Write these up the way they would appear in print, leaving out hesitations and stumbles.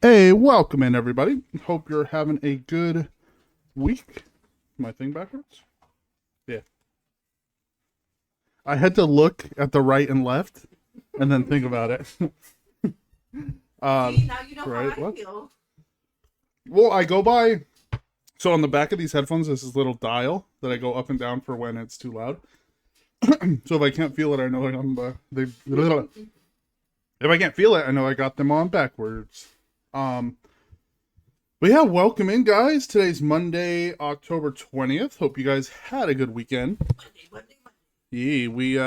Hey, welcome in, everybody. Hope you're having a good week. My thing backwards? Yeah. I had to look at the right and left and then think about it. See, now you know right? how I feel. Well, I go by. So on the back of these headphones, there's this little dial that I go up and down for when it's too loud. So if I can't feel it, I know I'm. If I can't feel it, I know I got them on backwards. But yeah, welcome in, guys. Today's Monday, October 20th. Hope you guys had a good weekend. Monday. Yeah, we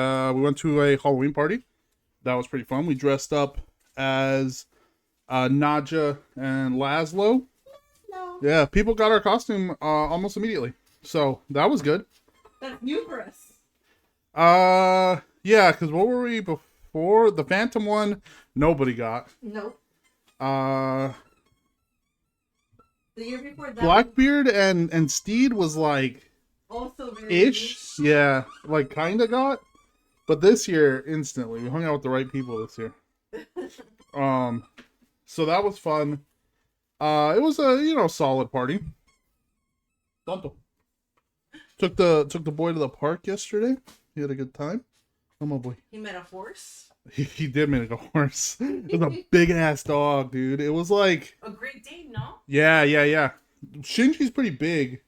went to a Halloween party. That was pretty fun. We dressed up as Nadja and Laszlo. No. Yeah, people got our costume almost immediately, so that was good. That's new for us. Yeah, because what were we before? The Phantom one, nobody got. Nope. Uh, The year before that. Blackbeard and Steed was like Also very ish. Yeah, like kind of got. But this year, instantly, we hung out with the right people this year. So that was fun. It was a solid party. Tonto. Took the boy to the park yesterday. He had a good time. Oh my boy. He met a horse. He did make a horse. It was a big ass dog, dude. It was like A Great Dane, no? yeah. Shinji's pretty big,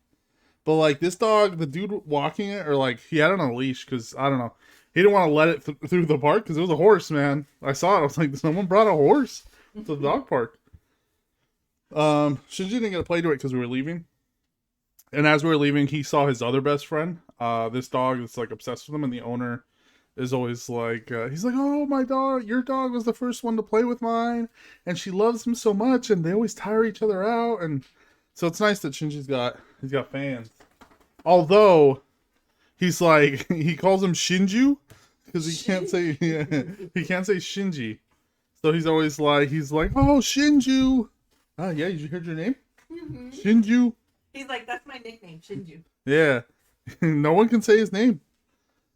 but like this dog, the dude walking it, or like he had it on a leash because I don't know. He didn't want to let it through the park because it was a horse, man. I saw it. I was like, someone brought a horse to the dog park. Shinji didn't get to play to it because we were leaving. And as we were leaving, he saw his other best friend. This dog is like obsessed with him, and the owner is always like, he's like, oh, my dog, your dog was the first one to play with mine, and she loves him so much, and they always tire each other out, and so it's nice that Shinji's got fans. Although he's like he calls him Shinju because he can't say he can't say Shinji, so he's always like oh Shinju. Ah yeah, you heard your name, Shinju. He's like, that's my nickname, Shinju. Yeah, no one can say his name.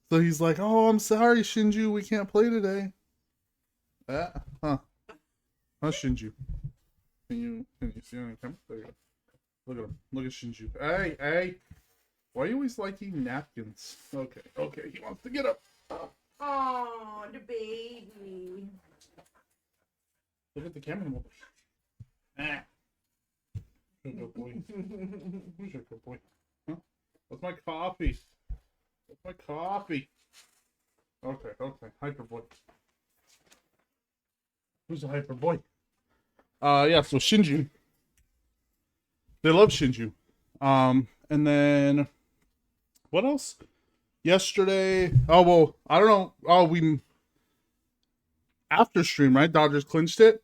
So he's like, oh, I'm sorry, Shinju, we can't play today. Huh, Shinju. Can you see on the camera? There you go. Look at him. Look at Shinju. Hey. Why are you always like eating napkins? Okay, he wants to get up. Oh, the baby. Look at the camera. Ah. Good boy. Who's your good boy? Huh? What's my coffee? What's my coffee? Okay. Hyper boy. Who's a hyper boy? Yeah, so Shinju. They love Shinju. And then what else? Yesterday, oh well, I don't know. Oh, we after stream, right? Dodgers clinched it.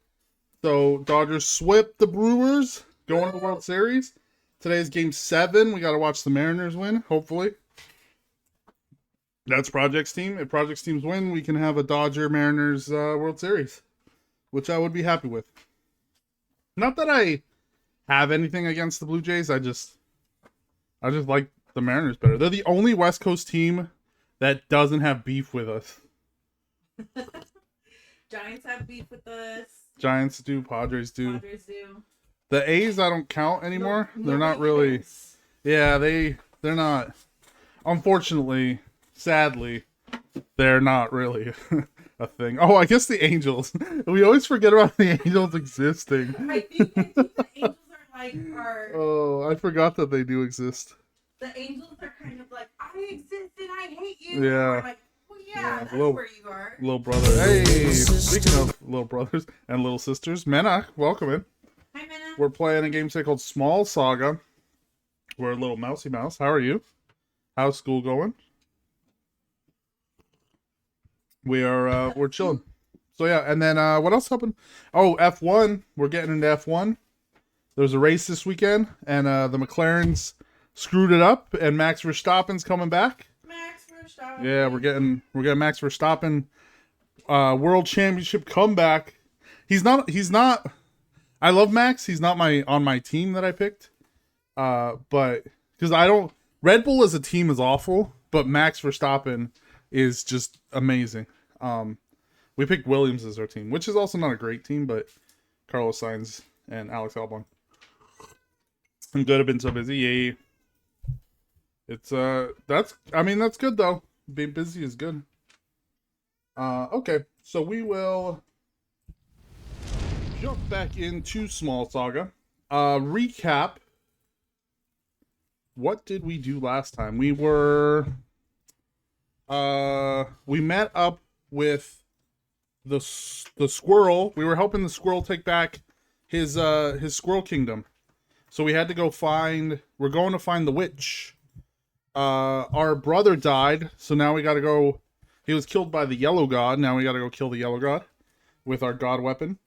So Dodgers swept the Brewers, going to the World Series. Today's game 7. We got to watch the Mariners win, hopefully. That's Project's team. If Project's teams win, we can have a Dodger Mariners World Series, which I would be happy with. Not that I have anything against the Blue Jays. I just like the Mariners better. They're the only West Coast team that doesn't have beef with us. Giants have beef with us. Giants do, Padres do. Padres do. The A's I don't count anymore. No, they're not really. cares. Yeah, they're not. Unfortunately, sadly, they're not really a thing. Oh, I guess the Angels. We always forget about the Angels existing. I think the Angels are like our. Oh, I forgot that they do exist. The Angels are kind of like, I exist and I hate you. Yeah. We're like, well, yeah, that's little- where you are. Little brother. Hey, speaking of little brothers and little sisters, Mena, welcome in. Hi, Mena. We're playing a game today called Small Saga. We're a little mousy mouse. How are you? How's school going? We're chilling. So yeah, and then what else happened? Oh, F1. We're getting into F1. There was a race this weekend, and the McLarens screwed it up, and Max Verstappen's coming back. Max Verstappen. Yeah, we're getting Max Verstappen World Championship comeback. He's not I love Max. He's not on my team that I picked. But because Red Bull as a team is awful, but Max Verstappen is just amazing. We picked Williams as our team, which is also not a great team, but Carlos Sainz and Alex Albon. I'm good. I've been so busy. Yay. It's that's good though. Being busy is good. Okay, so we will jump back into Small Saga. Recap. What did we do last time? We met up with the squirrel. We were helping the squirrel take back his squirrel kingdom. So we had to go we're going to find the witch. Our brother died, so now we gotta go. He was killed by the yellow god. Now we gotta go kill the yellow god with our god weapon.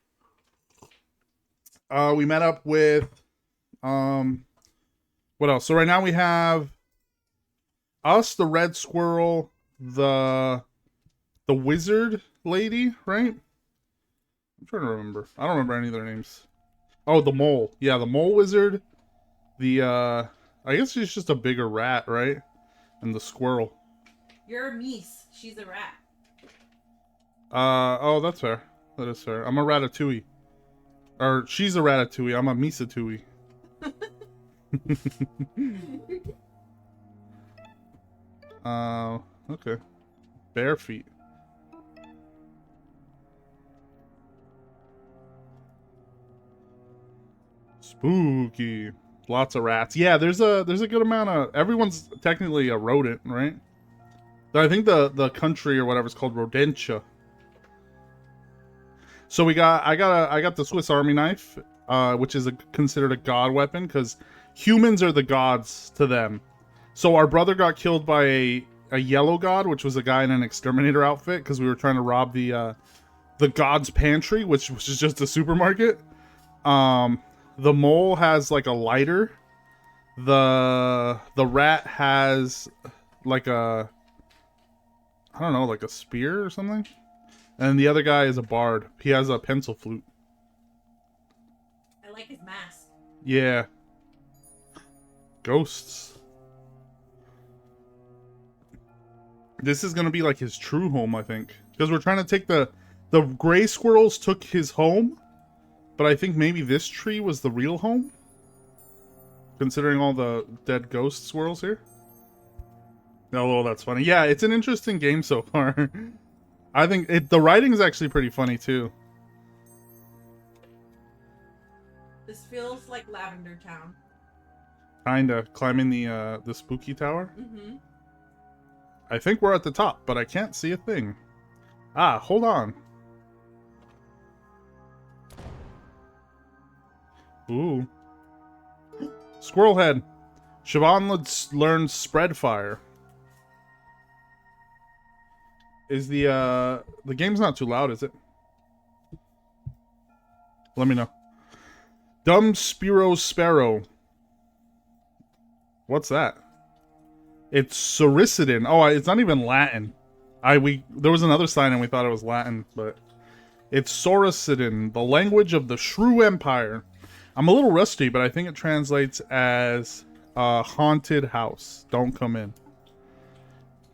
We met up with what else? So right now we have us, the red squirrel, the wizard lady, right? I'm trying to remember. I don't remember any of their names. Oh, the mole. Yeah, the mole wizard. I guess she's just a bigger rat, right? And the squirrel. You're a meese. She's a rat. Oh, that's fair. That is fair. I'm a ratatouille. Or she's a ratatouille. I'm a misatouille. Okay. Bare feet. Spooky. Lots of rats. Yeah, there's a good amount of. Everyone's technically a rodent, right? I think the country or whatever is called Rodentia. So I got the Swiss Army knife, which is considered a god weapon because humans are the gods to them. So our brother got killed by a yellow god, which was a guy in an exterminator outfit because we were trying to rob the god's pantry, which is just a supermarket. The mole has like a lighter. The rat has like a, I don't know, like a spear or something. And the other guy is a bard. He has a pencil flute. I like his mask. Yeah. Ghosts. This is gonna be like his true home, I think. Because we're trying to take the gray squirrels took his home. But I think maybe this tree was the real home? Considering all the dead ghost squirrels here. Oh, that's funny. Yeah, it's an interesting game so far. I think the writing is actually pretty funny too. This feels like Lavender Town. Kinda climbing the spooky tower. Mm-hmm. I think we're at the top, but I can't see a thing. Ah, hold on. Ooh. Squirrel head. Siobhan learns spread fire. Is the game's not too loud, is it? Let me know. Dumb Spiro Sparrow. What's that? It's Soricidin. Oh, it's not even Latin. There was another sign and we thought it was Latin, but it's Soricidin, the language of the Shrew Empire. I'm a little rusty, but I think it translates as haunted house. Don't come in.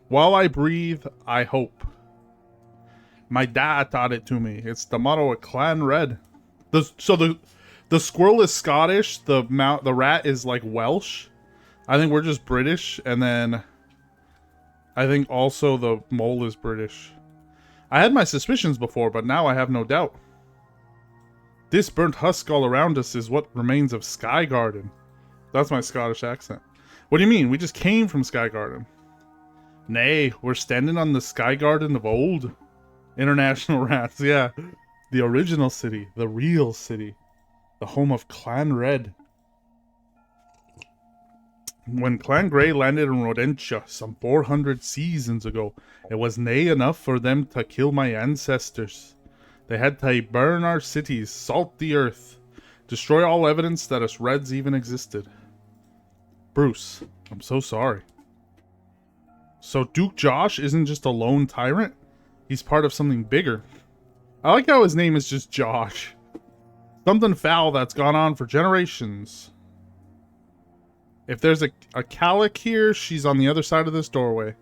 While I breathe, I hope. My dad taught it to me. It's the motto of Clan Red. The squirrel is Scottish. The rat is like Welsh. I think we're just British, and then I think also the mole is British. I had my suspicions before, but now I have no doubt. This burnt husk all around us is what remains of Sky Garden. That's my Scottish accent. What do you mean? We just came from Sky Garden. Nay, we're standing on the Sky Garden of old. International rats, yeah. The original city, the real city. The home of Clan Red. When Clan Grey landed in Rodentia some 400 seasons ago, it was nae enough for them to kill my ancestors. They had to burn our cities, salt the earth, destroy all evidence that us Reds even existed. Bruce, I'm so sorry. So Duke Josh isn't just a lone tyrant? He's part of something bigger. I like how his name is just Josh. Something foul that's gone on for generations. If there's a Calic here, she's on the other side of this doorway.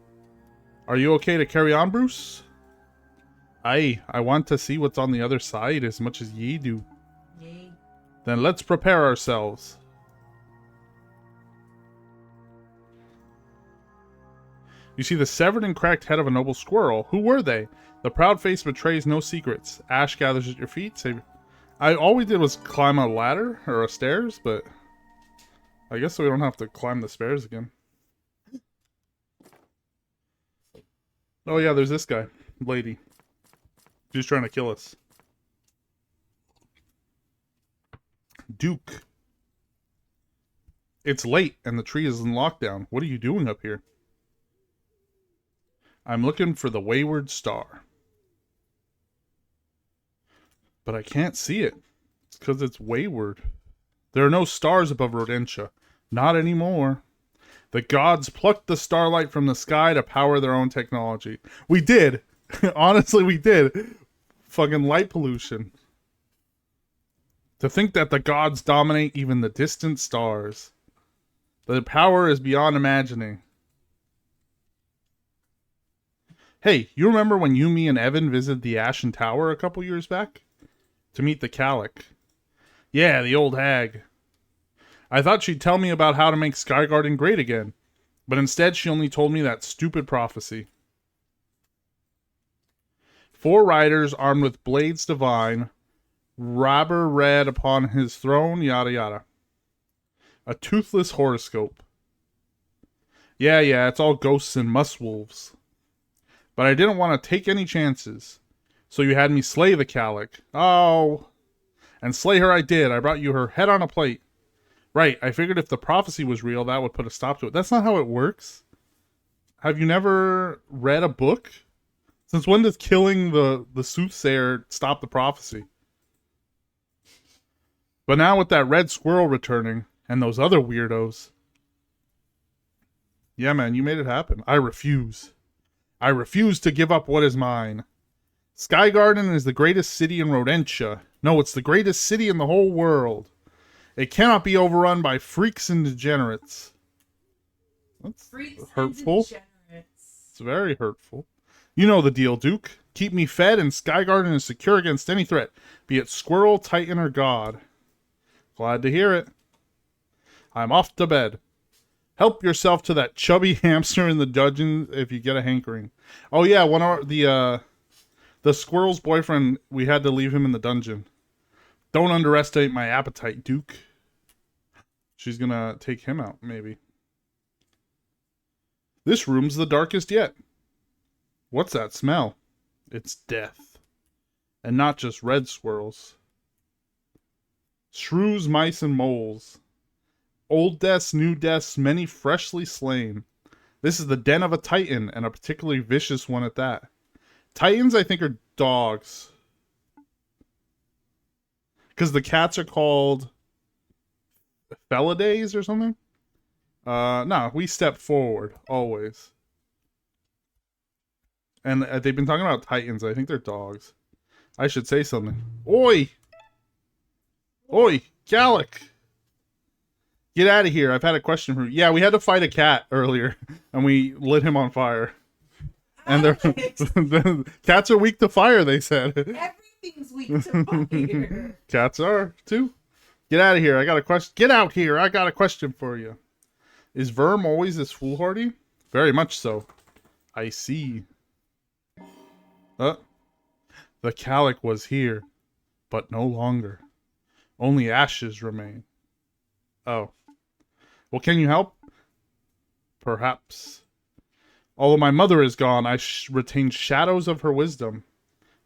Are you okay to carry on, Bruce? Aye, I want to see what's on the other side as much as ye do. Yay. Then let's prepare ourselves. You see the severed and cracked head of a noble squirrel. Who were they? The proud face betrays no secrets. Ash gathers at your feet. All we did was climb a ladder or a stairs, but I guess we don't have to climb the stairs again. Oh yeah, there's this guy, lady. She's trying to kill us. Duke. It's late and the tree is in lockdown. What are you doing up here? I'm looking for the wayward star. But I can't see it. It's because it's wayward. There are no stars above Rodentia. Not anymore. The gods plucked the starlight from the sky to power their own technology. We did. Honestly, we did. Fucking light pollution. To think that the gods dominate even the distant stars. Their power is beyond imagining. Hey, you remember when you, me, and Evan visited the Ashen Tower a couple years back? To meet the Calic. Yeah, the old hag. I thought she'd tell me about how to make Skygarden great again, but instead she only told me that stupid prophecy. 4 riders armed with blades divine, Robber read upon his throne, yada yada. A toothless horoscope. Yeah, it's all ghosts and musswolves. But I didn't want to take any chances, so you had me slay the Calic. Oh, and slay her I did. I brought you her head on a plate. Right, I figured if the prophecy was real, that would put a stop to it. That's not how it works. Have you never read a book? Since when does killing the soothsayer stop the prophecy? But now with that red squirrel returning, and those other weirdos. Yeah, man, you made it happen. I refuse. I refuse to give up what is mine. Skygarden is the greatest city in Rodentia. No, it's the greatest city in the whole world. It cannot be overrun by freaks and degenerates. That's Freaks hurtful. And degenerates. It's very hurtful. You know the deal, Duke. Keep me fed and Skygarden is secure against any threat, be it squirrel, titan, or god. Glad to hear it. I'm off to bed. Help yourself to that chubby hamster in the dungeon if you get a hankering. Oh yeah, one of the squirrel's boyfriend, we had to leave him in the dungeon. Don't underestimate my appetite, Duke. She's gonna take him out, maybe. This room's the darkest yet. What's that smell? It's death. And not just red squirrels. Shrews, mice, and moles. Old deaths, new deaths, many freshly slain. This is the den of a titan, and a particularly vicious one at that. Titans, I think, are dogs. Because the cats are called Felidays or something? No, we step forward, always. And they've been talking about titans. I think they're dogs. I should say something. Oi! Oi! Gallic! Get out of here. I've had a question for you. Yeah, we had to fight a cat earlier, and we lit him on fire. And the cats are weak to fire, they said. Everything's weak to fire. Cats are, too. Get out of here. I got a question. Get out here. I got a question for you. Is Verm always this foolhardy? Very much so. I see. The Calic was here, but no longer. Only ashes remain. Oh. Well, can you help? Perhaps. Although my mother is gone, I retain shadows of her wisdom.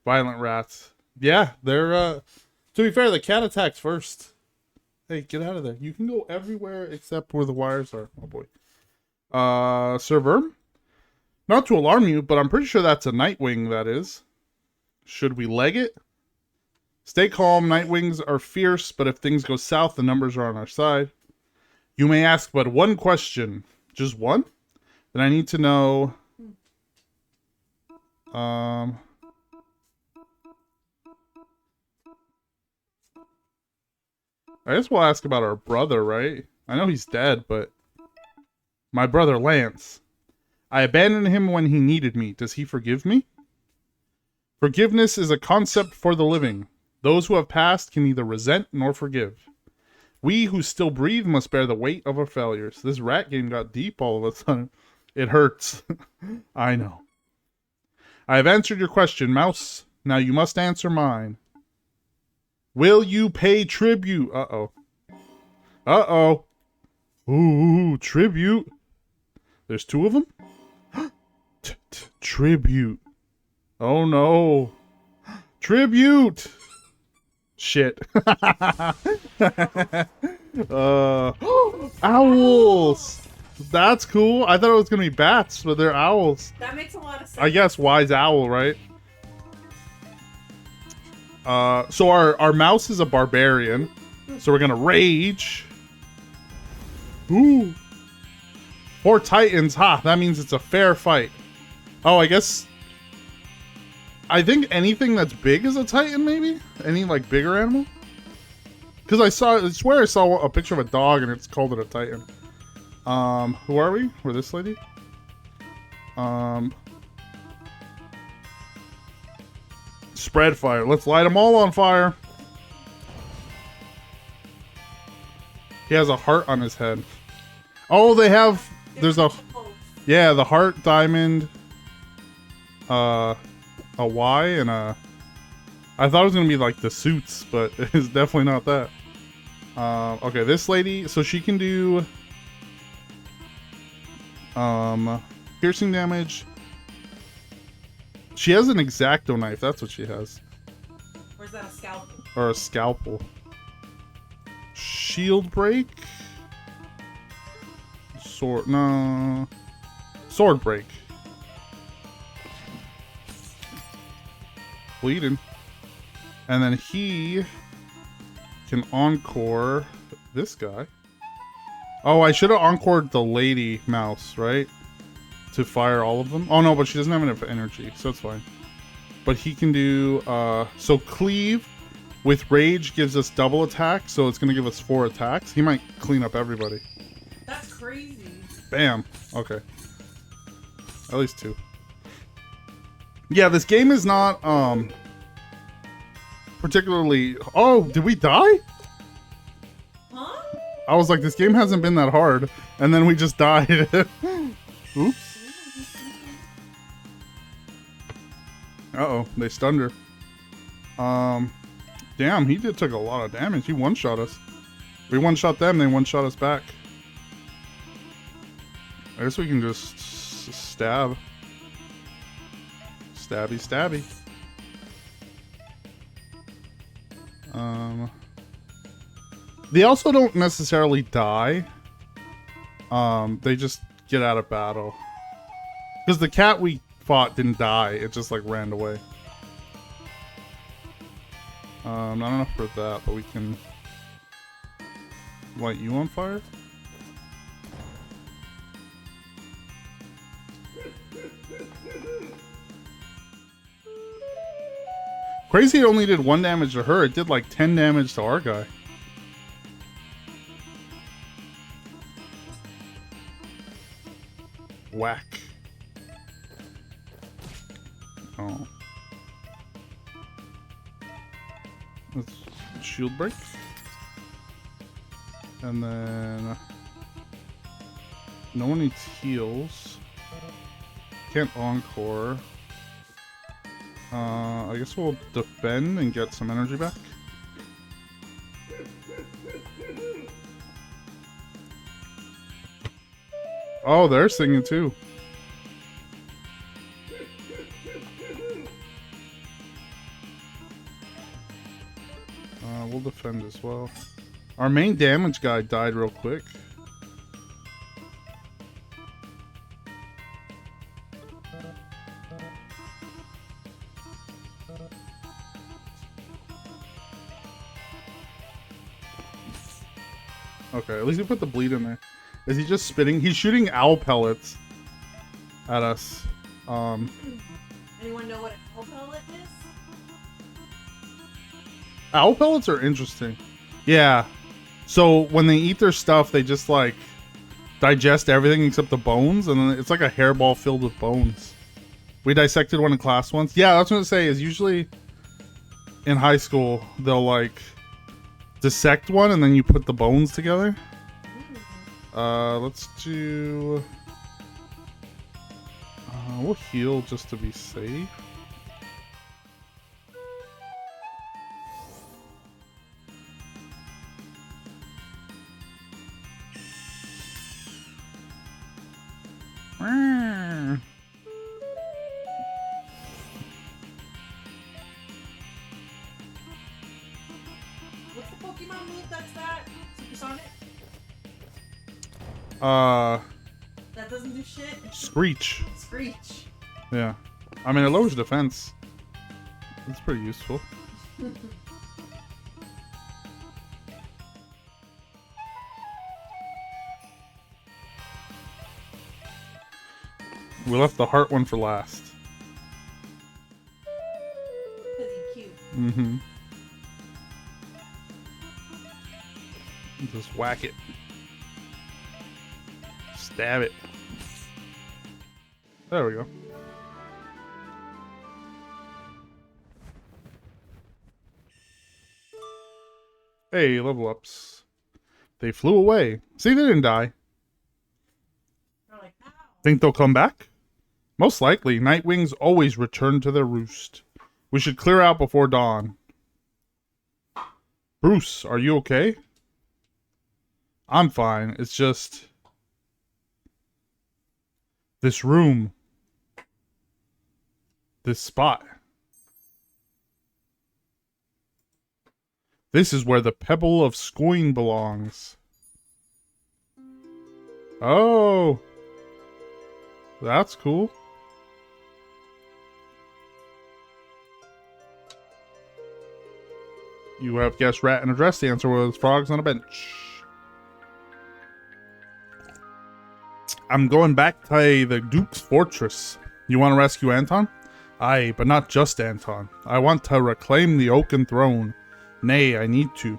Violent rats. Yeah, they're, to be fair, the cat attacks first. Hey, get out of there. You can go everywhere except where the wires are. Oh, boy. Sir Verm? Not to alarm you, but I'm pretty sure that's a Nightwing, that is. Should we leg it? Stay calm. Nightwings are fierce, but if things go south, the numbers are on our side. You may ask but one question. Just one? Then I need to know... I guess we'll ask about our brother, right? I know he's dead, but... My brother, Lance. I abandoned him when he needed me. Does he forgive me? Forgiveness is a concept for the living. Those who have passed can neither resent nor forgive. We who still breathe must bear the weight of our failures. This rat game got deep all of a sudden. It hurts. I know. I have answered your question, Mouse. Now you must answer mine. Will you pay tribute? Uh-oh. Uh-oh. Ooh, tribute. There's two of them? Tribute. Oh no. Tribute. Shit. Owls. That's cool. I thought it was gonna be bats, but they're owls. That makes a lot of sense. I guess wise owl, right? So our mouse is a barbarian. So we're gonna rage. Ooh. 4 titans. Ha, that means it's a fair fight. Oh, I guess. I think anything that's big is a titan, maybe? Any like bigger animal? Because I swear I saw a picture of a dog and it's called it a titan. Who are we? We're this lady? Spread fire. Let's light them all on fire. He has a heart on his head. Oh, they have... There's a... Yeah, the heart, diamond, a Y, and a... I thought it was going to be like the suits, but it's definitely not that. Okay, this lady, so she can do... piercing damage. She has an X-Acto knife, that's what she has. Or is that a scalpel? Or a scalpel. Shield break? Sword, no. Sword break. Bleeding. And then he can encore this guy. Oh, I should have encored the lady mouse, right? To fire all of them. Oh no, but she doesn't have enough energy, so it's fine. But he can do, so cleave with rage gives us double attack, so it's going to give us 4 attacks. He might clean up everybody. That's crazy. Bam. Okay. At least 2. Yeah, this game is not, particularly... Oh, did we die? Huh? I was like, this game hasn't been that hard. And then we just died. Oops. Uh-oh, they stunned her. Damn, he took a lot of damage. He one-shot us. We one-shot them, they one-shot us back. I guess we can just stab. Stabby, stabby. They also don't necessarily die. They just get out of battle. Because the cat we fought didn't die. It just like ran away. Not enough for that, but we can light you on fire. Crazy, it only did 1 damage to her. It did like 10 damage to our guy. Whack. Oh. Let's shield break. And then... No one needs heals. Can't encore. I guess we'll defend and get some energy back. Oh, they're singing too. We'll defend as well. Our main damage guy died real quick. Okay, at least he put the bleed in there. Is he just spitting? He's shooting owl pellets at us. Anyone know what an owl pellet is? Owl pellets are interesting. Yeah. So when they eat their stuff, they just like digest everything except the bones, and then it's like a hairball filled with bones. We dissected one in class once. Yeah, that's what I was gonna say. Is usually in high school, they'll like dissect one and then you put the bones together. Let's do. We'll heal just to be safe. What's the Pokemon move that's that? Supersonic? That doesn't do shit? Screech. Screech. Yeah. I mean, it lowers defense. It's pretty useful. We left the heart one for last. Because he's cute. Mm-hmm. Just whack it. Stab it. There we go. Hey, level ups. They flew away. See, they didn't die. They're like, ow. Think they'll come back? Most likely. Nightwings always return to their roost. We should clear out before dawn. Bruce, are you okay? I'm fine. It's just... this room. This spot. This is where the Pebble of Scoin belongs. Oh. That's cool. You have guessed rat and address. The answer was frogs on a bench. I'm going back to the Duke's fortress. You want to rescue Anton? Aye, but not just Anton. I want to reclaim the Oaken Throne. Nay, I need to.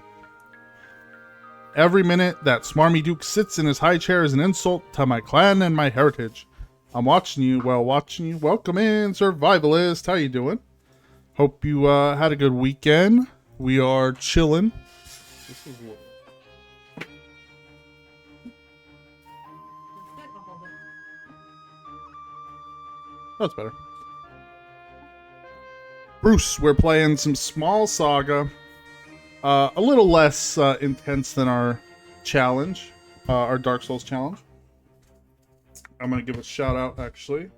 Every minute that smarmy Duke sits in his high chair is an insult to my clan and my heritage. I'm watching you. Well, watching you. Welcome in, survivalist. How you doing? Hope you had a good weekend. We are chilling. This is what... That's better. Bruce, we're playing some Small Saga. A little less intense than our challenge, our Dark Souls challenge. I'm going to give a shout out, actually,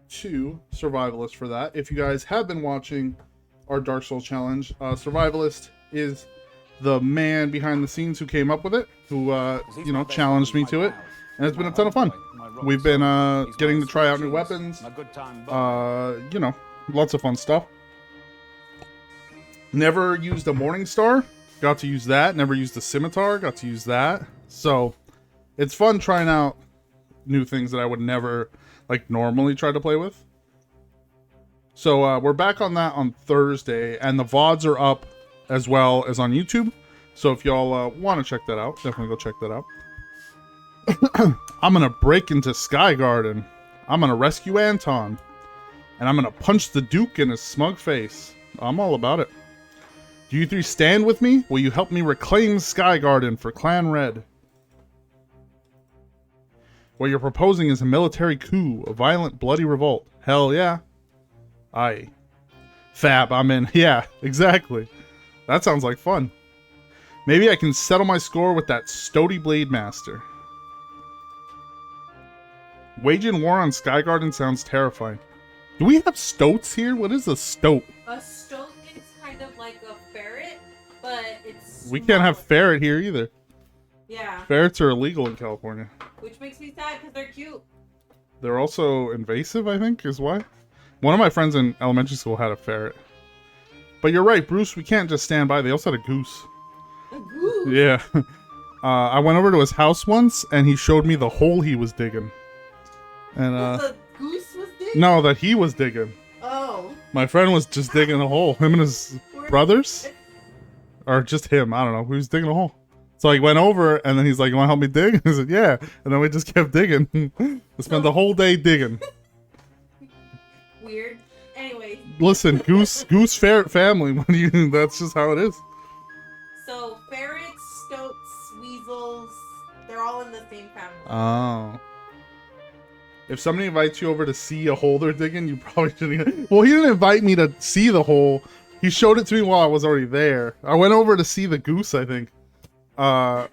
to Survivalist for that. If you guys have been watching our Dark Souls challenge, Survivalist is the man behind the scenes who came up with it, who, challenged me to it. And it's been a ton of fun. We've been getting to try out new weapons. Lots of fun stuff. Never used a Morning Star. Got to use that. Never used a Scimitar. Got to use that. So, it's fun trying out new things that I would never, normally try to play with. So, we're back on that on Thursday. And the VODs are up as well as on YouTube. So, if y'all want to check that out, definitely go check that out. I'm going to break into Sky Garden. I'm going to rescue Anton. And I'm going to punch the Duke in his smug face. I'm all about it. Do you three stand with me? Will you help me reclaim Sky Garden for Clan Red? What you're proposing is a military coup, a violent, bloody revolt. Hell yeah. Aye. Fab, I'm in. Yeah, exactly. That sounds like fun. Maybe I can settle my score with that Stody Blade Master. Waging war on Sky Garden sounds terrifying. Do we have stoats here? What is a stoat? A stoat is kind of like a ferret, but it's We can't have ferret here either. Yeah. Ferrets are illegal in California. Which makes me sad because they're cute. They're also invasive, I think, is why. One of my friends in elementary school had a ferret. But you're right, Bruce, we can't just stand by. They also had a goose. A goose? Yeah. I went over to his house once, and he showed me the hole he was digging. And The goose was digging? no, that he was digging. Oh. My friend was just digging a hole. Him and his brothers? Or just him, I don't know. He was digging a hole. So I went over, and then he's like, you want to help me dig? I said, yeah. And then we just kept digging. We spent the whole day digging. Weird. Anyway. Listen, goose family. What do you? That's just how it is. So ferrets, stoats, weasels, they're all in the same family. Oh. If somebody invites you over to see a hole they're digging, you probably shouldn't. Well, he didn't invite me to see the hole. He showed it to me while I was already there. I went over to see the goose, I think. And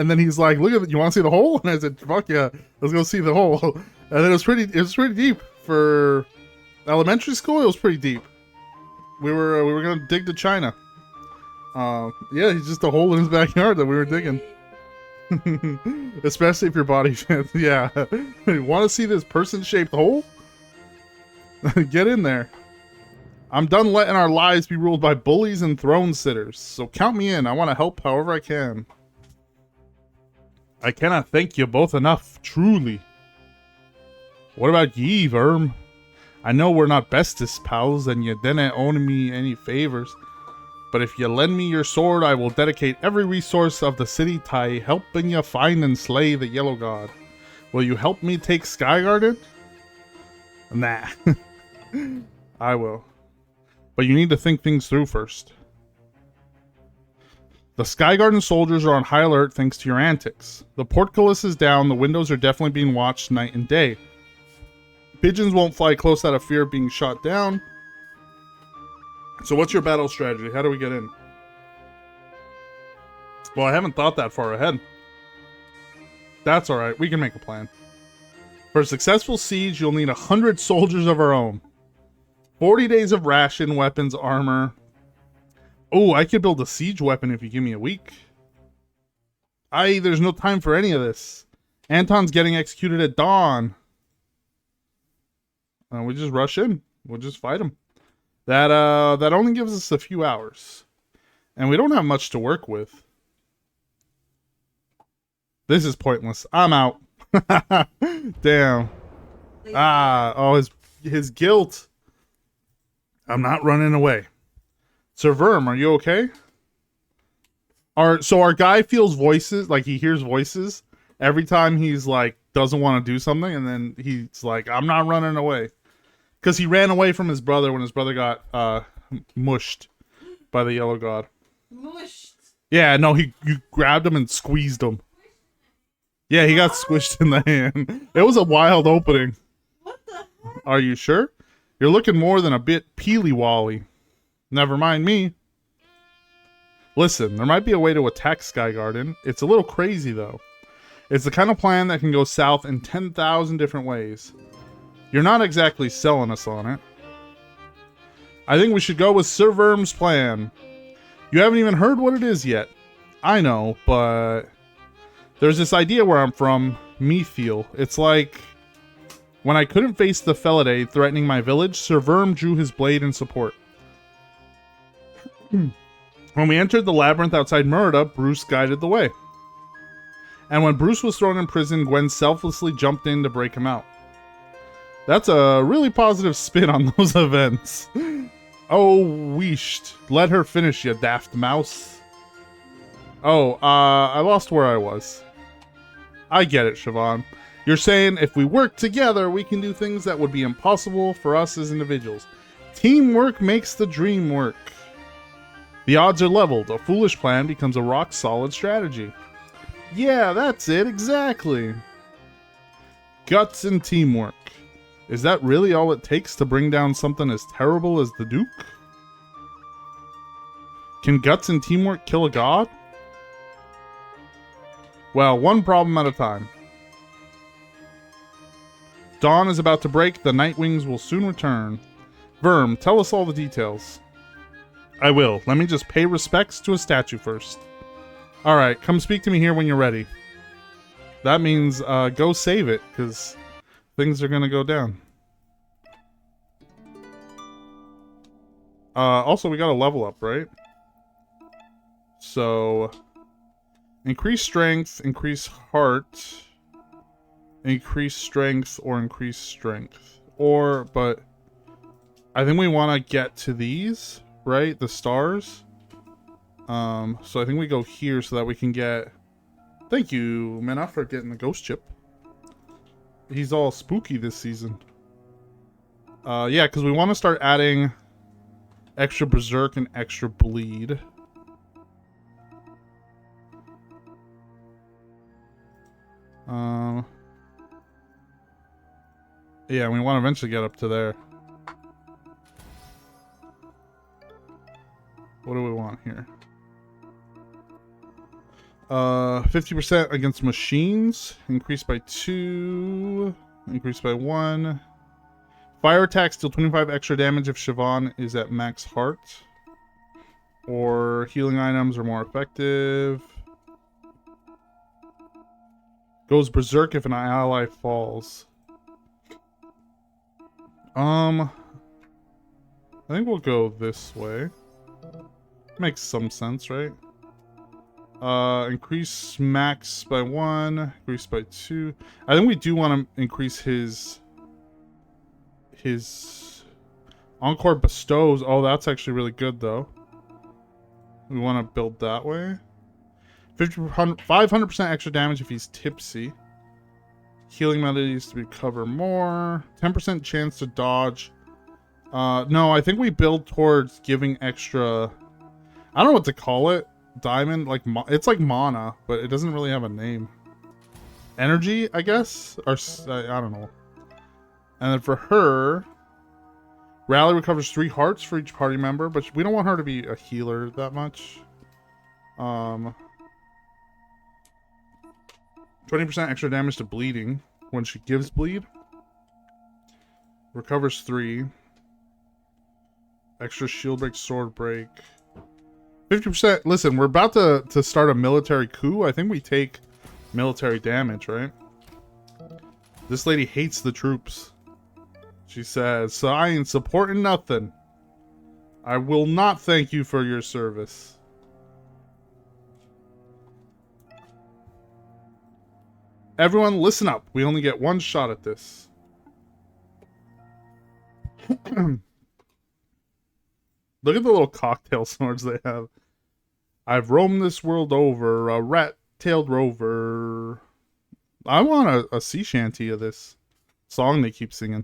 then he's like, "Look at it. You want to see the hole?" And I said, "Fuck yeah, let's go see the hole." And then it was pretty deep for elementary school. It was pretty deep. We were gonna dig to China. Yeah, he's just a hole in his backyard that we were digging. Especially if your body fits. Yeah. You want to see this person-shaped hole? Get in there. I'm done letting our lives be ruled by bullies and throne sitters. So count me in. I want to help however I can. I cannot thank you both enough, truly. What about ye, Verm? I know we're not bestest pals and you didn't owe me any favors. But if you lend me your sword, I will dedicate every resource of the city to helping you find and slay the Yellow God. Will you help me take Skygarden? Nah. I will. But you need to think things through first. The Skygarden soldiers are on high alert thanks to your antics. The portcullis is down, the windows are definitely being watched night and day. Pigeons won't fly close out of fear of being shot down. So what's your battle strategy? How do we get in? Well, I haven't thought that far ahead. That's alright, we can make a plan. For a successful siege, you'll need 100 soldiers of our own. 40 days of ration, weapons, armor. Oh, I could build a siege weapon if you give me a week. There's no time for any of this. Anton's getting executed at dawn. We just rush in. We'll just fight him. That only gives us a few hours. And we don't have much to work with. This is pointless. I'm out. Damn. His guilt. I'm not running away. Sir Verm, are you okay? So our guy feels voices, like he hears voices every time he's like doesn't want to do something, and then he's like, I'm not running away. Because he ran away from his brother when his brother got mushed by the Yellow God. Mushed? Yeah, no, you grabbed him and squeezed him. Yeah, he got squished in the hand. It was a wild opening. What the heck? Are you sure? You're looking more than a bit peely-wally. Never mind me. Listen, there might be a way to attack Skygarden. It's a little crazy, though. It's the kind of plan that can go south in 10,000 different ways. You're not exactly selling us on it. I think we should go with Sir Verm's plan. You haven't even heard what it is yet. I know, but there's this idea where I'm from, Meathfield. It's like when I couldn't face the Felidae threatening my village, Sir Verm drew his blade in support. When we entered the labyrinth outside Merida, Bruce guided the way. And when Bruce was thrown in prison, Gwen selflessly jumped in to break him out. That's a really positive spin on those events. Oh, weesht. Let her finish, you daft mouse. Oh, I lost where I was. I get it, Siobhan. You're saying if we work together, we can do things that would be impossible for us as individuals. Teamwork makes the dream work. The odds are leveled. A foolish plan becomes a rock-solid strategy. Yeah, that's it, exactly. Guts and teamwork. Is that really all it takes to bring down something as terrible as the Duke? Can guts and teamwork kill a god? Well, one problem at a time. Dawn is about to break. The Nightwings will soon return. Verm, tell us all the details. I will. Let me just pay respects to a statue first. Alright, come speak to me here when you're ready. That means go save it, because things are going to go down. Also, we got to level up, right? So, increase strength, increase heart, increase strength, or increase strength. But I think we want to get to these, right? The stars. So I think we go here so that we can get... Thank you, Mena, for getting the ghost chip. He's all spooky this season. Yeah, because we want to start adding extra berserk and extra bleed. Yeah, we want to eventually get up to there. What do we want here? 50% against machines. Increased by 2. Increased by 1. Fire attacks deal 25 extra damage if Siobhan is at max heart. Or healing items are more effective. Goes berserk if an ally falls. I think we'll go this way. Makes some sense, right? Increase max by 1, increase by 2. I think we do want to increase his Encore bestows. Oh, that's actually really good though. We want to build that way. 500% extra damage if he's tipsy. Healing melodies to recover more. 10% chance to dodge. No, I think we build towards giving extra. I don't know what to call it. Diamond, like it's like mana, but it doesn't really have a name. Energy, I guess, or I don't know. And then for her, Rally recovers 3 hearts for each party member, but we don't want her to be a healer that much. 20% extra damage to bleeding when she gives bleed. Recovers 3. Extra shield break, sword break. 50%. Listen, we're about to start a military coup. I think we take military damage, right? This lady hates the troops. She says, so I ain't supporting nothing. I will not thank you for your service. Everyone, listen up. We only get 1 shot at this. Look at the little cocktail swords they have. I've roamed this world over, a rat-tailed rover. I want a sea shanty of this song they keep singing.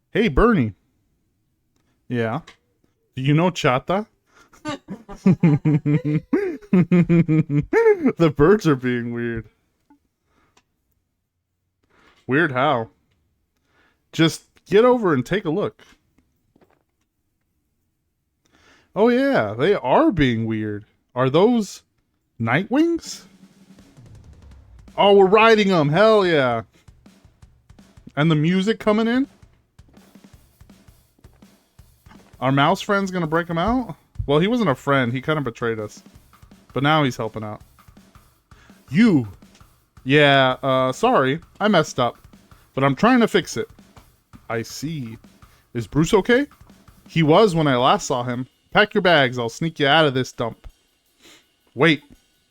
Hey, Bernie. Yeah. Do you know Chata? The birds are being weird. Weird how? Just get over and take a look. Oh yeah, they are being weird. Are those Nightwings? Oh, we're riding them. Hell yeah. And the music coming in? Our mouse friend's gonna break him out? Well, he wasn't a friend. He kind of betrayed us. But now he's helping out. You. Yeah, sorry. I messed up. But I'm trying to fix it. I see. Is Bruce okay? He was when I last saw him. Pack your bags. I'll sneak you out of this dump. Wait.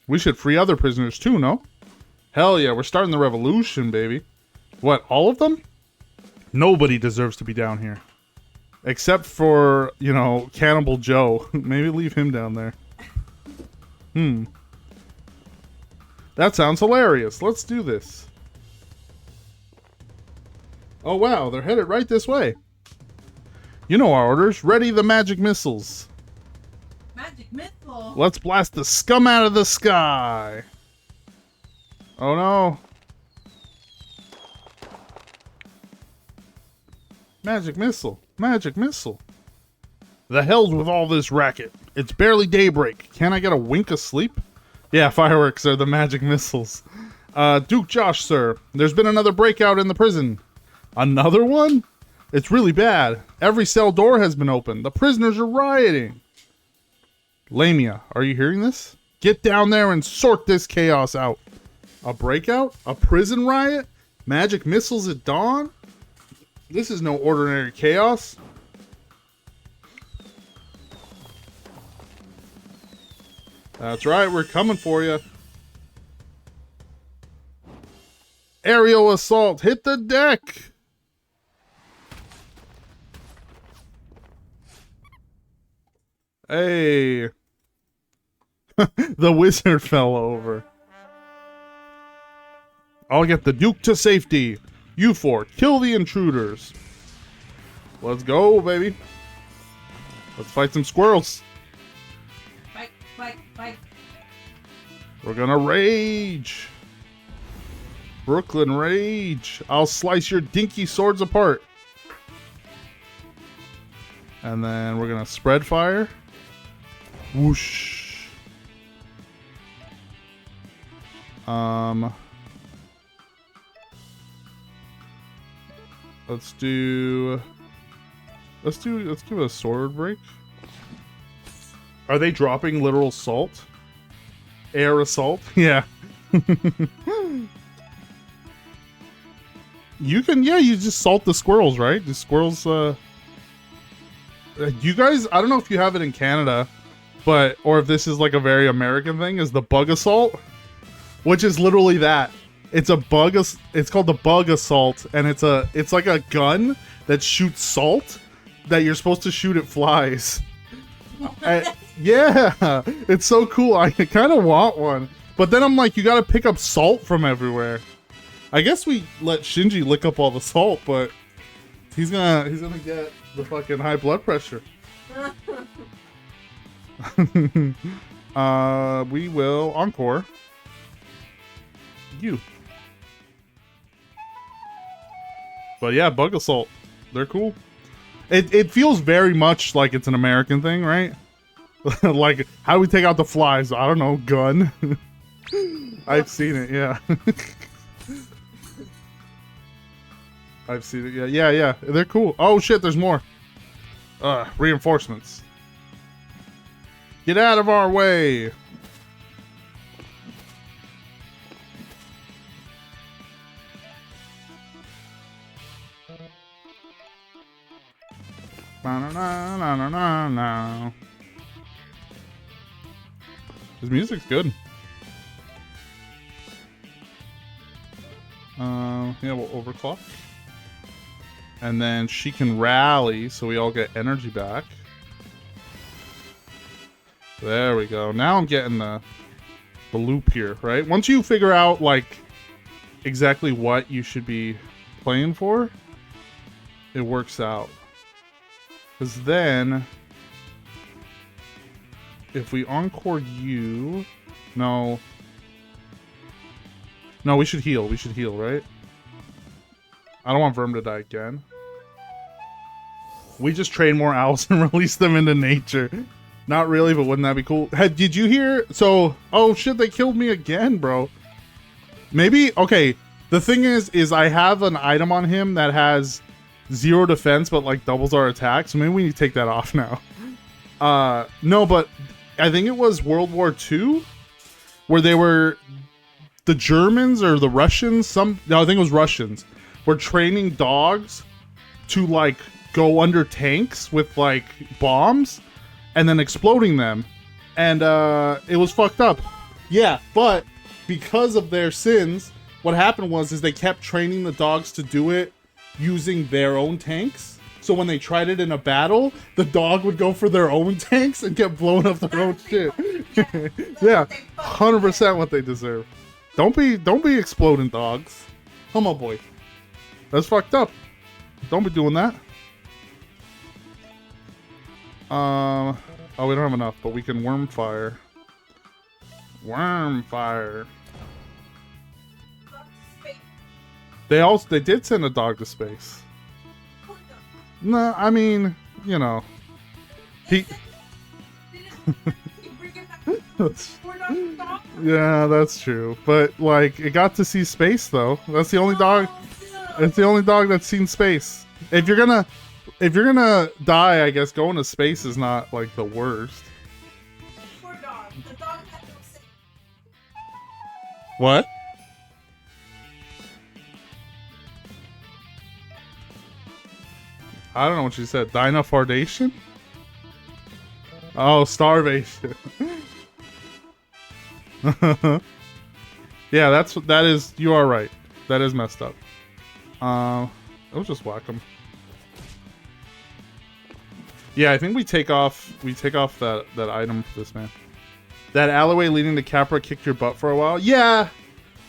We should free other prisoners too, no? Hell yeah, we're starting the revolution, baby. What, all of them? Nobody deserves to be down here. Except for, you know, Cannibal Joe. Maybe leave him down there. That sounds hilarious. Let's do this. Oh wow, they're headed right this way. You know our orders. Ready the magic missiles. Magic missile? Let's blast the scum out of the sky. Oh no. Magic missile. Magic missile. The hell's with all this racket? It's barely daybreak. Can't I get a wink of sleep? Yeah, fireworks are the magic missiles. Duke Josh, sir. There's been another breakout in the prison. Another one? It's really bad. Every cell door has been opened. The prisoners are rioting. Lamia, are you hearing this? Get down there and sort this chaos out. A breakout? A prison riot? Magic missiles at dawn? This is no ordinary chaos. That's right, we're coming for you. Aerial assault, hit the deck! Hey. The wizard fell over. I'll get the Duke to safety. You four, kill the intruders. Let's go, baby. Let's fight some squirrels. Fight, fight, fight. We're gonna rage. Brooklyn rage. I'll slice your dinky swords apart. And then we're gonna spread fire. Whoosh. Let's give it a sword break. Are they dropping literal salt? Air assault? Yeah. You just salt the squirrels, right? The squirrels, you guys, I don't know if you have it in Canada, or if this is like a very American thing, is the bug assault, which is literally that. It's called the bug assault, and it's like a gun that shoots salt that you're supposed to shoot at flies. Yeah, it's so cool. I kind of want one, but then I'm like, you gotta pick up salt from everywhere. I guess we let Shinji lick up all the salt, but he's gonna get the fucking high blood pressure. We will encore you. But yeah, bug assault. They're cool. It feels very much like it's an American thing, right? Like, how do we take out the flies? I don't know, gun. I've seen it, yeah. I've seen it, yeah. They're cool. Oh shit, there's more. Reinforcements. Get out of our way. No. His music's good. Yeah, we'll overclock. And then she can rally, so we all get energy back. There we go. Now I'm getting the loop here, right? Once you figure out, like, exactly what you should be playing for, it works out. Because then, if we encore you... No, we should heal. We should heal, right? I don't want Verm to die again. We just train more owls and release them into nature. Not really, but wouldn't that be cool? Hey, did you hear? So, oh shit, they killed me again, bro. Maybe, okay. The thing is I have an item on him that has 0 defense, but like doubles our attack. So maybe we need to take that off now. No, but I think it was World War II where they were, the Germans or the Russians, no, I think it was Russians, were training dogs to like go under tanks with like bombs and then exploding them. And it was fucked up. Yeah, but because of their sins, what happened was they kept training the dogs to do it using their own tanks. So when they tried it in a battle, the dog would go for their own tanks and get blown up their own shit. Yeah, 100% what they deserve. Don't be exploding dogs. Come on, boy. That's fucked up. Don't be doing that. Oh, we don't have enough, but we can worm fire. Worm fire. They did send a dog to space. No, I mean, you know, he. Yeah, that's true. But like, it got to see space though. That's the only dog. It's the only dog that's seen space. If you're gonna die, I guess going to space is not like the worst. Poor dog. The dog had no say. What? I don't know what she said. Dinofardation? Oh, starvation. Yeah, that is. You are right. That is messed up. Let's just whack him. Yeah, I think we take off that item for this man. That alleyway leading to Capra kicked your butt for a while. Yeah,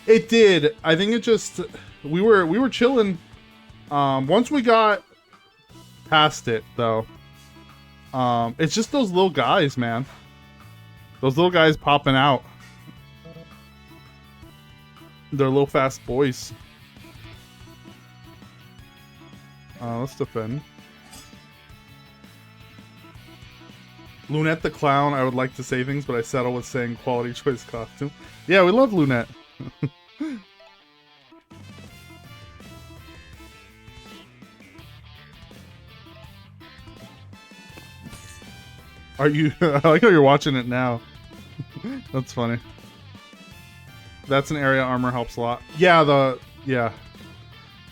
it did. I think it just we were chilling. Once we got past it though. It's just those little guys, man. Those little guys popping out. They're little fast boys. Let's defend. Lunette the clown, I would like to say things, but I settle with saying quality choice costume. Yeah, we love Lunette. Are you... I like how you're watching it now. That's funny. That's an area armor helps a lot. Yeah, yeah.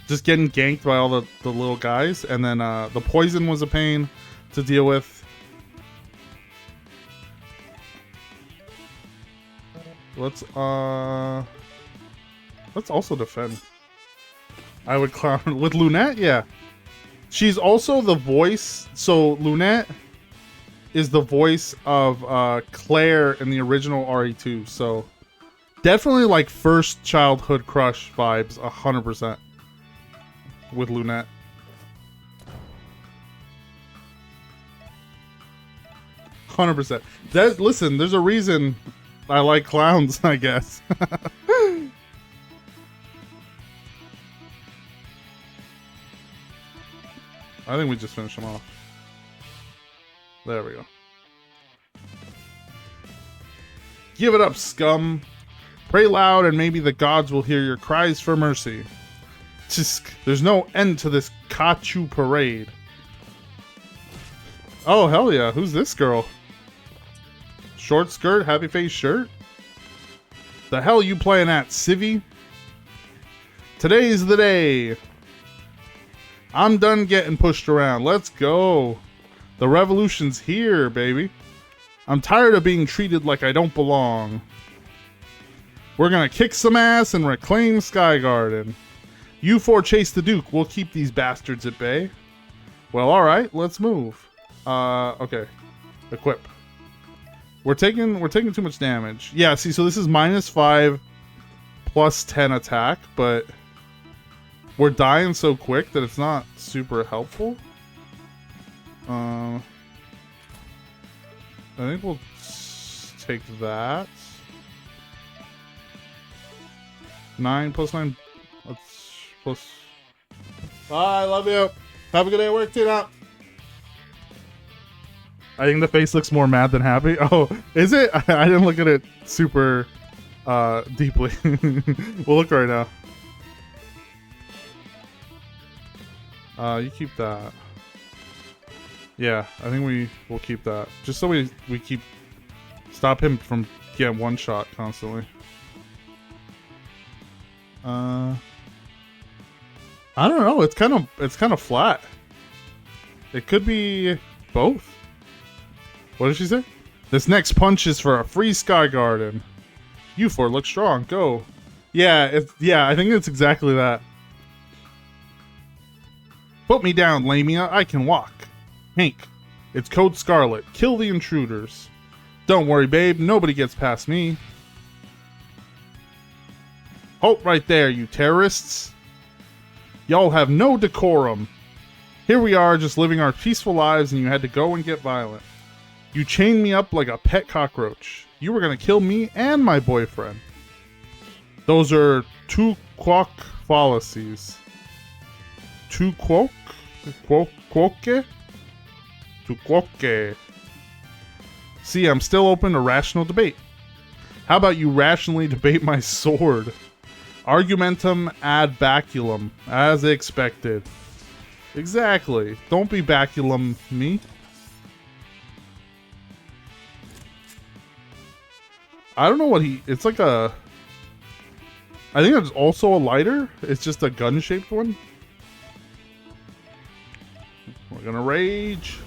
Just getting ganked by all the little guys. And then the poison was a pain to deal with. Let's also defend. I would clown with Lunette, yeah. She's also the voice. So Lunette is the voice of Claire in the original RE2. So definitely like first childhood crush vibes, 100% with Lunette. Listen, there's a reason I like clowns, I guess. I think we just finished them off. There we go. Give it up, scum. Pray loud and maybe the gods will hear your cries for mercy. Tisk, there's no end to this Kachu parade. Oh, hell yeah. Who's this girl? Short skirt, happy face shirt? The hell you playing at, civvy? Today's the day. I'm done getting pushed around. Let's go. The revolution's here, baby. I'm tired of being treated like I don't belong. We're gonna kick some ass and reclaim Sky Garden. You four chase the Duke. We'll keep these bastards at bay. Well, alright, let's move. Okay. Equip. We're taking too much damage. Yeah, see, so this is -5 plus 10 attack, but we're dying so quick that it's not super helpful. I think we'll take that. 9 plus 9. Let's plus. Bye, love you. Have a good day at work, Tina. I think the face looks more mad than happy. Oh, is it? I didn't look at it super deeply. We'll look right now. You keep that. Yeah, I think we will keep that. Just so we keep... Stop him from getting one shot constantly. I don't know. It's kind of flat. It could be both. What did she say? This next punch is for a free Sky Garden. You four look strong. Go. Yeah, I think it's exactly that. Put me down, Lamia. I can walk. Hank, it's Code Scarlet. Kill the intruders. Don't worry, babe. Nobody gets past me. Halt right there, you terrorists. Y'all have no decorum. Here we are, just living our peaceful lives, and you had to go and get violent. You chained me up like a pet cockroach. You were gonna kill me and my boyfriend. Those are two quack fallacies. Two quoke? Quoke? To quoke. See, I'm still open to rational debate. How about you rationally debate my sword? Argumentum ad baculum, as expected. Exactly. Don't be baculum me. I don't know what it's like a... I think it's also a lighter. It's just a gun-shaped one. We're gonna rage.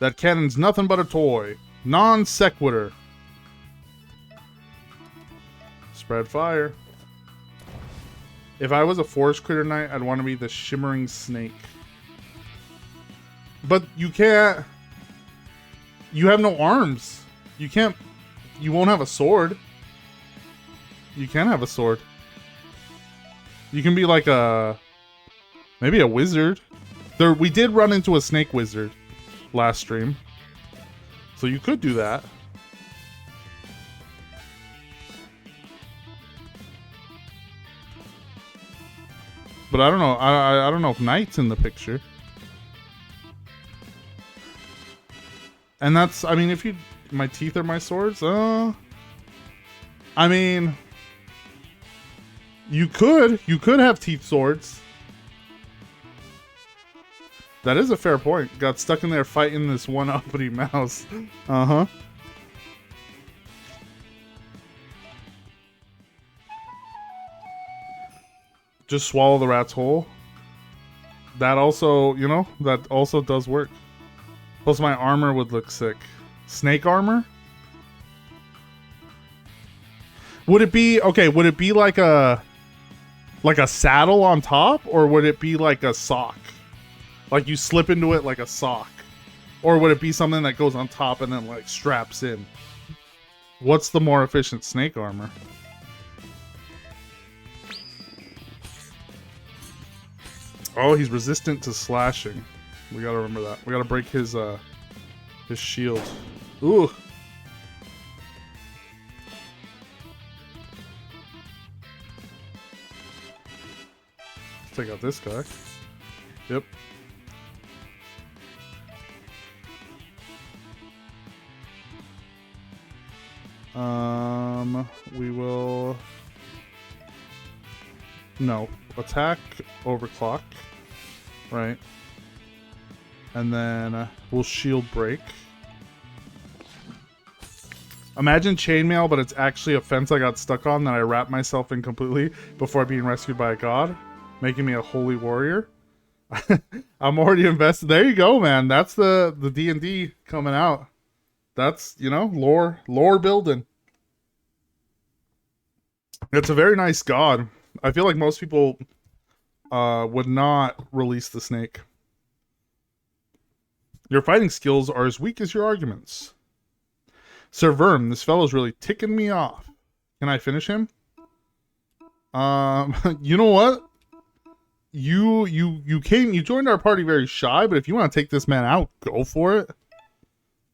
That cannon's nothing but a toy. Non sequitur. Spread fire. If I was a forest critter knight, I'd want to be the shimmering snake. But you can't... You have no arms. You can't... You won't have a sword. You can have a sword. You can be like a... Maybe a wizard. We did run into a snake wizard last stream, so you could do that. But I don't know. I don't know if Knight's in the picture. And that's, I mean, if you, my teeth are my swords. I mean, you could have teeth swords. That is a fair point. Got stuck in there fighting this one uppity mouse. Uh-huh. Just swallow the rat's whole. That also, you know, that also does work. Plus my armor would look sick. Snake armor? Would it be, okay, would it be like a saddle on top? Or would it be like a sock? Like you slip into it like a sock? Or would it be something that goes on top and then like straps in? What's the more efficient snake armor? Oh, he's resistant to slashing. We gotta remember that. We gotta break his shield. Ooh. Let's take out this guy. Yep. We will... No. Attack, overclock. Right. And then we'll shield break. Imagine chainmail, but it's actually a fence I got stuck on that I wrapped myself in completely before being rescued by a god, making me a holy warrior. I'm already invested. There you go, man. That's the D&D coming out. That's, you know, lore building. It's a very nice god. I feel like most people would not release the snake. Your fighting skills are as weak as your arguments. Sir Verm, this fellow's really ticking me off. Can I finish him? You know what? You joined our party very shy, but if you want to take this man out, go for it.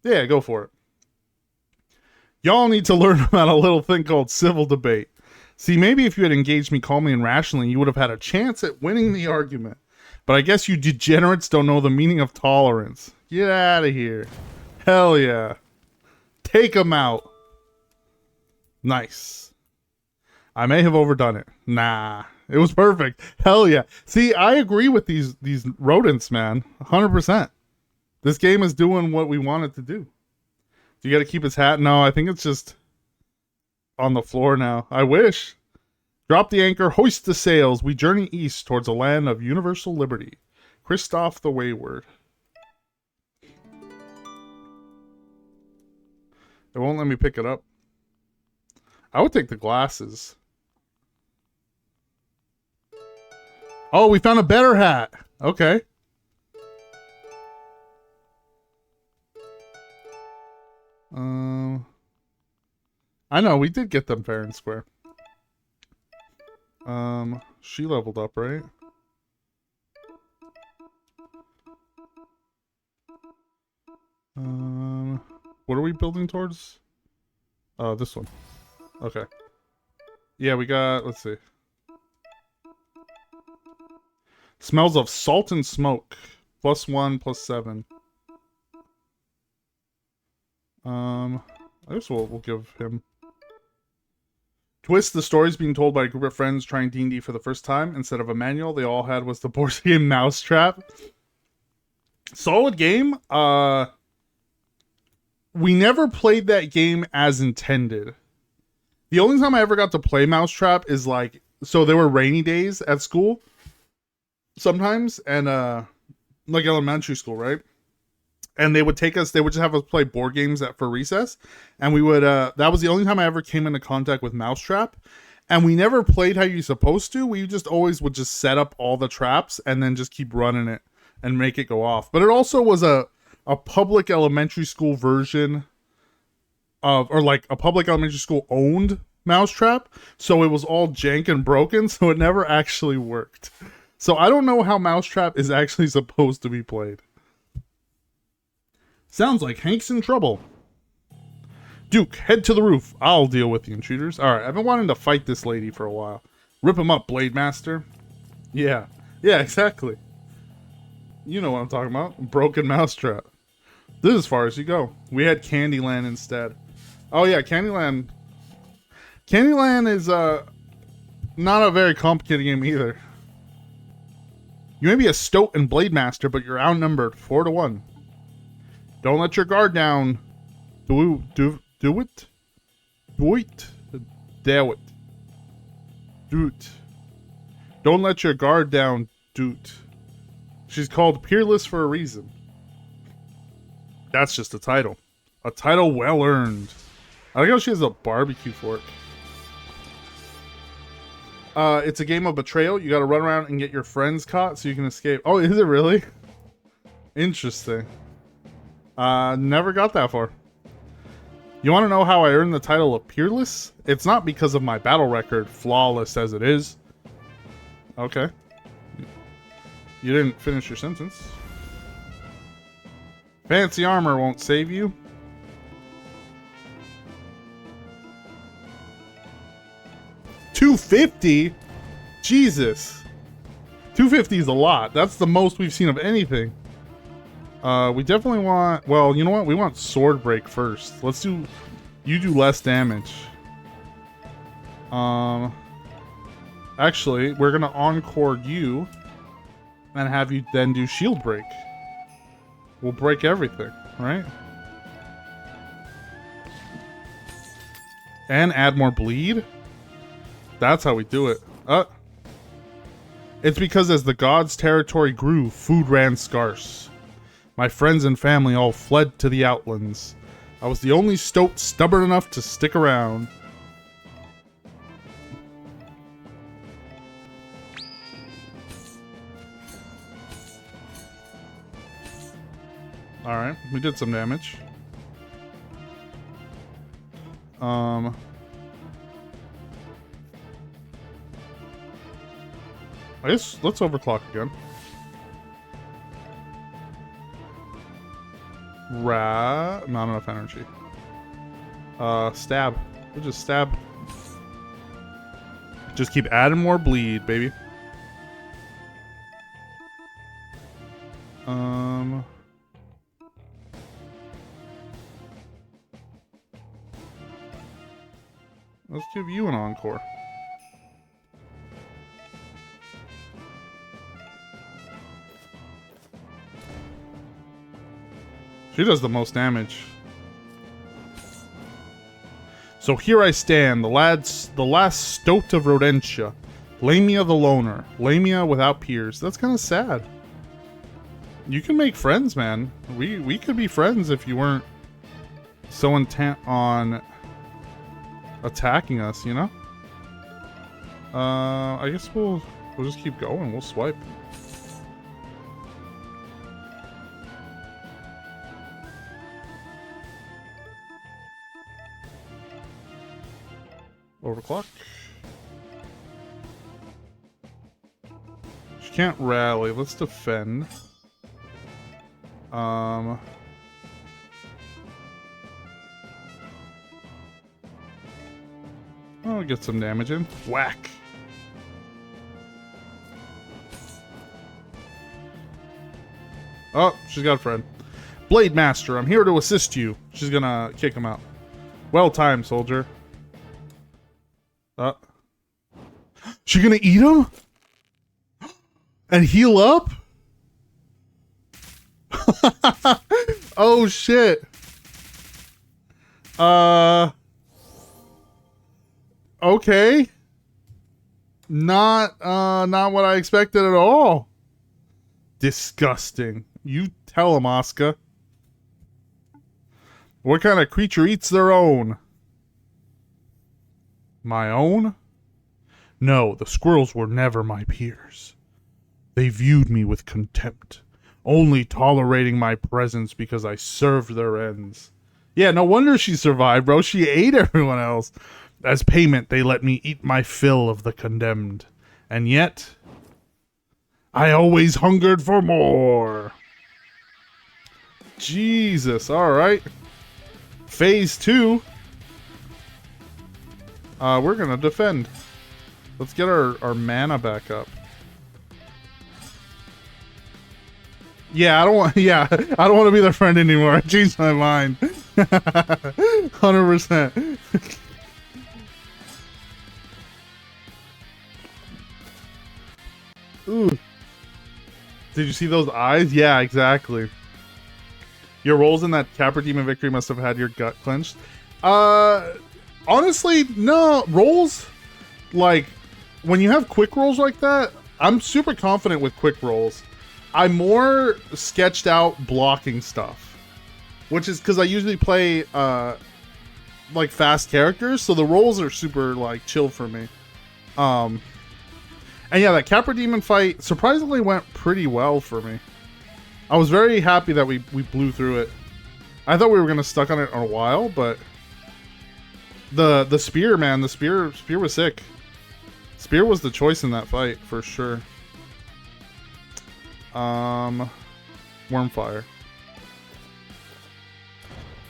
Yeah, go for it. Y'all need to learn about a little thing called civil debate. See, maybe if you had engaged me calmly and rationally, you would have had a chance at winning the argument. But I guess you degenerates don't know the meaning of tolerance. Get out of here. Hell yeah. Take him out. Nice. I may have overdone it. Nah. It was perfect. Hell yeah. See, I agree with these rodents, man. 100%. This game is doing what we want it to do. Do you got to keep his hat? No, I think it's just on the floor now. I wish. Drop the anchor, hoist the sails. We journey east towards a land of universal liberty. Christoph the Wayward. It won't let me pick it up. I would take the glasses. Oh, we found a better hat. Okay. I know, we did get them fair and square. She leveled up, right? What are we building towards? Oh, this one. Okay. Yeah, we got, let's see. Smells of salt and smoke. +1, +7. I guess we'll give him. Twist, the story's being told by a group of friends trying D&D for the first time. Instead of a manual, they all had was the board game Mousetrap. Solid game. We never played that game as intended. The only time I ever got to play Mousetrap is like, so there were rainy days at school sometimes, and like elementary school, right? And they would take us, they would just have us play board games for recess. And we would, that was the only time I ever came into contact with Mousetrap. And we never played how you're supposed to. We just always would just set up all the traps and then just keep running it and make it go off. But it also was a public elementary school version of, or like a public elementary school owned Mousetrap. So it was all jank and broken. So it never actually worked. So I don't know how Mousetrap is actually supposed to be played. Sounds like Hank's in trouble. Duke, head to the roof. I'll deal with the intruders. Alright, I've been wanting to fight this lady for a while. Rip him up, Blade Master. Yeah. Yeah, exactly. You know what I'm talking about. Broken Mousetrap. This is as far as you go. We had Candyland instead. Oh yeah, Candyland. Candyland is not a very complicated game either. You may be a Stoat and Blade Master, but you're outnumbered 4-1. Don't let your guard down. Do it. Dare it. Do it. Don't let your guard down, dude. She's called Peerless for a reason. That's just a title. A title well earned. I like how she has a barbecue fork. It's a game of betrayal. You gotta run around and get your friends caught so you can escape. Oh, is it really? Interesting. Never got that far. You want to know how I earned the title of Peerless? It's not because of my battle record, flawless as it is. Okay. You didn't finish your sentence. Fancy armor won't save you. $250? Jesus. $250 is a lot. That's the most we've seen of anything. We definitely want... Well, you know what? We want sword break first. Let's do... You do less damage. Actually, we're gonna encore you and have you then do shield break. We'll break everything, right? And add more bleed? That's how we do it. It's because as the gods' territory grew, food ran scarce. My friends and family all fled to the outlands. I was the only Stoat stubborn enough to stick around. Alright, we did some damage. I guess let's overclock again. Not enough energy. Stab. We'll just stab. Just keep adding more bleed, baby. Let's give you an encore. She does the most damage. So here I stand, the last Stoat of Rodentia. Lamia the Loner. Lamia without peers. That's kind of sad. You can make friends, man. We could be friends if you weren't so intent on attacking us, you know? I guess we'll just keep going. We'll swipe. Overclock. She can't rally. Let's defend. I'll get some damage in. Whack. Oh, she's got a friend. Blade Master, I'm here to assist you. She's gonna kick him out. Well timed, soldier. She gonna eat him? And heal up? Oh shit. Okay. Not what I expected at all. Disgusting. You tell him, Asuka. What kind of creature eats their own? My own? No, the squirrels were never my peers. They viewed me with contempt, only tolerating my presence because I served their ends. Yeah, no wonder she survived, bro. She ate everyone else. As payment, they let me eat my fill of the condemned. And yet, I always hungered for more. Jesus, alright. Phase 2. We're gonna defend. Let's get our mana back up. Yeah, I don't want to be their friend anymore. I changed my mind. 100%. Ooh. Did you see those eyes? Yeah, exactly. Your rolls in that Capra Demon victory must have had your gut clenched. Honestly, no. Rolls, like, when you have quick rolls like that, I'm super confident with quick rolls. I'm more sketched out blocking stuff. Which is because I usually play, like, fast characters, so the rolls are super, like, chill for me. And yeah, that Capra Demon fight surprisingly went pretty well for me. I was very happy that we blew through it. I thought we were gonna stuck on it a while, but the spear, man, the spear was sick. Spear was the choice in that fight for sure. Wormfire.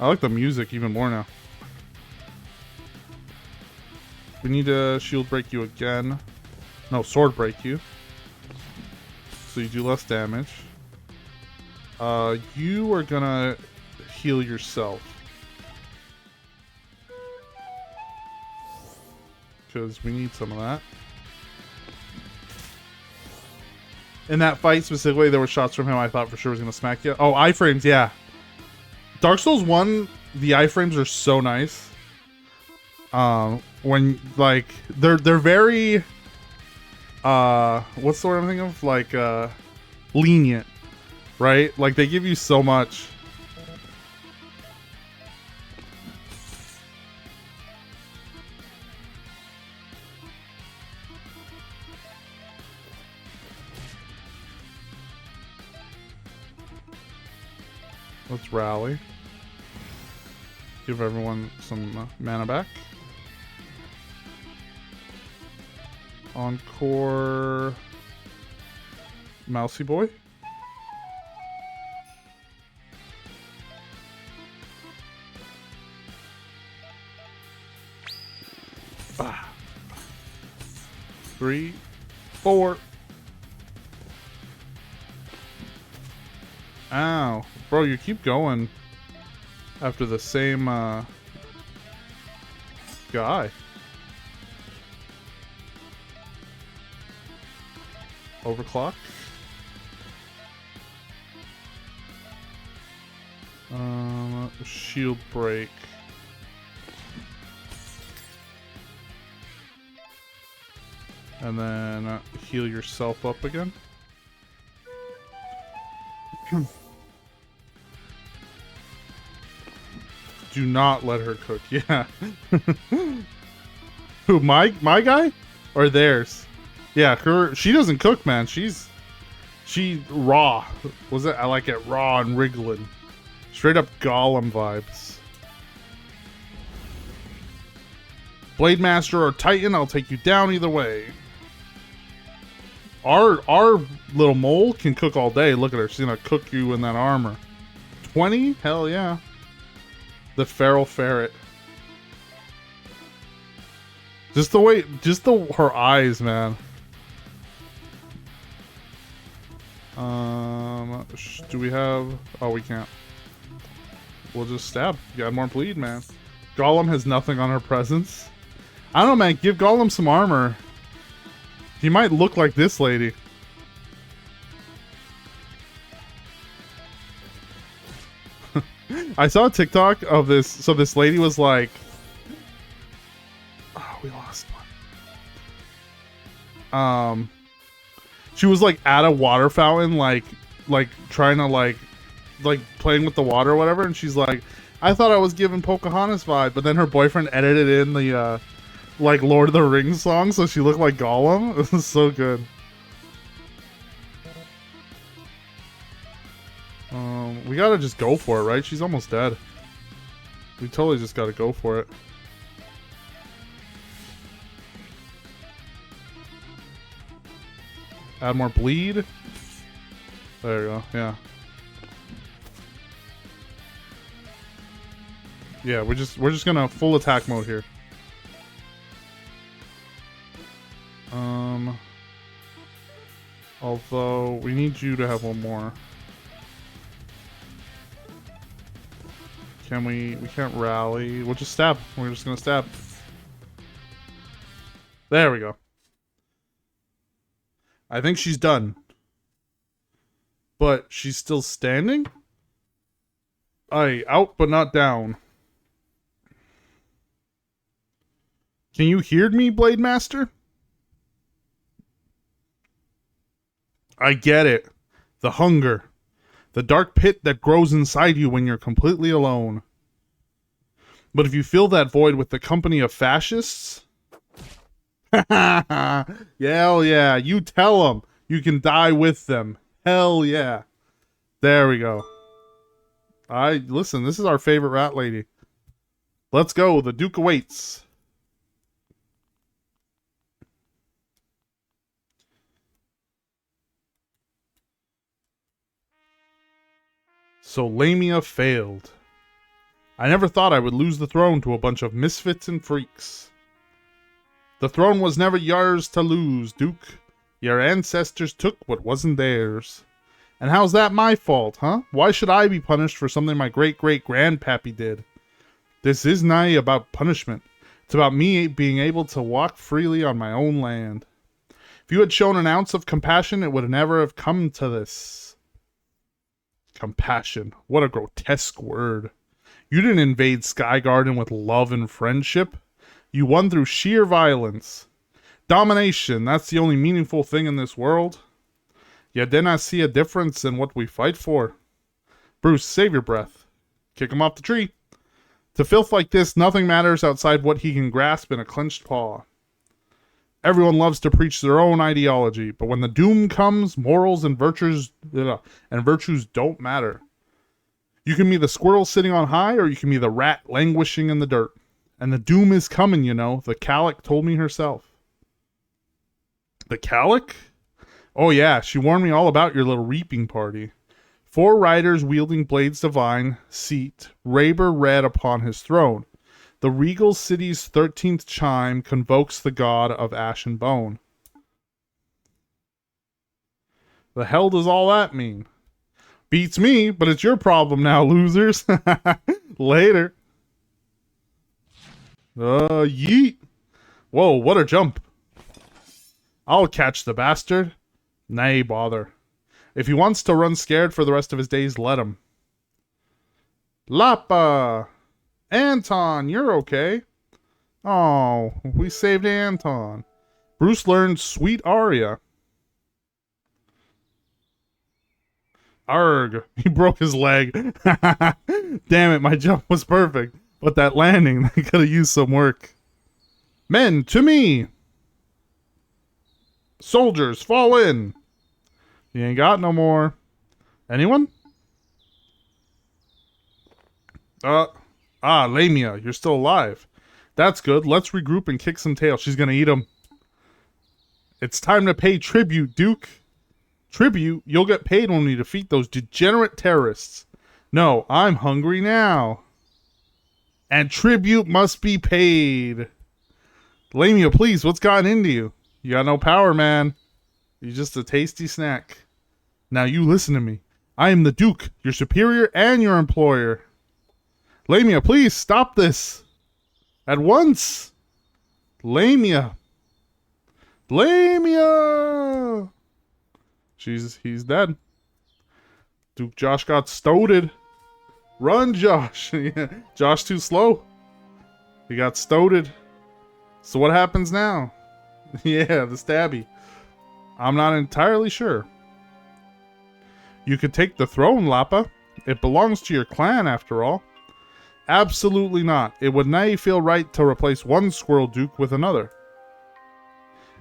I like the music even more now. We need to shield break you again. No, sword break you. So you do less damage. You are gonna heal yourself. Because we need some of that. In that fight specifically, there were shots from him I thought for sure was gonna smack you. Oh, iframes, yeah. Dark Souls 1, the iframes are so nice. When, like, they're very... what's the word I'm thinking of? Like, lenient, right? Like, they give you so much. Let's rally. Give everyone some mana back. Encore Mousy Boy. Ah. 3, 4. Ow. Bro, you keep going after the same guy. Overclock. Shield break. And then heal yourself up again. Do not let her cook. Yeah. Who, my guy? Or theirs? Yeah, she doesn't cook, man. She raw. Was it? I like it raw and wriggling. Straight up Gollum vibes. Blade Master or Titan, I'll take you down either way. Our little mole can cook all day. Look at her. She's gonna cook you in that armor. 20? Hell yeah. The feral ferret. Just the way, her eyes, man. Do we have? Oh, we can't. We'll just stab. You got more bleed, man. Gollum has nothing on her presence. I don't know, man. Give Gollum some armor. He might look like this lady. I saw a TikTok of this. So this lady was like, oh, we lost one. She was like at a water fountain, like trying to like playing with the water or whatever, and she's like, I thought I was giving Pocahontas vibe, but then her boyfriend edited in the like Lord of the Rings song, so she looked like Gollum. It was so good. We gotta just go for it, right? She's almost dead. We totally just gotta go for it. Add more bleed. There you go. Yeah. Yeah, we're just gonna full attack mode here. Although we need you to have one more. Can we can't rally. We'll just stab. We're just gonna stab. There we go. I think she's done. But she's still standing? Aye, out but not down. Can you hear me, Blade Master? I get it. The hunger. The dark pit that grows inside you when you're completely alone. But if you fill that void with the company of fascists... Hell yeah, you tell them. You can die with them. Hell yeah. There we go. Listen, this is our favorite rat lady. Let's go. The Duke awaits. So Lamia failed. I never thought I would lose the throne to a bunch of misfits and freaks. The throne was never yours to lose, Duke. Your ancestors took what wasn't theirs. And how's that my fault, huh? Why should I be punished for something my great-great-grandpappy did? This is nigh about punishment. It's about me being able to walk freely on my own land. If you had shown an ounce of compassion, it would never have come to this. Compassion. What a grotesque word. You didn't invade Sky Garden with love and friendship. You won through sheer violence. Domination, that's the only meaningful thing in this world. Yet then I see a difference in what we fight for. Bruce, save your breath. Kick him off the tree. To filth like this, nothing matters outside what he can grasp in a clenched paw. Everyone loves to preach their own ideology, but when the doom comes, morals and virtues don't matter. You can be the squirrel sitting on high, or you can be the rat languishing in the dirt. And the doom is coming, you know. The Calic told me herself. The Calic? Oh yeah, she warned me all about your little reaping party. 4 riders wielding blades divine, seat, Raber red upon his throne. The regal city's 13th chime convokes the god of ash and bone. The hell does all that mean? Beats me, but it's your problem now, losers. Later. Yeet. Whoa, what a jump. I'll catch the bastard. Nay, bother. If he wants to run scared for the rest of his days, let him. Lappa! Anton, you're okay. Oh, we saved Anton. Bruce learned sweet aria. Arg, he broke his leg. Damn it, my jump was perfect. But that landing, I could have used some work. Men, to me! Soldiers, fall in! You ain't got no more. Anyone? Lamia, you're still alive. That's good. Let's regroup and kick some tail. She's gonna eat him. It's time to pay tribute, Duke. Tribute? You'll get paid when we defeat those degenerate terrorists. No, I'm hungry now. And tribute must be paid. Lamia, please, what's gotten into you? You got no power, man. You're just a tasty snack. Now you listen to me. I am the Duke, your superior and your employer. Lamia, please, stop this. At once. Lamia. Lamia! He's dead. Duke Josh got stoated. Run, Josh. Yeah, Josh too slow. He got stoated. So what happens now? Yeah, the stabby. I'm not entirely sure. You could take the throne, Lappa. It belongs to your clan, after all. Absolutely not. It would not feel right to replace one Squirrel Duke with another.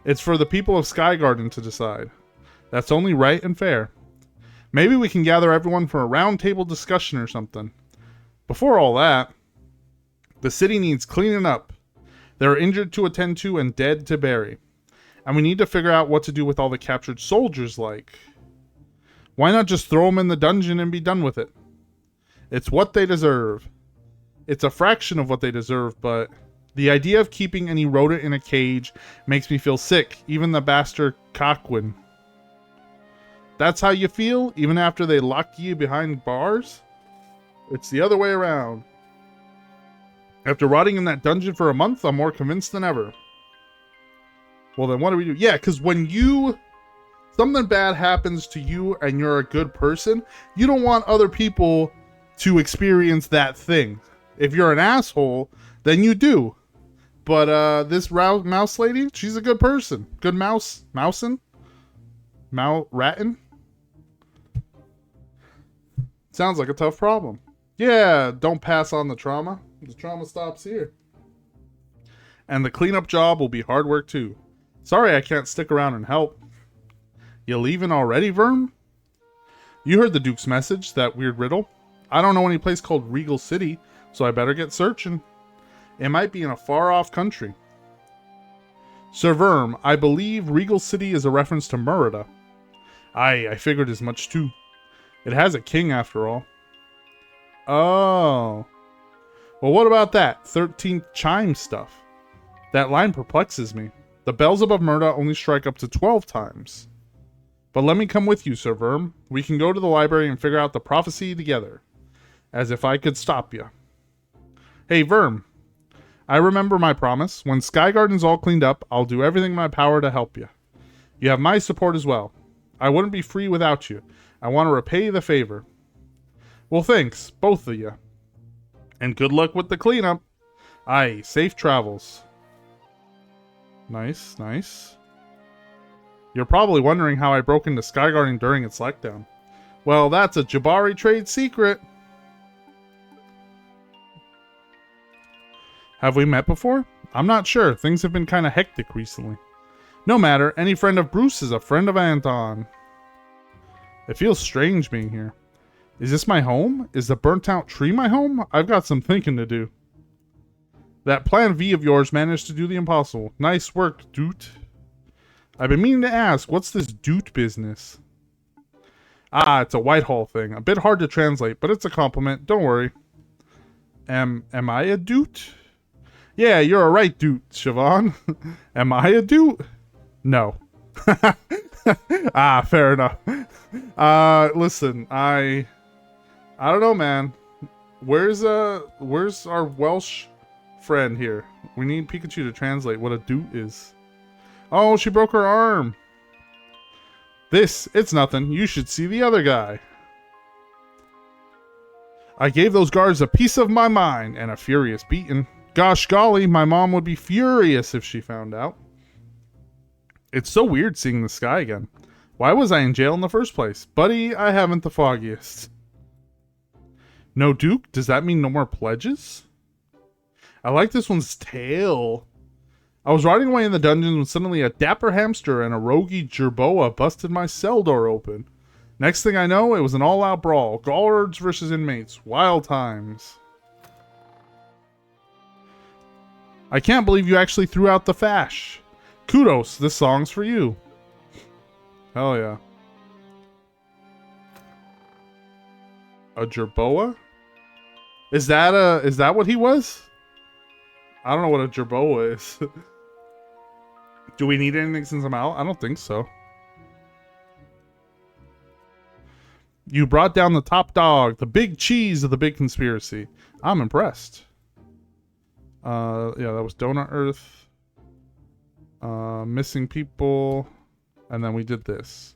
It's for the people of Sky Garden to decide. That's only right and fair. Maybe we can gather everyone for a round table discussion or something. Before all that, the city needs cleaning up. There are injured to attend to and dead to bury. And we need to figure out what to do with all the captured soldiers like. Why not just throw them in the dungeon and be done with it? It's what they deserve. It's a fraction of what they deserve, but the idea of keeping any rodent in a cage makes me feel sick, even the bastard Coquin. That's how you feel, even after they lock you behind bars? It's the other way around. After rotting in that dungeon for a month, I'm more convinced than ever. Well, then what do we do? Yeah, because when something bad happens to you and you're a good person, you don't want other people to experience that thing. If you're an asshole, then you do. But this mouse lady, she's a good person. Good mousin? Rattin? Sounds like a tough problem. Yeah, don't pass on the trauma. The trauma stops here. And the cleanup job will be hard work too. Sorry I can't stick around and help. You leaving already, Verm? You heard the Duke's message, that weird riddle. I don't know any place called Regal City, so I better get searching. It might be in a far-off country. Sir Verm, I believe Regal City is a reference to Merida. Aye, I figured as much too. It has a king after all. Oh. Well, what about that 13th chime stuff? That line perplexes me. The bells above Merida only strike up to 12 times. But let me come with you, Sir Verm. We can go to the library and figure out the prophecy together. As if I could stop you. Hey, Verm. I remember my promise. When Sky Garden's all cleaned up, I'll do everything in my power to help you. You have my support as well. I wouldn't be free without you. I want to repay the favor. Well, thanks, both of you. And good luck with the cleanup. Aye, safe travels. Nice, nice. You're probably wondering how I broke into Sky Garden during its lockdown. Well, that's a Jabari trade secret. Have we met before? I'm not sure. Things have been kind of hectic recently. No matter. Any friend of Bruce is a friend of Anton. It feels strange being here. Is this my home? Is the burnt out tree my home? I've got some thinking to do. That plan V of yours managed to do the impossible. Nice work, Doot. I've been meaning to ask, what's this Doot business? Ah, it's a Whitehall thing. A bit hard to translate, but it's a compliment. Don't worry. Am I a Doot? Yeah, you're a right Doot, Siobhan. Am I a Doot? No. Ah, fair enough. Listen, I don't know, man. Where's our Welsh friend here? We need Pikachu to translate what a Doot is. Oh, she broke her arm. It's nothing. You should see the other guy. I gave those guards a piece of my mind and a furious beating. Gosh golly, my mom would be furious if she found out. It's so weird seeing the sky again. Why was I in jail in the first place? Buddy, I haven't the foggiest. No Duke? Does that mean no more pledges? I like this one's tail. I was riding away in the dungeon when suddenly a dapper hamster and a roguey jerboa busted my cell door open. Next thing I know, it was an all-out brawl. Guards versus inmates. Wild times. I can't believe you actually threw out the fash. Kudos, this song's for you. Hell yeah. A jerboa? Is that what he was? I don't know what a jerboa is. Do we need anything since I'm out? I don't think so. You brought down the top dog, the big cheese of the big conspiracy. I'm impressed. Yeah, that was Donut Earth. Missing people. And then we did this.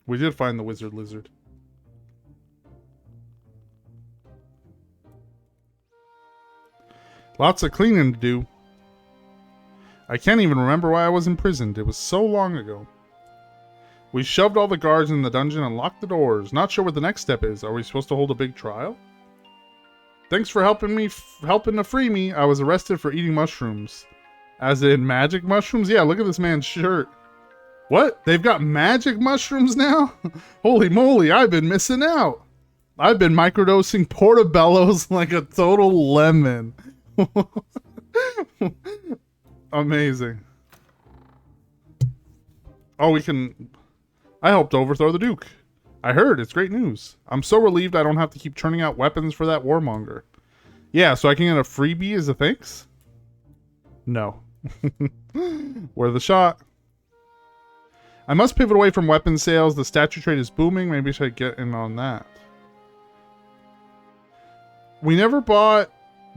We did find the wizard lizard. Lots of cleaning to do. I can't even remember why I was imprisoned. It was so long ago. We shoved all the guards in the dungeon and locked the doors. Not sure what the next step is. Are we supposed to hold a big trial? Thanks for helping to free me. I was arrested for eating mushrooms. As in magic mushrooms? Yeah, look at this man's shirt. What? They've got magic mushrooms now? Holy moly, I've been missing out. I've been microdosing portobellos like a total lemon. Amazing. Oh, we can... I helped overthrow the Duke. I heard. It's great news. I'm so relieved I don't have to keep churning out weapons for that warmonger. Yeah, so I can get a freebie as a thanks? No. Worth a shot. I must pivot away from weapon sales. The statue trade is booming. Maybe I should get in on that. We never bought...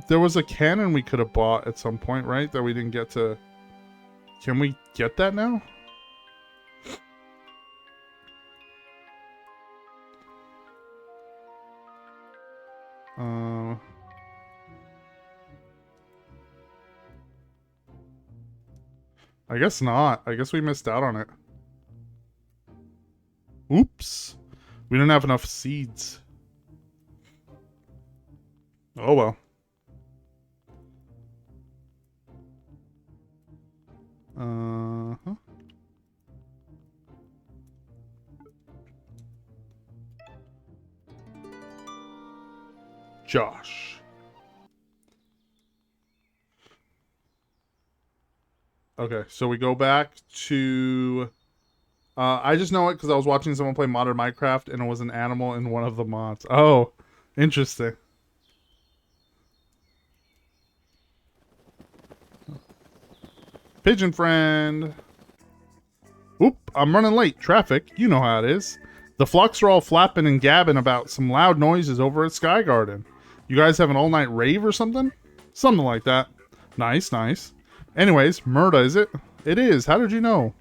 There was a cannon we could have bought at some point, right? That we didn't get to... Can we get that now? I guess not. I guess we missed out on it. Oops. We didn't have enough seeds. Oh well. Uh-huh. Josh. Okay, so we go back to... I just know it because I was watching someone play Modern Minecraft and it was an animal in one of the mods. Oh, interesting. Pigeon friend. Oop, I'm running late. Traffic, you know how it is. The flocks are all flapping and gabbing about some loud noises over at Sky Garden. You guys have an all-night rave or something? Something like that. Nice, nice. Anyways, Murda, is it? It is. How did you know?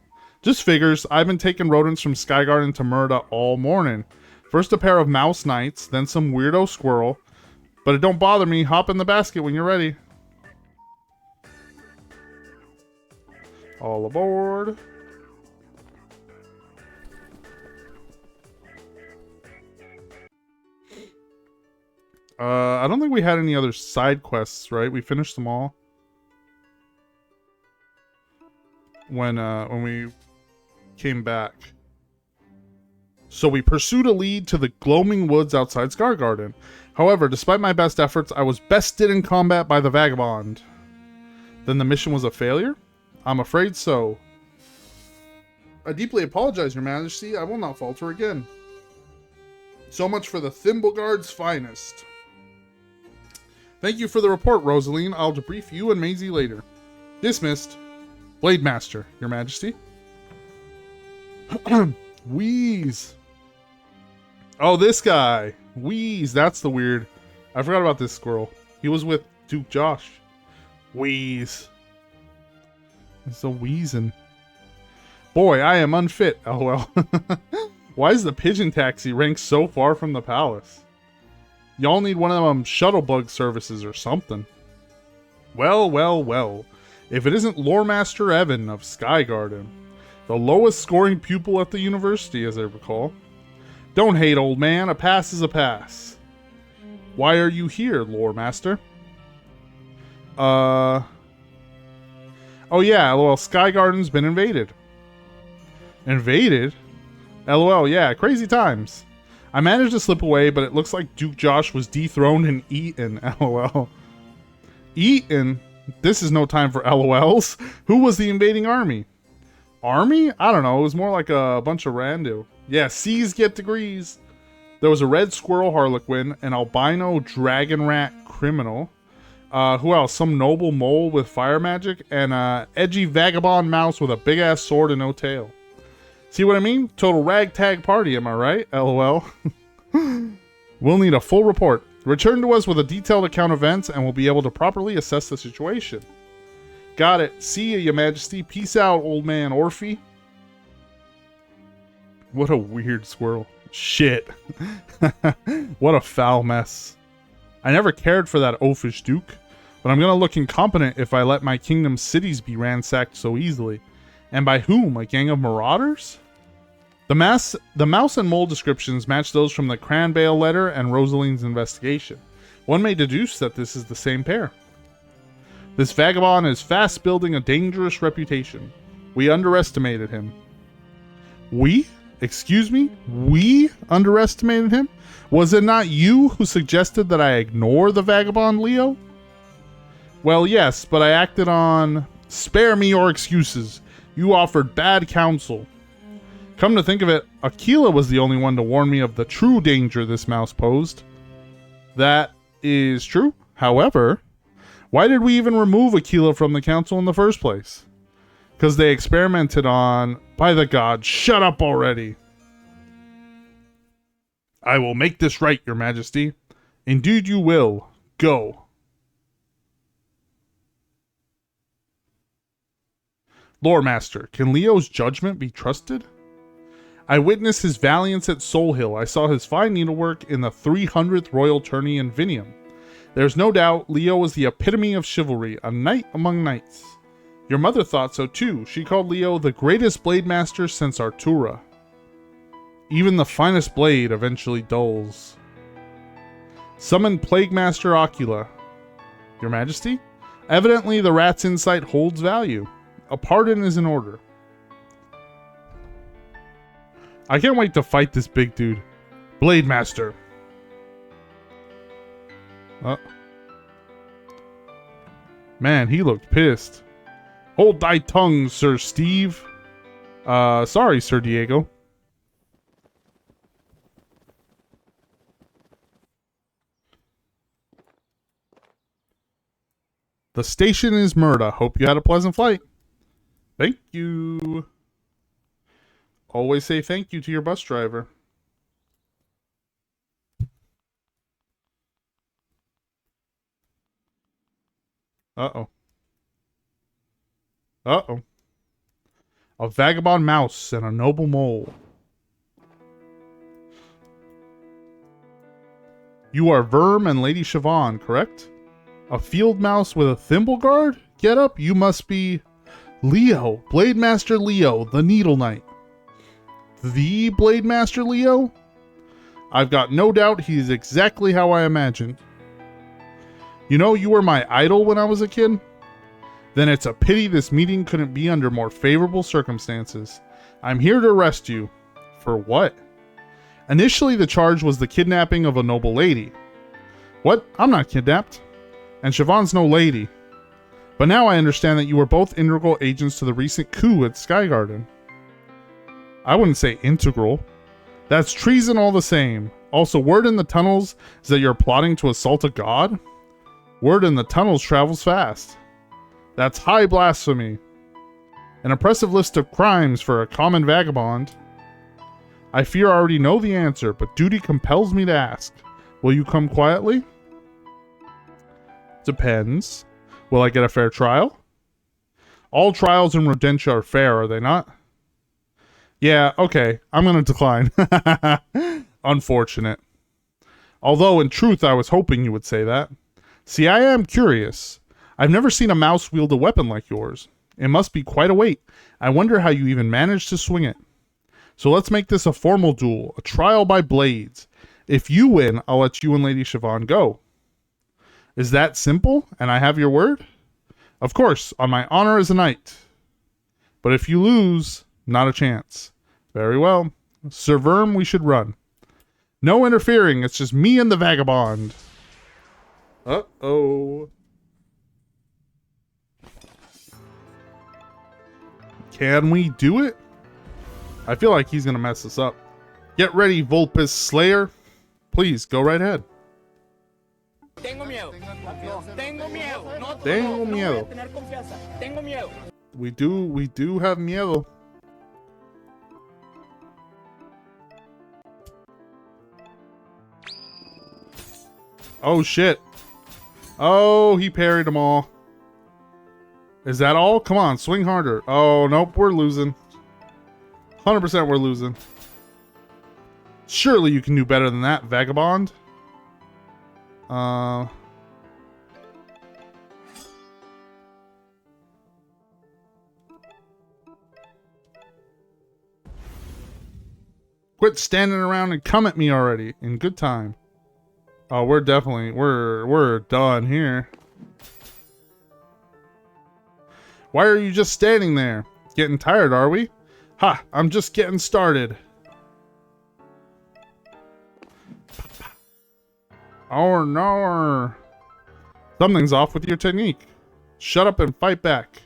Just figures. I've been taking rodents from Sky Garden to Murda all morning. First a pair of mouse knights, then some weirdo squirrel. But it don't bother me. Hop in the basket when you're ready. All aboard. I don't think we had any other side quests, right? We finished them all. When we came back. So we pursued a lead to the gloaming woods outside Sky Garden. However, despite my best efforts, I was bested in combat by the vagabond. Then the mission was a failure? I'm afraid so. I deeply apologize, Your Majesty. I will not falter again. So much for the Thimbleguard's finest. Thank you for the report, Rosaline. I'll debrief you and Maisie later. Dismissed. Blade Master, Your Majesty. Wheeze. Oh, this guy. Wheeze. That's the weird. I forgot about this squirrel. He was with Duke Josh. Wheeze. It's so wheezing. Boy, I am unfit. Oh well. Why is the pigeon taxi ranked so far from the palace? Y'all need one of them shuttle bug services or something. Well, well, well. If it isn't Lore Master Evan of Sky Garden, the lowest scoring pupil at the university, as I recall. Don't hate, old man. A pass is a pass. Why are you here, Lore Master? Oh yeah, LOL, Sky Garden's been invaded. Invaded? LOL, yeah, crazy times. I managed to slip away, but it looks like Duke Josh was dethroned and eaten. LOL. Eaten? This is no time for LOLs. Who was the invading army? Army? I don't know. It was more like a bunch of rando. Yeah, C's get degrees. There was a red squirrel harlequin, an albino dragon rat criminal. Who else? Some noble mole with fire magic, and a edgy vagabond mouse with a big ass sword and no tail. See what I mean? Total ragtag party, am I right? LOL. We'll need a full report. Return to us with a detailed account of events and we'll be able to properly assess the situation. Got it. See ya, Your Majesty. Peace out, old man Orphe. What a weird squirrel. Shit. What a foul mess. I never cared for that oafish duke, but I'm gonna look incompetent if I let my kingdom's cities be ransacked so easily. And by whom? A gang of marauders? The mouse and mole descriptions match those from the Cranbale letter and Rosaline's investigation. One may deduce that this is the same pair. This vagabond is fast building a dangerous reputation. We underestimated him. We? Excuse me? We underestimated him? Was it not you who suggested that I ignore the vagabond, Leo? Well, yes, but I acted on... Spare me your excuses. You offered bad counsel. Come to think of it, Aquila was the only one to warn me of the true danger this mouse posed. That is true. However, why did we even remove Aquila from the council in the first place? Because they experimented on... By the gods, shut up already! I will make this right, your majesty. Indeed you will. Go. Lore Master, can Leo's judgment be trusted? I witnessed his valiance at Soul Hill. I saw his fine needlework in the 300th Royal Tourney in Vinium. There's no doubt Leo is the epitome of chivalry, a knight among knights. Your mother thought so too. She called Leo the greatest blade master since Artura. Even the finest blade eventually dulls. Summon Plague Master Ocula. Your Majesty? Evidently the rat's insight holds value. A pardon is in order. I can't wait to fight this big dude. Blade Master. Man, he looked pissed. Hold thy tongue, Sir Steve. Sorry, Sir Diego. The station is Murda. Hope you had a pleasant flight. Thank you. Always say thank you to your bus driver. Uh-oh. Uh-oh. A vagabond mouse and a noble mole. You are Verm and Lady Siobhan, correct? A field mouse with a thimble guard? Get up, you must be... Leo, Blade Master Leo, the Needle Knight. The Blade Master Leo? I've got no doubt he's exactly how I imagined. You know, you were my idol when I was a kid? Then it's a pity this meeting couldn't be under more favorable circumstances. I'm here to arrest you. For what? Initially, the charge was the kidnapping of a noble lady. What? I'm not kidnapped. And Siobhan's no lady. But now I understand that you were both integral agents to the recent coup at Sky Garden. I wouldn't say integral. That's treason all the same. Also, word in the tunnels is that you're plotting to assault a god? Word in the tunnels travels fast. That's high blasphemy. An impressive list of crimes for a common vagabond. I fear I already know the answer, but duty compels me to ask. Will you come quietly? Depends. Will I get a fair trial? All trials in Rodentia are fair, are they not? Yeah, okay. I'm going to decline. Unfortunate. Although, in truth, I was hoping you would say that. See, I am curious. I've never seen a mouse wield a weapon like yours. It must be quite a weight. I wonder how you even managed to swing it. So let's make this a formal duel, a trial by blades. If you win, I'll let you and Lady Siobhan go. Is that simple, and I have your word? Of course, on my honor as a knight. But if you lose, not a chance. Very well. Sir Verm, we should run. No interfering, it's just me and the vagabond. Uh-oh. Can we do it? I feel like he's going to mess us up. Get ready, Vulpes Slayer. Please, go right ahead. Tengo miedo. Tengo miedo. No, Tengo miedo. Tener confianza. Tengo miedo. We do have miedo. Oh shit. Oh, he parried them all. Is that all? Come on, swing harder. Oh, nope, we're losing. 100% we're losing. Surely you can do better than that, vagabond. Quit standing around and come at me already. In good time. Oh, we're definitely we're done here. Why are you just standing there? Getting tired, are we? Ha, I'm just getting started. Oh no. Something's off with your technique. Shut up and fight back.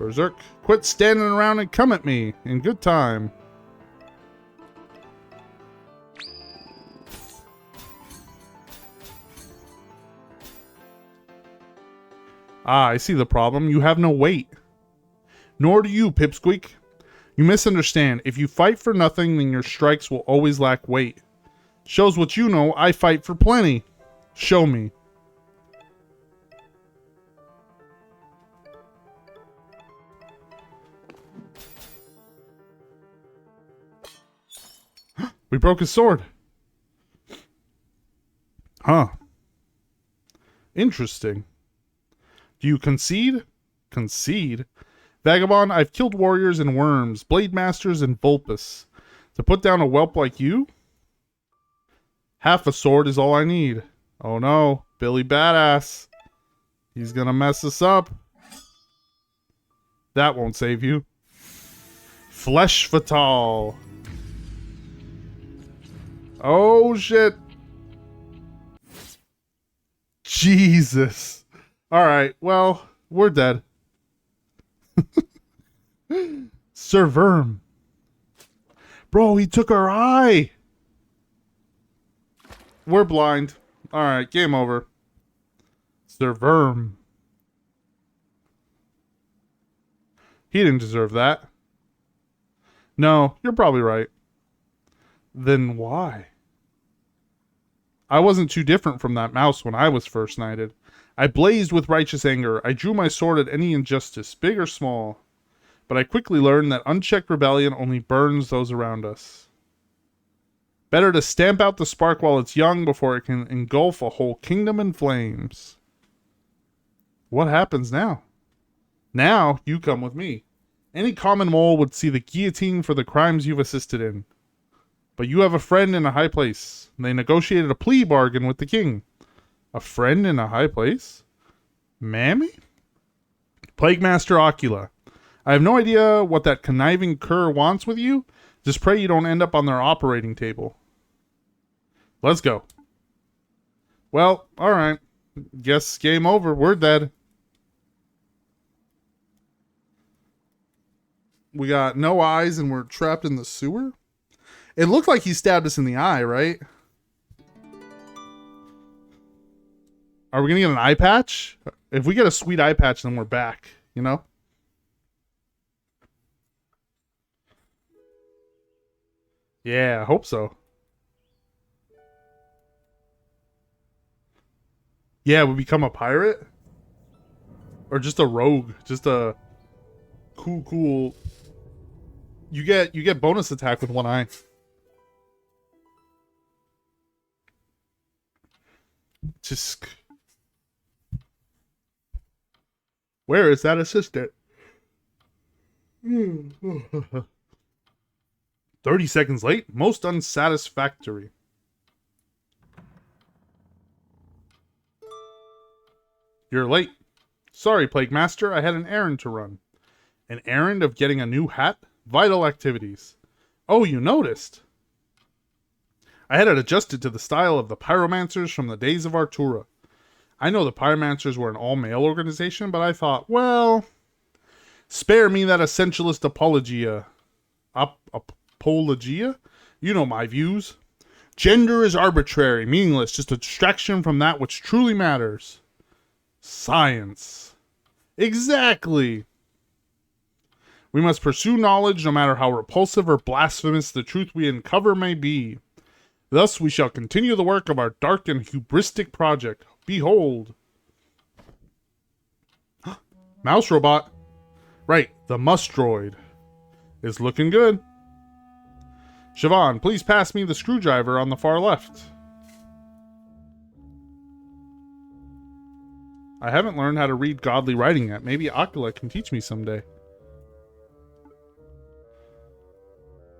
Berserk. Quit standing around and come at me in good time. Ah, I see the problem. You have no weight. Nor do you, Pipsqueak. You misunderstand. If you fight for nothing, then your strikes will always lack weight. Shows what you know. I fight for plenty. Show me. We broke his sword. Huh. Interesting. Do you concede? Concede? Vagabond, I've killed warriors and worms, blade masters and vulpus. To put down a whelp like you? Half a sword is all I need. Oh no, Billy Badass. He's gonna mess us up. That won't save you. Flesh Fatal. Oh shit. Jesus. Alright, well, we're dead. Sir Verm. Bro, he took our eye. We're blind. Alright, game over. Sir Verm. He didn't deserve that. No, you're probably right. Then why? I wasn't too different from that mouse when I was first knighted. I blazed with righteous anger. I drew my sword at any injustice, big or small. But I quickly learned that unchecked rebellion only burns those around us. Better to stamp out the spark while it's young before it can engulf a whole kingdom in flames. What happens now? Now you come with me. Any common mole would see the guillotine for the crimes you've assisted in. But you have a friend in a high place. They negotiated a plea bargain with the king. A friend in a high place? Mammy? Plague Master Ocula. I have no idea what that conniving cur wants with you. Just pray you don't end up on their operating table. Let's go. Well, alright. Guess game over. We're dead. We got no eyes and we're trapped in the sewer? It looked like he stabbed us in the eye, right? Are we gonna get an eye patch? If we get a sweet eye patch, then we're back, you know? Yeah, I hope so. Yeah, we become a pirate? Or just a rogue. Just a cool... You get bonus attack with one eye. Just... Where is that assistant? 30 seconds late? Most unsatisfactory. You're late. Sorry, Plague Master. I had an errand to run. An errand of getting a new hat? Vital activities. Oh, you noticed. I had it adjusted to the style of the pyromancers from the days of Artura. I know the pyromancers were an all-male organization, but I thought, well, spare me that essentialist apologia. Apologia? You know my views. Gender is arbitrary, meaningless, just a distraction from that which truly matters. Science. Exactly. We must pursue knowledge no matter how repulsive or blasphemous the truth we uncover may be. Thus we shall continue the work of our dark and hubristic project. Behold. Mouse robot. Right, the Mustroid. Is looking good. Siobhan, please pass me the screwdriver on the far left. I haven't learned how to read godly writing yet. Maybe Ocula can teach me someday.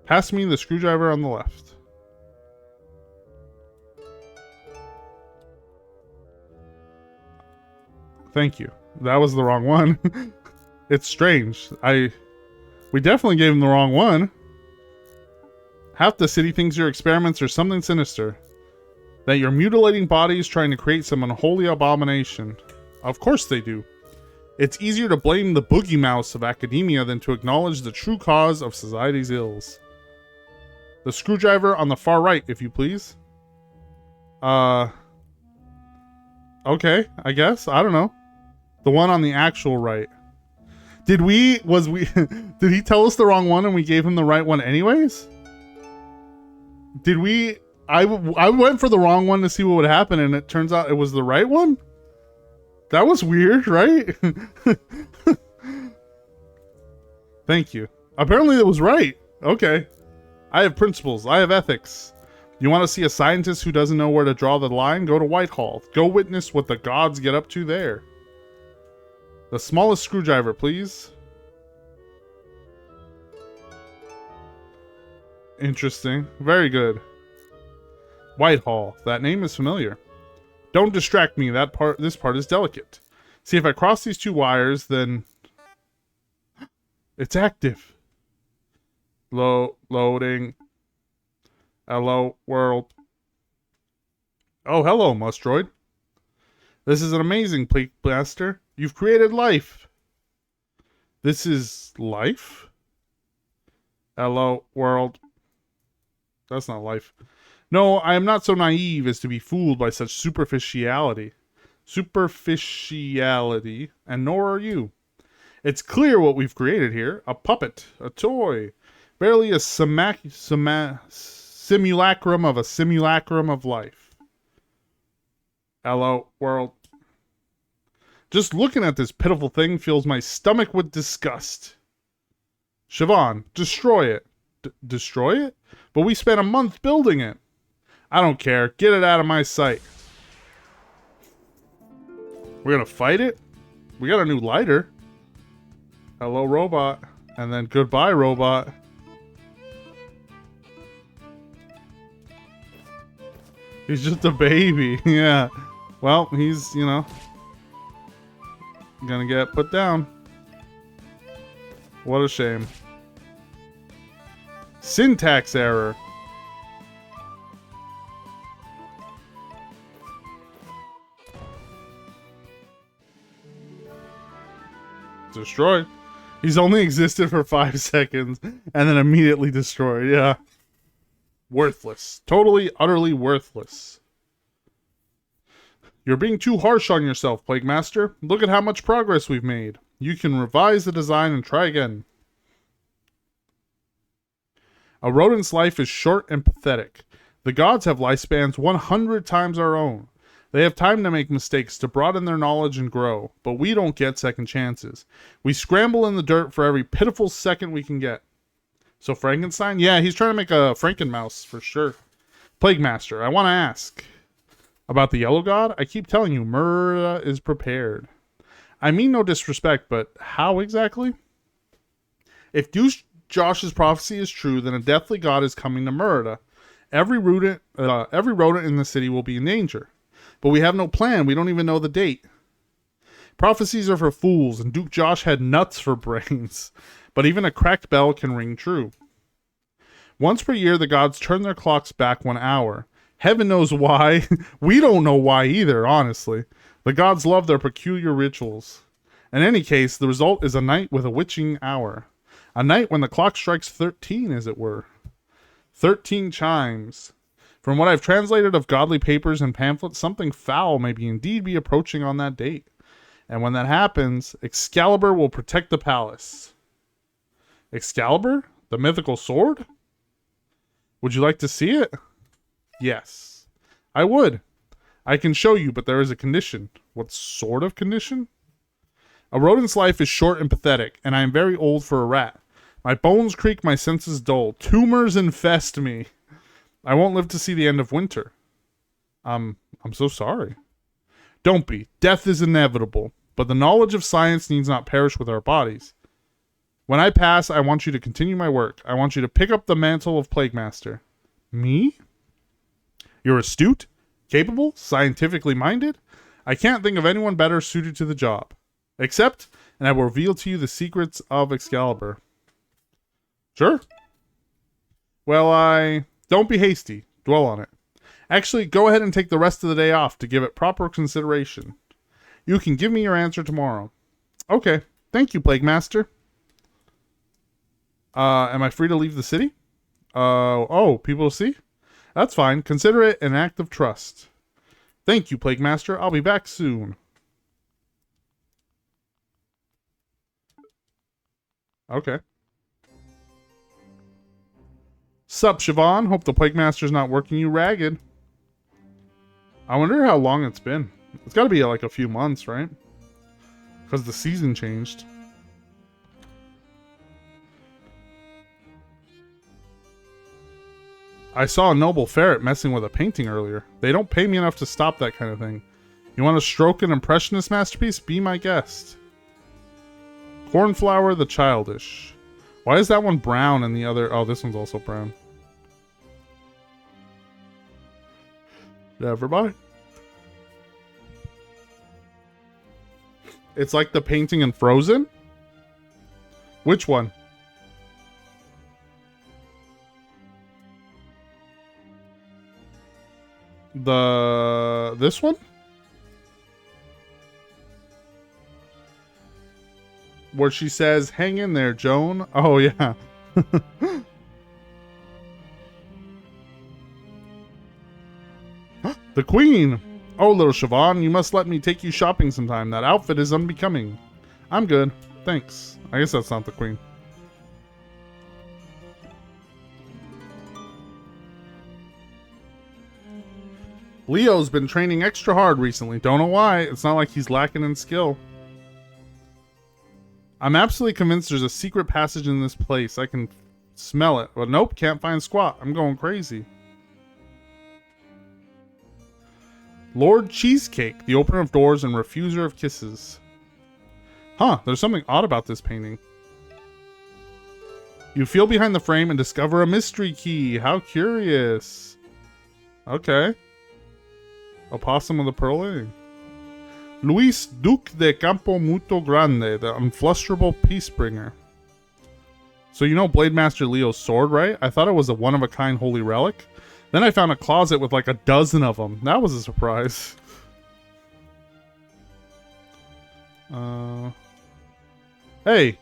Pass me the screwdriver on the left. Thank you. That was the wrong one. It's strange. We definitely gave him the wrong one. Half the city thinks your experiments are something sinister. That you're mutilating bodies trying to create some unholy abomination. Of course they do. It's easier to blame the boogie mouse of academia than to acknowledge the true cause of society's ills. The screwdriver on the far right, if you please. Okay, I guess. I don't know. The one on the actual right. Did he tell us the wrong one and we gave him the right one anyways? Did we? I went for the wrong one to see what would happen, and it turns out it was the right one? That was weird, right? Thank you. Apparently it was right. Okay. I have principles. I have ethics. You want to see a scientist who doesn't know where to draw the line? Go to Whitehall. Go witness what the gods get up to there. The smallest screwdriver, please. Interesting. Very good. Whitehall. That name is familiar. Don't distract me. This part is delicate. See, if I cross these two wires, then it's active. Loading. Hello, world. Oh, hello, Mustroid. This is an amazing Blaster. You've created life. This is life? Hello, world. That's not life. No, I am not so naive as to be fooled by such superficiality. And nor are you. It's clear what we've created here. A puppet. A toy. Barely a simulacrum of a simulacrum of life. Hello, world. Just looking at this pitiful thing fills my stomach with disgust. Siobhan, destroy it. Destroy it? But we spent a month building it. I don't care. Get it out of my sight. We're gonna fight it? We got a new lighter. Hello, robot. And then goodbye, robot. He's just a baby. Yeah. Well, he's, you know, gonna get put down. What a shame. Syntax error. Destroyed. He's only existed for 5 seconds and then immediately destroyed. Yeah. Worthless. Totally, utterly worthless. You're being too harsh on yourself, Plague Master. Look at how much progress we've made. You can revise the design and try again. A rodent's life is short and pathetic. The gods have lifespans 100 times our own. They have time to make mistakes, to broaden their knowledge and grow, but we don't get second chances. We scramble in the dirt for every pitiful second we can get. So Frankenstein? Yeah, he's trying to make a Frankenmouse, for sure. Plague Master, I want to ask about the Yellow God. I keep telling you, Merida is prepared. I mean no disrespect, but how exactly? If Josh's prophecy is true, then a deathly god is coming to Merida. Every rodent in the city will be in danger. But we have no plan. We don't even know the date. Prophecies are for fools, and Duke Josh had nuts for brains. But even a cracked bell can ring true. Once per year, the gods turn their clocks back 1 hour. Heaven knows why. We don't know why either, honestly. The gods love their peculiar rituals. In any case, the result is a night with a witching hour. A night when the clock strikes 13, as it were. 13 chimes. From what I've translated of godly papers and pamphlets, something foul may indeed be approaching on that date. And when that happens, Excalibur will protect the palace. Excalibur? The mythical sword? Would you like to see it? Yes. I would. I can show you, but there is a condition. What sort of condition? A rodent's life is short and pathetic, and I am very old for a rat. My bones creak, my senses dull. Tumors infest me. I won't live to see the end of winter. I'm so sorry. Don't be. Death is inevitable, but the knowledge of science needs not perish with our bodies. When I pass, I want you to continue my work. I want you to pick up the mantle of Plague Master. Me? You're astute, capable, scientifically minded. I can't think of anyone better suited to the job. Except, and I will reveal to you the secrets of Excalibur. Sure. Well, don't be hasty. Dwell on it. Actually, go ahead and take the rest of the day off to give it proper consideration. You can give me your answer tomorrow. Okay. Thank you, Plague Master. Am I free to leave the city? Oh, people see? That's fine. Consider it an act of trust. Thank you, Plague Master. I'll be back soon. Okay. Sup, Siobhan? Hope the Plague Master's not working you ragged. I wonder how long it's been. It's got to be like a few months, right? Because the season changed. I saw a noble ferret messing with a painting earlier. They don't pay me enough to stop that kind of thing. You want to stroke an impressionist masterpiece? Be my guest. Cornflower the Childish. Why is that one brown and the other... Oh, this one's also brown. Never mind. It's like the painting in Frozen? Which one? This one? Where she says, hang in there, Joan. Oh, yeah. The Queen. Oh, little Siobhan, you must let me take you shopping sometime. That outfit is unbecoming. I'm good. Thanks. I guess that's not the Queen. Leo's been training extra hard recently. Don't know why. It's not like he's lacking in skill. I'm absolutely convinced there's a secret passage in this place. I can smell it. But nope, can't find squat. I'm going crazy. Lord Cheesecake, the opener of doors and refuser of kisses. Huh, there's something odd about this painting. You feel behind the frame and discover a mystery key. How curious. Okay. Opossum of the Pearl Ring. Luis Duque de Campo Muto Grande, the unflusterable peacebringer. So you know Blade Master Leo's sword, right? I thought it was a one-of-a-kind holy relic. Then I found a closet with like a dozen of them. That was a surprise. Hey.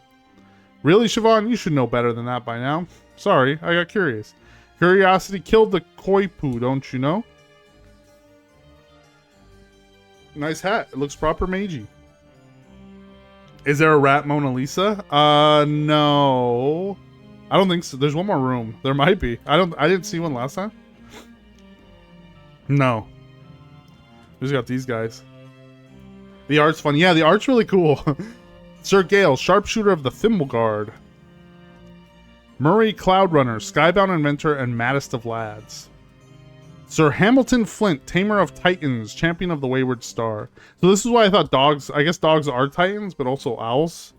Really, Siobhan? You should know better than that by now. Sorry, I got curious. Curiosity killed the koi poo, don't you know? Nice hat. It looks proper magey. Is there a rat Mona Lisa? No. I don't think so. There's one more room. There might be. I didn't see one last time. No. We just got these guys. The art's fun. Yeah, the art's really cool. Sir Gale, sharpshooter of the Thimble Guard. Murray Cloudrunner, skybound inventor and maddest of lads. Sir Hamilton Flint, tamer of titans, champion of the wayward star. So this is why I thought dogs, I guess dogs are titans, but also owls.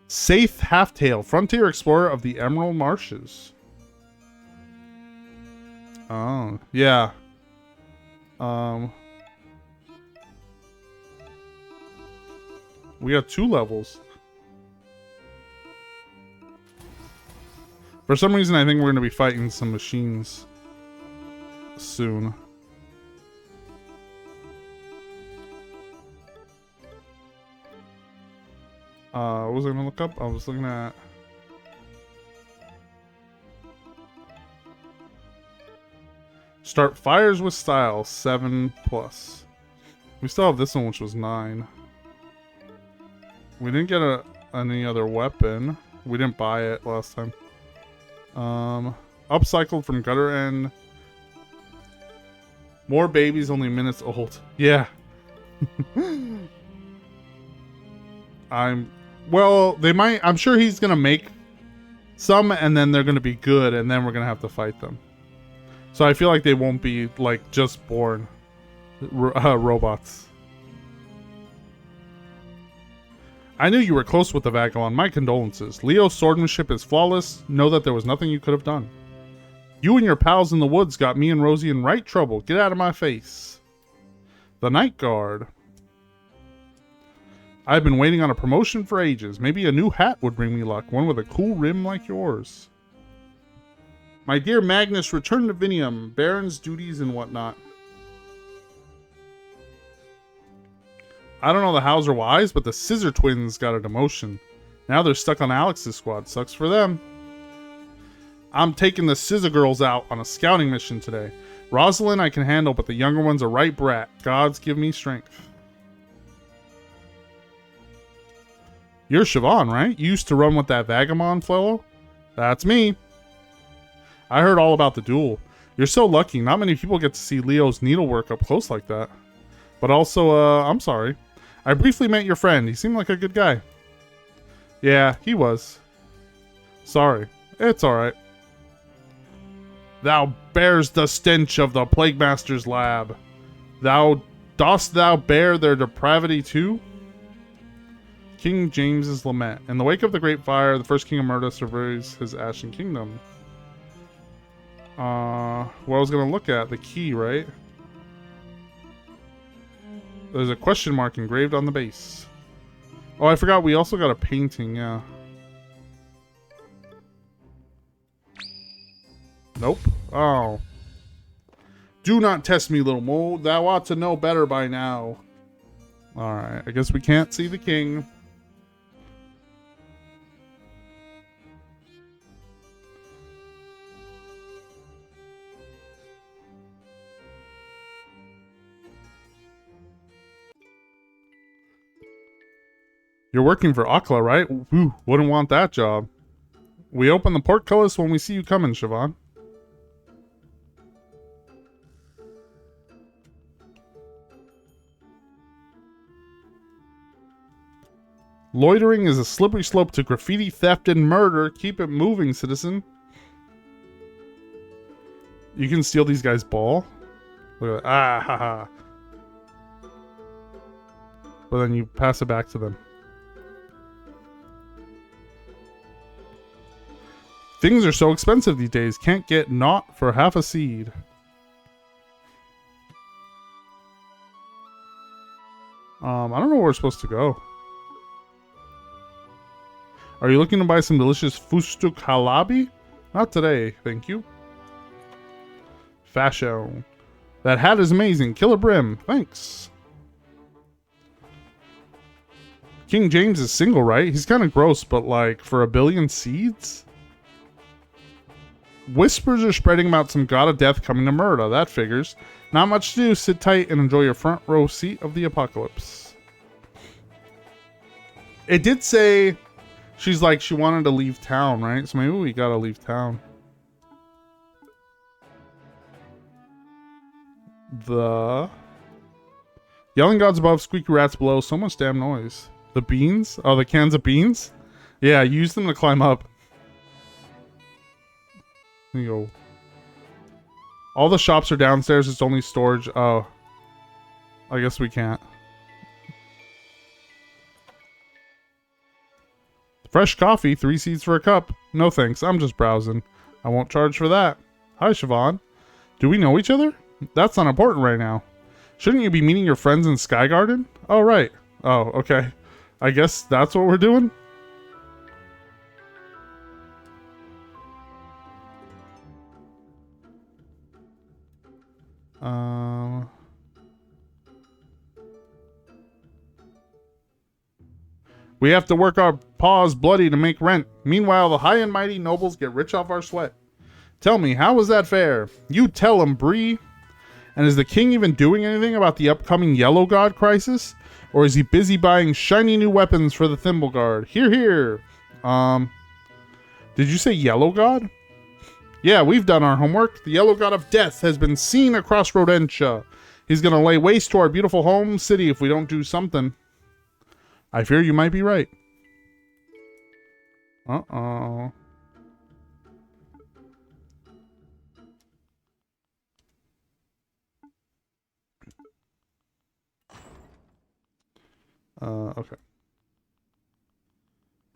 Saith Halftail, frontier explorer of the Emerald Marshes. Oh, yeah. We got 2 levels. For some reason, I think we're going to be fighting some machines soon. What was I gonna look up? I was looking at start fires with style 7+. We still have this one, which was 9. We didn't get any other weapon. We didn't buy it last time. Upcycled from gutter end. More babies, only minutes old. Yeah. Well, they might. I'm sure he's gonna make some, and then they're gonna be good, and then we're gonna have to fight them. So I feel like they won't be like just born robots. I knew you were close with the Vagabond. My condolences. Leo's swordsmanship is flawless. Know that there was nothing you could have done. You and your pals in the woods got me and Rosie in right trouble. Get out of my face. The Night Guard. I've been waiting on a promotion for ages. Maybe a new hat would bring me luck. One with a cool rim like yours. My dear Magnus, return to Vinium. Baron's duties and whatnot. I don't know the hows or whys, but the Scissor Twins got a demotion. Now they're stuck on Alex's squad. Sucks for them. I'm taking the Scissor Girls out on a scouting mission today. Rosalind I can handle, but the younger one's a right brat. Gods give me strength. You're Siobhan, right? You used to run with that vagabond fellow? That's me. I heard all about the duel. You're so lucky. Not many people get to see Leo's needlework up close like that. But also, I'm sorry. I briefly met your friend. He seemed like a good guy. Yeah, he was. Sorry. It's alright. Thou bears the stench of the Plague Master's lab. Dost thou bear their depravity too? King James's lament. In the wake of the Great Fire, the first king of Murda surveys his ashen kingdom. What I was gonna look at, the key, right? There's a question mark engraved on the base. Oh, I forgot we also got a painting, yeah. Nope. Oh. Do not test me, little mole. Thou ought to know better by now. Alright, I guess we can't see the king. You're working for Akla, right? Ooh, wouldn't want that job. We open the portcullis when we see you coming, Siobhan. Loitering is a slippery slope to graffiti, theft, and murder. Keep it moving, citizen. You can steal these guys' ball. Look at that. Ah, haha. But then you pass it back to them. Things are so expensive these days. Can't get naught for half a seed. I don't know where we're supposed to go. Are you looking to buy some delicious fustuk halabi? Not today, thank you. Fashion. That hat is amazing. Killer Brim. Thanks. King James is single, right? He's kind of gross, but like, for 1 billion seeds? Whispers are spreading about some god of death coming to Murda. That figures. Not much to do. Sit tight and enjoy your front row seat of the apocalypse. It did say she's like she wanted to leave town, right? So maybe we gotta leave town. The yelling gods above, squeaky rats below. So much damn noise. The beans? Oh, the cans of beans? Yeah, use them to climb up. There you go. All the shops are downstairs. It's only storage. Oh. I guess we can't. Fresh coffee. 3 seeds for a cup. No thanks. I'm just browsing. I won't charge for that. Hi, Siobhan. Do we know each other? That's not important right now. Shouldn't you be meeting your friends in Sky Garden? Oh, right. Oh, okay. I guess that's what we're doing? We have to work our paws bloody to make rent. Meanwhile, the high and mighty nobles get rich off our sweat. Tell me, how is that fair? You tell him, Bree. And is the king even doing anything about the upcoming Yellow God crisis? Or is he busy buying shiny new weapons for the Thimble Guard? Hear, hear. Did you say Yellow God? Yeah, we've done our homework. The Yellow God of Death has been seen across Rodentia. He's going to lay waste to our beautiful home city if we don't do something. I fear you might be right. Uh-oh. Okay.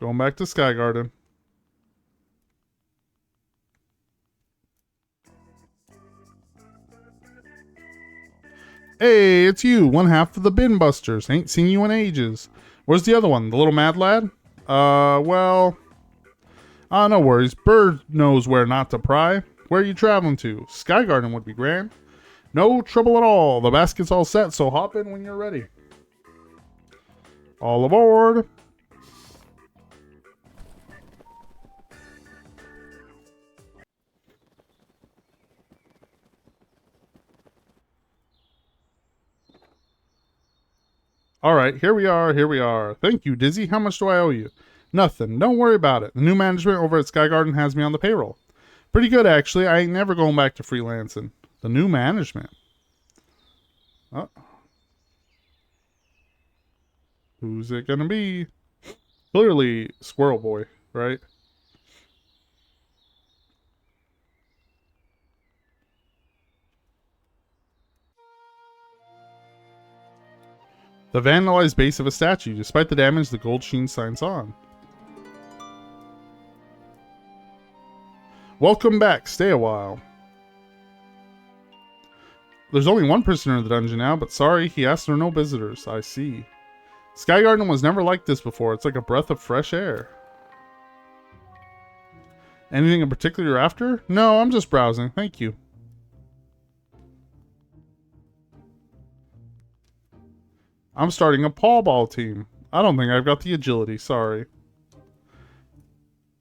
Going back to Sky Garden. Hey, it's you, one half of the Bin Busters. Ain't seen you in ages. Where's the other one? The little mad lad? Well... no worries. Bird knows where not to pry. Where are you traveling to? Sky Garden would be grand. No trouble at all. The basket's all set, so hop in when you're ready. All aboard. All right, here we are, here we are. Thank you, Dizzy. How much do I owe you? Nothing. Don't worry about it. The new management over at Sky Garden has me on the payroll. Pretty good, actually. I ain't never going back to freelancing. The new management. Oh. Who's it gonna be? Clearly, Squirrel Boy, right? The vandalized base of a statue. Despite the damage, the gold sheen shines on. Welcome back. Stay a while. There's only one prisoner in the dungeon now, but sorry, he asked there are no visitors. I see. Sky Garden was never like this before. It's like a breath of fresh air. Anything in particular you're after? No, I'm just browsing. Thank you. I'm starting a paw ball team. I don't think I've got the agility, sorry.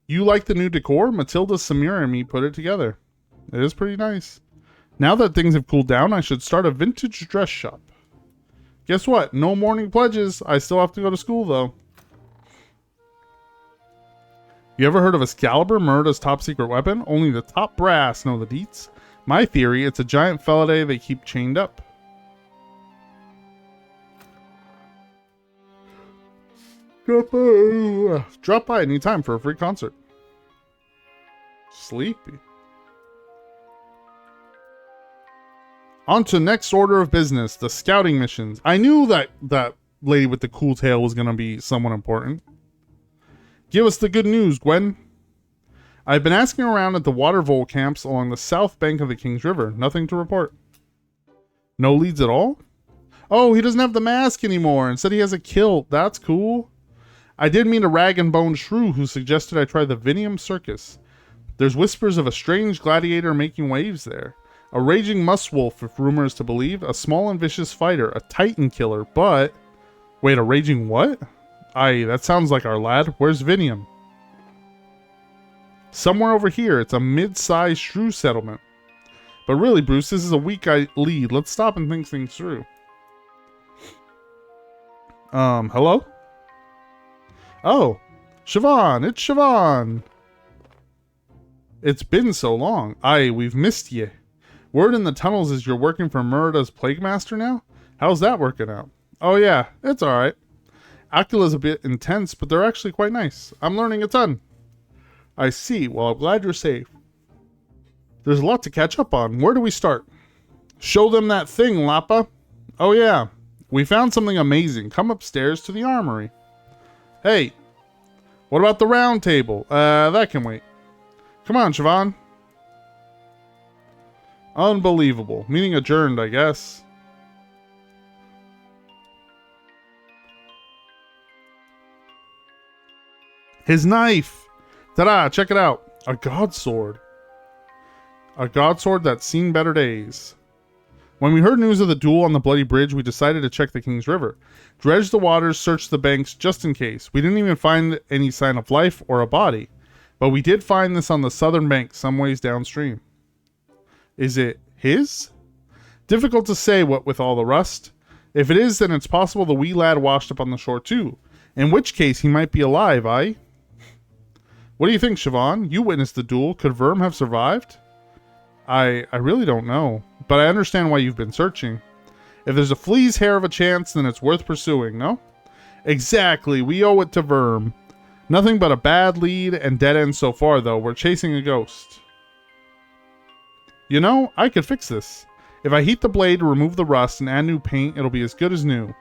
You like the new decor? Matilda, Samira, and me put it together. It is pretty nice. Now that things have cooled down, I should start a vintage dress shop. Guess what? No morning pledges. I still have to go to school, though. You ever heard of Excalibur, Murda's top secret weapon? Only the top brass know the deets. My theory, it's a giant Feladay they keep chained up. Drop by anytime for a free concert. Sleepy. On to next order of business, the scouting missions. I knew that lady with the cool tail was going to be someone important. Give us the good news, Gwen. I've been asking around at the water vole camps along the south bank of the King's River. Nothing to report. No leads at all? Oh, he doesn't have the mask anymore. Instead he has a kilt. That's cool. I did meet a rag and bone shrew who suggested I try the Vinium Circus. There's whispers of a strange gladiator making waves there. A raging musk-wolf, if rumor is to believe. A small and vicious fighter. A titan killer, but... Wait, a raging what? Aye, that sounds like our lad. Where's Vinium? Somewhere over here. It's a mid-sized shrew settlement. But really, Bruce, this is a weak lead. Let's stop and think things through. Hello? Oh, Siobhan, it's Siobhan. It's been so long. Aye, we've missed ye. Word in the tunnels is you're working for Murda's Plague Master now? How's that working out? Oh yeah, it's alright. Acula's a bit intense, but they're actually quite nice. I'm learning a ton. I see. Well, I'm glad you're safe. There's a lot to catch up on. Where do we start? Show them that thing, Lappa. Oh yeah, we found something amazing. Come upstairs to the armory. Hey, what about the round table? That can wait. Come on, Siobhan. Unbelievable. Meeting adjourned, I guess. His knife! Ta-da! Check it out. A godsword. A godsword that's seen better days. When we heard news of the duel on the Bloody Bridge, we decided to check the King's River. Dredge the waters, search the banks just in case. We didn't even find any sign of life or a body. But we did find this on the southern bank, some ways downstream. Is it his? Difficult to say what with all the rust. If it is, then it's possible the wee lad washed up on the shore too. In which case, he might be alive, aye? What do you think, Siobhan? You witnessed the duel. Could Verm have survived? I really don't know, but I understand why you've been searching. If there's a flea's hair of a chance, then it's worth pursuing, no? Exactly, we owe it to Verm. Nothing but a bad lead and dead end so far, though. We're chasing a ghost. You know, I could fix this. If I heat the blade to remove the rust and add new paint, it'll be as good as new.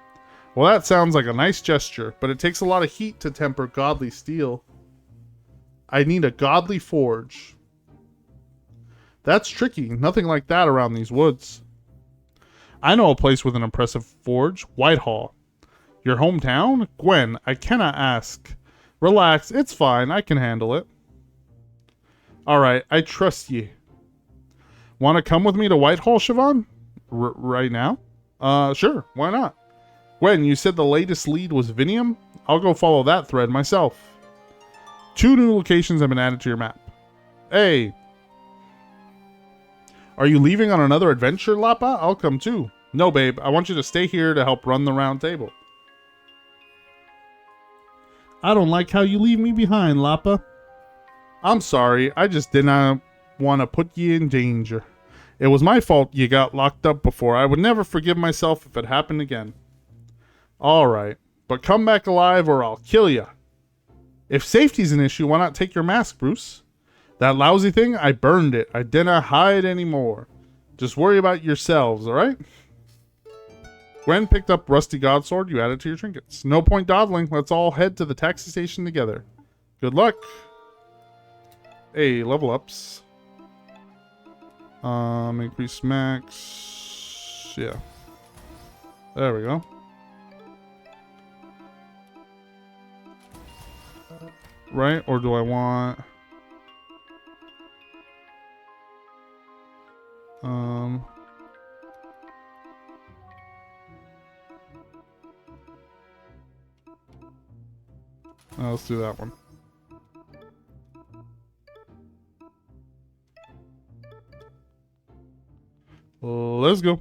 Well, that sounds like a nice gesture, but it takes a lot of heat to temper godly steel. I need a godly forge. That's tricky. Nothing like that around these woods. I know a place with an impressive forge. Whitehall. Your hometown? Gwen, I cannot ask. Relax, it's fine. I can handle it. Alright, I trust ye. Want to come with me to Whitehall, Siobhan? Right now? Sure, why not? Gwen, you said the latest lead was Vinium? I'll go follow that thread myself. 2 new locations have been added to your map. Hey. Are you leaving on another adventure, Lappa? I'll come too. No, babe. I want you to stay here to help run the round table. I don't like how you leave me behind, Lappa. I'm sorry. I just did not want to put you in danger. It was my fault you got locked up before. I would never forgive myself if it happened again. All right. But come back alive or I'll kill you. If safety's an issue, why not take your mask, Bruce? That lousy thing, I burned it. I didn't hide anymore. Just worry about yourselves, alright? Gwen picked up Rusty Godsword. You added to your trinkets. No point dawdling. Let's all head to the taxi station together. Good luck. Hey, level ups. Increase max. Yeah. There we go. Right? Or do I want... let's do that one. Let's go.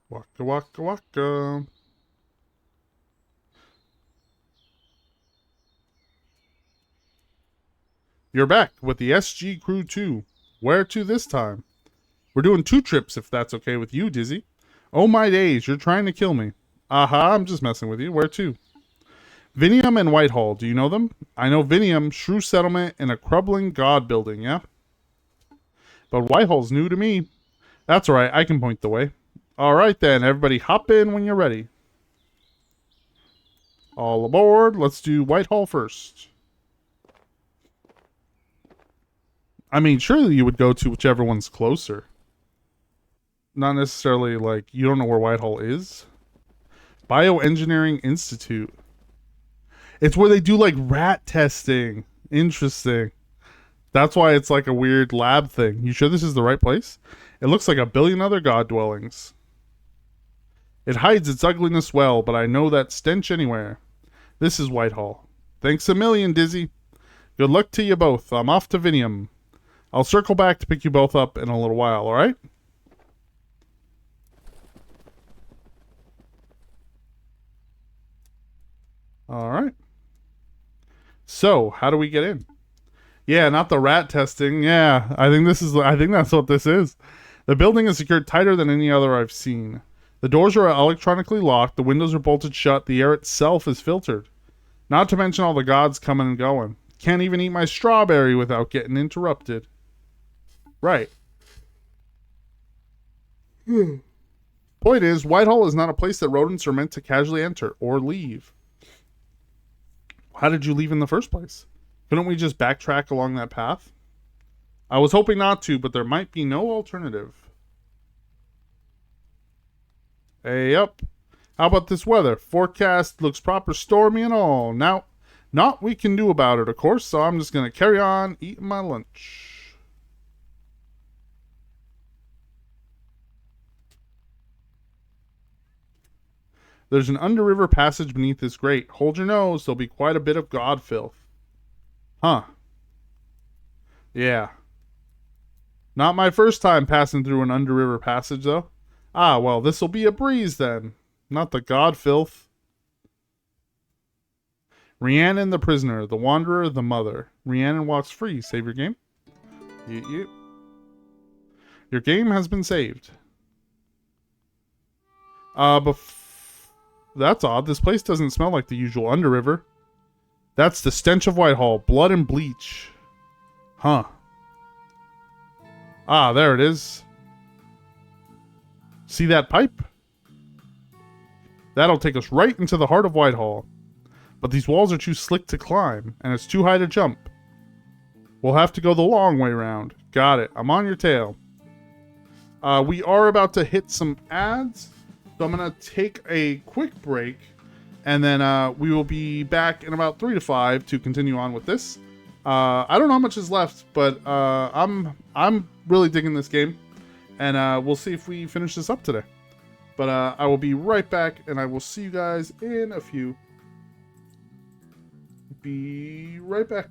Waka waka waka. You're back with the SG Crew 2. Where to this time? We're doing 2 trips if that's okay with you, Dizzy. Oh my days, you're trying to kill me. Aha, I'm just messing with you. Where to? Vinium and Whitehall, do you know them? I know Vinium, Shrew Settlement, and a crumbling god building, yeah? But Whitehall's new to me. That's alright, I can point the way. Alright then, everybody hop in when you're ready. All aboard, let's do Whitehall first. I mean, surely you would go to whichever one's closer. Not necessarily like, you don't know where Whitehall is? Bioengineering Institute. It's where they do like rat testing. Interesting. That's why it's like a weird lab thing. You sure this is the right place? It looks like a billion other god dwellings. It hides its ugliness well, but I know that stench anywhere. This is Whitehall. Thanks a million, Dizzy. Good luck to you both. I'm off to Vinium. I'll circle back to pick you both up in a little while, alright? Alright. So, how do we get in? Yeah, not the rat testing. Yeah, I think that's what this is. The building is secured tighter than any other I've seen. The doors are electronically locked, the windows are bolted shut, the air itself is filtered. Not to mention all the gods coming and going. Can't even eat my strawberry without getting interrupted. Right. Point is, Whitehall is not a place that rodents are meant to casually enter or leave. How did you leave in the first place? Couldn't we just backtrack along that path? I was hoping not to, but there might be no alternative. Hey up. How about this weather? Forecast looks proper stormy and all. Now, not we can do about it, of course, so I'm just going to carry on eating my lunch. There's an under-river passage beneath this grate. Hold your nose, there'll be quite a bit of god filth. Huh. Yeah. Not my first time passing through an under-river passage, though. Ah, well, this'll be a breeze, then. Not the god filth. Rhiannon the prisoner, the wanderer, the mother. Rhiannon walks free. Save your game. Yeet. Your game has been saved. That's odd. This place doesn't smell like the usual underriver. That's the stench of Whitehall. Blood and bleach. Huh. Ah, there it is. See that pipe? That'll take us right into the heart of Whitehall. But these walls are too slick to climb, and it's too high to jump. We'll have to go the long way round. Got it. I'm on your tail. We are about to hit some ads, so I'm gonna take a quick break, and then we will be back in about 3 to 5 to continue on with this. I don't know how much is left, but I'm really digging this game, and we'll see if we finish this up today. But I will be right back, and I will see you guys in a few. Be right back.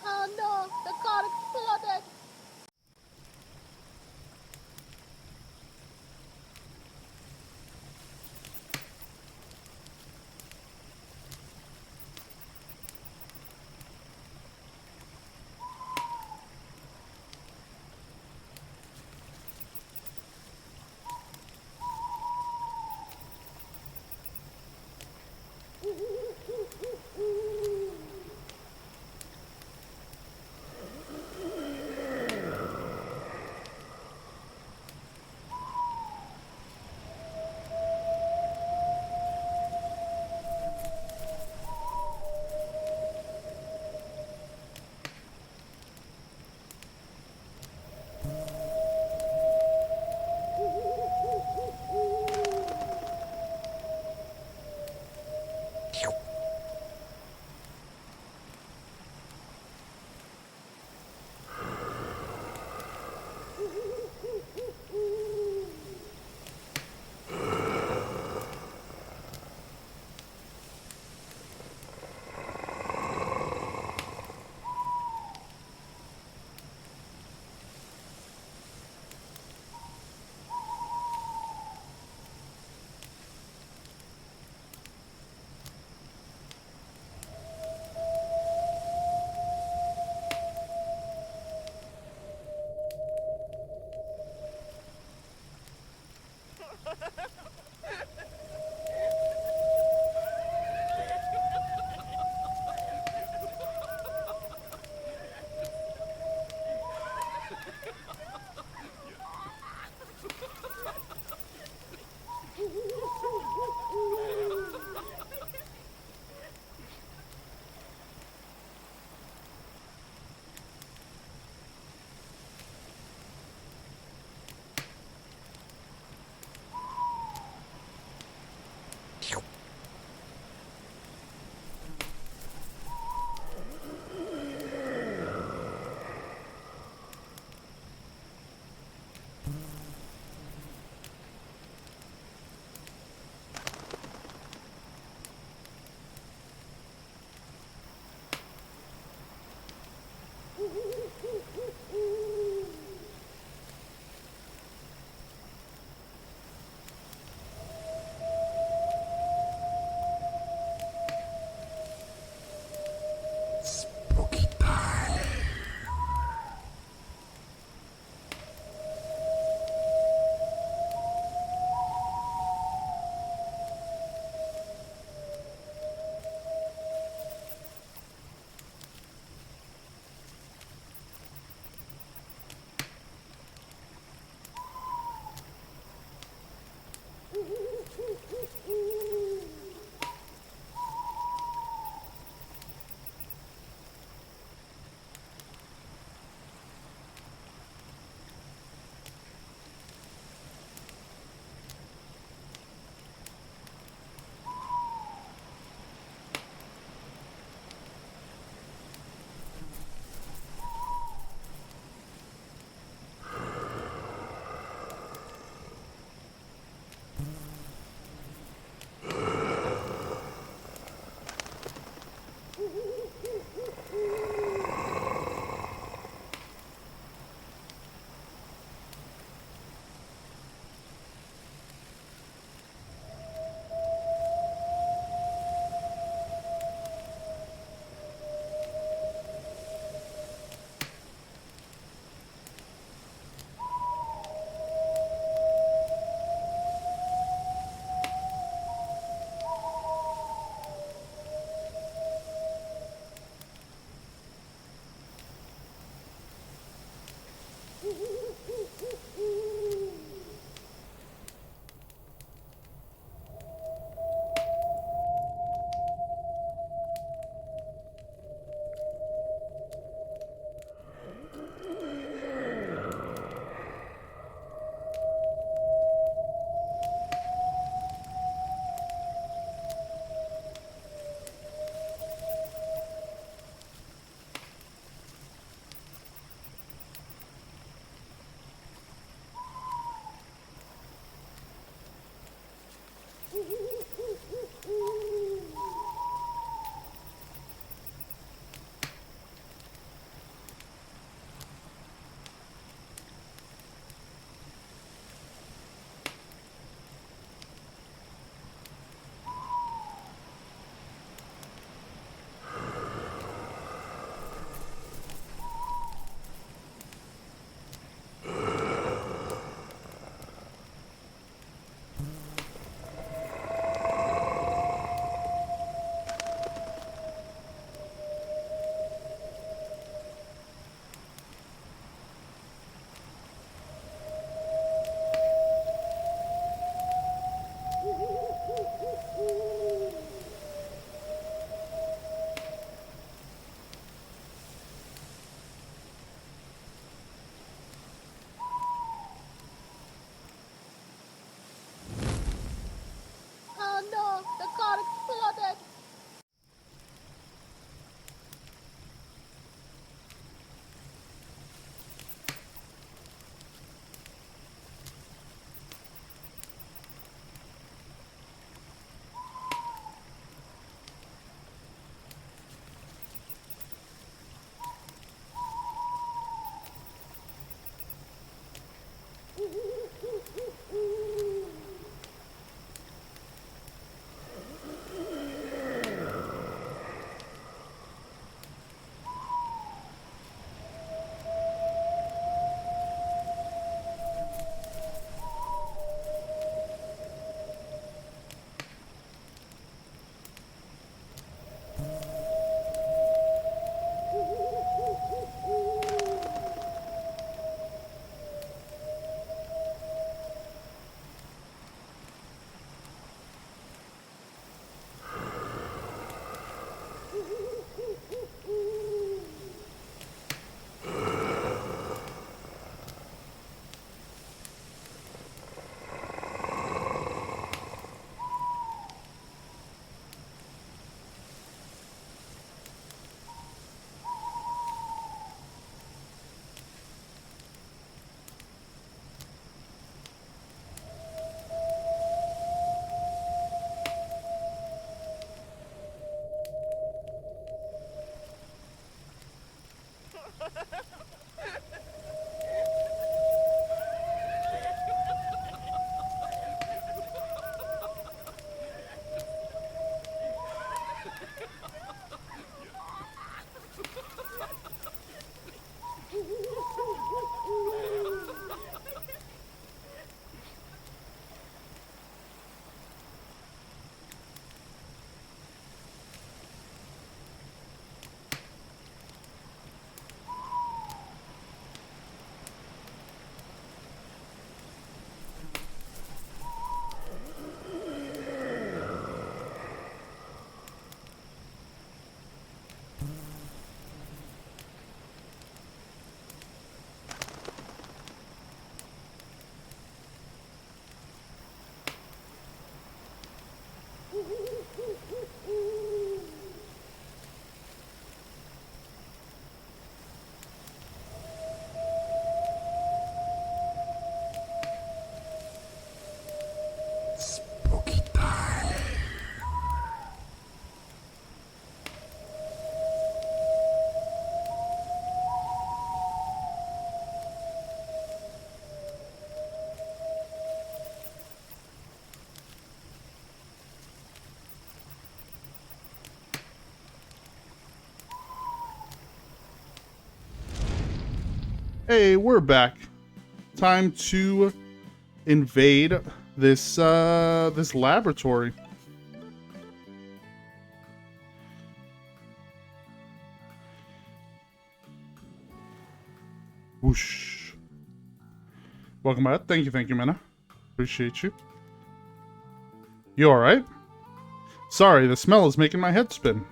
Oh no, the car exploded. Hey, we're back. Time to invade this this laboratory. Whoosh. Welcome back. Thank you, Minna. Appreciate you. You alright? Sorry, the smell is making my head spin.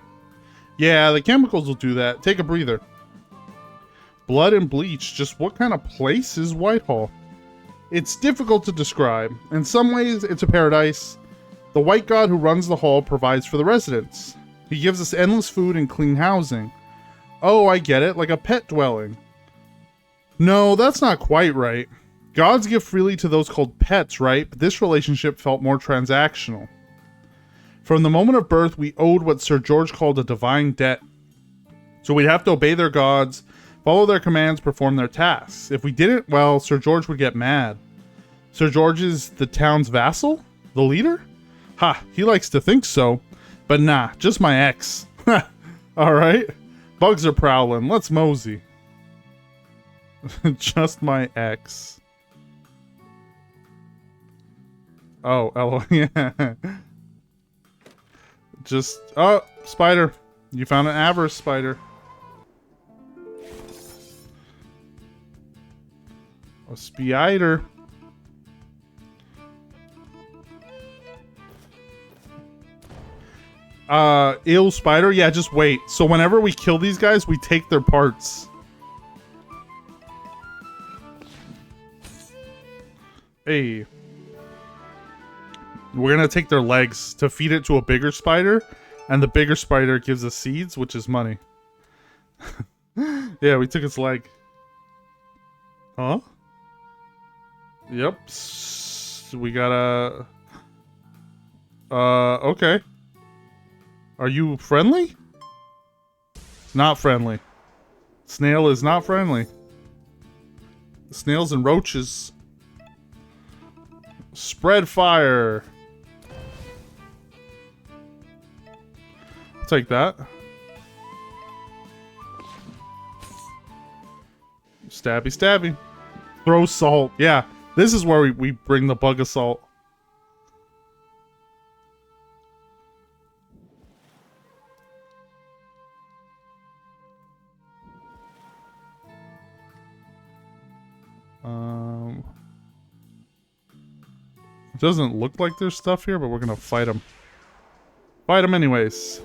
Yeah, the chemicals will do that. Take a breather. Blood and bleach. Just what kind of place is Whitehall? It's difficult to describe. In some ways, it's a paradise. The white god who runs the hall provides for the residents. He gives us endless food and clean housing. Oh, I get it, like a pet dwelling. No, that's not quite right. Gods give freely to those called pets, right? But this relationship felt more transactional. From the moment of birth, we owed what Sir George called a divine debt. So we'd have to obey their gods, follow their commands, perform their tasks. If we didn't, well, Sir George would get mad. Sir George is the town's vassal? The leader? Ha, he likes to think so. But nah, just my ex. Alright. Bugs are prowling. Let's mosey. Just my ex. Oh, LOL. Yeah. Just... Oh, spider. You found an avarice spider. A spider. Ill spider? Yeah, just wait. So whenever we kill these guys, we take their parts. Hey. We're gonna take their legs to feed it to a bigger spider, and the bigger spider gives us seeds, which is money. Yeah, we took its leg. Huh? Yep. We gotta... okay. Are you friendly? Not friendly. Snail is not friendly. Snails and roaches. Spread fire. I'll take that. Stabby, stabby. Throw salt. Yeah, this is where we bring the bug assault. It doesn't look like there's stuff here, but we're gonna fight them. Fight them anyways.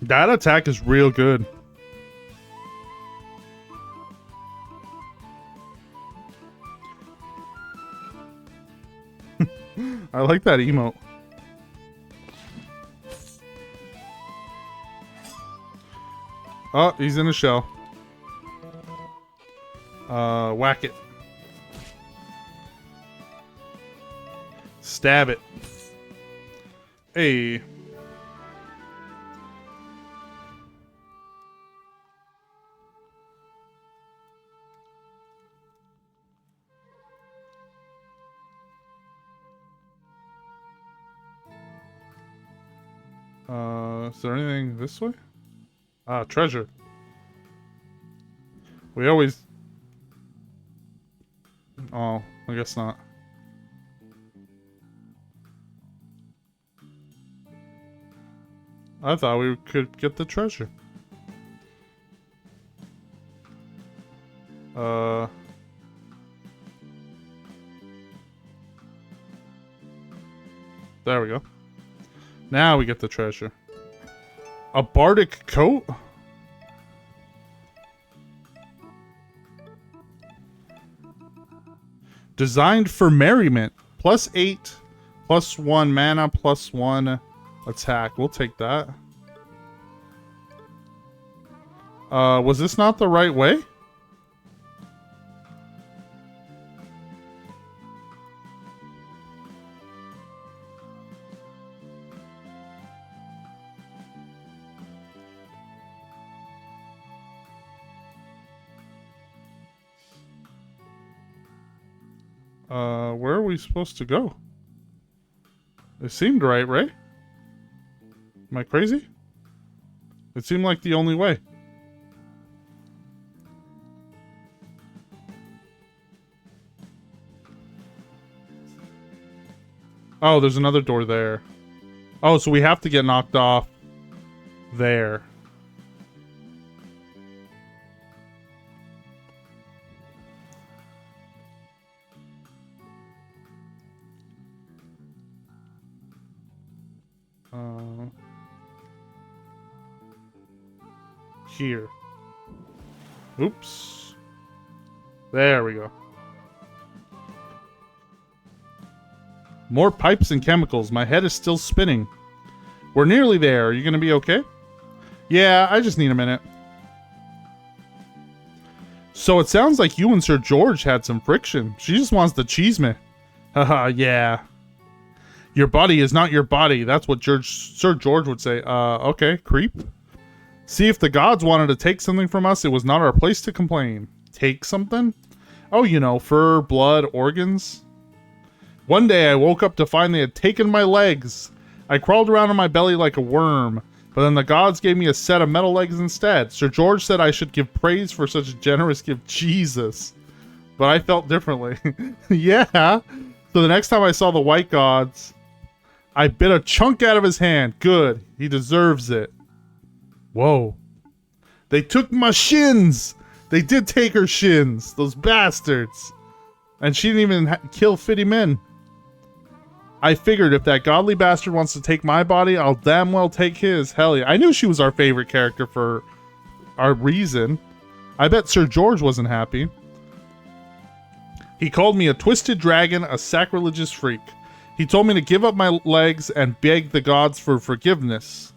That attack is real good. I like that emote. Oh, he's in a shell. Whack it. Stab it. Hey. Is there anything this way? Ah, treasure. We always... Oh, I guess not. I thought we could get the treasure. There we go. Now we get the treasure. A bardic coat? Designed for merriment. +8, +1 mana, +1 attack. We'll take that. Was this not the right way? Where are we supposed to go? It seemed right, right? Am I crazy? It seemed like the only way. Oh, there's another door there. Oh, so we have to get knocked off there. Here. Oops. There we go. More pipes and chemicals. My head is still spinning. We're nearly there. Are you going to be okay? Yeah, I just need a minute. So it sounds like you and Sir George had some friction. She just wants to cheese me. Haha, yeah. Your body is not your body. That's what Sir George would say. Okay, creep. See, if the gods wanted to take something from us, it was not our place to complain. Take something? Oh, you know, fur, blood, organs. One day I woke up to find they had taken my legs. I crawled around on my belly like a worm, but then the gods gave me a set of metal legs instead. Sir George said I should give praise for such a generous gift. Jesus. But I felt differently. Yeah. So the next time I saw the white gods, I bit a chunk out of his hand. Good. He deserves it. Whoa. They took my shins. They did take her shins. Those bastards. And she didn't even kill Fitty Men. I figured if that godly bastard wants to take my body, I'll damn well take his. Hell yeah. I knew she was our favorite character for our reason. I bet Sir George wasn't happy. He called me a twisted dragon, a sacrilegious freak. He told me to give up my legs and beg the gods for forgiveness.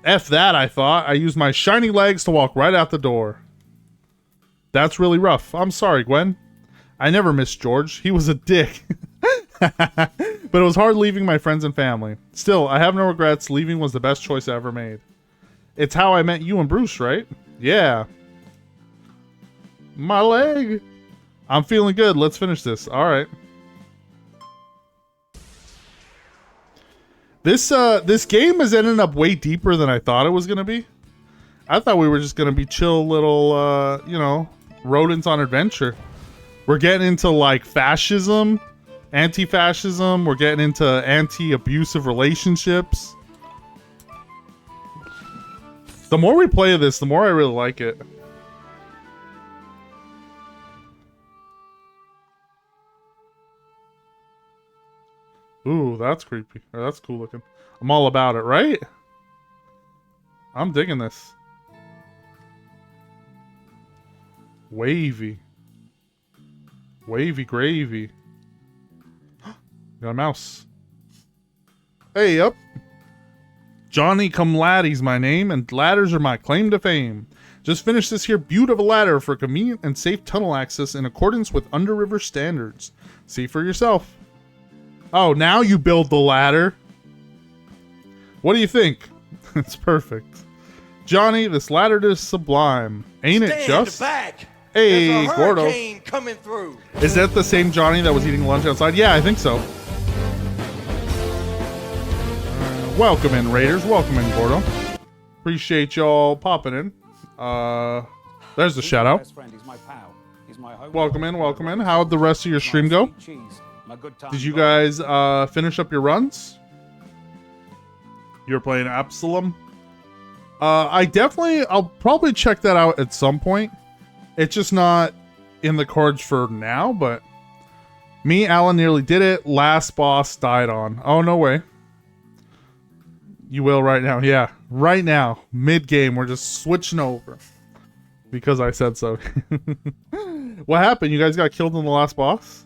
F that, I thought. I used my shiny legs to walk right out the door. That's really rough. I'm sorry, Gwen. I never missed George. He was a dick. But it was hard leaving my friends and family. Still, I have no regrets. Leaving was the best choice I ever made. It's how I met you and Bruce, right? Yeah. My leg. I'm feeling good. Let's finish this. All right. This game is ending up way deeper than I thought it was going to be. I thought we were just going to be chill little, you know, rodents on adventure. We're getting into, like, fascism, anti-fascism. We're getting into anti-abusive relationships. The more we play this, the more I really like it. Ooh, that's creepy. Or that's cool looking. I'm all about it, right? I'm digging this. Wavy. Wavy gravy. Got a mouse. Hey, up. Johnny come laddie's my name, and ladders are my claim to fame. Just finished this here beaut of a ladder for convenient and safe tunnel access in accordance with Underriver standards. See for yourself. Oh, now you build the ladder. What do you think? It's perfect. Johnny, this ladder is sublime. Ain't it just? Back. Hey, There's a Gordo. hurricane coming through. Is that the same Johnny that was eating lunch outside? Yeah, I think so. Welcome in, Raiders. Welcome in, Gordo. Appreciate y'all popping in. There's the shout out. Welcome in, welcome in. How'd the rest of your stream go? Did you guys finish up your runs? You're playing Absalom? I'll probably check that out at some point. It's just not in the cards for now, but me, Alan, nearly did it. Last boss died on. Oh, no way. You will right now. Yeah, right now. Mid-game, we're just switching over. Because I said so. What happened? You guys got killed in the last boss?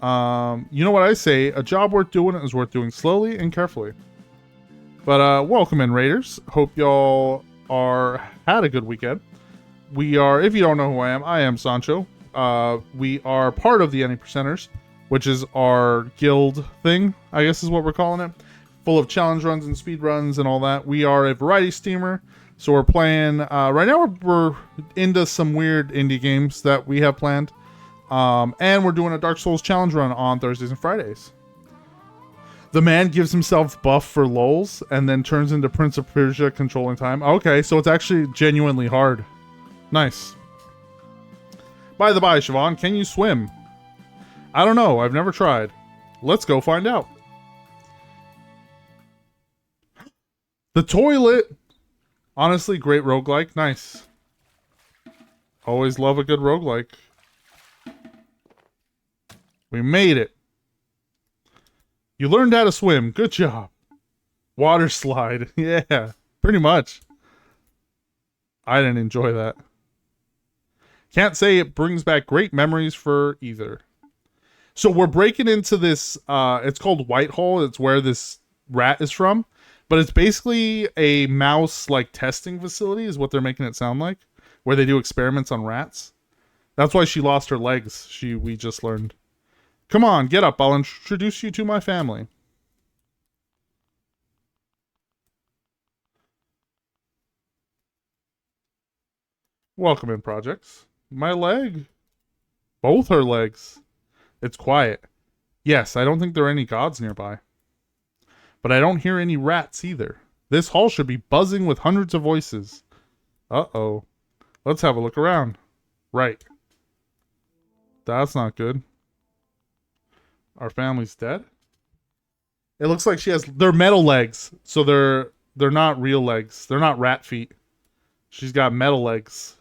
You know what I say? A job worth doing is worth doing slowly and carefully. But welcome in, Raiders. Hope y'all had a good weekend. We are, if you don't know who I am Sancho. We are part of the Any Percenters, which is our guild thing, I guess is what we're calling it. Full of challenge runs and speed runs and all that. We are a variety steamer, so we're playing, right now we're into some weird indie games that we have planned. And we're doing a Dark Souls challenge run on Thursdays and Fridays. The man gives himself buff for lulz and then turns into Prince of Persia controlling time. Okay, so it's actually genuinely hard. Nice. By the by, Siobhan, can you swim? I don't know. I've never tried. Let's go find out. The toilet. Honestly, great roguelike. Nice. Always love a good roguelike. We made it. You learned how to swim. Good job. Water slide. Yeah, pretty much. I didn't enjoy that. Can't say it brings back great memories for either. So we're breaking into this, it's called Whitehall. It's where this rat is from. But it's basically a mouse, like, testing facility is what they're making it sound like. Where they do experiments on rats. That's why she lost her legs. We just learned. Come on, get up. I'll introduce you to my family. Welcome in, projects. My leg. Both her legs. It's quiet. Yes, I don't think there are any gods nearby. But I don't hear any rats either. This hall should be buzzing with hundreds of voices. Uh-oh. Let's have a look around. Right. That's not good. Our family's dead? It looks like she has... They're metal legs. So they're not real legs. They're not rat feet. She's got metal legs.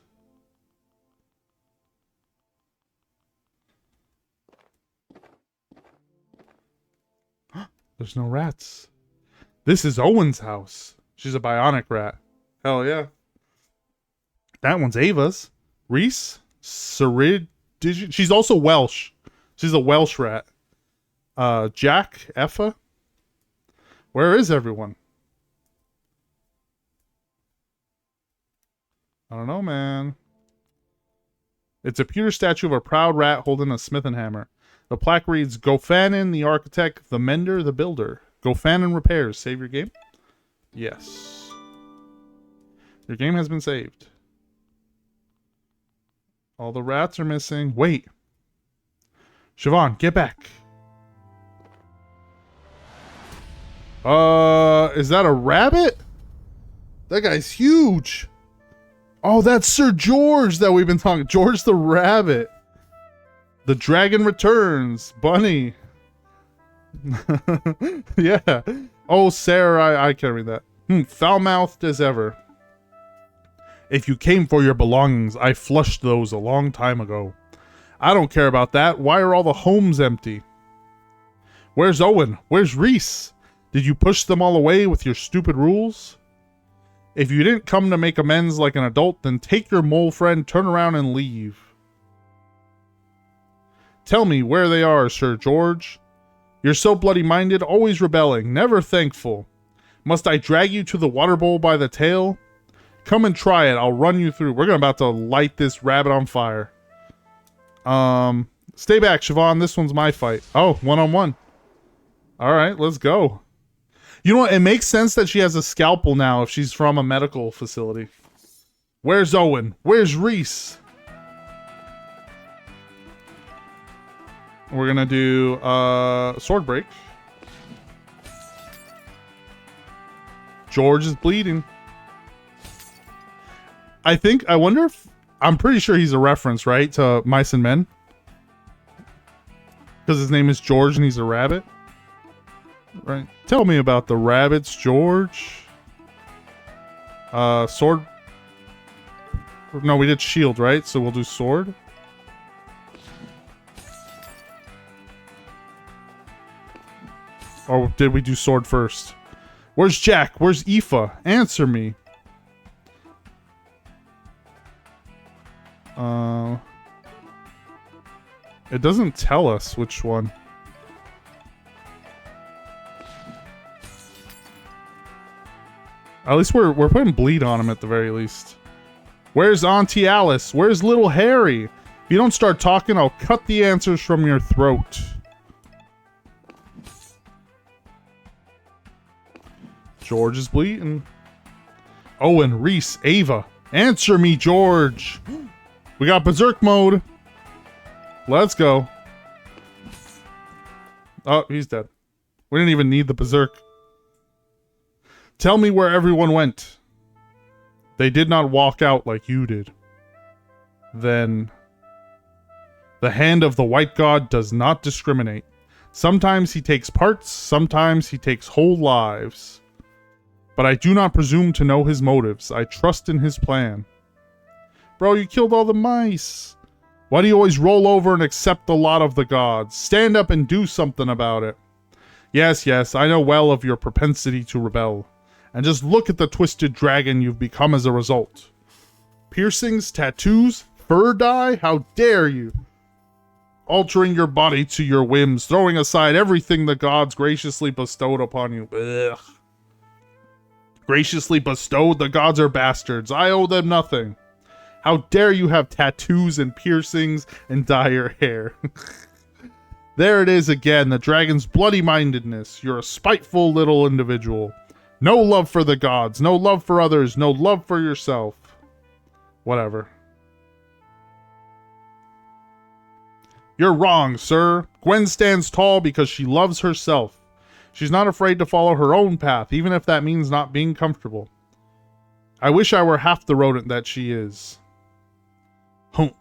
There's no rats. This is Owen's house. She's a bionic rat. Hell yeah. That one's Ava's. Reese? She's also Welsh. She's a Welsh rat. Jack? Effa? Where is everyone? I don't know, man. It's a pewter statue of a proud rat holding a smith and hammer. The plaque reads, Gofanin, the architect, the mender, the builder. Gofanin repairs. Save your game? Yes. Your game has been saved. All the rats are missing. Wait. Siobhan, get back. Is that a rabbit? That guy's huge. Oh, that's Sir George that we've been talking. George the rabbit. The dragon returns. Bunny. Yeah. Oh, Sarah, I can't read that. Foul-mouthed as ever. If you came for your belongings, I flushed those a long time ago. I don't care about that. Why are all the homes empty? Where's Owen? Where's Reese? Did you push them all away with your stupid rules? If you didn't come to make amends like an adult, then take your mole friend, turn around and leave. Tell me where they are, Sir George. You're so bloody-minded, always rebelling, never thankful. Must I drag you to the water bowl by the tail? Come and try it, I'll run you through. We're about to light this rabbit on fire. Stay back, Siobhan, this one's my fight. Oh, one-on-one. Alright, let's go. You know what, it makes sense that she has a scalpel now if she's from a medical facility. Where's Owen? Where's Reese? We're gonna do sword break. George is bleeding. I wonder if, I'm pretty sure he's a reference, right, to Mice and Men? Because his name is George and he's a rabbit. Right. Tell me about the rabbits, George. Sword. No, we did shield, right? So we'll do sword. Or did we do sword first? Where's Jack? Where's Aoife? Answer me. It doesn't tell us which one. At least we're putting bleed on him at the very least. Where's Auntie Alice? Where's little Harry? If you don't start talking, I'll cut the answers from your throat. George is bleeding. Owen, Reese, Ava. Answer me, George. We got berserk mode. Let's go. Oh, he's dead. We didn't even need the berserk. Tell me where everyone went. They did not walk out like you did. Then... The hand of the white god does not discriminate. Sometimes he takes parts, sometimes he takes whole lives. But I do not presume to know his motives. I trust in his plan. Bro, you killed all the mice. Why do you always roll over and accept the lot of the gods? Stand up and do something about it. Yes, yes, I know well of your propensity to rebel. And just look at the twisted dragon you've become as a result. Piercings, tattoos, fur dye? How dare you? Altering your body to your whims, throwing aside everything the gods graciously bestowed upon you. Ugh. Graciously bestowed? The gods are bastards. I owe them nothing. How dare you have tattoos and piercings and dye your hair? There it is again, the dragon's bloody-mindedness. You're a spiteful little individual. No love for the gods, no love for others, no love for yourself. Whatever. You're wrong, sir. Gwen stands tall because she loves herself. She's not afraid to follow her own path, even if that means not being comfortable. I wish I were half the rodent that she is. Humph.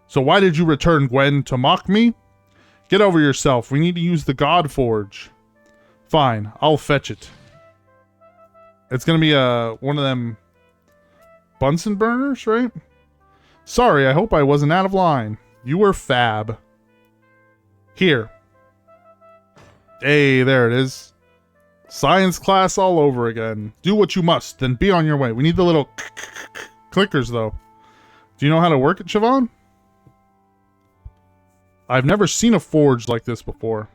So why did you return, Gwen? To mock me? Get over yourself. We need to use the God Forge. Fine, I'll fetch it. It's gonna be one of them Bunsen burners, right? Sorry, I hope I wasn't out of line. You were fab. Here. Hey, there it is. Science class all over again. Do what you must, then be on your way. We need the little clickers, though. Do you know how to work it, Siobhan? I've never seen a forge like this before.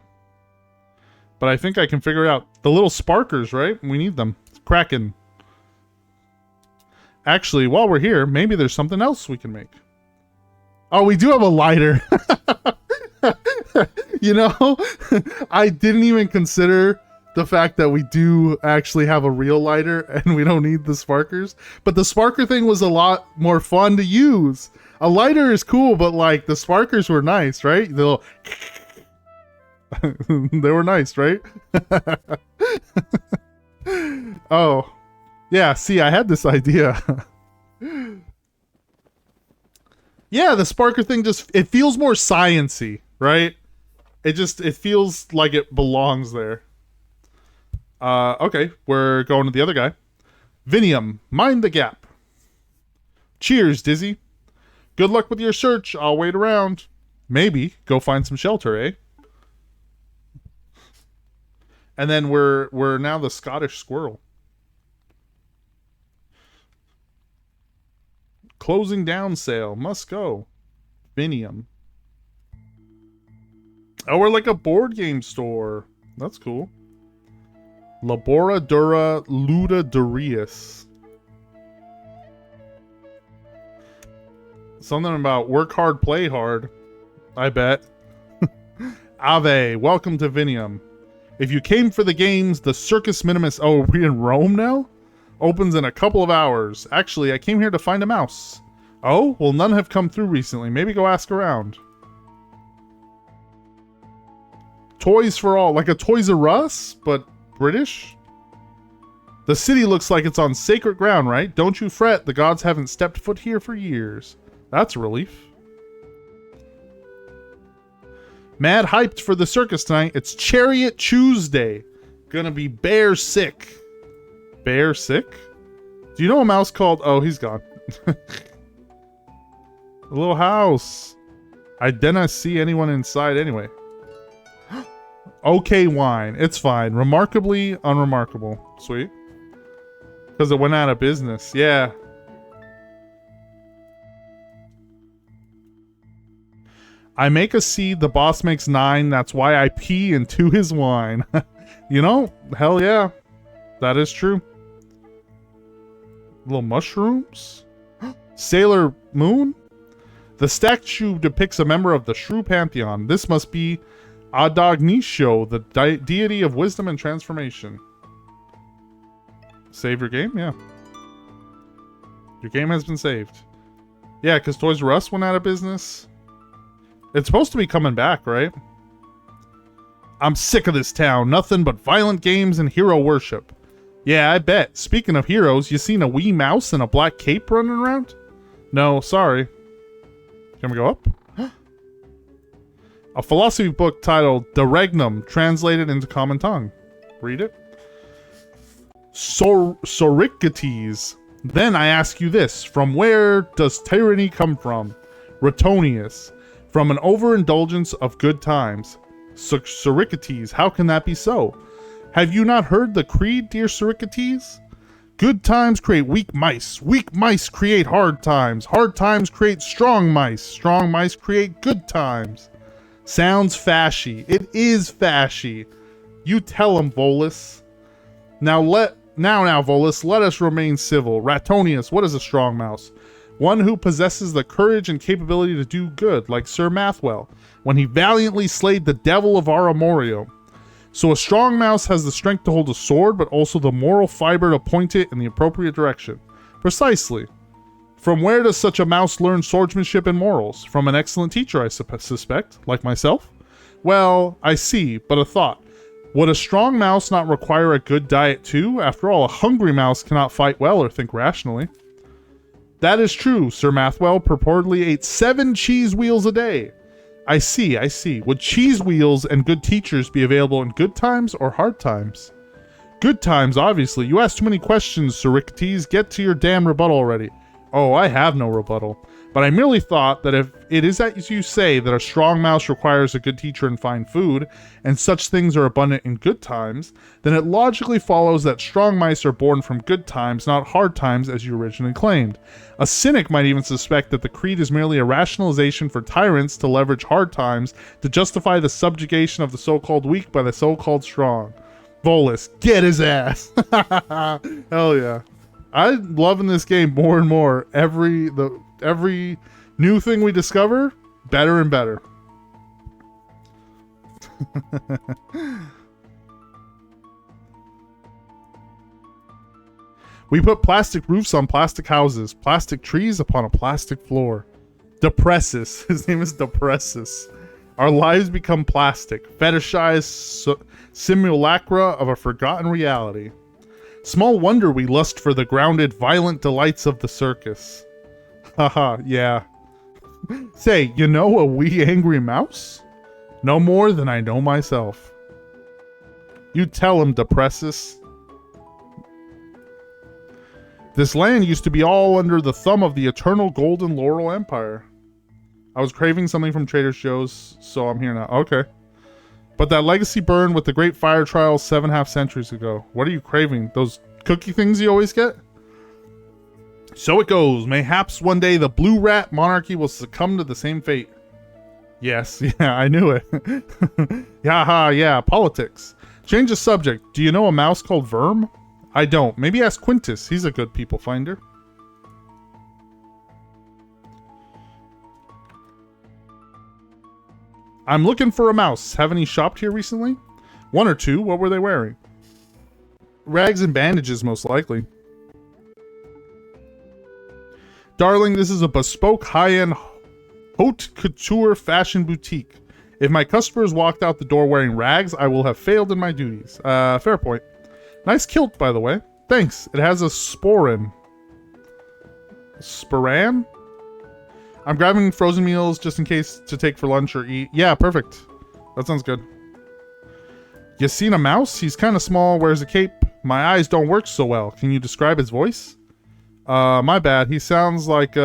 But I think I can figure it out. The little sparkers, right? We need them. It's cracking. Actually, while we're here, maybe there's something else we can make. Oh, we do have a lighter. You know, I didn't even consider the fact that we do actually have a real lighter and we don't need the sparkers. But the sparker thing was a lot more fun to use. A lighter is cool, but like the sparkers were nice, right? The little they were nice, right? Oh. Yeah, see, I had this idea. Yeah, the sparker thing just, it feels more science-y, right? It feels like it belongs there. Okay, we're going to the other guy. Vinium, mind the gap. Cheers, Dizzy. Good luck with your search. I'll wait around. Maybe go find some shelter, eh? And then we're now the Scottish squirrel. Closing down sale. Must go. Vinium. Oh, we're like a board game store. That's cool. Labora Dura Luda Durius. Something about work hard, play hard. I bet. Ave, welcome to Vinium. If you came for the games, the Circus Minimus... Oh, we're in Rome now? Opens in a couple of hours. Actually, I came here to find a mouse. Oh? Well, none have come through recently. Maybe go ask around. Toys for all. Like a Toys R Us, but British? The city looks like it's on sacred ground, right? Don't you fret. The gods haven't stepped foot here for years. That's a relief. Mad hyped for the circus tonight. It's Chariot Tuesday. Gonna be bear sick. Bear sick? Do you know a mouse called... Oh, he's gone. A little house. I didn't see anyone inside anyway. Okay, wine. It's fine. Remarkably unremarkable. Sweet. Because it went out of business. Yeah. I make a seed, the boss makes 9. That's why I pee into his wine. You know, hell yeah. That is true. Little mushrooms? Sailor Moon? The statue depicts a member of the Shrew Pantheon. This must be Adagnisho, the deity of wisdom and transformation. Save your game? Yeah. Your game has been saved. Yeah, because Toys R Us went out of business. It's supposed to be coming back, right? I'm sick of this town. Nothing but violent games and hero worship. Yeah, I bet. Speaking of heroes, you seen a wee mouse in a black cape running around? No, sorry. Can we go up? A philosophy book titled De Regnum, translated into common tongue. Read it. Soricates. Then I ask you this, from where does tyranny come from? Retonius. From an overindulgence of good times. Soricates, how can that be so? Have you not heard the creed, dear Soricates? Good times create weak mice. Weak mice create hard times. Hard times create strong mice. Strong mice create good times. Sounds fashy. It is fashy. You tell him, Volus. Now, Volus, let us remain civil. Ratonius, what is a strong mouse? One who possesses the courage and capability to do good, like Sir Mathwell, when he valiantly slayed the devil of Aramorio. So a strong mouse has the strength to hold a sword, but also the moral fiber to point it in the appropriate direction. Precisely. From where does such a mouse learn swordsmanship and morals? From an excellent teacher, I suspect, like myself? Well, I see, but a thought. Would a strong mouse not require a good diet too? After all, a hungry mouse cannot fight well or think rationally. That is true. Sir Mathwell purportedly ate 7 cheese wheels a day. I see. Would cheese wheels and good teachers be available in good times or hard times? Good times, obviously. You ask too many questions, Soricates. Get to your damn rebuttal already. Oh, I have no rebuttal. But I merely thought that if it is as you say that a strong mouse requires a good teacher and fine food, and such things are abundant in good times, then it logically follows that strong mice are born from good times, not hard times as you originally claimed. A cynic might even suspect that the creed is merely a rationalization for tyrants to leverage hard times to justify the subjugation of the so-called weak by the so-called strong. Volus, get his ass! Hell yeah. I'm loving this game more and more. Every new thing we discover, better and better. We put plastic roofs on plastic houses, plastic trees upon a plastic floor. Depressus. His name is Depressus. Our lives become plastic, fetishized simulacra of a forgotten reality. Small wonder we lust for the grounded, violent delights of the circus. Haha, yeah. Say, you know a wee angry mouse? No more than I know myself. You tell him, Depressus. This land used to be all under the thumb of the eternal golden laurel empire. I was craving something from Trader Joe's, so I'm here now. Okay. But that legacy burned with the great fire trials 7.5 centuries ago. What are you craving? Those cookie things you always get? So it goes. Mayhaps one day the blue rat monarchy will succumb to the same fate. Yes, yeah, I knew it. Yeah, politics. Change the subject. Do you know a mouse called Verm? I don't. Maybe ask Quintus. He's a good people finder. I'm looking for a mouse. Haven't he shopped here recently? 1 or 2. What were they wearing? Rags and bandages, most likely. Darling, this is a bespoke high-end haute couture fashion boutique. If my customers walked out the door wearing rags, I will have failed in my duties. Fair point. Nice kilt, by the way. Thanks. It has a sporan. Sporan? I'm grabbing frozen meals just in case to take for lunch or eat. Yeah, perfect. That sounds good. You seen a mouse? He's kind of small, wears a cape. My eyes don't work so well. Can you describe his voice? My bad. He sounds like,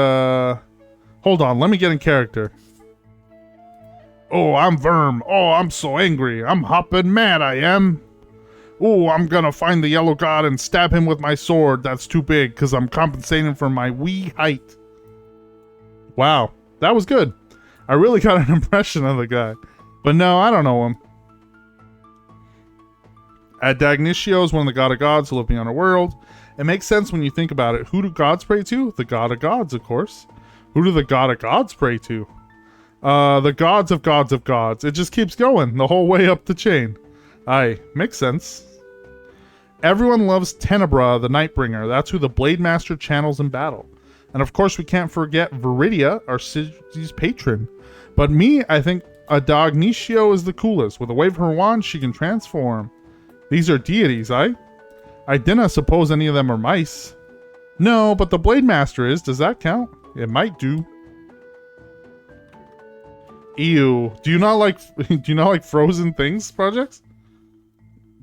Hold on, let me get in character. Oh, I'm Verm. Oh, I'm so angry. I'm hopping mad, I am. Oh, I'm gonna find the yellow god and stab him with my sword. That's too big, because I'm compensating for my wee height. Wow, that was good. I really got an impression of the guy. But no, I don't know him. Adagnitio is one of the god of gods who live beyond our world. It makes sense when you think about it. Who do gods pray to? The god of gods, of course. Who do the god of gods pray to? The gods of gods of gods. It just keeps going the whole way up the chain. Aye, makes sense. Everyone loves Tenebra, the Nightbringer. That's who the Blade Master channels in battle. And of course we can't forget Viridia, our city's patron. But me, I think A Dognicio is the coolest. With a wave of her wand, she can transform. These are deities, I didn't suppose any of them are mice. No, but the Blade Master is. Does that count? It might do. Ew. Do you not like frozen things, projects?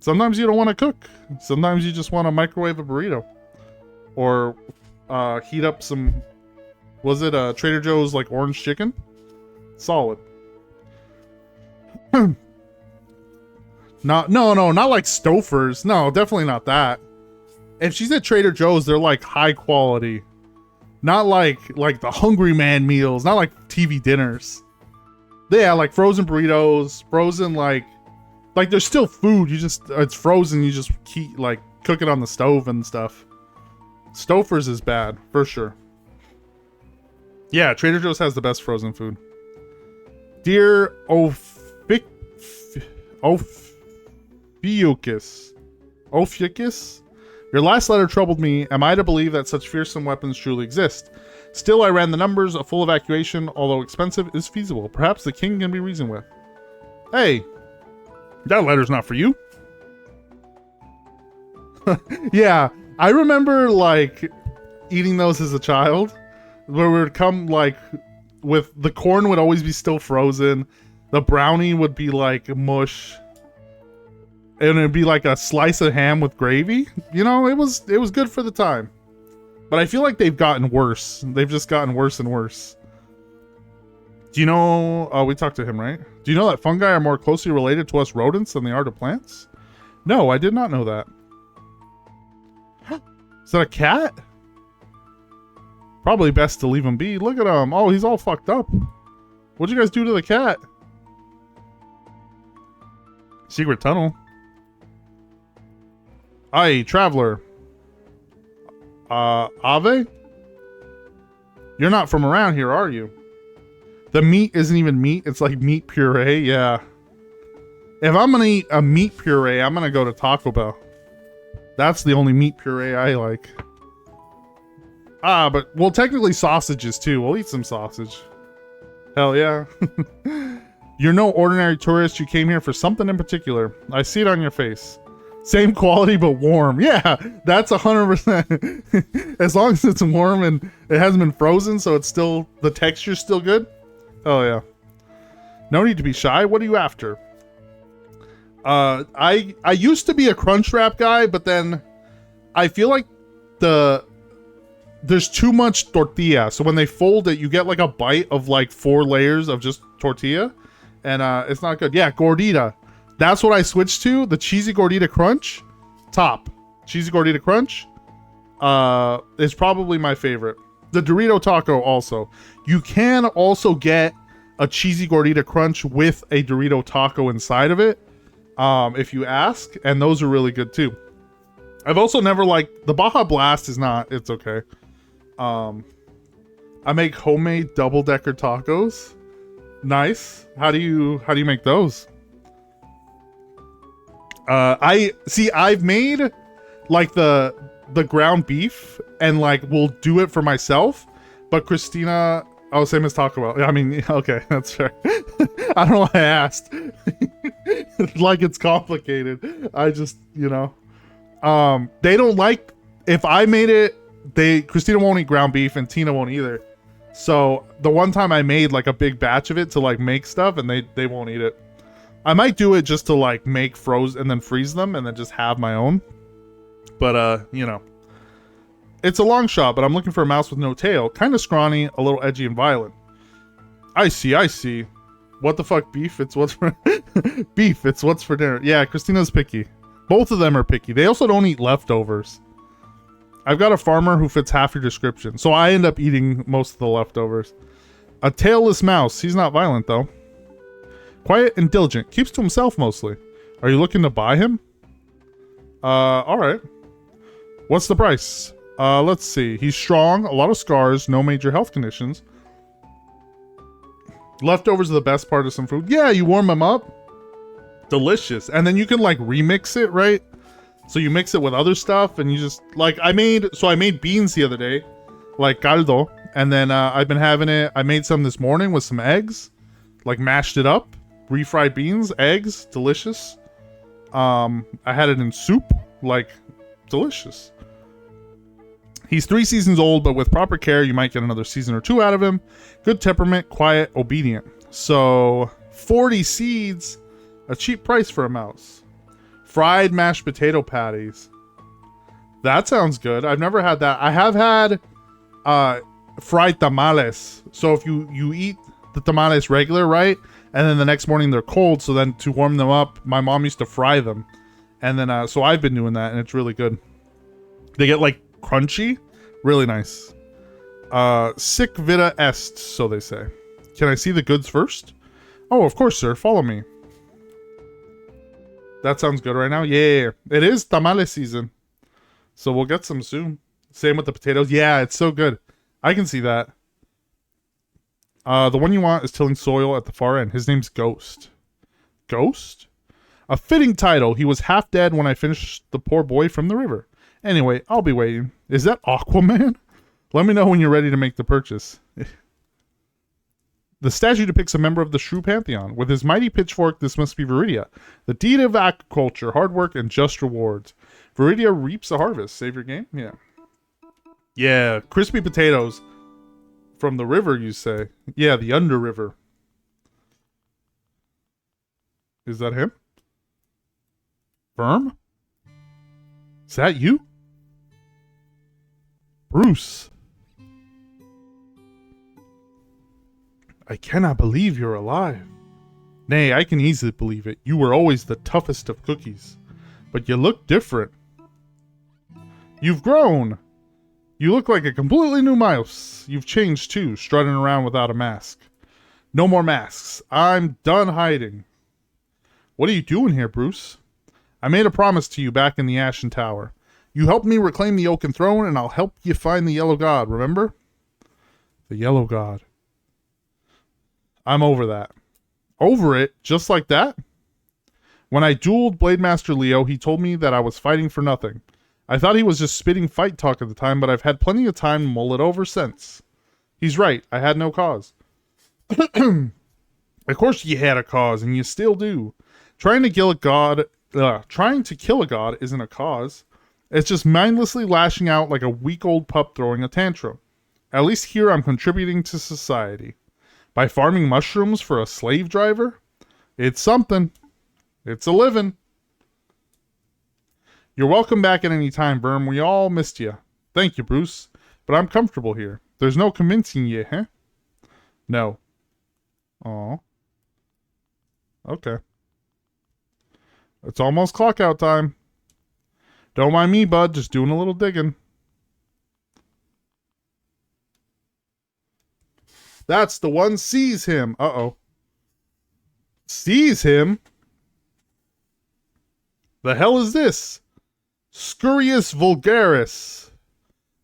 Sometimes you don't want to cook. Sometimes you just want to microwave a burrito. Or heat up some, was it Trader Joe's like orange chicken? Solid. No, not like Stouffer's. No, definitely not that. If she's at Trader Joe's, they're like high quality. Not like the Hungry Man meals, not like TV dinners. Yeah, like frozen burritos, frozen like there's still food. It's frozen, you just keep like cook it on the stove and stuff. Stouffer's is bad, for sure. Yeah, Trader Joe's has the best frozen food. Dear Ophiuchus, your last letter troubled me. Am I to believe that such fearsome weapons truly exist? Still, I ran the numbers. A full evacuation, although expensive, is feasible. Perhaps the king can be reasoned with. Hey, that letter's not for you. Yeah, I remember like eating those as a child, where we would come like with the corn would always be still frozen, the brownie would be like mush, and it'd be like a slice of ham with gravy. You know, it was good for the time. But I feel like they've gotten worse. They've just gotten worse and worse. Do you know, we talked to him, right? Do you know that fungi are more closely related to us rodents than they are to plants? No, I did not know that. Is that a cat? Probably best to leave him be. Look at him. Oh, he's all fucked up. What'd you guys do to the cat? Secret tunnel. Aye, traveler. Ave? You're not from around here, are you? The meat isn't even meat. It's like meat puree. Yeah. If I'm gonna eat a meat puree, I'm gonna go to Taco Bell. That's the only meat puree I like. But well, technically sausages too. We'll eat some sausage. Hell yeah. You're no ordinary tourist. You came here for something in particular. I see it on your face. Same quality, but warm. Yeah, that's 100%. As long as it's warm and it hasn't been frozen, so it's still, the texture's still good. Oh yeah. No need to be shy. What are you after? I used to be a crunch wrap guy, but then I feel like there's too much tortilla. So when they fold it, you get like a bite of like 4 layers of just tortilla, and it's not good. Yeah, gordita. That's what I switched to. The cheesy gordita crunch, top. Cheesy gordita crunch is probably my favorite. The Dorito taco also. You can also get a cheesy gordita crunch with a Dorito taco inside of it, if you ask, and those are really good too. I've also never liked the Baja Blast. Is not. It's okay. I make homemade double-decker tacos. Nice. How do you make those? I've made like the ground beef and like we'll do it for myself, but Christina, oh, same as Taco Bell. I mean, okay, that's fair. I don't know why I asked. Like it's complicated. I just, you know, they don't like, if I made it, Christina won't eat ground beef and Tina won't either. So the one time I made like a big batch of it to like make stuff, and they won't eat it. I might do it just to like make froze and then freeze them and then just have my own. But you know, it's a long shot, but I'm looking for a mouse with no tail, kind of scrawny, a little edgy and violent. I see. What the fuck, beef? It's what's for beef. It's what's for dinner. Yeah, Christina's picky. Both of them are picky. They also don't eat leftovers. I've got a farmer who fits half your description, so I end up eating most of the leftovers. A tailless mouse. He's not violent though. Quiet and diligent. Keeps to himself mostly. Are you looking to buy him? Alright. What's the price? Let's see. He's strong, a lot of scars, no major health conditions. Leftovers are the best part of some food. Yeah, you warm them up. Delicious. And then you can like remix it, right? So you mix it with other stuff and you just like, I made beans the other day, like caldo. And then I've been having it. I made some this morning with some eggs. like mashed it up, refried beans, eggs, delicious. I had it in soup, like delicious. He's 3 seasons old, but with proper care, you might get another season or 2 out of him. Good temperament, quiet, obedient. So 40 seeds, a cheap price for a mouse. Fried mashed potato patties. That sounds good. I've never had that. I have had fried tamales. So if you eat the tamales regular, right? And then the next morning they're cold. So then to warm them up, my mom used to fry them. And then, so I've been doing that and it's really good. They get like crunchy. Really nice. Sic vita est, so they say. Can I see the goods first? Oh, of course, sir. Follow me. That sounds good right now. Yeah, it is tamale season. So we'll get some soon. Same with the potatoes. Yeah, it's so good. I can see that. The one you want is tilling soil at the far end. His name's Ghost. Ghost? A fitting title. He was half dead when I finished the poor boy from the river. Anyway, I'll be waiting. Is that Aquaman? Let me know when you're ready to make the purchase. The statue depicts a member of the Shrew Pantheon. With his mighty pitchfork, this must be Viridia, the deed of agriculture, hard work, and just rewards. Viridia reaps a harvest. Save your game? Yeah. Yeah, crispy potatoes. From the river, you say? Yeah, the Under River. Is that him? Verm? Is that you? Bruce. I cannot believe you're alive. Nay, I can easily believe it. You were always the toughest of cookies. But you look different. You've grown. You look like a completely new mouse. You've changed too, strutting around without a mask. No more masks. I'm done hiding. What are you doing here, Bruce? I made a promise to you back in the Ashen Tower. You helped me reclaim the Oaken Throne, and I'll help you find the Yellow God, remember? The Yellow God. I'm over that. Over it? Just like that? When I dueled Blade Master Leo, he told me that I was fighting for nothing. I thought he was just spitting fight talk at the time, but I've had plenty of time to mull it over since. He's right. I had no cause. Of course you had a cause, and you still do. Trying to kill a god isn't a cause. It's just mindlessly lashing out like a week-old pup throwing a tantrum. At least here I'm contributing to society. By farming mushrooms for a slave driver? It's something. It's a living. You're welcome back at any time, Verm. We all missed you. Thank you, Bruce. But I'm comfortable here. There's no convincing you, huh? No. Aw. Okay. It's almost clock out time. Don't mind me, bud. Just doing a little digging. That's the one. Sees him. Uh-oh. Sees him? The hell is this? Scurius vulgaris.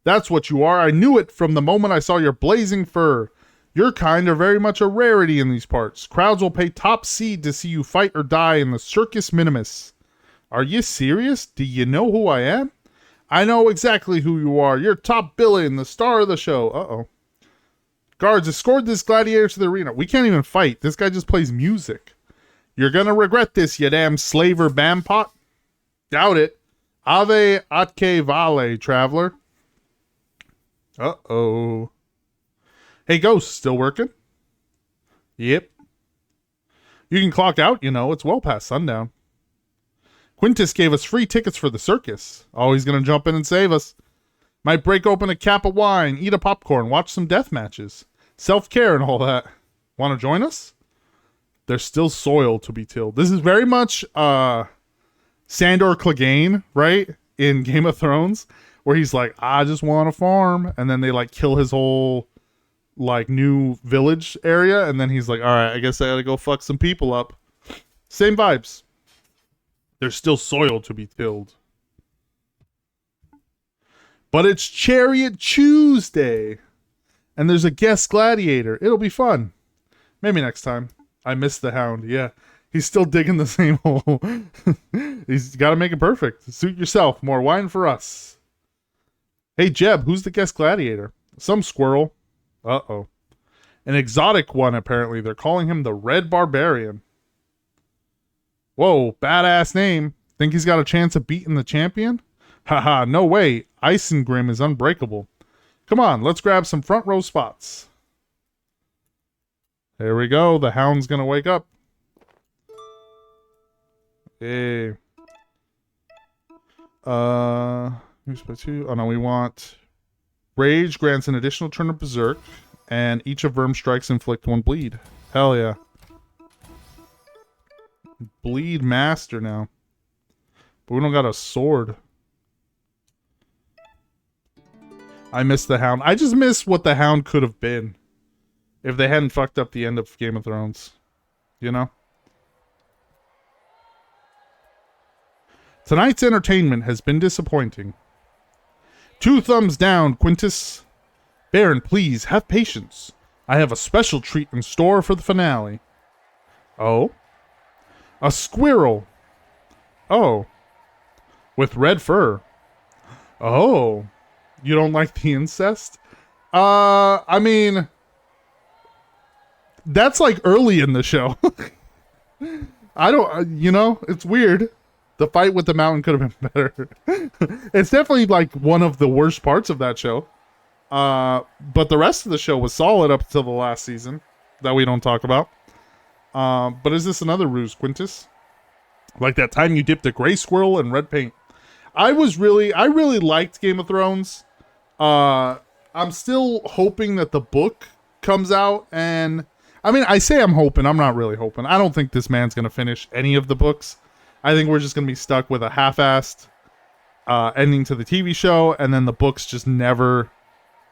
That's what you are. I knew it from the moment I saw your blazing fur. Your kind are very much a rarity in these parts. Crowds will pay top seed to see you fight or die in the Circus Minimus. Are you serious? Do you know who I am? I know exactly who you are. You're top billing, the star of the show. Uh-oh. Guards, escort this gladiator to the arena. We can't even fight. This guy just plays music. You're gonna regret this, you damn slaver bampot. Doubt it. Ave atque vale, traveler. Uh-oh. Hey, Ghost, still working? Yep. You can clock out, you know. It's well past sundown. Quintus gave us free tickets for the circus. Oh, he's gonna jump in and save us. Might break open a cap of wine, eat a popcorn, watch some death matches. Self-care and all that. Want to join us? There's still soil to be tilled. This is very much Sandor Clegane, right? In Game of Thrones, where he's like, I just want to farm. And then they like kill his whole like new village area. And then he's like, all right, I guess I gotta go fuck some people up. Same vibes. There's still soil to be tilled. But it's Chariot Tuesday. And there's a guest gladiator. It'll be fun. Maybe next time. I missed the hound. Yeah. He's still digging the same hole. He's got to make it perfect. Suit yourself. More wine for us. Hey, Jeb, who's the guest gladiator? Some squirrel. Uh-oh. An exotic one, apparently. They're calling him the Red Barbarian. Whoa, badass name. Think he's got a chance of beating the champion? Haha, no way. Isengrim is unbreakable. Come on, let's grab some front row spots. There we go. The hound's gonna wake up. Hey. Here's by 2. Oh no, we want Rage grants an additional turn of Berserk, and each of Verm strikes inflict 1 bleed. Hell yeah. Bleed master now. But we don't got a sword. I miss the hound. I just miss what the hound could have been if they hadn't fucked up the end of Game of Thrones. You know? Tonight's entertainment has been disappointing. 2 thumbs down, Quintus. Baron, please, have patience. I have a special treat in store for the finale. Oh? A squirrel. Oh. With red fur. Oh. You don't like the incest? I mean, that's like early in the show. I don't, you know, it's weird. The fight with the mountain could have been better. It's definitely like one of the worst parts of that show. But the rest of the show was solid up until the last season that we don't talk about. But is this another ruse, Quintus? Like that time you dipped a gray squirrel in red paint. I really liked Game of Thrones. I'm still hoping that the book comes out, and I mean, I say I'm hoping, I'm not really hoping. I don't think this man's gonna finish any of the books. I think we're just gonna be stuck with a half-assed ending to the TV show, and then the book's just never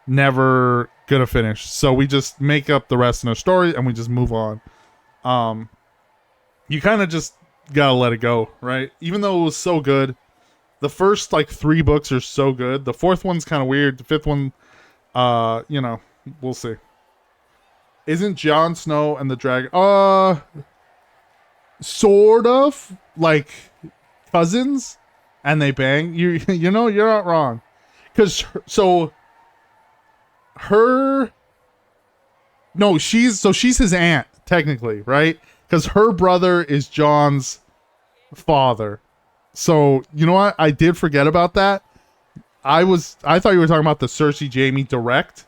gonna finish. So we just make up the rest in a story and we just move on. You kind of just gotta let it go, right? Even though it was so good. The first, like, 3 books are so good. The 4th one's kind of weird. The 5th one, you know, we'll see. Isn't Jon Snow and the dragon... sort of. Like, cousins. And they bang. You know, you're not wrong. Because, so... Her... No, she's his aunt, technically, right? Because her brother is Jon's father. So, you know what? I did forget about that. I thought you were talking about the Cersei Jaime direct,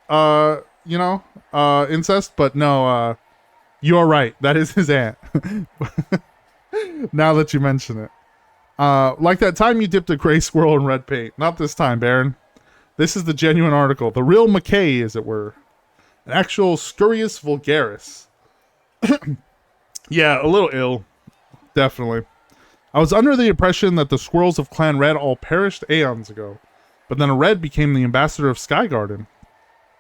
you know, incest, but no, you are right. That is his aunt. Now that you mention it. Like that time you dipped a gray squirrel in red paint. Not this time, Baron. This is the genuine article. The real McKay, as it were. An actual Scurius vulgaris. Yeah, a little ill. Definitely. I was under the impression that the squirrels of Clan Red all perished aeons ago, but then a red became the ambassador of Skygarden.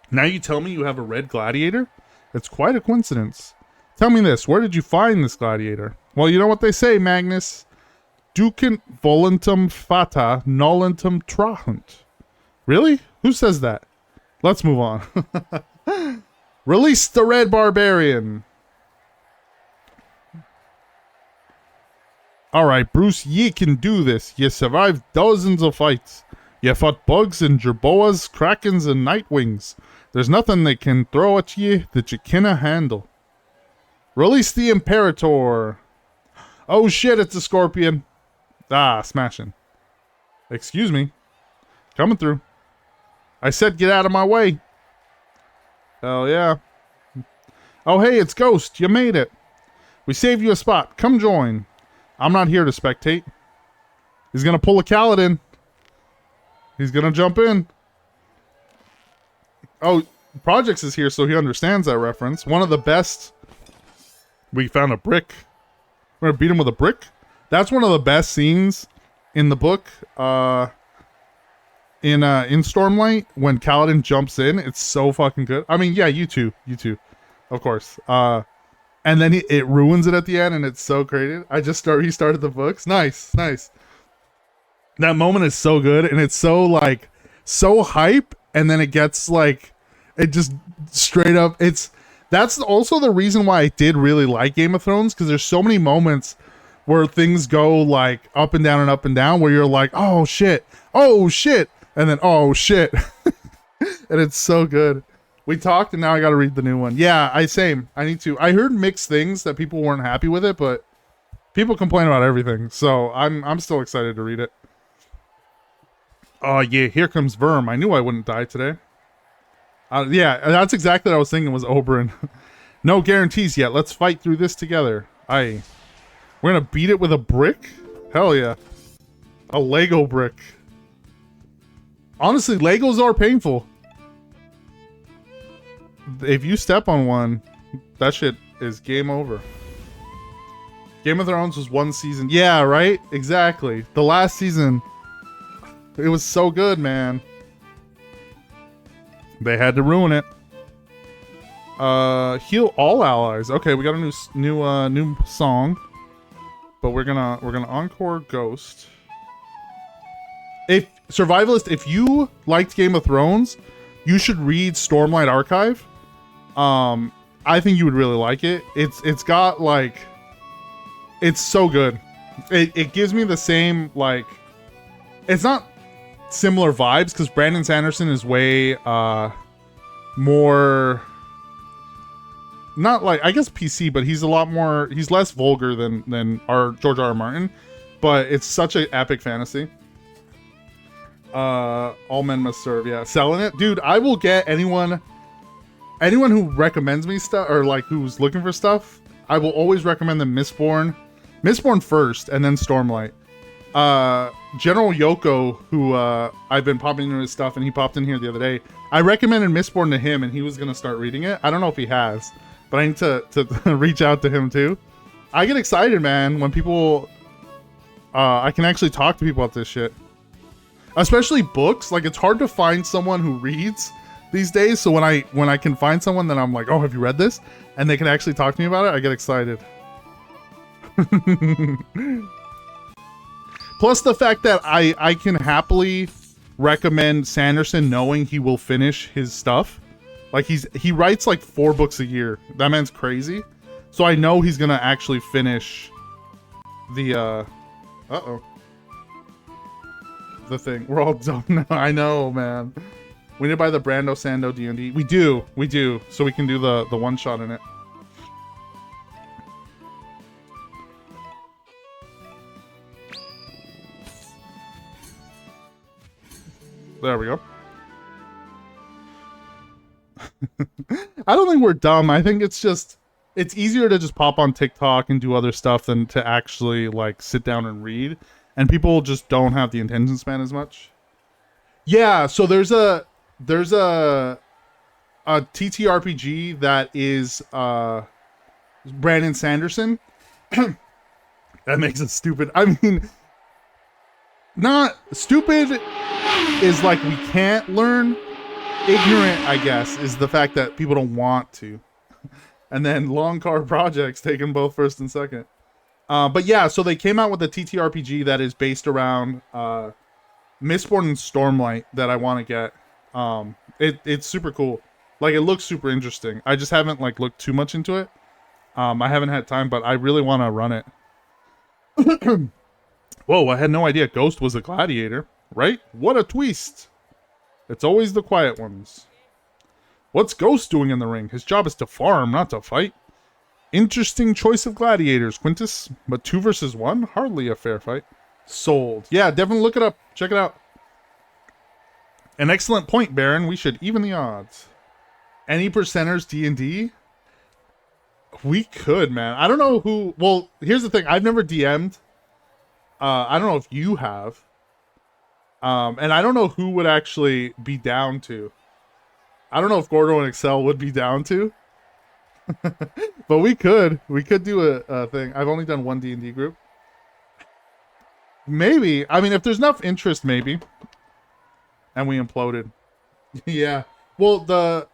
Now you tell me you have a red gladiator? It's quite a coincidence. Tell me this, where did you find this gladiator? Well, you know what they say, Magnus. Ducent volentum fata nollentum trahunt. Really? Who says that? Let's move on. Release the Red Barbarian. Alright, Bruce, ye can do this. Ye survived dozens of fights. Ye fought bugs and jerboas, krakens and nightwings. There's nothing they can throw at ye that you canna handle. Release the Imperator. Oh shit, it's a scorpion. Ah, smashing. Excuse me. Coming through. I said get out of my way. Hell yeah. Oh hey, it's Ghost. You made it. We saved you a spot. Come join. I'm not here to spectate. He's gonna pull a Kaladin. He's gonna jump in. Oh, Projects is here, so he understands that reference. One of the best... We found a brick. We're gonna beat him with a brick? That's one of the best scenes in the book. In Stormlight, when Kaladin jumps in. It's so fucking good. I mean, yeah, you too. Of course. And then it ruins it at the end, and it's so creative. I just restarted the books. Nice. That moment is so good, and it's so, like, so hype, and then it gets, like, it just straight up, that's also the reason why I did really like Game of Thrones, because there's so many moments where things go, like, up and down, where you're like, oh, shit, and then, oh, shit. And it's so good. We talked, and now I got to read the new one. Yeah, same. I need to. I heard mixed things that people weren't happy with it, but people complain about everything, so I'm still excited to read it. Oh yeah, here comes Verm. I knew I wouldn't die today. Yeah, that's exactly what I was thinking was Oberyn. No guarantees yet. Let's fight through this together. We're gonna beat it with a brick? Hell yeah. A Lego brick. Honestly, Legos are painful. If you step on one, that shit is game over. Game of Thrones was one season. Yeah, right? Exactly. The last season, it was so good, man. They had to ruin it. Heal all allies. Okay, we got a new song. But we're gonna encore Ghost. If Survivalist, if you liked Game of Thrones, you should read Stormlight Archive. I think you would really like it. It's got like, it's so good. It gives me the same, like, it's not similar vibes because Brandon Sanderson is way more, not like, I guess PC, but he's a lot more, he's less vulgar than our George R. R. Martin, but it's such an epic fantasy. All men must serve. Yeah, selling it, dude. I will get anyone who recommends me stuff, or like who's looking for stuff. I will always recommend them Mistborn first, and then Stormlight. General Yoko, who I've been popping into his stuff, and he popped in here the other day. I recommended Mistborn to him, and he was gonna start reading it. I don't know if he has, but I need to reach out to him too. I get excited, man, when people I can actually talk to people about this shit. Especially books. Like, it's hard to find someone who reads these days, so when I can find someone that I'm like, oh, have you read this? And they can actually talk to me about it, I get excited. Plus the fact that I can happily recommend Sanderson knowing he will finish his stuff. Like, he writes like 4 books a year. That man's crazy. So I know he's gonna actually finish the the thing. We're all dumb now. I know, man. We need to buy the Brando Sando D&D. We do. So we can do the one shot in it. There we go. I don't think we're dumb. I think it's just, it's easier to just pop on TikTok and do other stuff than to actually like sit down and read. And people just don't have the attention span as much. Yeah, so there's a TTRPG that is Brandon Sanderson. That makes it stupid. I mean, not stupid is like we can't learn. Ignorant, I guess, is the fact that people don't want to. And then Long Car Projects taking both first and second. But yeah, so they came out with a TTRPG that is based around Mistborn and Stormlight that I want to get. It's super cool. Like, it looks super interesting. I just haven't like looked too much into it. I haven't had time, but I really want to run it. Whoa, I had no idea Ghost was a gladiator, right? What a twist. It's always the quiet ones. What's Ghost doing in the ring? His job is to farm, not to fight. Interesting choice of gladiators, Quintus. But 2 versus 1? Hardly a fair fight. Sold. Yeah, definitely look it up. Check it out. An excellent point, Baron. We should even the odds. Any percenters D&D? We could, man. I don't know who... Well, here's the thing. I've never DM'd. I don't know if you have. And I don't know who would actually be down to. I don't know if Gordo and Excel would be down to. But we could do a thing. I've only done one D&D group. Maybe. I mean, if there's enough interest, maybe. And we imploded. Yeah. Well,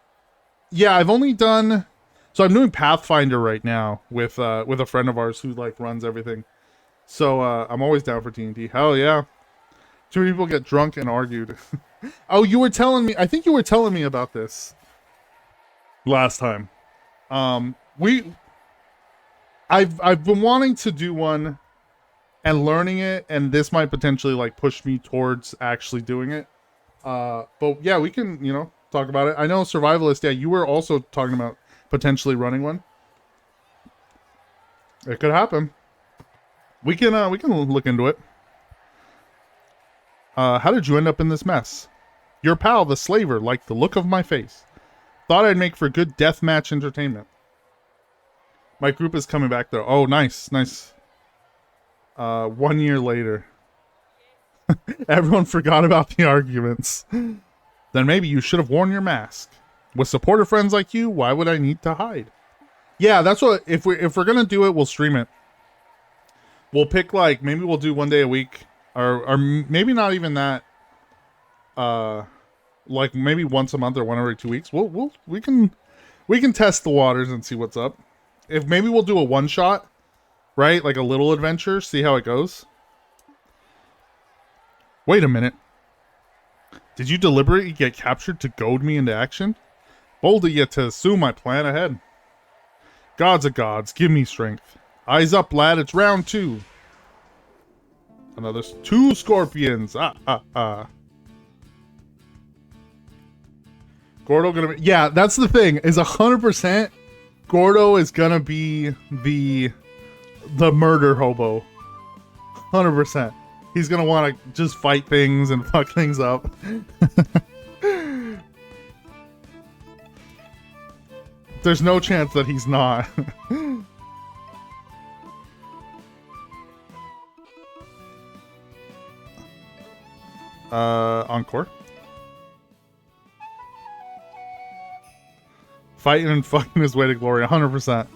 I've only done... So I'm doing Pathfinder right now with a friend of ours who like runs everything. So I'm always down for D&D. Hell yeah. Too many people get drunk and argued. Oh, you were telling me... I think you were telling me about this last time. I've been wanting to do one and learning it, and this might potentially like push me towards actually doing it. But yeah, we can, talk about it. I know Survivalist, yeah, you were also talking about potentially running one. It could happen. We can look into it. How did you end up in this mess? Your pal, the slaver, liked the look of my face. Thought I'd make for good deathmatch entertainment. My group is coming back though. Oh, nice, nice. 1 year later. Everyone forgot about the arguments. Then maybe you should have worn your mask. With supportive friends like you, why would I need to hide? Yeah, that's what, if we're gonna do it, we'll stream it. We'll pick, like, maybe we'll do 1 day a week. Or maybe not even that. Like maybe once a month or 1 every 2 weeks. We can test the waters and see what's up. If maybe we'll do a one shot, right? Like a little adventure, see how it goes. Wait a minute. Did you deliberately get captured to goad me into action? Bold of you to assume I plan ahead. Gods of gods, give me strength. Eyes up, lad, it's round 2. Another 2 scorpions. Gordo gonna be... Yeah, that's the thing, is 100% Gordo is gonna be the murder hobo. 100%. He's gonna want to just fight things and fuck things up. There's no chance that he's not. Encore. Fighting and fucking his way to glory, 100%.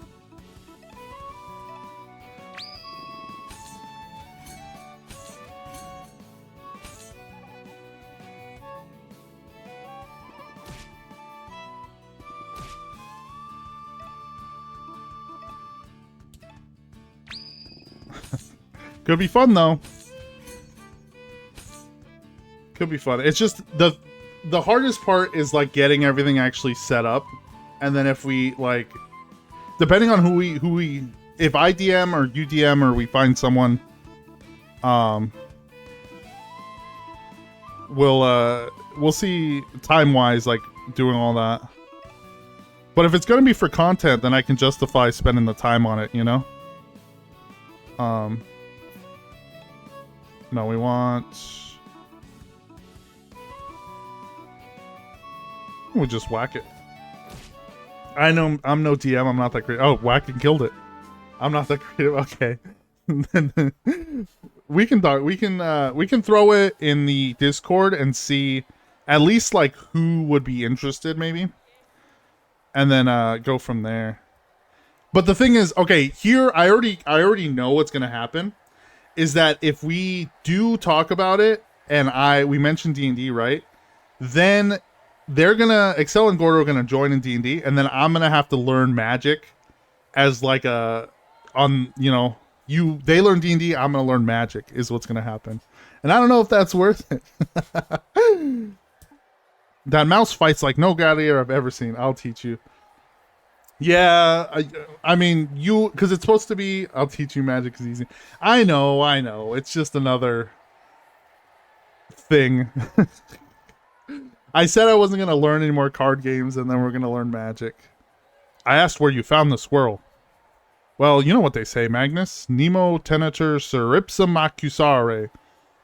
Could be fun though. Could be fun. It's just the hardest part is like getting everything actually set up. And then if we like, depending on who we, if I DM or you DM or we find someone, we'll see time wise, like doing all that. But if it's going to be for content, then I can justify spending the time on it, you know? No, we want... We'll just whack it. I know I'm no DM, I'm not that creative. Oh, whack and killed it. I'm not that creative, okay. we can throw it in the Discord and see at least like who would be interested maybe. And then go from there. But the thing is, okay, here I already know what's gonna happen. Is that if we do talk about it and we mention D&D, right? Then they're gonna Excel and Gordo are gonna join in D&D, and then I'm gonna have to learn magic as like they learn D&D, I'm gonna learn magic is what's gonna happen. And I don't know if that's worth it. That mouse fights like no gladiator I've ever seen. I'll teach you. Yeah, I mean, because it's supposed to be, I'll teach you magic is easy. I know. It's just another thing. I said I wasn't going to learn any more card games, and then we're going to learn magic. I asked where you found the squirrel. Well, you know what they say, Magnus. Nemo tenatur suripsum accusare.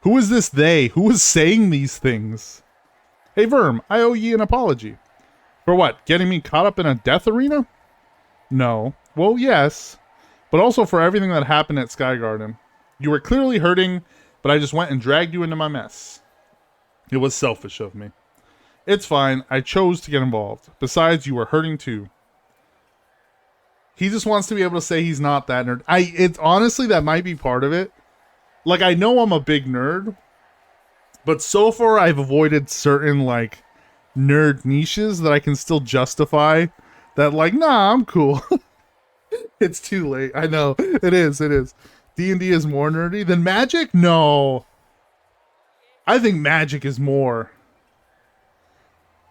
Who is this they? Who is saying these things? Hey, Verm, I owe ye an apology. For what? Getting me caught up in a death arena? No. Well, yes. But also for everything that happened at Sky Garden. You were clearly hurting, but I just went and dragged you into my mess. It was selfish of me. It's fine. I chose to get involved. Besides, you were hurting too. He just wants to be able to say he's not that nerd. It's honestly, that might be part of it. Like, I know I'm a big nerd, but so far I've avoided certain, like, nerd niches that I can still justify that, like, nah, I'm cool. It's too late. I know. It is. D&D is more nerdy than Magic? No. I think Magic is more.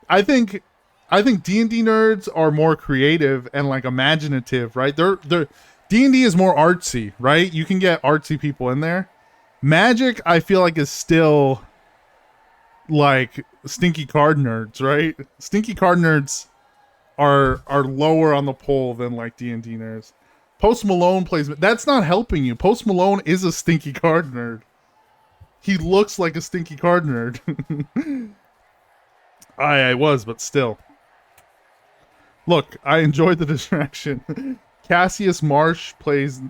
I think D&D nerds are more creative and, like, imaginative, right? D&D is more artsy, right? You can get artsy people in there. Magic, I feel like, is still, like, stinky card nerds, right? Stinky card nerds are lower on the pole than like D&D nerds. Post Malone plays. That's not helping you. Post Malone is a stinky card nerd. He looks like a stinky card nerd. I was, but still. Look, I enjoyed the distraction. Cassius Marsh plays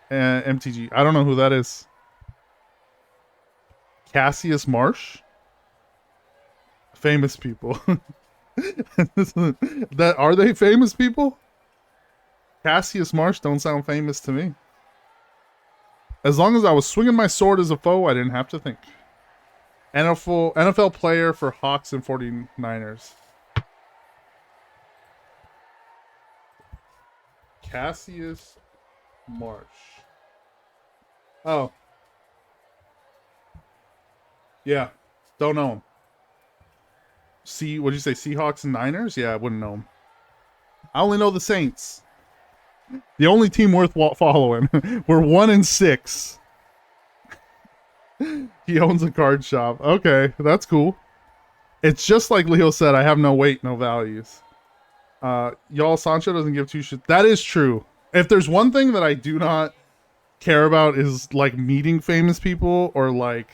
MTG. I don't know who that is. Cassius Marsh? Famous people. That are they famous people? Cassius Marsh don't sound famous to me. As long as I was swinging my sword as a foe, I didn't have to think. NFL player for Hawks and 49ers. Cassius Marsh. Oh. Yeah. Don't know him. What'd you say? Seahawks and Niners? Yeah, I wouldn't know him. I only know the Saints. The only team worth following. We're 1-6. He owns a card shop. Okay, that's cool. It's just like Leo said, I have no weight, no values. Y'all, Sancho doesn't give two shits. That is true. If there's one thing that I do not care about is like meeting famous people or like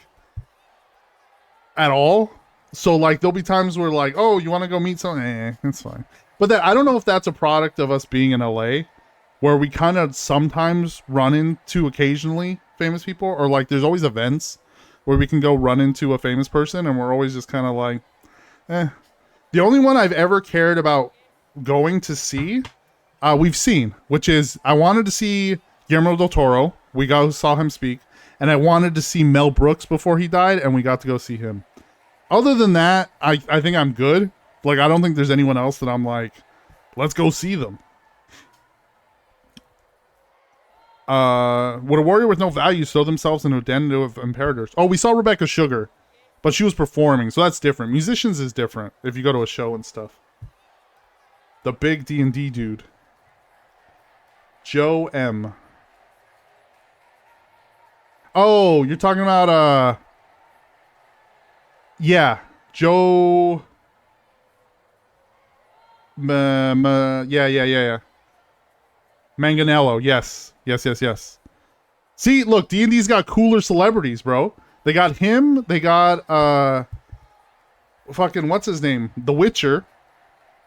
at all. So like there'll be times where like, oh, you want to go meet someone? It's fine. But I don't know if that's a product of us being in LA, where we kind of sometimes run into occasionally famous people, or like there's always events where we can go run into a famous person and we're always just kind of like, The only one I've ever cared about going to see, we've seen, which is I wanted to see Guillermo del Toro. We saw him speak, and I wanted to see Mel Brooks before he died, and we got to go see him. Other than that, I think I'm good. Like, I don't think there's anyone else that I'm like, let's go see them. Would a warrior with no value throw themselves into a den of imperators? Oh, we saw Rebecca Sugar, but she was performing, so that's different. Musicians is different if you go to a show and stuff. The big D&D dude. Joe M. Oh, you're talking about, yeah, Joe... Yeah. Manganello, yes. See, look, D&D's got cooler celebrities, bro. They got him. They got, fucking, what's his name? The Witcher.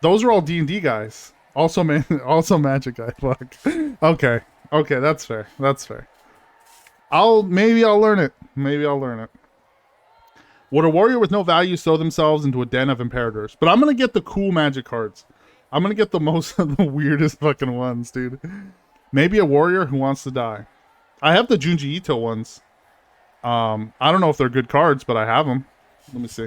Those are all D&D guys. Also Magic guy. Fuck. Okay, that's fair. Maybe I'll learn it. Would a warrior with no value throw themselves into a den of imperators? But I'm gonna get the cool Magic cards. I'm gonna get the weirdest fucking ones, dude. Maybe a warrior who wants to die. I have the Junji Ito ones. I don't know if they're good cards, but I have them. Let me see.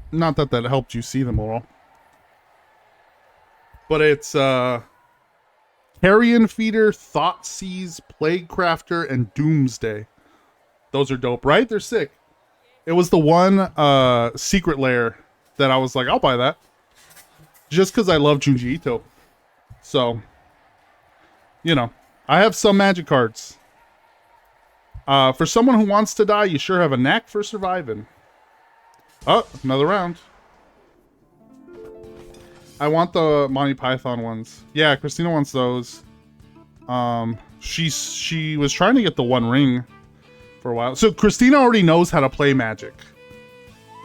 Not that helped you see them all. But it's Carrion Feeder, Thoughtseize, Plague Crafter, and Doomsday. Those are dope, right? They're sick. It was the one Secret Lair that I was like, I'll buy that. Just because I love Junji Ito. So, you know, I have some Magic cards. For someone who wants to die, you sure have a knack for surviving. Oh, another round. I want the Monty Python ones. Yeah, Christina wants those. She was trying to get the One Ring for a while. So Christina already knows how to play Magic.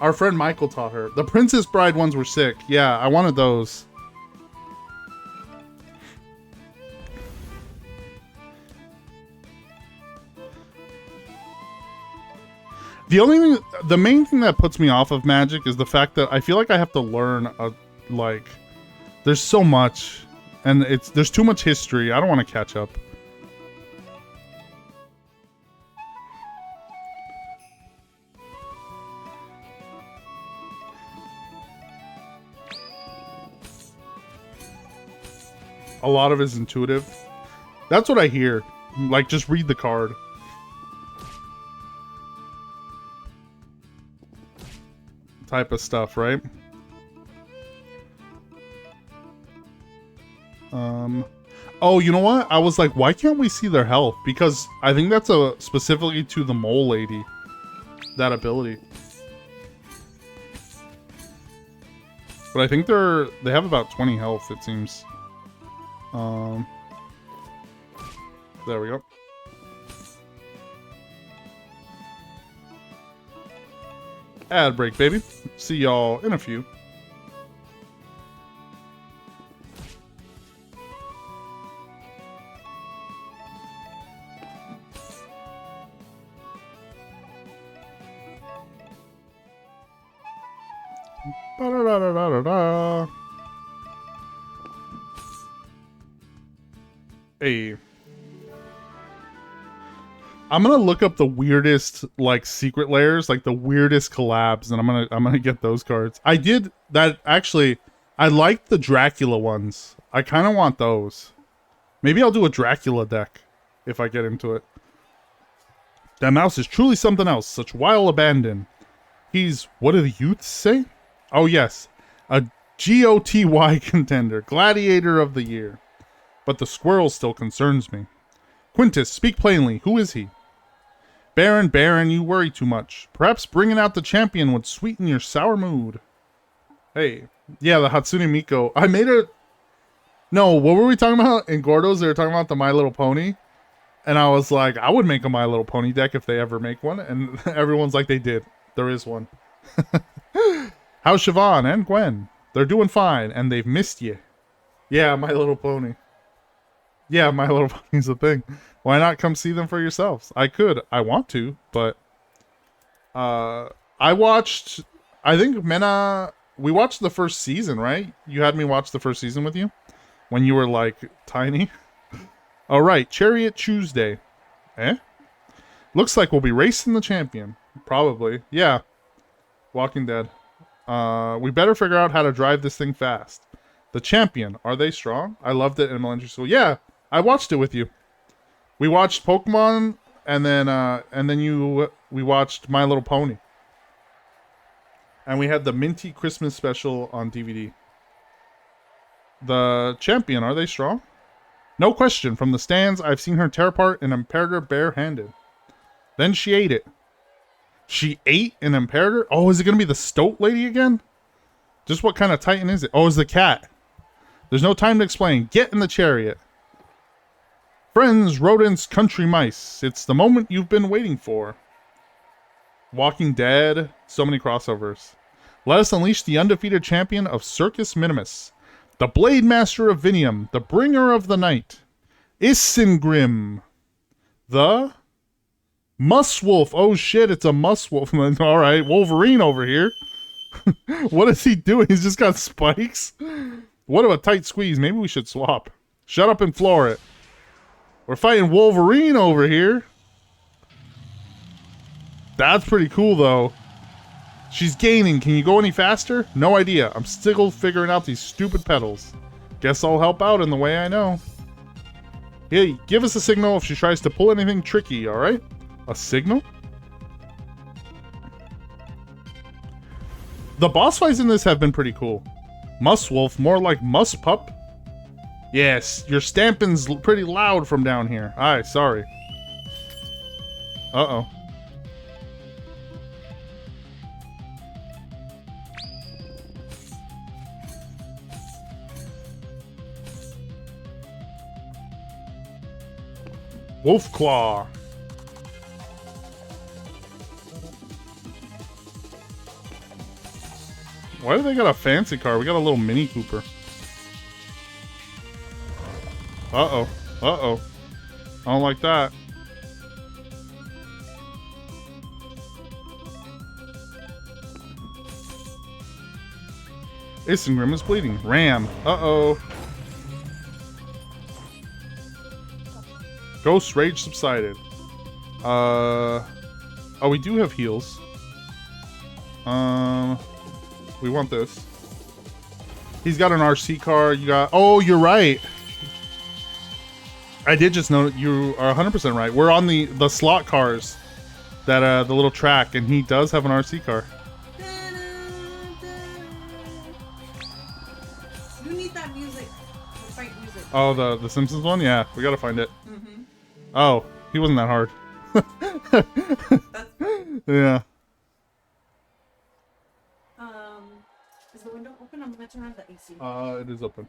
Our friend Michael taught her. The Princess Bride ones were sick. Yeah, I wanted those. The main thing that puts me off of Magic is the fact that I feel like I have to learn there's so much, and there's too much history. I don't want to catch up. a lot of it is intuitive. That's what I hear. Like, just read the card. Type of stuff, right? Oh, you know what? I was like, why can't we see their health? Because I think that's specifically to the mole lady. That ability. But I think they have about 20 health, it seems. There we go. Ad break, baby. See y'all in a few. Ba-da-da-da-da-da. Hey. I'm gonna look up the weirdest, like, secret layers, like the weirdest collabs, and I'm gonna get those cards. I did that actually. I liked the Dracula ones. I kind of want those. Maybe I'll do a Dracula deck if I get into it. That mouse is truly something else. Such wild abandon. He's, what do the youths say? Oh yes, a GOTY contender, gladiator of the year. But the squirrel still concerns me. Quintus, speak plainly. Who is he? Baron, you worry too much. Perhaps bringing out the champion would sweeten your sour mood. Hey. Yeah, the Hatsune Miku. I made a... No, what were we talking about? In Gordo's, they were talking about the My Little Pony. And I was like, I would make a My Little Pony deck if they ever make one. And everyone's like, they did. There is one. How's Siobhan and Gwen? They're doing fine, and they've missed you. Yeah, My Little Pony. Yeah, My Little Pony's a thing. Why not come see them for yourselves? I could. I want to, but... I watched... I think Mena... We watched the first season, right? You had me watch the first season with you? When you were, like, tiny? Alright, Chariot Tuesday. Eh? Looks like we'll be racing the champion. Probably. Yeah. Walking Dead. We better figure out how to drive this thing fast. The champion. Are they strong? I loved it in elementary school. Yeah, I watched it with you. We watched Pokemon, and then we watched My Little Pony. And we had the Minty Christmas special on DVD. The champion, are they strong? No question. From the stands, I've seen her tear apart an Imperator bare-handed. Then she ate it. She ate an Imperator? Oh, is it going to be the Stoat lady again? Just what kind of Titan is it? Oh, it's the cat. There's no time to explain. Get in the chariot. Friends, rodents, country mice. It's the moment you've been waiting for. Walking Dead. So many crossovers. Let us unleash the undefeated champion of Circus Minimus. The Blade Master of Vinium. The Bringer of the Night. Isengrim. The Muswolf. Oh shit, it's a Muswolf. Alright, Wolverine over here. What is he doing? He's just got spikes? What a tight squeeze. Maybe we should swap. Shut up and floor it. We're fighting Wolverine over here. That's pretty cool, though. She's gaining. Can you go any faster? No idea. I'm still figuring out these stupid pedals. Guess I'll help out in the way I know. Hey, give us a signal if she tries to pull anything tricky, alright? A signal? The boss fights in this have been pretty cool. Muswolf, more like Muspup. Yes, your stamping's pretty loud from down here. Aye, sorry. Uh-oh. Wolfclaw. Why do they got a fancy car? We got a little Mini Cooper. Uh-oh. Uh-oh. I don't like that. Isengrim is bleeding. Ram. Uh-oh. Ghost Rage subsided. Oh, we do have heals. We want this. He's got an RC car. You got... Oh, you're right. I did just know you are 100% right. We're on the slot cars, that the little track, and he does have an RC car. You need that music. The fight music. Oh, the Simpsons one? Yeah, we gotta find it. Mm-hmm. Oh, he wasn't that hard. Yeah. Is the window open? I'm gonna turn on the AC. It is open.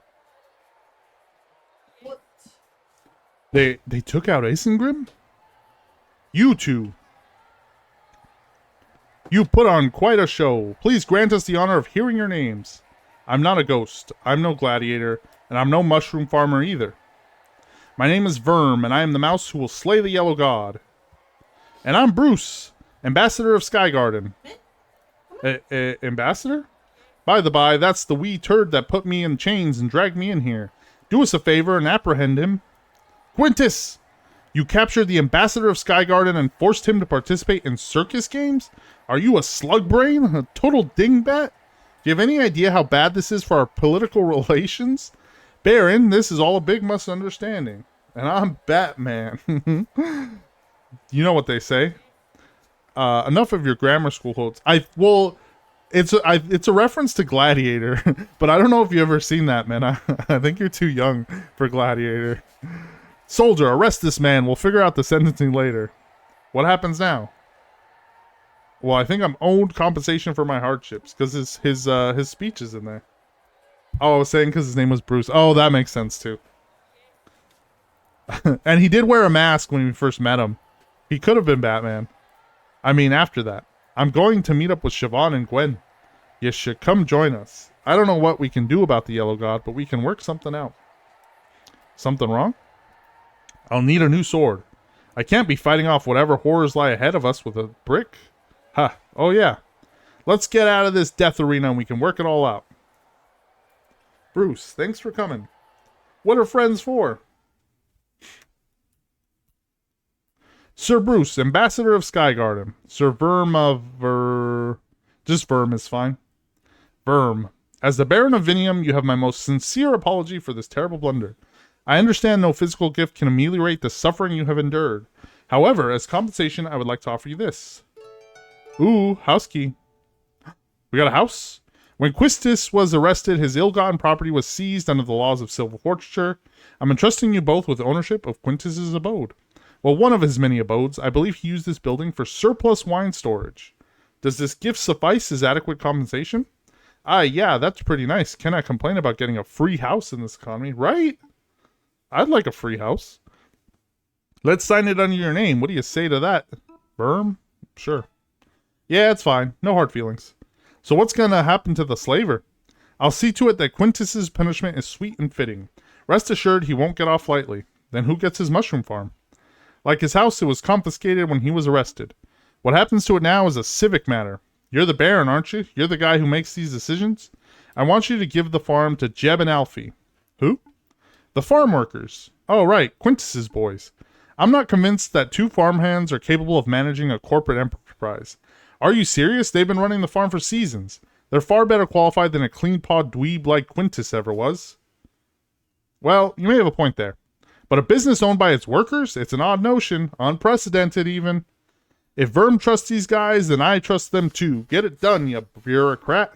What? They took out Asengrim? You two. You put on quite a show. Please grant us the honor of hearing your names. I'm not a ghost. I'm no gladiator, and I'm no mushroom farmer either. My name is Verm, and I am the mouse who will slay the yellow god. And I'm Bruce, ambassador of Skygarden. Ambassador? By the by, that's the wee turd that put me in chains and dragged me in here. Do us a favor and apprehend him. Quintus! You captured the ambassador of Skygarden and forced him to participate in circus games? Are you a slug brain? A total dingbat? Do you have any idea how bad this is for our political relations? Baron, this is all a big misunderstanding. And I'm Batman. You know what they say. Enough of your grammar school quotes. It's a reference to Gladiator, but I don't know if you've ever seen that, man. I think you're too young for Gladiator. Soldier, arrest this man. We'll figure out the sentencing later. What happens now? Well, I think I'm owed compensation for my hardships because his speech is in there. Oh, I was saying because his name was Bruce. Oh, that makes sense too. And he did wear a mask when we first met him. He could have been Batman. I mean, after that. I'm going to meet up with Siobhan and Gwen. You should come join us. I don't know what we can do about the Yellow God, but we can work something out. Something wrong? I'll need a new sword. I can't be fighting off whatever horrors lie ahead of us with a brick. Ha. Oh yeah. Let's get out of this death arena and we can work it all out. Bruce, thanks for coming. What are friends for? Sir Bruce, ambassador of Skygarden. Sir Verm of Just Verm is fine. Verm. As the Baron of Vinium, you have my most sincere apology for this terrible blunder. I understand no physical gift can ameliorate the suffering you have endured. However, as compensation, I would like to offer you this. Ooh, house key. We got a house? When Quistis was arrested, his ill-gotten property was seized under the laws of civil forfeiture. I'm entrusting you both with ownership of Quintus's abode. Well, one of his many abodes. I believe he used this building for surplus wine storage. Does this gift suffice as adequate compensation? Yeah, that's pretty nice. Can I complain about getting a free house in this economy, right? I'd like a free house. Let's sign it under your name. What do you say to that? Verm? Sure. Yeah, it's fine. No hard feelings. So what's going to happen to the slaver? I'll see to it that Quintus's punishment is sweet and fitting. Rest assured he won't get off lightly. Then who gets his mushroom farm? Like his house, it was confiscated when he was arrested. What happens to it now is a civic matter. You're the Baron, aren't you? You're the guy who makes these decisions? I want you to give the farm to Jeb and Alfie. Who? The farm workers. Oh, right, Quintus's boys. I'm not convinced that two farmhands are capable of managing a corporate enterprise. Are you serious? They've been running the farm for seasons. They're far better qualified than a clean-pawed dweeb like Quintus ever was. Well, you may have a point there. But a business owned by its workers? It's an odd notion. Unprecedented, even. If Verm trusts these guys, then I trust them too. Get it done, you bureaucrat.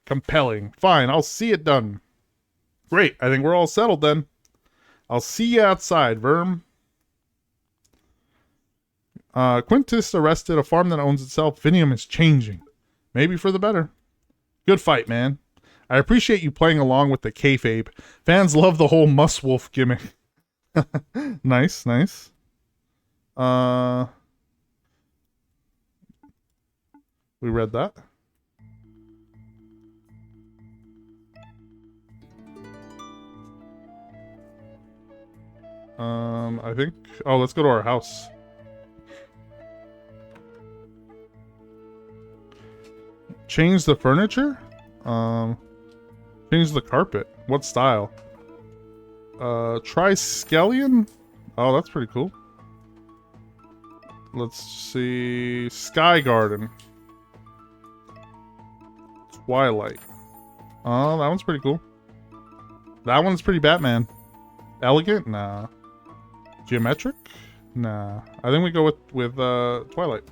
Compelling. Fine, I'll see it done. Great, I think we're all settled then. I'll see you outside, Verm. Quintus arrested. A farm that owns itself. Vinium is changing. Maybe for the better. Good fight, man. I appreciate you playing along with the kayfabe. Fans love the whole Muswolf gimmick. Nice, nice. We read that. I think... Oh, let's go to our house. Change the furniture? Change the carpet. What style? Triskelion? Oh, that's pretty cool. Let's see... Sky Garden. Twilight. Oh, that one's pretty cool. That one's pretty Batman. Elegant? Nah. Geometric? Nah. I think we go with Twilight.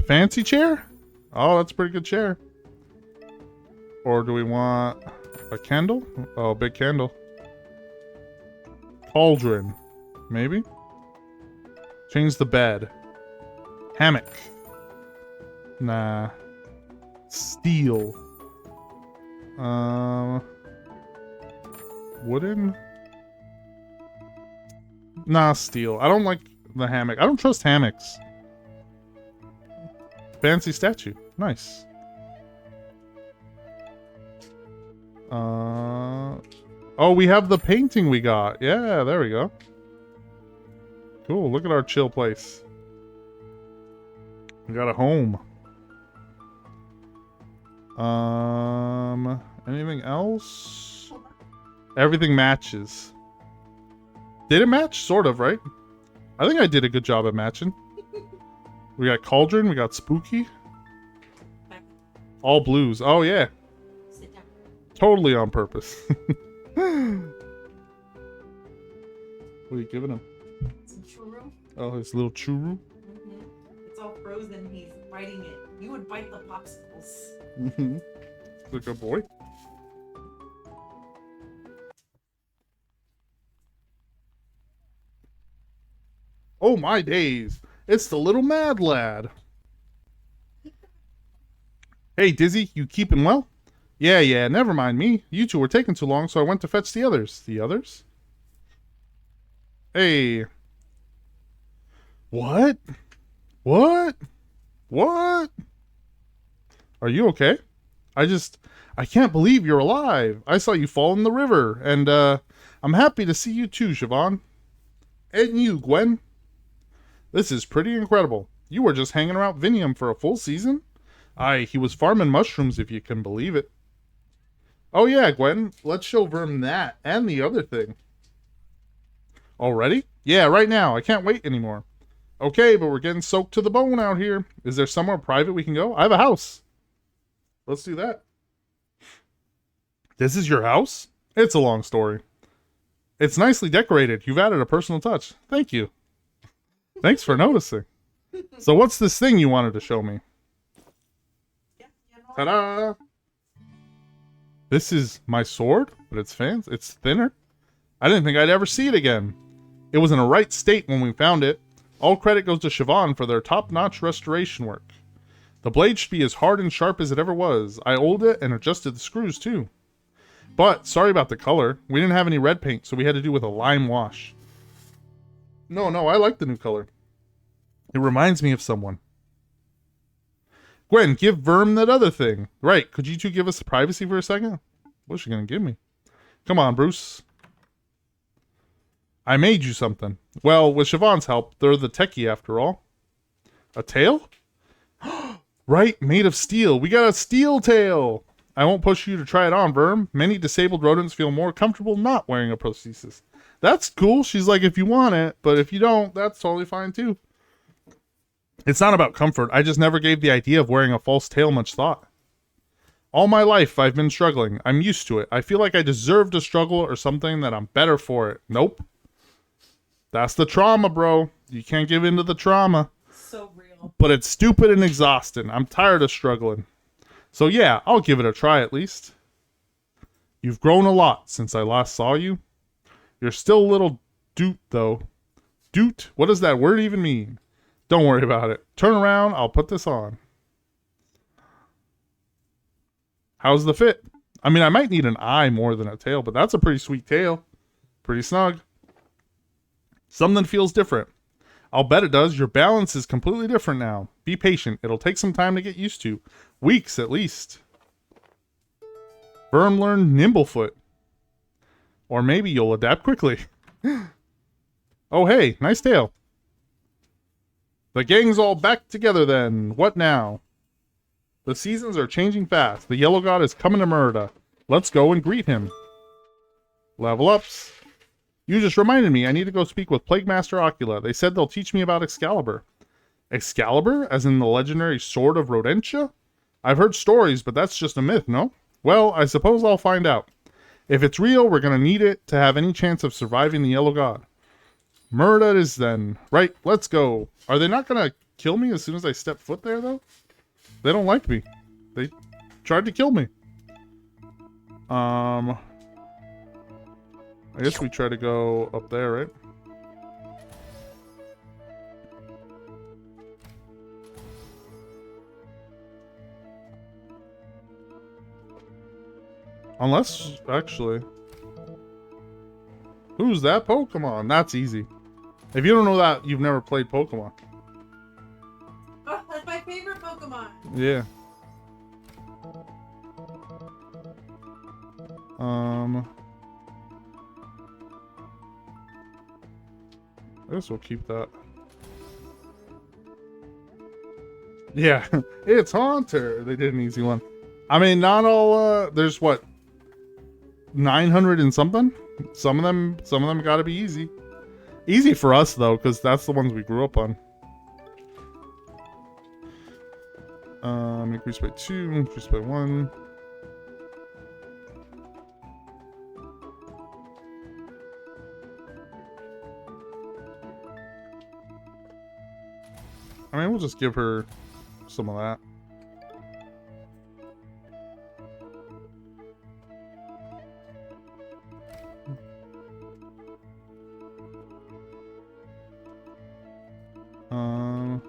Fancy chair? Oh, that's a pretty good chair. Or do we want a candle? Oh, big candle. Cauldron. Maybe? Change the bed. Hammock. Nah. Steel. Wooden? Nah, steel. I don't like the hammock. I don't trust hammocks. Fancy statue. Nice. Oh, we have the painting we got. Yeah, there we go. Cool. Look at our chill place. We got a home. Anything else? Everything matches. Did it match? Sort of, right? I think I did a good job at matching. We got cauldron. We got spooky. All blues. Oh, yeah. Sit down. Totally on purpose. What are you giving him? Some churro. Oh, his little churu. It's all frozen. He's biting it. You would bite the popsicles. He's a good boy. Oh my days. It's the little mad lad. Hey, Dizzy, you keeping well? Yeah, never mind me. You two were taking too long, so I went to fetch the others. The others? Hey. What? What? What? Are you okay? I can't believe you're alive. I saw you fall in the river, and, I'm happy to see you too, Siobhan. And you, Gwen. This is pretty incredible. You were just hanging around Vinium for a full season? Aye, he was farming mushrooms, if you can believe it. Oh yeah, Gwen, let's show Verm that, and the other thing. Already? Yeah, right now. I can't wait anymore. Okay, but we're getting soaked to the bone out here. Is there somewhere private we can go? I have a house. Let's do that. This is your house? It's a long story. It's nicely decorated. You've added a personal touch. Thank you. Thanks for noticing. So what's this thing you wanted to show me? Ta-da! This is my sword, but it's fancy. It's thinner. I didn't think I'd ever see it again. It was in a right state when we found it. All credit goes to Siobhan for their top-notch restoration work. The blade should be as hard and sharp as it ever was. I oiled it and adjusted the screws too. But, sorry about the color. We didn't have any red paint, so we had to do with a lime wash. No, I like the new color. It reminds me of someone. Gwen, give Verm that other thing. Right, could you two give us privacy for a second? What's she gonna give me? Come on, Bruce. I made you something. Well, with Siobhan's help, they're the techie after all. A tail? Right, made of steel. We got a steel tail. I won't push you to try it on, Verm. Many disabled rodents feel more comfortable not wearing a prosthesis. That's cool. She's like, if you want it, but if you don't, that's totally fine too. It's not about comfort. I just never gave the idea of wearing a false tail much thought. All my life, I've been struggling. I'm used to it. I feel like I deserve to struggle or something, that I'm better for it. Nope. That's the trauma, bro. You can't give in to the trauma. So real. But it's stupid and exhausting. I'm tired of struggling. So yeah, I'll give it a try at least. You've grown a lot since I last saw you. You're still a little doot, though. Doot? What does that word even mean? Don't worry about it. Turn around, I'll put this on. How's the fit? I mean, I might need an eye more than a tail, but that's a pretty sweet tail. Pretty snug. Something feels different. I'll bet it does. Your balance is completely different now. Be patient. It'll take some time to get used to. Weeks, at least. Verm learned Nimblefoot. Or maybe you'll adapt quickly. Oh, hey, nice tail. The gang's all back together then. What now? The seasons are changing fast. The Yellow God is coming to Merida. Let's go and greet him. Level ups. You just reminded me I need to go speak with Plague Master Ocula. They said they'll teach me about Excalibur. Excalibur? As in the legendary sword of Rodentia? I've heard stories, but that's just a myth, no? Well, I suppose I'll find out. If it's real, we're gonna need it to have any chance of surviving the Yellow God. Murder it is then. Right, let's go. Are they not gonna kill me as soon as I step foot there, though? They don't like me. They tried to kill me. I guess we try to go up there, right? Unless, actually... Who's that Pokemon? That's easy. If you don't know that, you've never played Pokemon. Oh, that's my favorite Pokemon. Yeah. I guess we'll keep that. Yeah, it's Haunter. They did an easy one. I mean, not all, there's what? 900 and something? Some of them gotta be easy. Easy for us, though, because that's the ones we grew up on. Increase by 2, increase by 1. I mean, we'll just give her some of that. Um,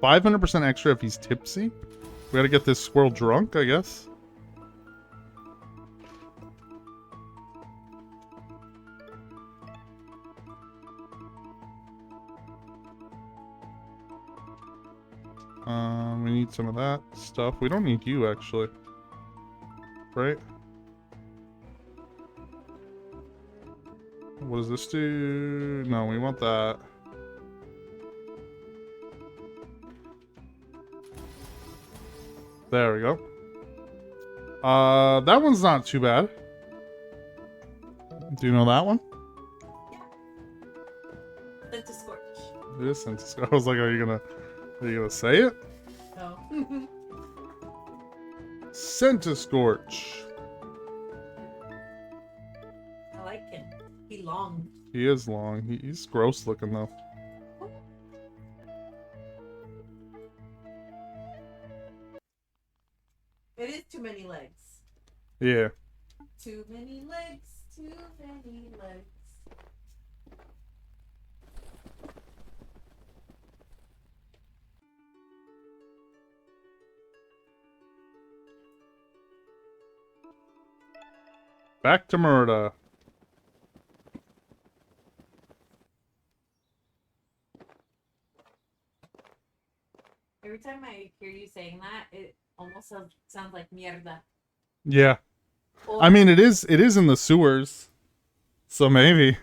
500% extra if he's tipsy. We gotta get this squirrel drunk, I guess. We need some of that stuff. We don't need you, actually. Right? What does this do? No, we want that. There we go. That one's not too bad. Do you know that one? Yeah. Scorch. It is Scorch. I was like, are you gonna say it? No. Scorch. I like him. He's long. He is long. He's gross looking though. It is too many legs. Yeah. Too many legs. Too many legs. Back to Murda. Every time I hear you saying that, it almost sounds like mierda. Yeah. Or, I mean, it is in the sewers. So maybe.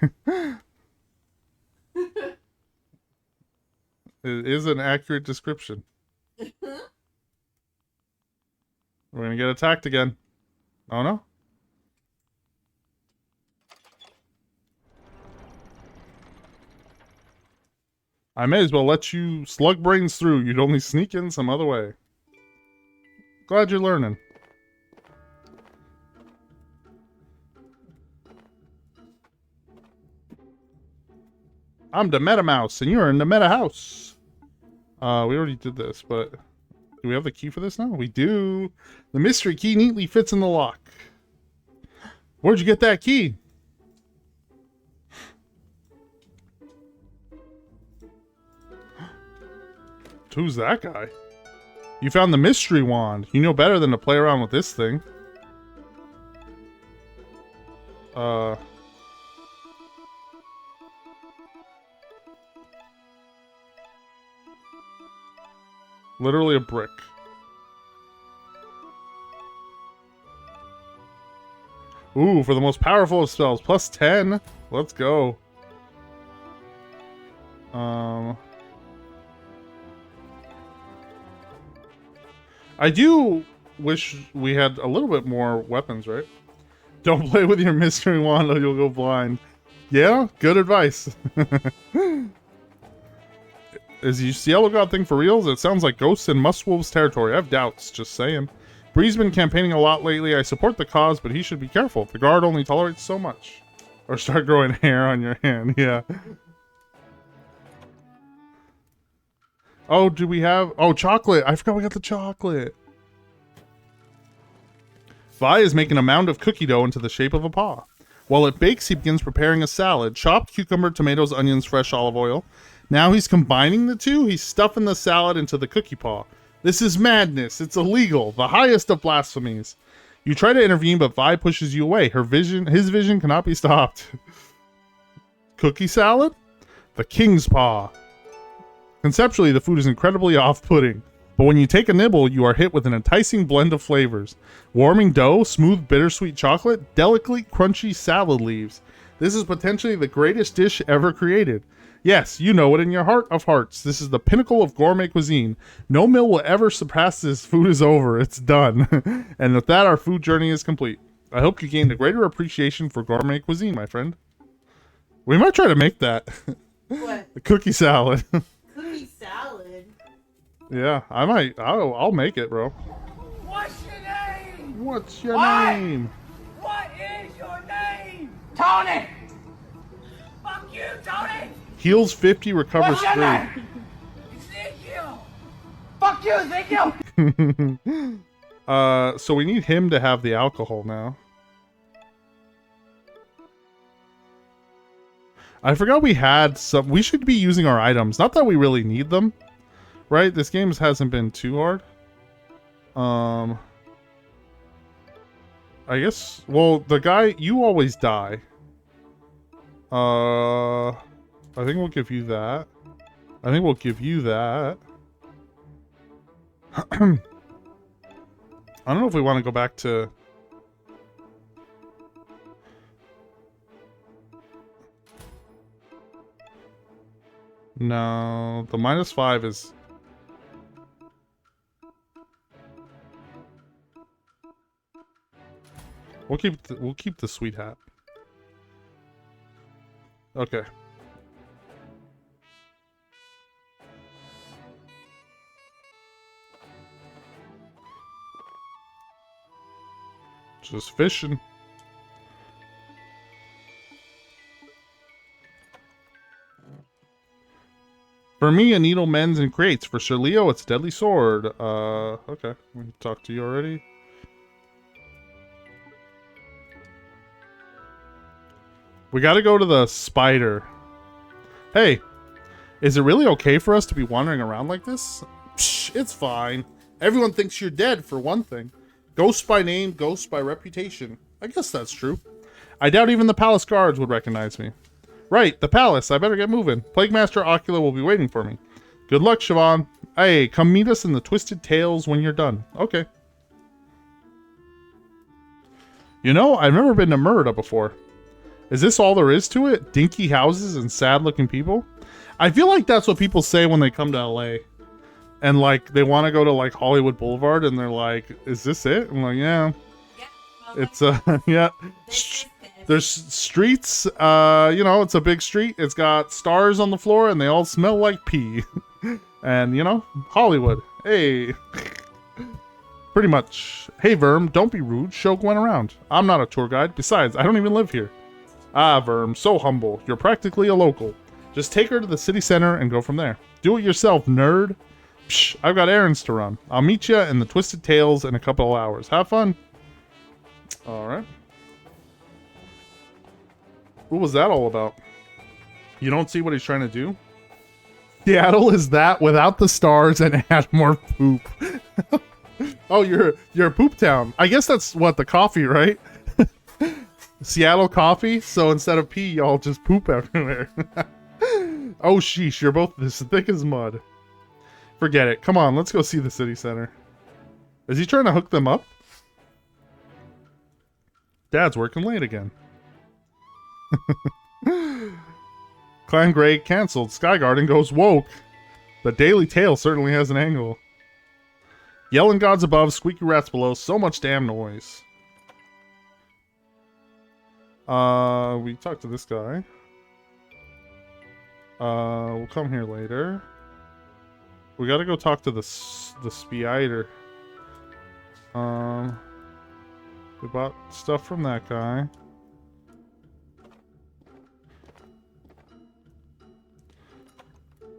It is an accurate description. We're gonna get attacked again. Oh no? I may as well let you slug brains through. You'd only sneak in some other way. Glad you're learning. I'm the Meta Mouse, and you're in the Meta House. We already did this, but do we have the key for this now? We do. The mystery key neatly fits in the lock. Where'd you get that key? Who's that guy? You found the mystery wand. You know better than to play around with this thing. Literally a brick. Ooh, for the most powerful of spells, plus 10. Let's go. I do wish we had a little bit more weapons, right? Don't play with your mystery wand or you'll go blind. Yeah, good advice. Is this Yellow God thing for reals? It sounds like ghosts in Musswolves territory. I have doubts, just saying. Bree's been campaigning a lot lately. I support the cause, but he should be careful. The guard only tolerates so much. Or start growing hair on your hand. Yeah. Oh, do we have... Oh, chocolate. I forgot we got the chocolate. Vi is making a mound of cookie dough into the shape of a paw. While it bakes, he begins preparing a salad. Chopped cucumber, tomatoes, onions, fresh olive oil. Now he's combining the two. He's stuffing the salad into the cookie paw. This is madness. It's illegal. The highest of blasphemies. You try to intervene, but Vi pushes you away. His vision cannot be stopped. Cookie salad? The king's paw. Conceptually, the food is incredibly off-putting. But when you take a nibble, you are hit with an enticing blend of flavors. Warming dough, smooth bittersweet chocolate, delicately crunchy salad leaves. This is potentially the greatest dish ever created. Yes, you know it in your heart of hearts. This is the pinnacle of gourmet cuisine. No meal will ever surpass this. Food is over. It's done. And with that, our food journey is complete. I hope you gained a greater appreciation for gourmet cuisine, my friend. We might try to make that. What? The cookie salad. Cookie salad? Yeah, I might. I'll make it, bro. What's your name? What's your What? name? What is your name? Tony! Fuck you, Tony! Heals 50, recovers What's your 3. name? Ezekiel! Fuck you, Ezekiel! So we need him to have the alcohol now. I forgot we had some. We should be using our items. Not that we really need them. Right? This game hasn't been too hard. I guess. Well, the guy. You always die. I think we'll give you that. I think we'll give you that. I don't know if we want to go back to... No, the -5 is... We'll keep the sweet hat. Okay. Just fishing. For me, a needle mends and creates. For Sir Leo, it's a deadly sword. Okay. We talked to you already. We gotta go to the spider. Hey, is it really okay for us to be wandering around like this? Psh, it's fine. Everyone thinks you're dead, for one thing. Ghost by name, ghost by reputation. I guess that's true. I doubt even the palace guards would recognize me. Right, the palace. I better get moving. Plague Master Ocula will be waiting for me. Good luck, Siobhan. Hey, come meet us in the Twisted Tales when you're done. Okay. You know, I've never been to Merida before. Is this all there is to it? Dinky houses and sad-looking people? I feel like that's what people say when they come to LA. And, like, they want to go to, like, Hollywood Boulevard, and they're like, is this it? I'm like, yeah. Yeah. Well, It's, yeah. this. There's streets, you know, it's a big street. It's got stars on the floor, and they all smell like pee. And, you know, Hollywood. Hey. Pretty much. Hey, Verm, don't be rude. Show Gwen around. I'm not a tour guide. Besides, I don't even live here. Ah, Verm, so humble. You're practically a local. Just take her to the city center and go from there. Do it yourself, nerd. Psh, I've got errands to run. I'll meet you in the Twisted Tales in a couple of hours. Have fun. Alright. What was that all about? You don't see what he's trying to do? Seattle is that without the stars and add more poop. Oh, you're a poop town. I guess that's what, the coffee, right? Seattle coffee, so instead of pee, y'all just poop everywhere. Oh, sheesh, you're both as thick as mud. Forget it. Come on, let's go see the city center. Is he trying to hook them up? Dad's working late again. Clan Grey cancelled. Sky Garden goes woke. The Daily Tale certainly has an angle. Yelling gods above, squeaky rats below, so much damn noise. We talked to this guy. We'll come here later. We gotta go talk to the spider. We bought stuff from that guy.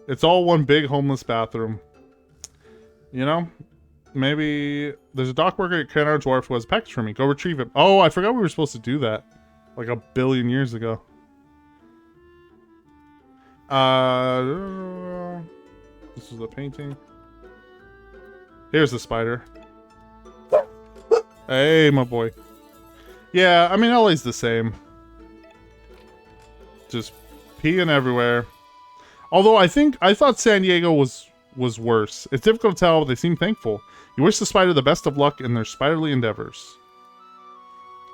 It's all one big homeless bathroom. You know? Maybe there's a dock worker at Canard Dwarf who has a package for me. Go retrieve it. Oh, I forgot we were supposed to do that. Like a billion years ago. This is the painting. Here's the spider. Hey, my boy. Yeah, I mean, LA's the same. Just peeing everywhere. Although I thought San Diego was worse. It's difficult to tell, but they seem thankful. You wish the spider the best of luck in their spiderly endeavors.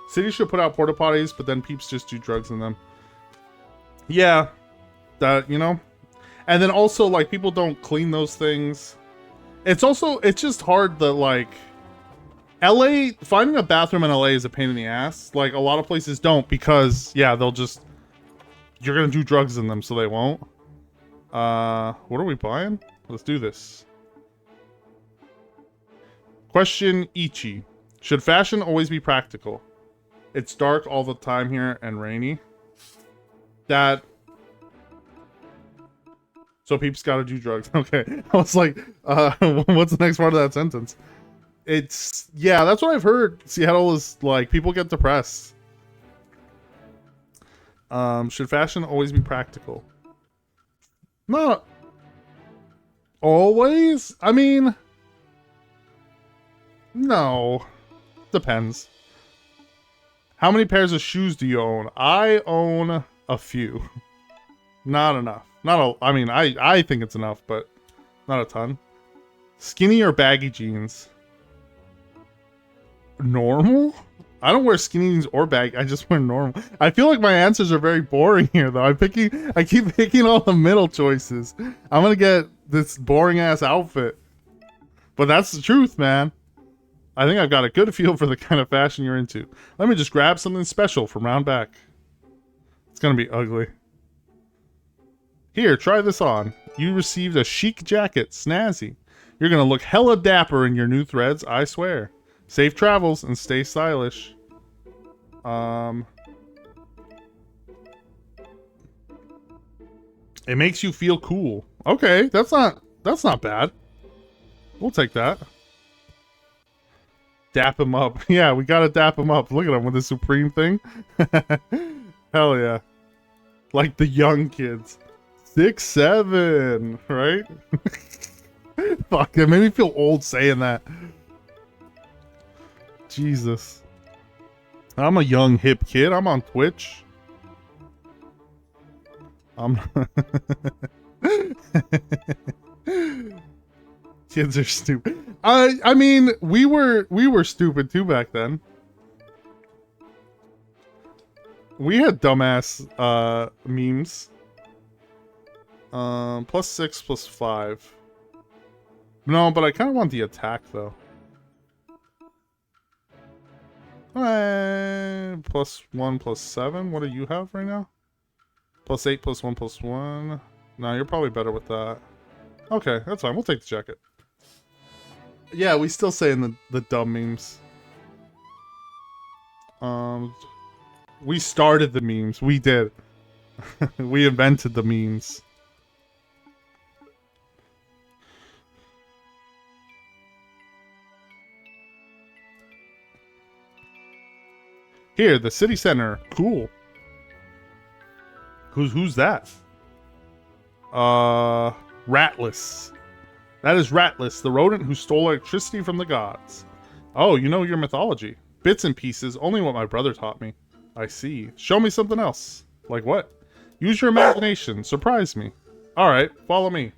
Cities should put out porta potties, but then peeps just do drugs in them. Yeah, that, you know. And then also, like, people don't clean those things. It's just hard that, like, LA, finding a bathroom in LA is a pain in the ass. Like, a lot of places don't because, yeah, they'll just, you're gonna do drugs in them, so they won't. What are we buying? Let's do this. Question Ichi. Should fashion always be practical? It's dark all the time here and rainy. That... So peeps gotta do drugs. Okay. I was like, what's the next part of that sentence? It's... Yeah, that's what I've heard. Seattle is, like, people get depressed. Should fashion always be practical? Not always. I mean, no. Depends. How many pairs of shoes do you own? I own a few. Not enough. I mean, I think it's enough, but not a ton. Skinny or baggy jeans? Normal? I don't wear skinny jeans or baggy. I just wear normal. I feel like my answers are very boring here, though. I keep picking all the middle choices. I'm gonna get this boring ass outfit. But that's the truth, man. I think I've got a good feel for the kind of fashion you're into. Let me just grab something special from round back. It's gonna be ugly. Here, try this on. You received a chic jacket. Snazzy. You're gonna look hella dapper in your new threads, I swear. Safe travels and stay stylish. It makes you feel cool. Okay, that's not bad. We'll take that. Dap him up. Yeah, we gotta dap him up. Look at him with the Supreme thing. Hell yeah. Like the young kids. 6'7", right? Fuck, it made me feel old saying that. Jesus. I'm a young hip kid. I'm on Twitch. Kids are stupid. I mean, we were stupid too back then. We had dumbass memes. +6, +5. No, but I kind of want the attack though. +1, +7. What do you have right now? +8, +1, +1. No, you're probably better with that. Okay, that's fine. We'll take the jacket. Yeah, we still saying the dumb memes. We started the memes. We did. We invented the memes. Here, the city center. Cool. Who's that? Ratless. That is Ratless, the rodent who stole electricity from the gods. Oh, you know your mythology. Bits and pieces, only what my brother taught me. I see. Show me something else. Like what? Use your imagination. Surprise me. Alright, follow me.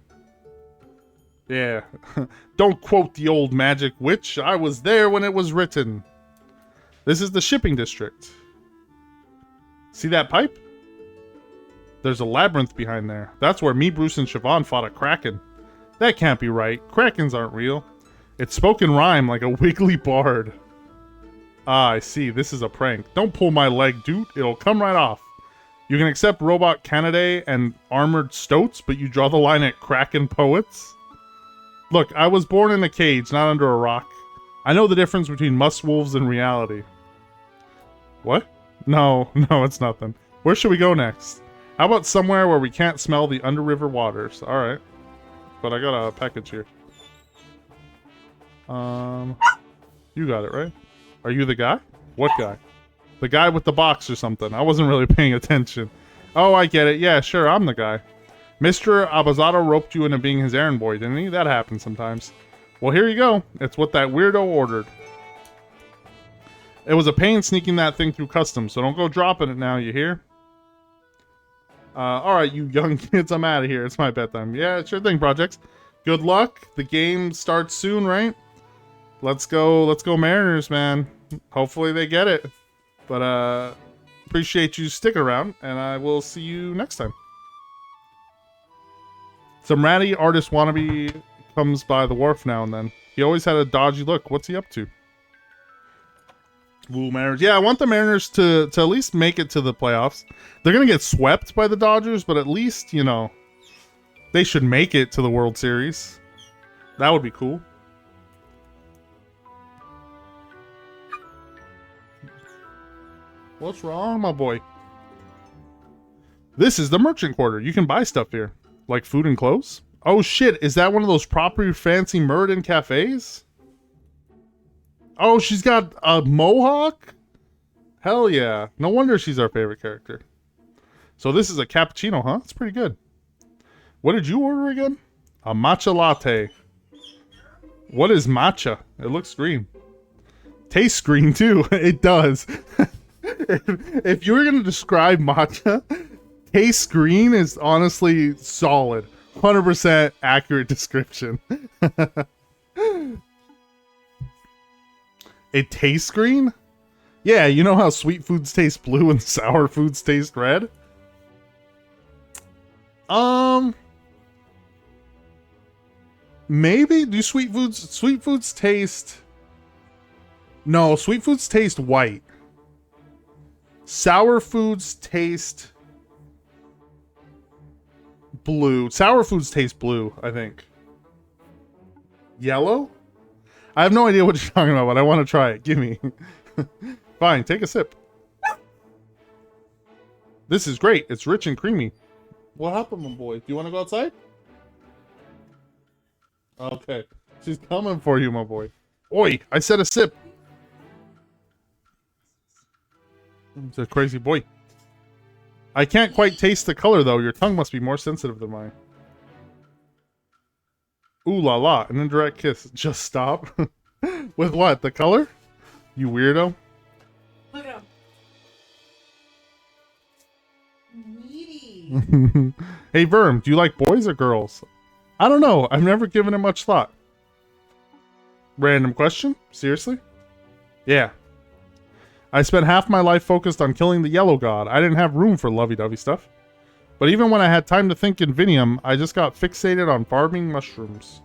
Yeah. Don't quote the old magic witch. I was there when it was written. This is the shipping district. See that pipe? There's a labyrinth behind there. That's where me, Bruce, and Siobhan fought a kraken. That can't be right. Krakens aren't real. It's spoken rhyme like a wiggly bard. Ah, I see. This is a prank. Don't pull my leg, dude. It'll come right off. You can accept robot Canaday and armored stoats, but you draw the line at kraken poets? Look, I was born in a cage, not under a rock. I know the difference between musk wolves and reality. What? No, no, it's nothing. Where should we go next? How about somewhere where we can't smell the underriver waters? Alright. But I got a package here. You got it, right? Are you the guy? What guy? The guy with the box or something. I wasn't really paying attention. Oh, I get it. Yeah, sure, I'm the guy. Mr. Abazato roped you into being his errand boy, didn't he? That happens sometimes. Well, here you go. It's what that weirdo ordered. It was a pain sneaking that thing through customs, so don't go dropping it now, you hear? Alright, you young kids, I'm out of here. It's my bedtime. Yeah, sure thing, Projects. Good luck. The game starts soon, right? Let's go Mariners, man. Hopefully they get it. But, appreciate you sticking around, and I will see you next time. Some ratty artist wannabe comes by the wharf now and then. He always had a dodgy look. What's he up to? Ooh, Mariners. Yeah, I want the Mariners to at least make it to the playoffs. They're going to get swept by the Dodgers, but at least, you know, they should make it to the World Series. That would be cool. What's wrong, my boy? This is the merchant quarter. You can buy stuff here. Like food and clothes? Oh shit, is that one of those proper fancy Meriden cafes? Oh, she's got a mohawk? Hell yeah. No wonder she's our favorite character. So this is a cappuccino, huh? It's pretty good. What did you order again? A matcha latte. What is matcha? It looks green. Tastes green too. It does. If you were going to describe matcha, tastes green is honestly solid. 100% accurate description. It tastes green? Yeah, you know how sweet foods taste blue and sour foods taste red? Maybe? Do sweet foods taste... No, sweet foods taste white. Sour foods taste blue. Sour foods taste blue, I think. Yellow? I have no idea what you're talking about, but I want to try it. Give me. Fine, take a sip. This is great. It's rich and creamy. What happened, my boy? Do you want to go outside? Okay. She's coming for you, my boy. Oi, I said a sip. It's a crazy boy. I can't quite taste the color, though. Your tongue must be more sensitive than mine. Ooh la la, an indirect kiss. Just stop. With what? The color? You weirdo. Look at him. Needy. Hey, Verm, do you like boys or girls? I don't know. I've never given it much thought. Random question? Seriously? Yeah. I spent half my life focused on killing the yellow god. I didn't have room for lovey-dovey stuff. But even when I had time to think in Vinium, I just got fixated on farming mushrooms.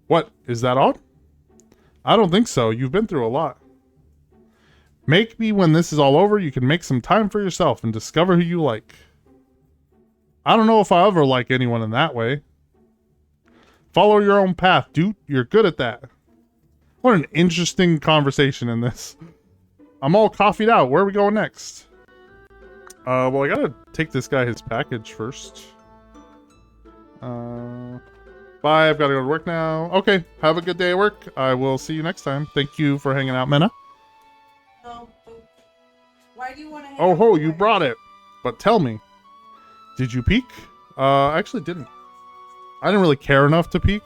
What? Is that odd? I don't think so. You've been through a lot. Maybe when this is all over, you can make some time for yourself and discover who you like. I don't know if I'll ever like anyone in that way. Follow your own path, dude. You're good at that. What an interesting conversation in this. I'm all coffeeed out. Where are we going next? Well, I gotta take this guy his package first. Bye, I've gotta go to work now. Okay, have a good day at work. I will see you next time. Thank you for hanging out, Mena. No. Why do you want to hang Oh out ho, with you me? brought it. But tell me, did you peek? I actually didn't. I didn't really care enough to peek.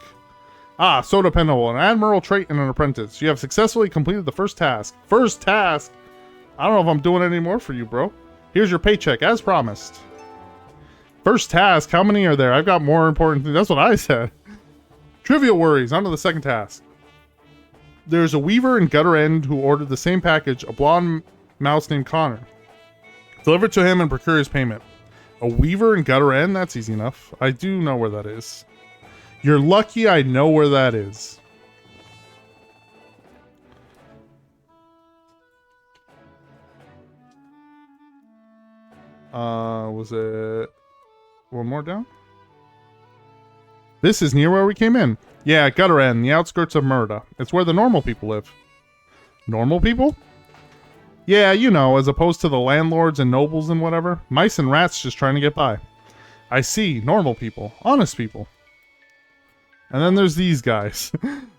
Ah, so dependable. An admiral trait and an apprentice. You have successfully completed the first task. First task? I don't know if I'm doing any more for you, bro. Here's your paycheck, as promised. First task? How many are there? I've got more important things. That's what I said. Trivial worries. On to the second task. There's a weaver in Gutter End who ordered the same package, a blonde mouse named Connor. Deliver it to him and procure his payment. A weaver in Gutter End? That's easy enough. I do know where that is. You're lucky I know where that is. Was it one more down? This is near where we came in. Yeah, Gutter End, the outskirts of Murda. It's where the normal people live. Normal people? Yeah, you know, as opposed to the landlords and nobles and whatever. Mice and rats just trying to get by. I see. Normal people. Honest people. And then there's these guys.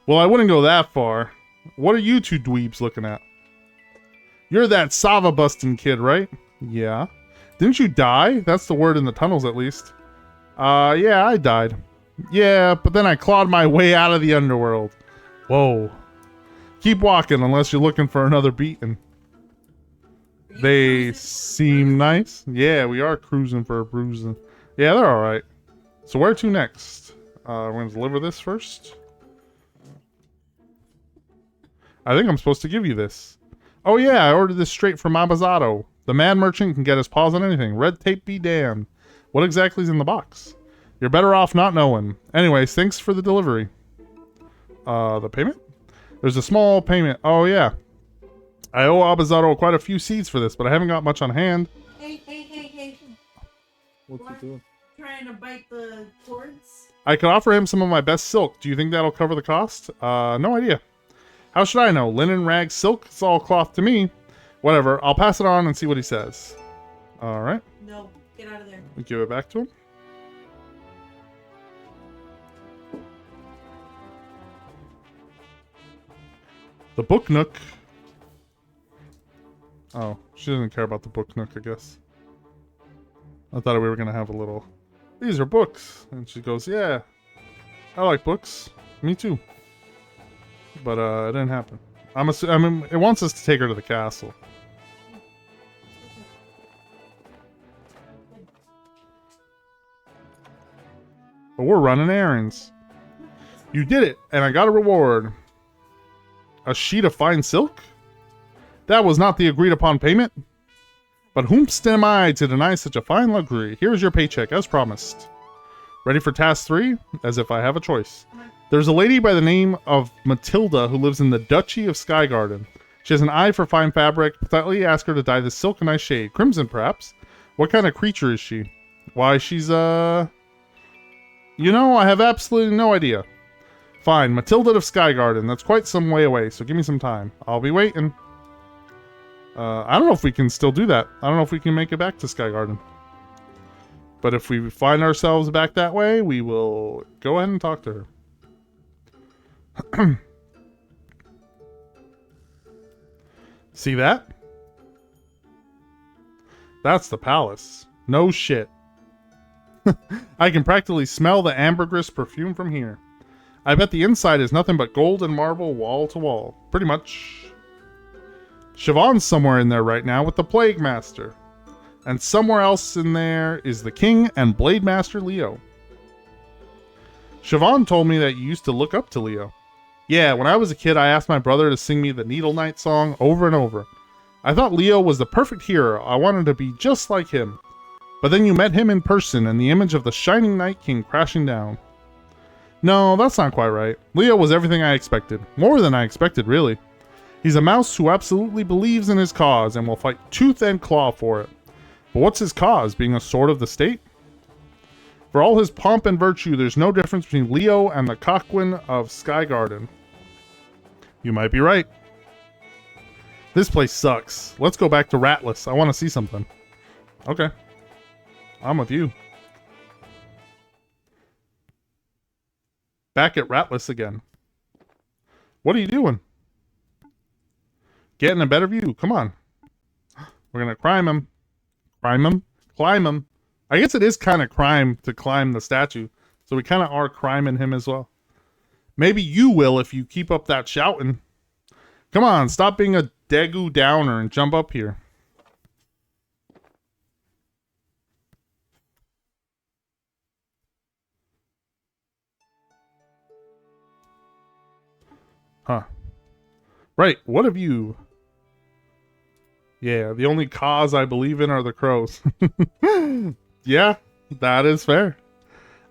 Well, I wouldn't go that far. What are you two dweebs looking at? You're that Sava busting kid, right? Yeah. Didn't you die? That's the word in the tunnels, at least. Yeah, I died. Yeah, but then I clawed my way out of the underworld. Whoa. Keep walking unless you're looking for another beating. They seem nice. Yeah, we are cruising for a bruising. Yeah, they're alright. So where to next? We're going to deliver this first. I think I'm supposed to give you this. Oh yeah, I ordered this straight from Abazato. The mad merchant can get his paws on anything. Red tape be damned. What exactly is in the box? You're better off not knowing. Anyways, thanks for the delivery. The payment? There's a small payment. Oh yeah. I owe Abazato quite a few seeds for this, but I haven't got much on hand. Hey. What's he doing? Trying to bite the cords? I could offer him some of my best silk. Do you think that'll cover the cost? No idea. How should I know? Linen, rags, silk? It's all cloth to me. Whatever. I'll pass it on and see what he says. Alright. No, get out of there. We give it back to him. The book nook. Oh, she doesn't care about the book nook, I guess. I thought we were going to have a little... These are books. And she goes, yeah, I like books. Me too. But it didn't happen. I mean, it wants us to take her to the castle. But we're running errands. You did it, and I got a reward. A sheet of fine silk? That was not the agreed upon payment. But whomst am I to deny such a fine luxury? Here's your paycheck, as promised. Ready for task 3? As if I have a choice. There's a lady by the name of Matilda who lives in the Duchy of Skygarden. She has an eye for fine fabric. Politely ask her to dye the silk a nice shade. Crimson, perhaps? What kind of creature is she? Why, she's, You know, I have absolutely no idea. Fine, Matilda of Skygarden. That's quite some way away, so give me some time. I'll be waiting. I don't know if we can still do that. I don't know if we can make it back to Skygarden. But if we find ourselves back that way, we will go ahead and talk to her. See that? That's the palace. No shit. I can practically smell the ambergris perfume from here. I bet the inside is nothing but gold and marble wall to wall. Pretty much. Siobhan's somewhere in there right now with the Plague Master. And somewhere else in there is the King and Blade Master Leo. Siobhan told me that you used to look up to Leo. Yeah, when I was a kid, I asked my brother to sing me the Needle Knight song over and over. I thought Leo was the perfect hero. I wanted to be just like him. But then you met him in person, and the image of the Shining Knight came crashing down. No, that's not quite right. Leo was everything I expected. More than I expected, really. He's a mouse who absolutely believes in his cause and will fight tooth and claw for it. But what's his cause, being a sword of the state? For all his pomp and virtue, there's no difference between Leo and the Coquin of Skygarden. You might be right. This place sucks. Let's go back to Ratless. I want to see something. Okay. I'm with you. Back at Ratless again. What are you doing? Getting a better view. Come on. We're going to climb him. Climb him? Climb him. I guess it is kind of crime to climb the statue. So we kind of are criming him as well. Maybe you will if you keep up that shouting. Come on, stop being a Dagu downer and jump up here. Huh. Right, what have you... Yeah, the only cause I believe in are the crows. Yeah, that is fair.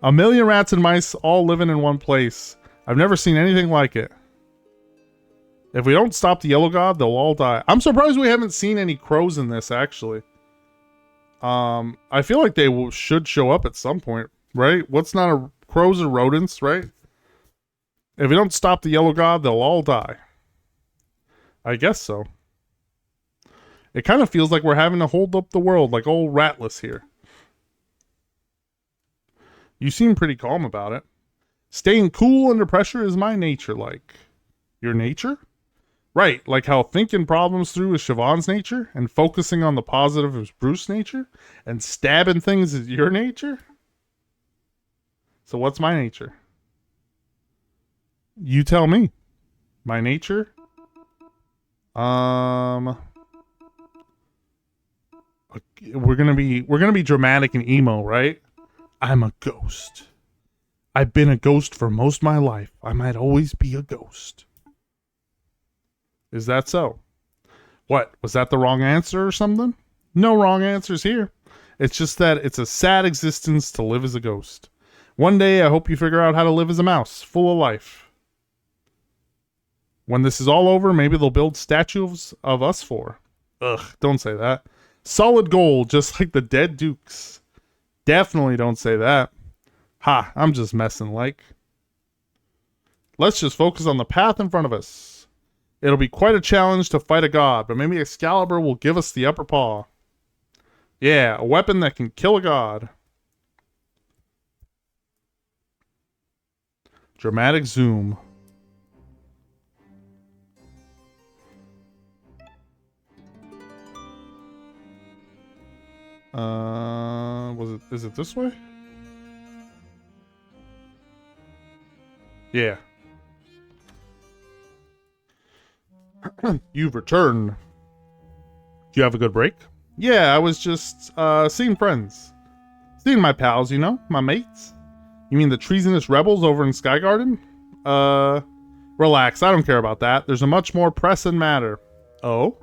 A million rats and mice all living in one place. I've never seen anything like it. If we don't stop the Yellow God, they'll all die. I'm surprised we haven't seen any crows in this, actually. I feel like they should show up at some point, right? What's not a crows are rodents, right? If you don't stop the yellow god, they'll all die. I guess so. It kind of feels like we're having to hold up the world like old Ratless here. You seem pretty calm about it. Staying cool under pressure is my nature, like. Your nature? Right, like how thinking problems through is Siobhan's nature, and focusing on the positive is Bruce's nature, and stabbing things is your nature? So what's my nature? You tell me. My nature? We're gonna be dramatic and emo, right? I'm a ghost. I've been a ghost for most of my life. I might always be a ghost. Is that so? What? Was that the wrong answer or something? No wrong answers here. It's just that it's a sad existence to live as a ghost. One day I hope you figure out how to live as a mouse, full of life. When this is all over, maybe they'll build statues of us for. Ugh, don't say that. Solid gold, just like the dead dukes. Definitely don't say that. Ha, I'm just messing like. Let's just focus on the path in front of us. It'll be quite a challenge to fight a god, but maybe Excalibur will give us the upper paw. Yeah, a weapon that can kill a god. Dramatic zoom. Is it this way? Yeah. You've returned. Do you have a good break? Yeah, I was just, seeing friends. Seeing my pals, you know? My mates. You mean the treasonous rebels over in Sky Garden? Relax, I don't care about that. There's a much more pressing matter. Oh?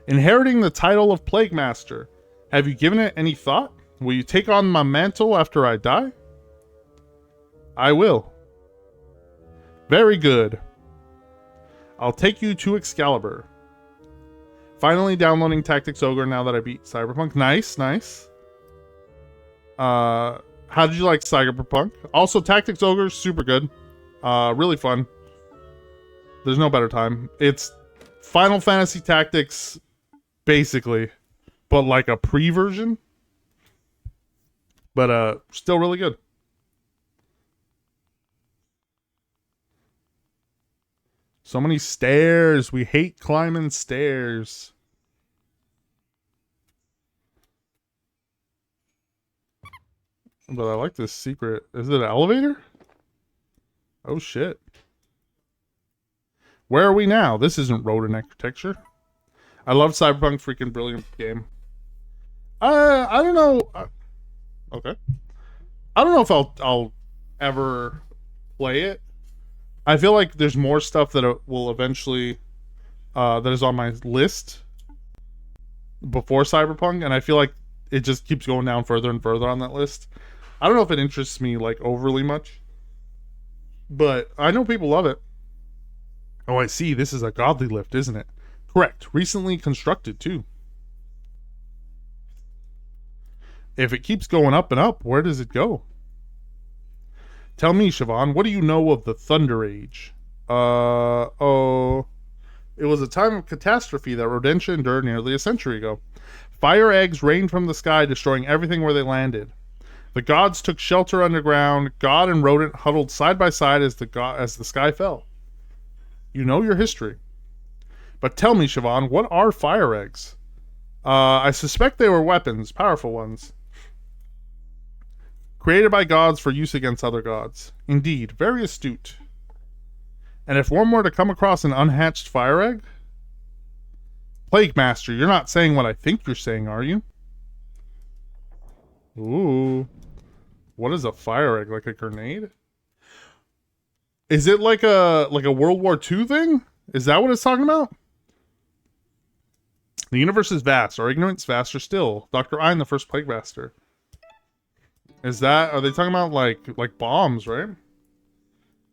Inheriting the title of Plague Master. Have you given it any thought? Will you take on my mantle after I die? I will. Very good. I'll take you to Excalibur. Finally downloading Tactics Ogre now that I beat Cyberpunk. Nice, nice. How did you like Cyberpunk? Also, Tactics Ogre, super good. Really fun. There's no better time. It's Final Fantasy Tactics, basically, but like a pre-version. But still really good. So many stairs. We hate climbing stairs. But I like this secret. Is it an elevator? Oh shit. Where are we now? This isn't rodent architecture. I love Cyberpunk, freaking brilliant game. I don't know. Okay. I don't know if I'll ever play it. I feel like there's more stuff that will eventually that is on my list before Cyberpunk, and I feel like it just keeps going down further and further on that list. I don't know if it interests me like overly much, but I know people love it. Oh, I see. This is a godly lift, isn't it? Correct. Recently constructed too. If it keeps going up and up, where does it go? Tell me, Siobhan, what do you know of the Thunder Age? It was a time of catastrophe that Rodentia endured nearly a century ago. Fire eggs rained from the sky, destroying everything where they landed. The gods took shelter underground. God and rodent huddled side by side as the sky fell. You know your history. But tell me, Siobhan, what are fire eggs? I suspect they were weapons, powerful ones. Created by gods for use against other gods. Indeed, very astute. And if one were to come across an unhatched fire egg? Plague Master, you're not saying what I think you're saying, are you? Ooh. What is a fire egg? Like a grenade? Is it like a World War II thing? Is that what it's talking about? The universe is vast. Our ignorance vaster still. Dr. Ein, the first Plague Master. Are they talking about like bombs, right?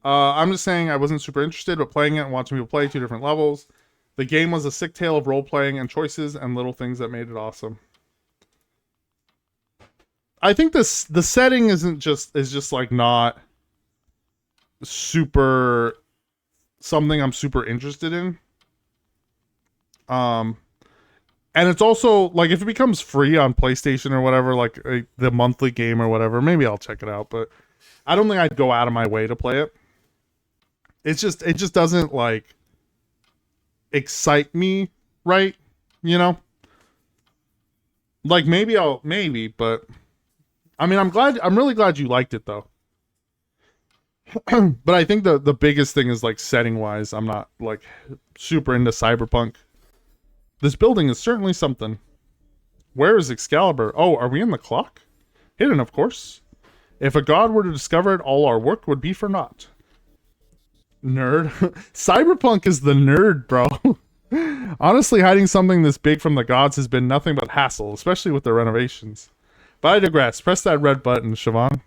I'm just saying I wasn't super interested, but playing it and watching people play 2 different levels. The game was a sick tale of role-playing and choices and little things that made it awesome. I think the setting is just like not super something I'm super interested in. And it's also like if it becomes free on PlayStation or whatever, like the monthly game or whatever, maybe I'll check it out. But I don't think I'd go out of my way to play it. It just doesn't like excite me, right? You know, like maybe, but I mean, I'm really glad you liked it though. But I think the biggest thing is like setting wise, I'm not like super into cyberpunk. This building is certainly something. Where is Excalibur? Oh, are we in the clock? Hidden, of course. If a god were to discover it, all our work would be for naught. Nerd. Cyberpunk is the nerd, bro. Honestly, hiding something this big from the gods has been nothing but hassle, especially with their renovations. But I digress. Press that red button, Siobhan.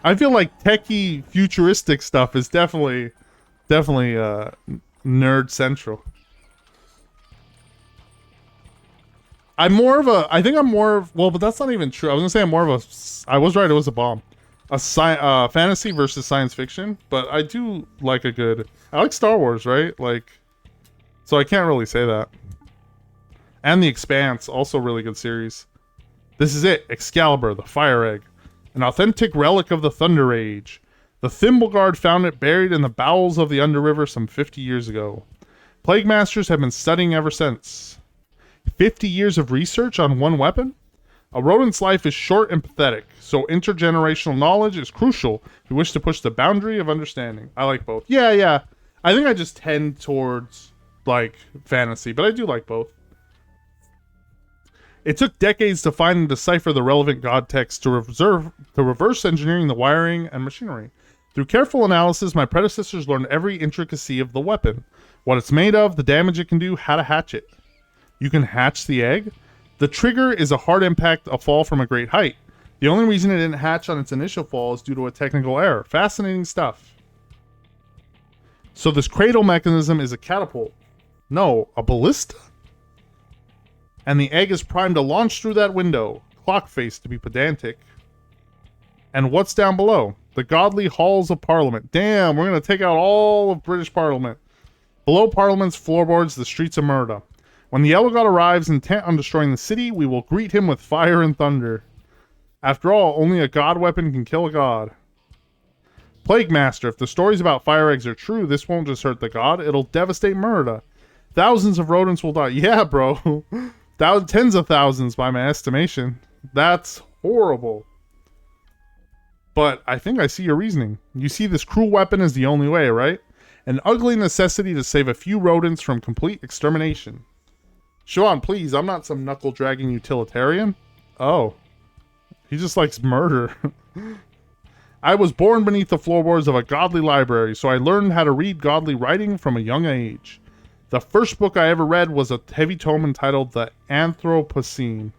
I feel like techie futuristic stuff is definitely nerd central. I think I'm more of, well, but that's not even true. I was gonna say I'm more of I was right, it was a bomb. Fantasy versus science fiction, but I do like I like Star Wars, right? Like, so I can't really say that. And The Expanse, also really good series. This is it, Excalibur, the Fire Egg. An authentic relic of the Thunder Age. The Thimbleguard found it buried in the bowels of the Underriver some 50 years ago. Plague Masters have been studying ever since. 50 years of research on one weapon? A rodent's life is short and pathetic, so intergenerational knowledge is crucial if we wish to push the boundary of understanding. I like both. Yeah. I think I just tend towards, like, fantasy, but I do like both. It took decades to find and decipher the relevant god text to reverse engineering the wiring and machinery. Through careful analysis, my predecessors learned every intricacy of the weapon, what it's made of, the damage it can do, how to hatch it. You can hatch the egg? The trigger is a hard impact, a fall from a great height. The only reason it didn't hatch on its initial fall is due to a technical error. Fascinating stuff. So this cradle mechanism is a catapult. No, a ballista? And the egg is primed to launch through that window. Clock face, to be pedantic. And what's down below? The godly halls of Parliament. Damn, we're going to take out all of British Parliament. Below Parliament's floorboards, the streets of Murda. When the Yellow God arrives intent on destroying the city, we will greet him with fire and thunder. After all, only a god weapon can kill a god. Plague Master, if the stories about fire eggs are true, this won't just hurt the god, it'll devastate Murda. Thousands of rodents will die. Yeah, bro. Tens of thousands by my estimation. That's horrible. But I think I see your reasoning. You see this cruel weapon as the only way, right? An ugly necessity to save a few rodents from complete extermination. Siobhan, please, I'm not some knuckle-dragging utilitarian. Oh. He just likes murder. I was born beneath the floorboards of a godly library, so I learned how to read godly writing from a young age. The first book I ever read was a heavy tome entitled The Anthropocene.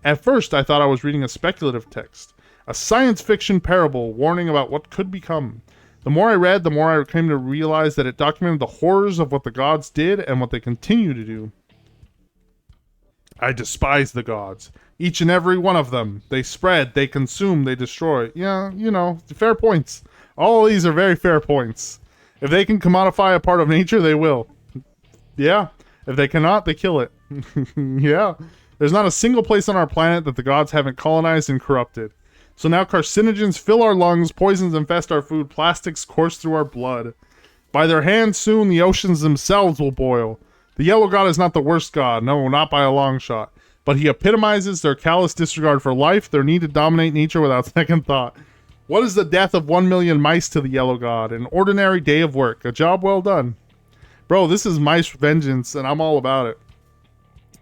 At first, I thought I was reading a speculative text, a science fiction parable warning about what could become. The more I read, the more I came to realize that it documented the horrors of what the gods did and what they continue to do. I despise the gods. Each and every one of them. They spread, they consume, they destroy. Yeah, you know, fair points. All of these are very fair points. If they can commodify a part of nature, they will. Yeah. If they cannot, they kill it. Yeah. There's not a single place on our planet that the gods haven't colonized and corrupted. So now carcinogens fill our lungs, poisons infest our food, plastics course through our blood. By their hands soon the oceans themselves will boil. The Yellow God is not the worst god, no, not by a long shot. But he epitomizes their callous disregard for life, their need to dominate nature without second thought. What is the death of 1 million mice to the Yellow God? An ordinary day of work, a job well done. Bro, this is mice vengeance, and I'm all about it.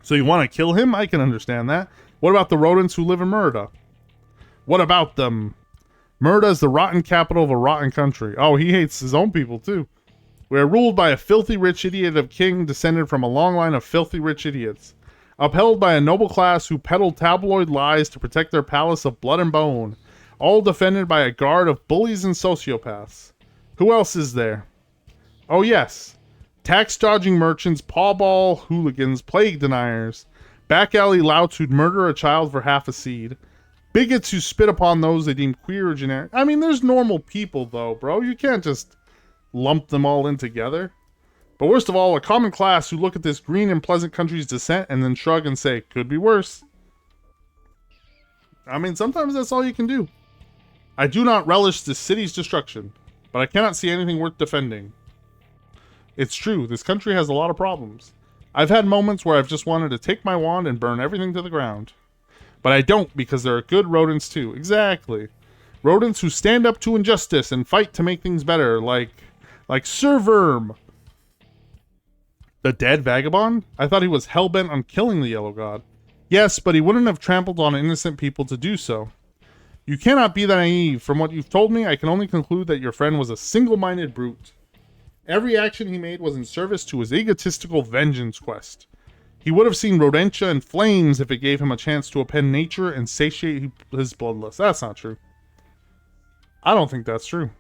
So you want to kill him? I can understand that. What about the rodents who live in Murda? What about them? Murda is the rotten capital of a rotten country. Oh, he hates his own people, too. We are ruled by a filthy rich idiot of king descended from a long line of filthy rich idiots. Upheld by a noble class who peddled tabloid lies to protect their palace of blood and bone. All defended by a guard of bullies and sociopaths. Who else is there? Oh yes. Tax-dodging merchants, pawball hooligans, plague deniers, back-alley louts who'd murder a child for half a seed, bigots who spit upon those they deem queer or generic. I mean, there's normal people, though, bro. You can't just lump them all in together. But worst of all, a common class who look at this green and pleasant country's descent and then shrug and say, could be worse. I mean, sometimes that's all you can do. I do not relish this city's destruction, but I cannot see anything worth defending. It's true, this country has a lot of problems. I've had moments where I've just wanted to take my wand and burn everything to the ground. But I don't, because there are good rodents too. Exactly. Rodents who stand up to injustice and fight to make things better, like Sir Verm. The dead vagabond? I thought he was hell-bent on killing the Yellow God. Yes, but he wouldn't have trampled on innocent people to do so. You cannot be that naive. From what you've told me, I can only conclude that your friend was a single-minded brute. Every action he made was in service to his egotistical vengeance quest. He would have seen Rodentia in flames if it gave him a chance to append nature and satiate his bloodlust. That's not true. I don't think that's true.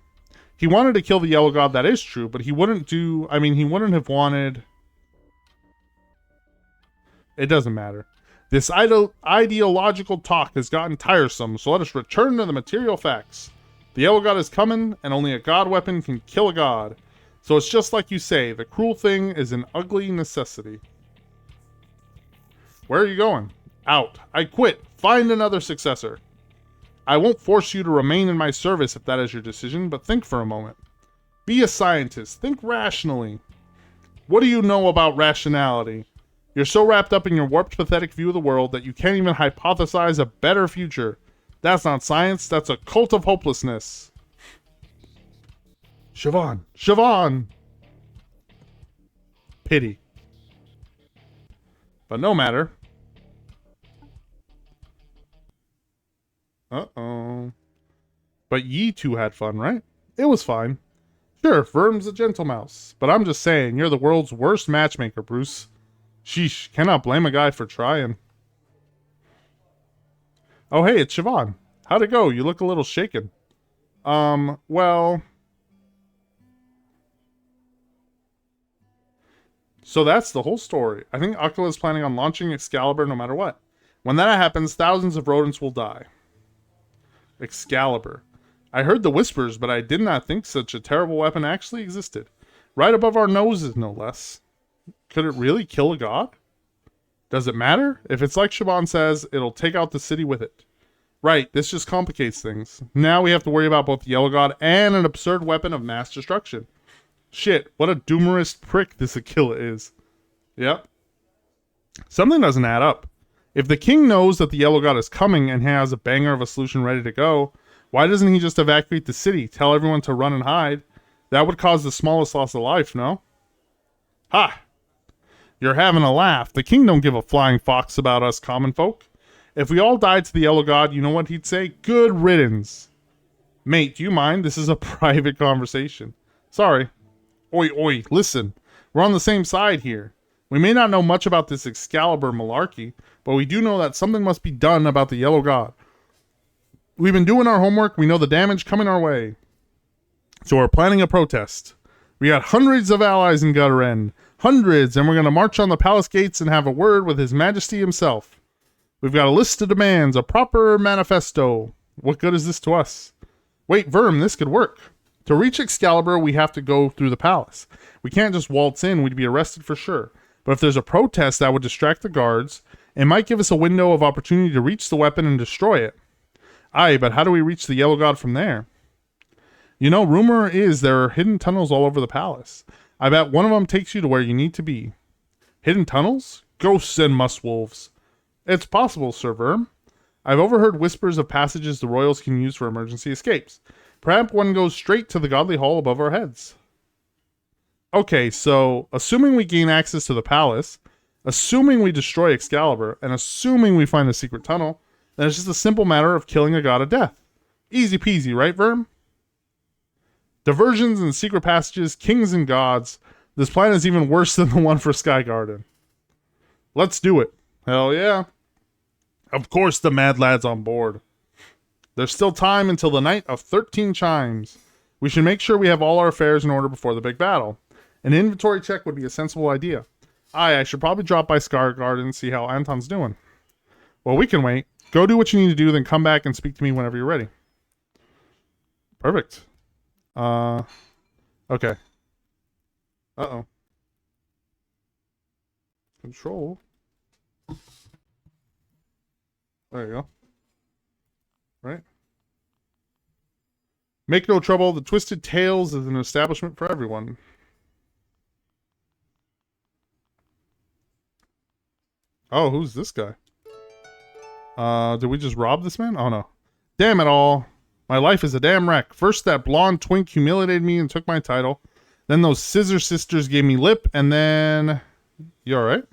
He wanted to kill the Yellow God, that is true, but he wouldn't have wanted... It doesn't matter. This ideological talk has gotten tiresome, so let us return to the material facts. The Yellow God is coming, and only a god weapon can kill a god. So it's just like you say, the cruel thing is an ugly necessity. Where are you going? Out. I quit. Find another successor. I won't force you to remain in my service if that is your decision, but think for a moment. Be a scientist. Think rationally. What do you know about rationality? You're so wrapped up in your warped, pathetic view of the world that you can't even hypothesize a better future. That's not science, that's a cult of hopelessness. Siobhan! Siobhan! Pity. But no matter. Uh-oh. But ye two had fun, right? It was fine. Sure, Verm's a gentle mouse. But I'm just saying, you're the world's worst matchmaker, Bruce. Sheesh, cannot blame a guy for trying. Oh hey, it's Siobhan. How'd it go? You look a little shaken. Well... So that's the whole story. I think Akala is planning on launching Excalibur no matter what. When that happens, thousands of rodents will die. Excalibur. I heard the whispers, but I did not think such a terrible weapon actually existed. Right above our noses, no less. Could it really kill a god? Does it matter? If it's like Siobhan says, it'll take out the city with it. Right, this just complicates things. Now we have to worry about both the Yellow God and an absurd weapon of mass destruction. Shit, what a doomerist prick this Aquila is. Yep. Something doesn't add up. If the king knows that the Yellow God is coming and has a banger of a solution ready to go, why doesn't he just evacuate the city, tell everyone to run and hide? That would cause the smallest loss of life, no? Ha! You're having a laugh. The king don't give a flying fox about us common folk. If we all died to the Yellow God, you know what he'd say? Good riddance. Mate, do you mind? This is a private conversation. Sorry. Oi, oi, listen. We're on the same side here. We may not know much about this Excalibur malarkey, but we do know that something must be done about the Yellow God. We've been doing our homework. We know the damage coming our way. So we're planning a protest. We got hundreds of allies in Gutter End. Hundreds, and we're going to march on the palace gates and have a word with His Majesty himself. We've got a list of demands, a proper manifesto. What good is this to us? Wait, Verm, this could work. To reach Excalibur, we have to go through the palace. We can't just waltz in, we'd be arrested for sure. But if there's a protest that would distract the guards, it might give us a window of opportunity to reach the weapon and destroy it. Aye, but how do we reach the Yellow God from there? You know, rumor is there are hidden tunnels all over the palace. I bet one of them takes you to where you need to be. Hidden tunnels? Ghosts and musswolves. It's possible, Sir Verm. I've overheard whispers of passages the royals can use for emergency escapes. Perhaps one goes straight to the godly hall above our heads. Okay, so, assuming we gain access to the palace, assuming we destroy Excalibur, and assuming we find the secret tunnel, then it's just a simple matter of killing a god of death. Easy peasy, right, Verm? Diversions and secret passages, kings and gods. This plan is even worse than the one for Sky Garden. Let's do it. Hell yeah. Of course the mad lad's on board. There's still time until the night of 13 chimes. We should make sure we have all our affairs in order before the big battle. An inventory check would be a sensible idea. I should probably drop by Scar Garden and see how Anton's doing. Well, we can wait. Go do what you need to do, then come back and speak to me whenever you're ready. Perfect. Okay. Uh-oh. Control. There you go. Right. Make no trouble. The Twisted Tales is an establishment for everyone. Oh, who's this guy? Did we just rob this man? Oh, no. Damn it all. My life is a damn wreck. First, that blonde twink humiliated me and took my title. Then those scissor sisters gave me lip, and then... You alright?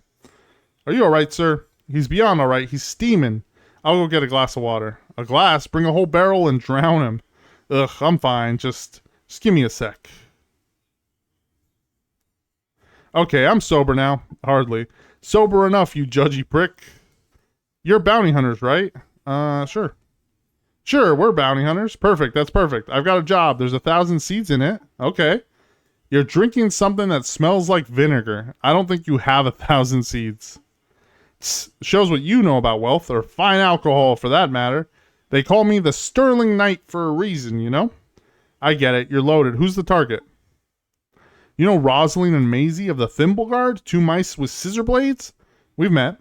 Are you alright, sir? He's beyond alright. He's steaming. I'll go get a glass of water. A glass? Bring a whole barrel and drown him. Ugh, I'm fine. Just give me a sec. Okay, I'm sober now. Hardly. Sober enough, you judgy prick. You're bounty hunters, right? Sure. Sure, we're bounty hunters. Perfect, that's perfect. I've got a job. There's 1,000 seeds in it. Okay. You're drinking something that smells like vinegar. I don't think you have 1,000 seeds. Shows what you know about wealth, or fine alcohol for that matter. They call me the Sterling Knight for a reason, you know? I get it. You're loaded. Who's the target? You know Rosalind and Maisie of the Thimble Guard? 2 mice with scissor blades? We've met.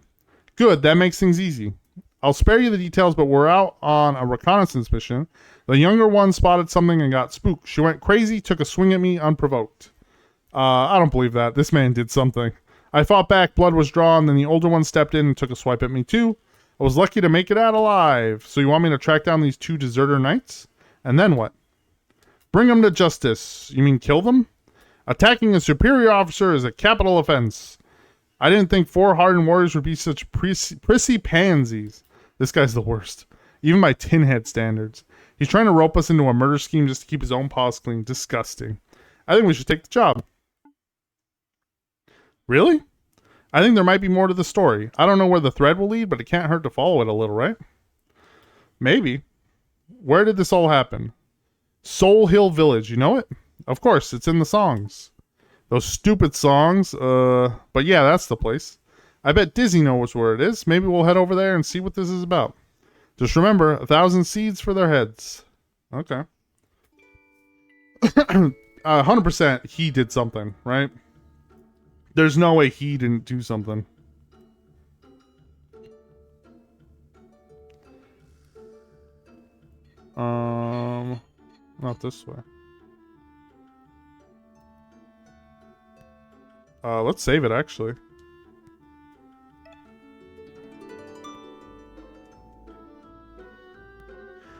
Good, that makes things easy. I'll spare you the details, but we're out on a reconnaissance mission. The younger one spotted something and got spooked. She went crazy, took a swing at me unprovoked. I don't believe that. This man did something. I fought back, blood was drawn, then the older one stepped in and took a swipe at me too. I was lucky to make it out alive. So you want me to track down these 2 deserter knights? And then what? Bring them to justice. You mean kill them? Attacking a superior officer is a capital offense. I didn't think 4 hardened warriors would be such prissy pansies. This guy's the worst. Even by tinhead standards. He's trying to rope us into a murder scheme just to keep his own paws clean. Disgusting. I think we should take the job. Really? I think there might be more to the story. I don't know where the thread will lead, but it can't hurt to follow it a little, right? Maybe. Where did this all happen? Soul Hill Village, you know it? Of course, it's in the songs. Those stupid songs, but yeah, that's the place. I bet Disney knows where it is. Maybe we'll head over there and see what this is about. Just remember, 1,000 seeds for their heads. Okay. 100% he did something, right? There's no way he didn't do something. Not this way. Let's save it, actually.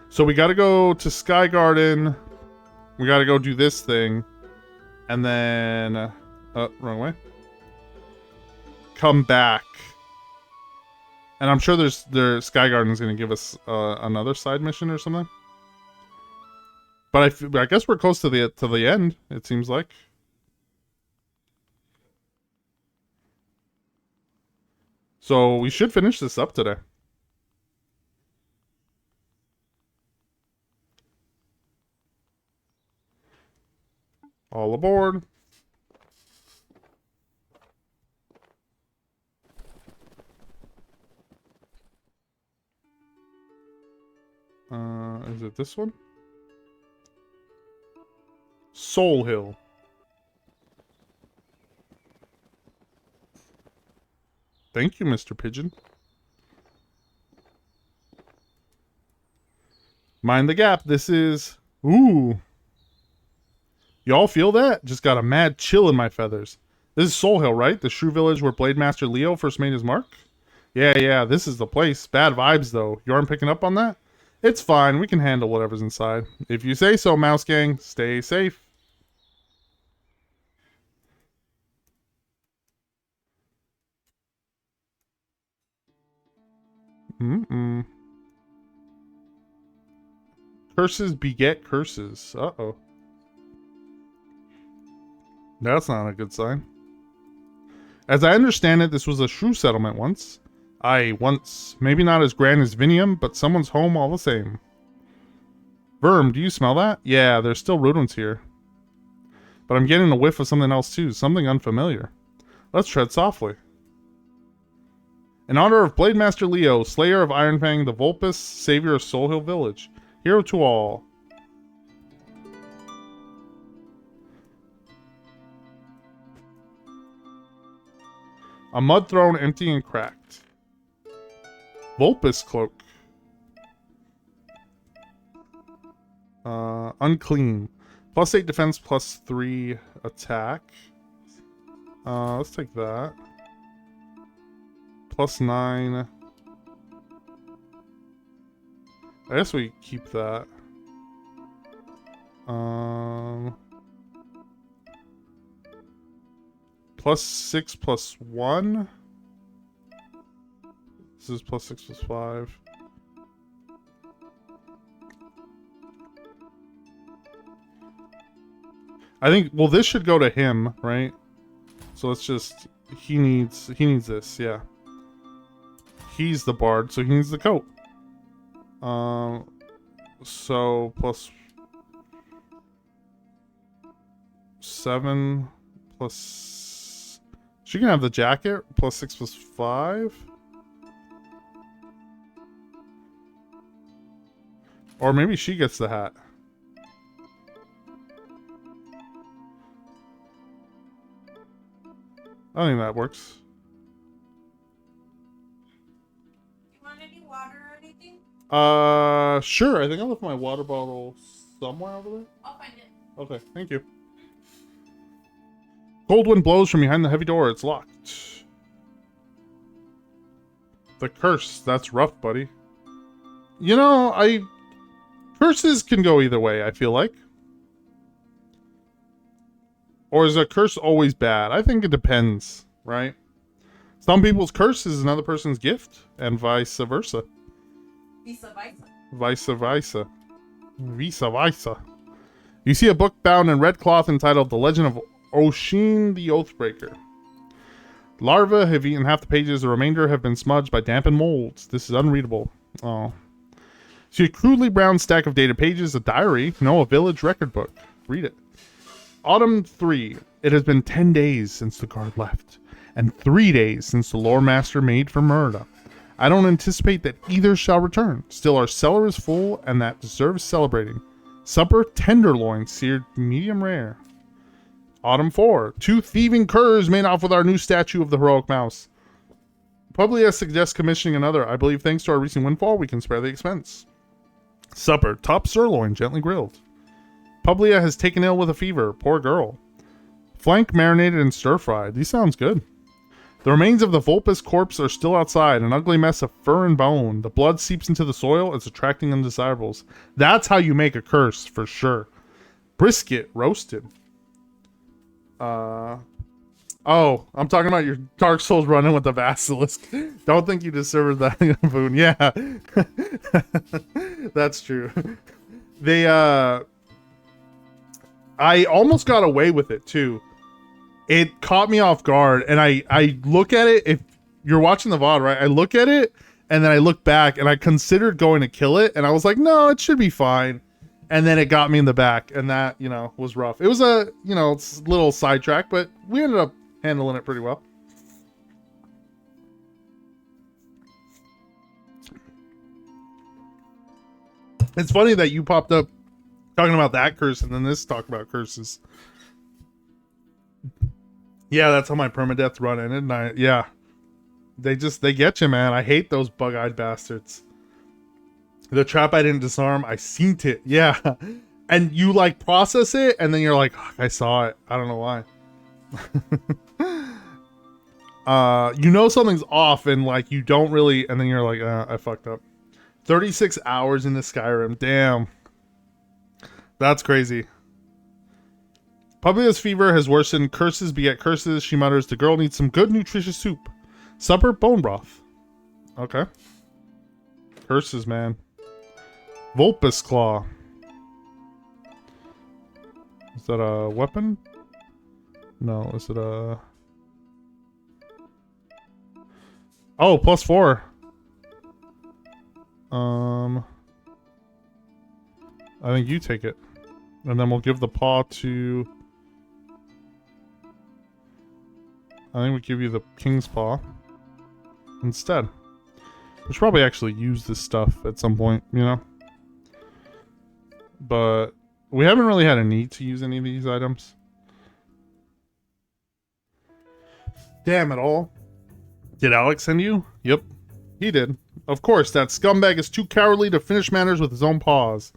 So we gotta go to Sky Garden. We gotta go do this thing. And then... wrong way. Come back. And I'm sure Sky Garden's gonna give us another side mission or something. But I guess we're close to the end, it seems like. So we should finish this up today. All aboard. Is it this one? Soul Hill. Thank you, Mr. Pigeon. Mind the gap. This is... Ooh. Y'all feel that? Just got a mad chill in my feathers. This is Soul Hill, right? The Shrew Village where Blade Master Leo first made his mark? Yeah, this is the place. Bad vibes, though. You aren't picking up on that? It's fine. We can handle whatever's inside. If you say so, Mouse Gang. Stay safe. Curses beget curses. Uh-oh. That's not a good sign. As I understand it, this was a shrew settlement once. Aye, once. Maybe not as grand as Vinium, but someone's home all the same. Verm, do you smell that? Yeah, there's still rodents here. But I'm getting a whiff of something else too, something unfamiliar. Let's tread softly. In honor of Blade Master Leo, Slayer of Ironfang, the Vulpus, Savior of Soul Hill Village. Hero to all. A mud throne empty and cracked. Vulpus cloak. Unclean. +8 defense, +3 attack. Let's take that. +9. I guess we keep that. +6 +1. This is +6 +5. I think, well, this should go to him, right? So let's just, he needs this, yeah. He's the bard, so he needs the coat. So +7 plus, she can have the jacket, +6 +5. Or maybe she gets the hat. I think that works. You want any water or anything? Sure. I think I left my water bottle somewhere over there. I'll find it. Okay, thank you. Cold wind blows from behind the heavy door. It's locked. The curse. That's rough, buddy. You know, curses can go either way, I feel like. Or is a curse always bad? I think it depends, right? Some people's curse is another person's gift, and vice versa. Vice versa. Vice versa. Vice versa. You see a book bound in red cloth entitled The Legend of Oshin the Oathbreaker. Larvae have eaten half the pages, the remainder have been smudged by damp and molds. This is unreadable. Oh. See a crudely brown stack of dated pages, a diary, no, a village record book. Read it. Autumn 3. It has been 10 days since the guard left, and 3 days since the lore master made for Murda. I don't anticipate that either shall return. Still, our cellar is full, and that deserves celebrating. Supper, tenderloin, seared medium rare. Autumn 4. 2 thieving curs made off with our new statue of the heroic mouse. Publius suggests commissioning another. I believe thanks to our recent windfall, we can spare the expense. Supper, top sirloin, gently grilled. Publia has taken ill with a fever. Poor girl. Flank marinated and stir-fried. These sounds good. The remains of the Vulpus corpse are still outside, an ugly mess of fur and bone. The blood seeps into the soil. It's attracting undesirables. That's how you make a curse, for sure. Brisket, roasted. Oh, I'm talking about your Dark Souls run-in with the Basilisk. Don't think you deserve that boon. Yeah. That's true. I almost got away with it too. It caught me off guard, and I look at it. If you're watching the VOD, right? I look at it, and then I look back, and I considered going to kill it, and I was like, no, it should be fine. And then it got me in the back, and that, you know, was rough. It was a, you know, little sidetrack, but we ended up handling it pretty well. It's funny that you popped up talking about that curse and then this talk about curses. Yeah, that's how my permadeath run ended. And yeah, they get you, man. I hate those bug-eyed bastards. The trap I didn't disarm, I seen it. Yeah. And you like process it and then you're like, oh, I saw it. I don't know why. You know something's off and like you don't really, and then you're like, I fucked up. 36 hours in the Skyrim. Damn. That's crazy. Publia's fever has worsened. Curses beget curses. She mutters, the girl needs some good nutritious soup. Supper, bone broth. Okay. Curses, man. Vulpus Claw. Is that a weapon? No, is it a... Oh, +4. I think you take it. And then we'll give the paw to I think we give you the King's Paw instead. We should probably actually use this stuff at some point, you know? But we haven't really had a need to use any of these items. Damn it all. Did Alex send you? Yep, he did. Of course, that scumbag is too cowardly to finish matters with his own paws.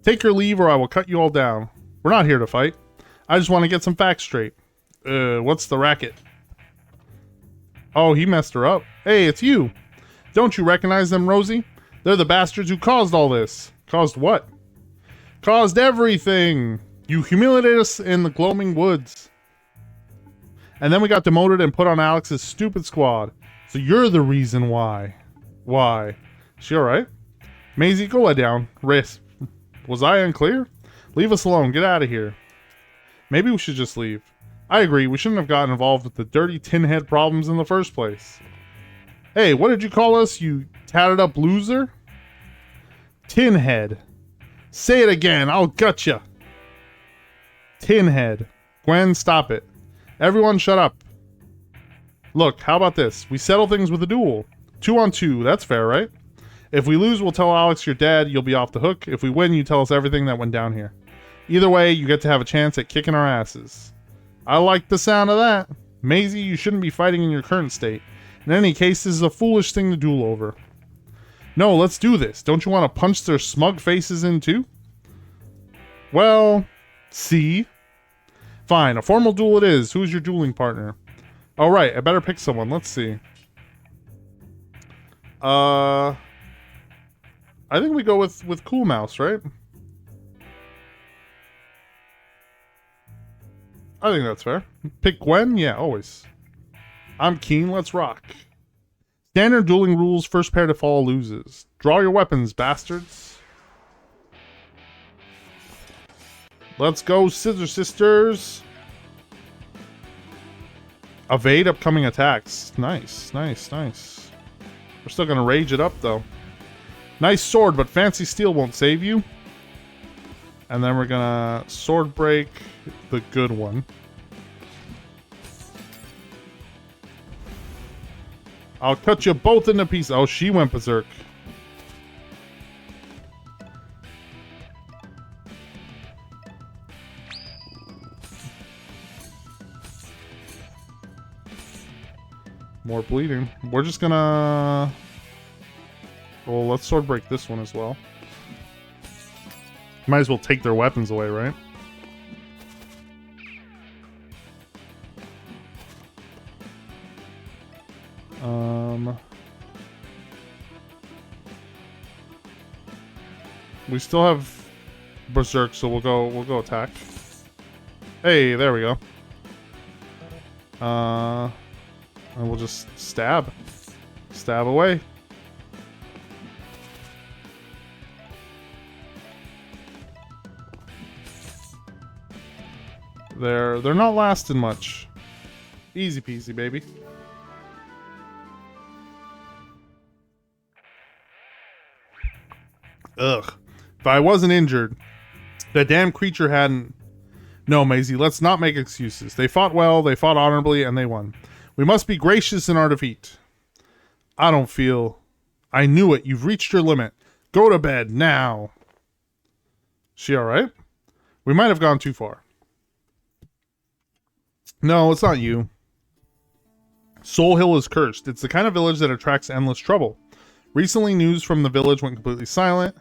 Take your leave or I will cut you all down. We're not here to fight. I just want to get some facts straight. What's the racket? Oh, he messed her up. Hey, it's you. Don't you recognize them, Rosie? They're the bastards who caused all this. Caused what? Caused everything. You humiliated us in the gloaming woods. And then we got demoted and put on Alex's stupid squad. So you're the reason why. Why? She alright? Maisie, go lie down. Rest. Was I unclear? Leave us alone. Get out of here. Maybe we should just leave. I agree. We shouldn't have gotten involved with the dirty tin head problems in the first place. Hey, what did you call us, you tatted up loser? Tin head. Say it again. I'll gut ya. Tin head. Gwen, stop it. Everyone shut up. Look, how about this? We settle things with a duel. 2 on 2. That's fair, right? If we lose, we'll tell Alex you're dead. You'll be off the hook. If we win, you tell us everything that went down here. Either way, you get to have a chance at kicking our asses. I like the sound of that. Maisie, you shouldn't be fighting in your current state. In any case, this is a foolish thing to duel over. No, let's do this. Don't you want to punch their smug faces in too? Well, see? Fine, a formal duel it is. Who's your dueling partner? All right, I better pick someone. Let's see. I think we go with Cool Mouse, right? I think that's fair. Pick Gwen? Yeah, always. I'm keen. Let's rock. Standard dueling rules. First pair to fall loses. Draw your weapons, bastards. Let's go, Scissor Sisters. Evade upcoming attacks. Nice, nice, nice. We're still gonna rage it up, though. Nice sword, but fancy steel won't save you. And then we're gonna sword break the good one. I'll cut you both into pieces. Oh, she went berserk. More bleeding. We're just gonna... Well, let's sword break this one as well. Might as well take their weapons away, right? We still have berserk, so we'll go attack. Hey, there we go. And we'll just stab away. They're not lasting much. Easy peasy, baby. Ugh. If I wasn't injured, that damn creature hadn't... No, Maisie, let's not make excuses. They fought well, they fought honorably, and they won. We must be gracious in our defeat. I don't feel... I knew it. You've reached your limit. Go to bed, now. She alright? We might have gone too far. No, it's not you. Soul Hill is cursed. It's the kind of village that attracts endless trouble. Recently, news from the village went completely silent.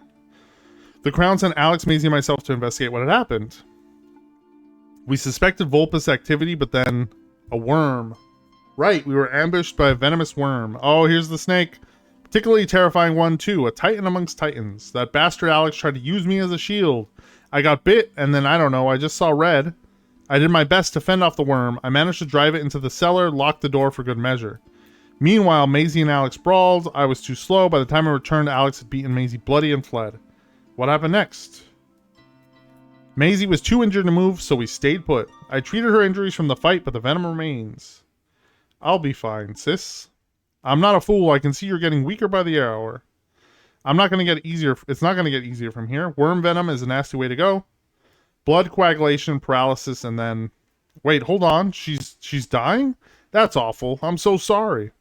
The Crown sent Alex, Maisie, and myself to investigate what had happened. We suspected Vulpus activity, but then a worm. Right, we were ambushed by a venomous worm. Oh, here's the snake. Particularly terrifying one, too. A titan amongst titans. That bastard Alex tried to use me as a shield. I got bit, and then, I don't know, I just saw red. I did my best to fend off the worm. I managed to drive it into the cellar, lock the door for good measure. Meanwhile, Maisie and Alex brawled. I was too slow. By the time I returned, Alex had beaten Maisie bloody and fled. What happened next? Maisie was too injured to move, so we stayed put. I treated her injuries from the fight, but the venom remains. I'll be fine, sis. I'm not a fool. I can see you're getting weaker by the hour. I'm not going to get easier. It's not going to get easier from here. Worm venom is a nasty way to go. Blood coagulation, paralysis, and then... Wait, hold on. She's dying? That's awful. I'm so sorry.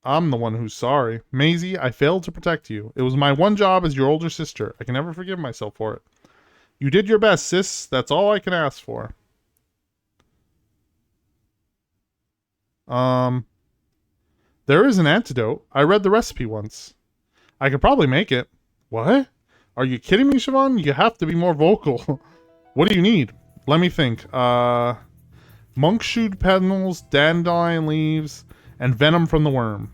I'm the one who's sorry. Maisie, I failed to protect you. It was my one job as your older sister. I can never forgive myself for it. You did your best, sis. That's all I can ask for. There is an antidote. I read the recipe once. I could probably make it. What? Are you kidding me, Siobhan? You have to be more vocal. What do you need? Let me think. Monkshoot petals, dandelion leaves, and venom from the worm.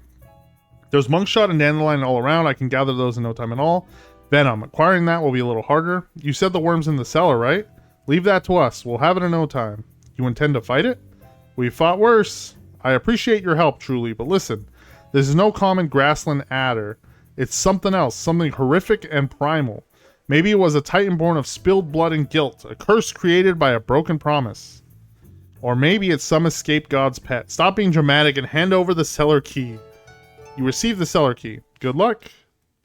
There's monkshot and dandelion all around. I can gather those in no time at all. Venom. Acquiring that will be a little harder. You said the worm's in the cellar, right? Leave that to us. We'll have it in no time. You intend to fight it? We've fought worse. I appreciate your help, truly, but listen. This is no common grassland adder. It's something else, something horrific and primal. Maybe it was a titan born of spilled blood and guilt, a curse created by a broken promise. Or maybe it's some escaped god's pet. Stop being dramatic and hand over the cellar key. You received the cellar key. Good luck.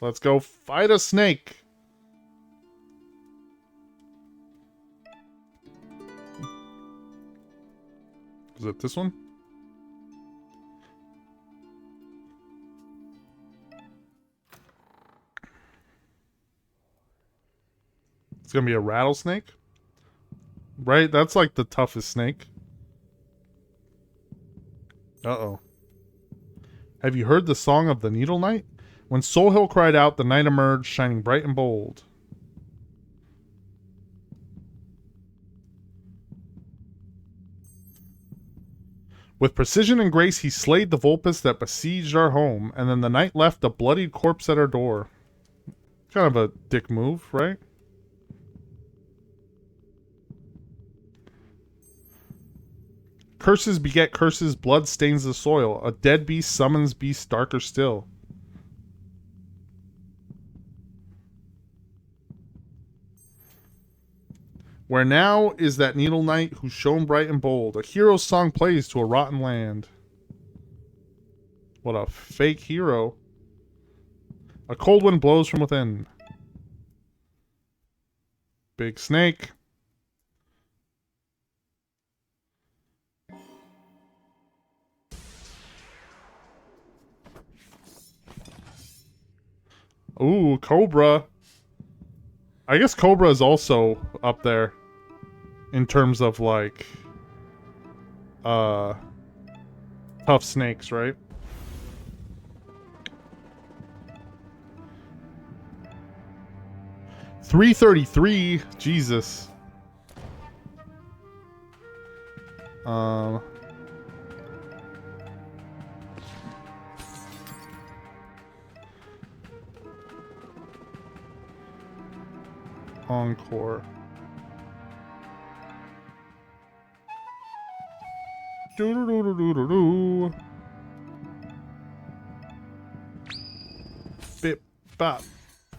Let's go fight a snake. Is it this one? It's gonna be a rattlesnake? Right? That's like the toughest snake. Uh-oh. Have you heard the song of the Needle Knight? When Soulhill cried out, the knight emerged, shining bright and bold. With precision and grace, he slayed the vulpes that besieged our home, and then the knight left a bloodied corpse at our door. Kind of a dick move, right? Curses beget curses, blood stains the soil. A dead beast summons beasts darker still. Where now is that needle knight who shone bright and bold? A hero's song plays to a rotten land. What a fake hero. A cold wind blows from within. Big snake. Ooh, Cobra. I guess Cobra is also up there in terms of like tough snakes, right? $333. Jesus. Encore. Do-do-do-do-do-do. Bip bop.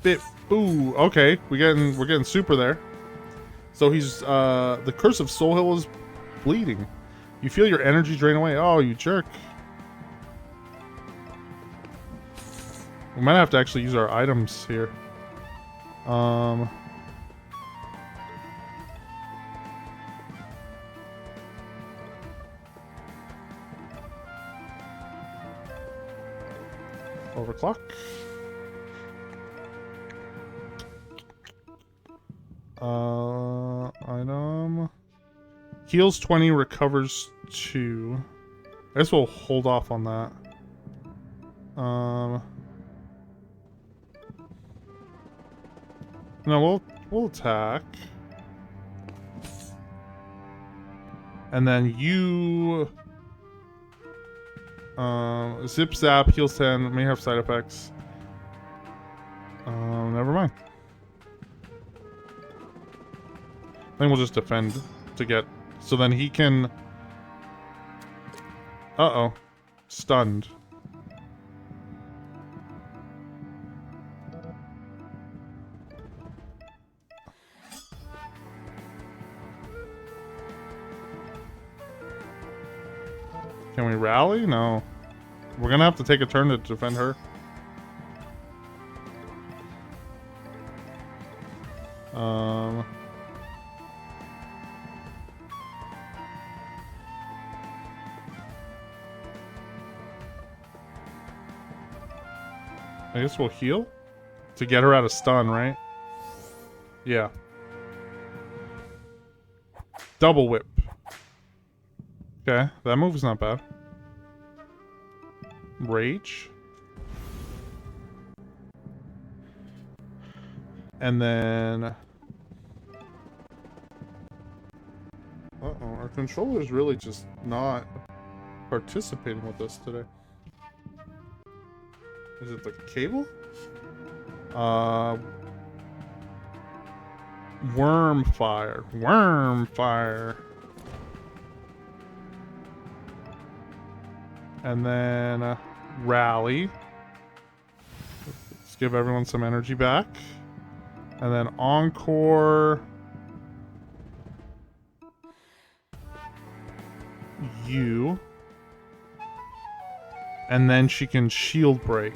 Bip boo. Okay, we're getting super there. So he's the curse of Soulhill is bleeding. You feel your energy drain away. Oh, you jerk. We might have to actually use our items here. Overclock. Item. Heals 20, recovers 2. I guess we'll hold off on that. No, we'll attack. And then you zip zap, heals 10, may have side effects. Never mind. Then we'll just defend to get so then he can uh-oh. Stunned. Can we rally? No. We're gonna have to take a turn to defend her. I guess we'll heal to get her out of stun, right? Yeah. Double whip. Okay, that move is not bad. Rage. And then... Uh-oh, our controller's really just not participating with us today. Is it the cable? Worm fire. Worm fire. And then rally. Let's give everyone some energy back. And then encore. You. And then she can shield break.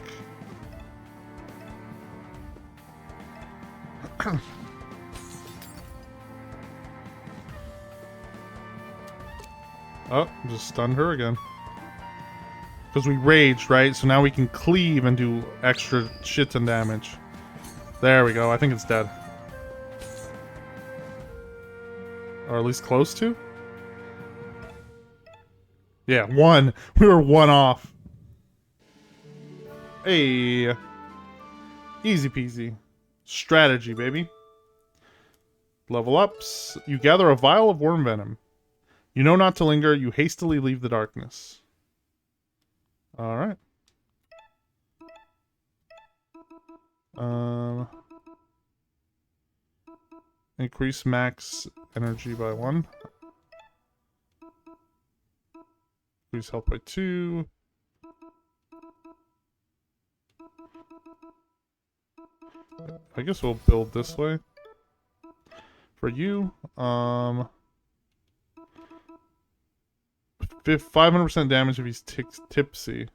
Oh, just stunned her again. Because we raged, right? So now we can cleave and do extra shit ton damage. There we go. I think it's dead. Or at least close to? Yeah, 1. We were 1 off. Hey. Easy peasy. Strategy, baby. Level ups. You gather a vial of worm venom. You know not to linger. You hastily leave the darkness. Alright. Increase max energy by 1. Increase health by 2. I guess we'll build this way. For you, 500% damage if he's tipsy.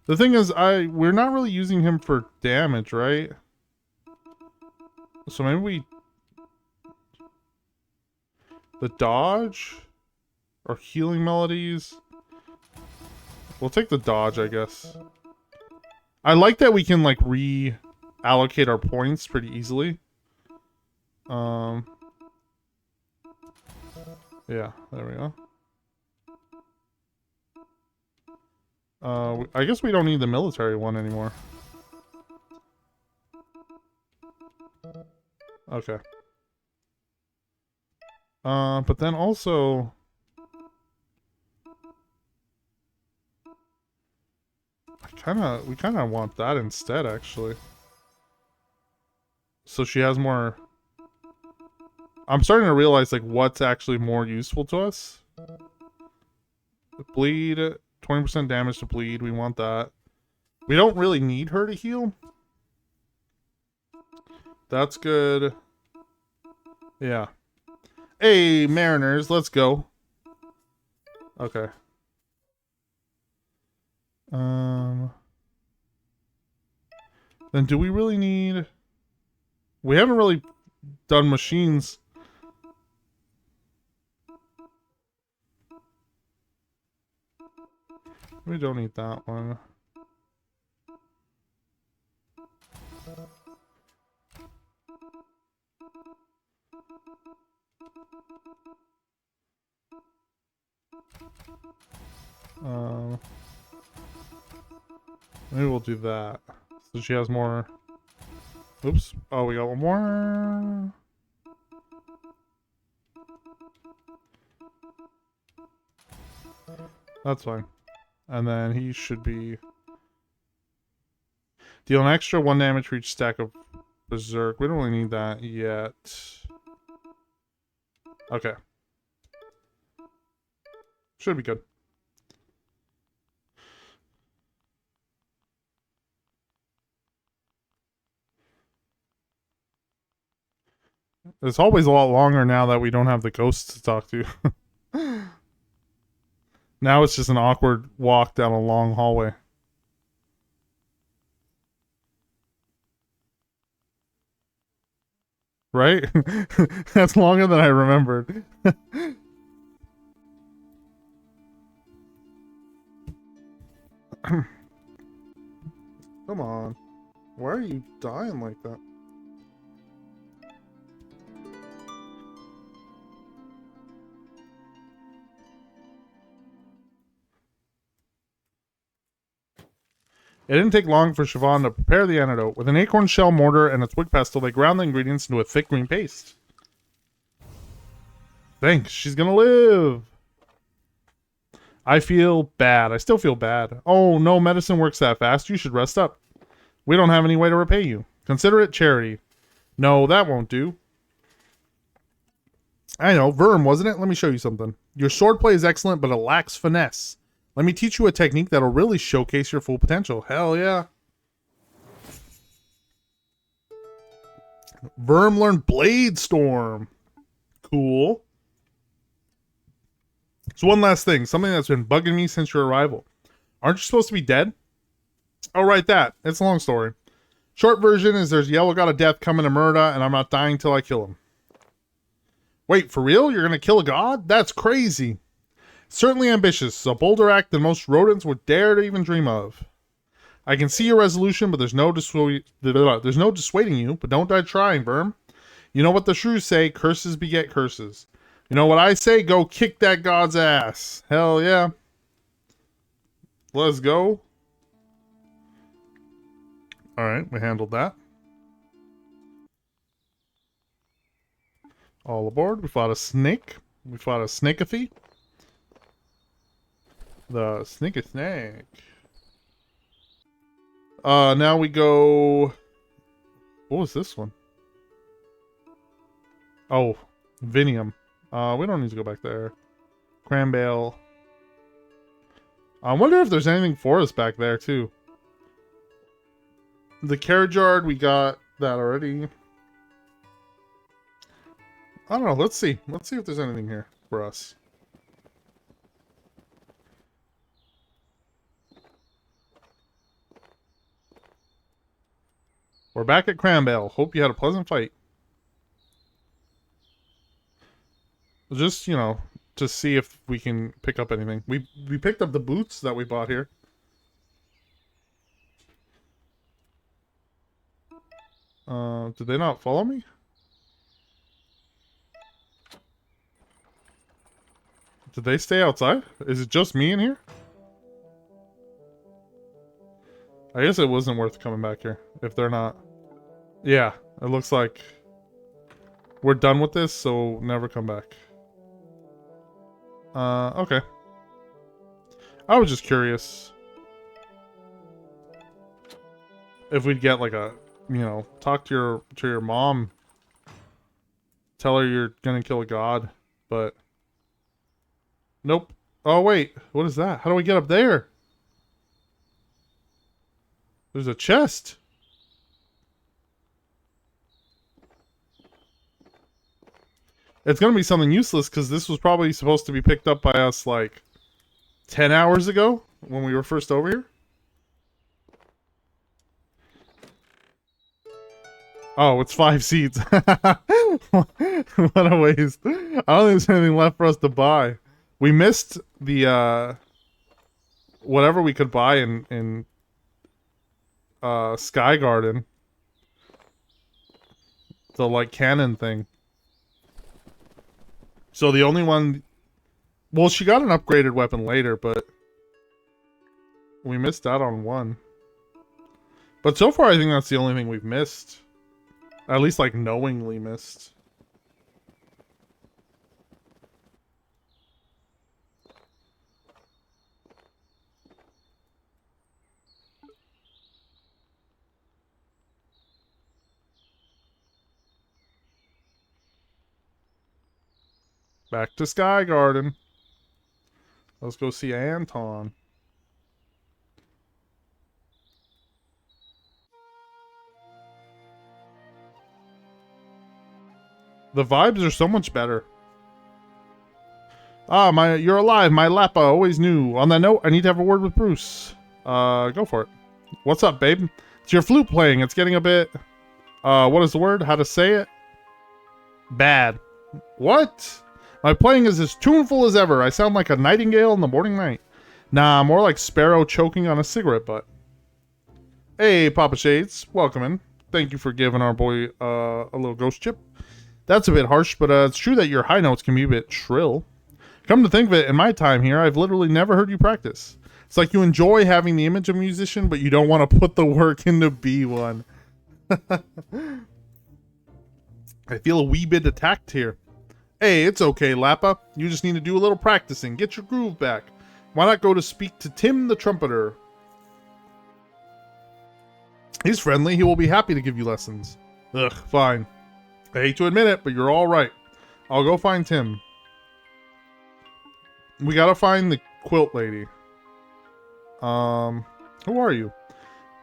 The thing is, we're not really using him for damage, right? So maybe we... The dodge? Or healing melodies? We'll take the dodge, I guess. I like that we can, like, reallocate our points pretty easily. Yeah, there we go. I guess we don't need the military one anymore. Okay. But then also... we kinda want that instead, actually. So she has more... I'm starting to realize, like, what's actually more useful to us. Bleed... 20% damage to bleed. We want that. We don't really need her to heal. That's good. Yeah. Hey, Mariners, let's go. Okay. Then do we really need... We haven't really done machines. We don't need that one. Maybe we'll do that. So she has more... Oops. Oh, we got one more. That's fine. And then he should be... Deal an extra 1 damage for each stack of Berserk. We don't really need that yet. Okay. Should be good. It's always a lot longer now that we don't have the ghosts to talk to. Now it's just an awkward walk down a long hallway. Right? That's longer than I remembered. Come on. Why are you dying like that? It didn't take long for Siobhan to prepare the antidote. With an acorn shell mortar and a twig pestle, they ground the ingredients into a thick green paste. Thanks, she's gonna live. I feel bad. I still feel bad. Oh, no medicine works that fast. You should rest up. We don't have any way to repay you. Consider it charity. No, that won't do. I know, Verm, wasn't it? Let me show you something. Your swordplay is excellent, but it lacks finesse. Let me teach you a technique that'll really showcase your full potential. Hell yeah. Verm learned Blade Storm. Cool. So one last thing. Something that's been bugging me since your arrival. Aren't you supposed to be dead? Oh, right, that. It's a long story. Short version is there's a yellow god of death coming to murder, and I'm not dying till I kill him. Wait, for real? You're going to kill a god? That's crazy. Certainly ambitious, a bolder act than most rodents would dare to even dream of. I can see your resolution, but there's no dissuading you, but don't die trying, Verm. You know what the shrews say, curses beget curses. You know what I say, go kick that god's ass. Hell yeah. Let's go. Alright, we handled that. All aboard. We fought a snake. We fought a snakeathy. The sneaky snake. Now we go... What was this one? Oh, Vinium. We don't need to go back there. Crambale. I wonder if there's anything for us back there, too. The carriage yard, we got that already. I don't know. Let's see. Let's see if there's anything here for us. We're back at Crambale. Hope you had a pleasant fight. Just, you know, to see if we can pick up anything. We picked up the boots that we bought here. Did they not follow me? Did they stay outside? Is it just me in here? I guess it wasn't worth coming back here if they're not. Yeah, it looks like we're done with this, so never come back. Okay. I was just curious if we'd get like a, you know, talk to your mom, tell her you're gonna kill a god, but nope. Oh wait, what is that? How do we get up there? There's a chest. It's gonna be something useless because this was probably supposed to be picked up by us like 10 hours ago when we were first over here. Oh, it's 5 seeds. What a waste. I don't think there's anything left for us to buy. We missed the whatever we could buy in Sky Garden. The like cannon thing. So the only one... Well, she got an upgraded weapon later, but we missed out on one. But so far, I think that's the only thing we've missed. At least, like, knowingly missed. Back to Sky Garden. Let's go see Anton. The vibes are so much better. Ah, you're alive. My Lappa always knew. On that note, I need to have a word with Bruce. Go for it. What's up, babe? It's your flute playing. It's getting a bit... what is the word? How to say it? Bad. What? My playing is as tuneful as ever. I sound like a nightingale in the morning night. Nah, more like sparrow choking on a cigarette butt. Hey, Papa Shades. Welcome in. Thank you for giving our boy a little ghost chip. That's a bit harsh, but it's true that your high notes can be a bit shrill. Come to think of it, in my time here, I've literally never heard you practice. It's like you enjoy having the image of a musician, but you don't want to put the work in to be one. I feel a wee bit attacked here. Hey, it's okay, Lappa. You just need to do a little practicing. Get your groove back. Why not go to speak to Tim the Trumpeter? He's friendly. He will be happy to give you lessons. Ugh, fine. I hate to admit it, but you're all right. I'll go find Tim. We gotta find the quilt lady. Who are you?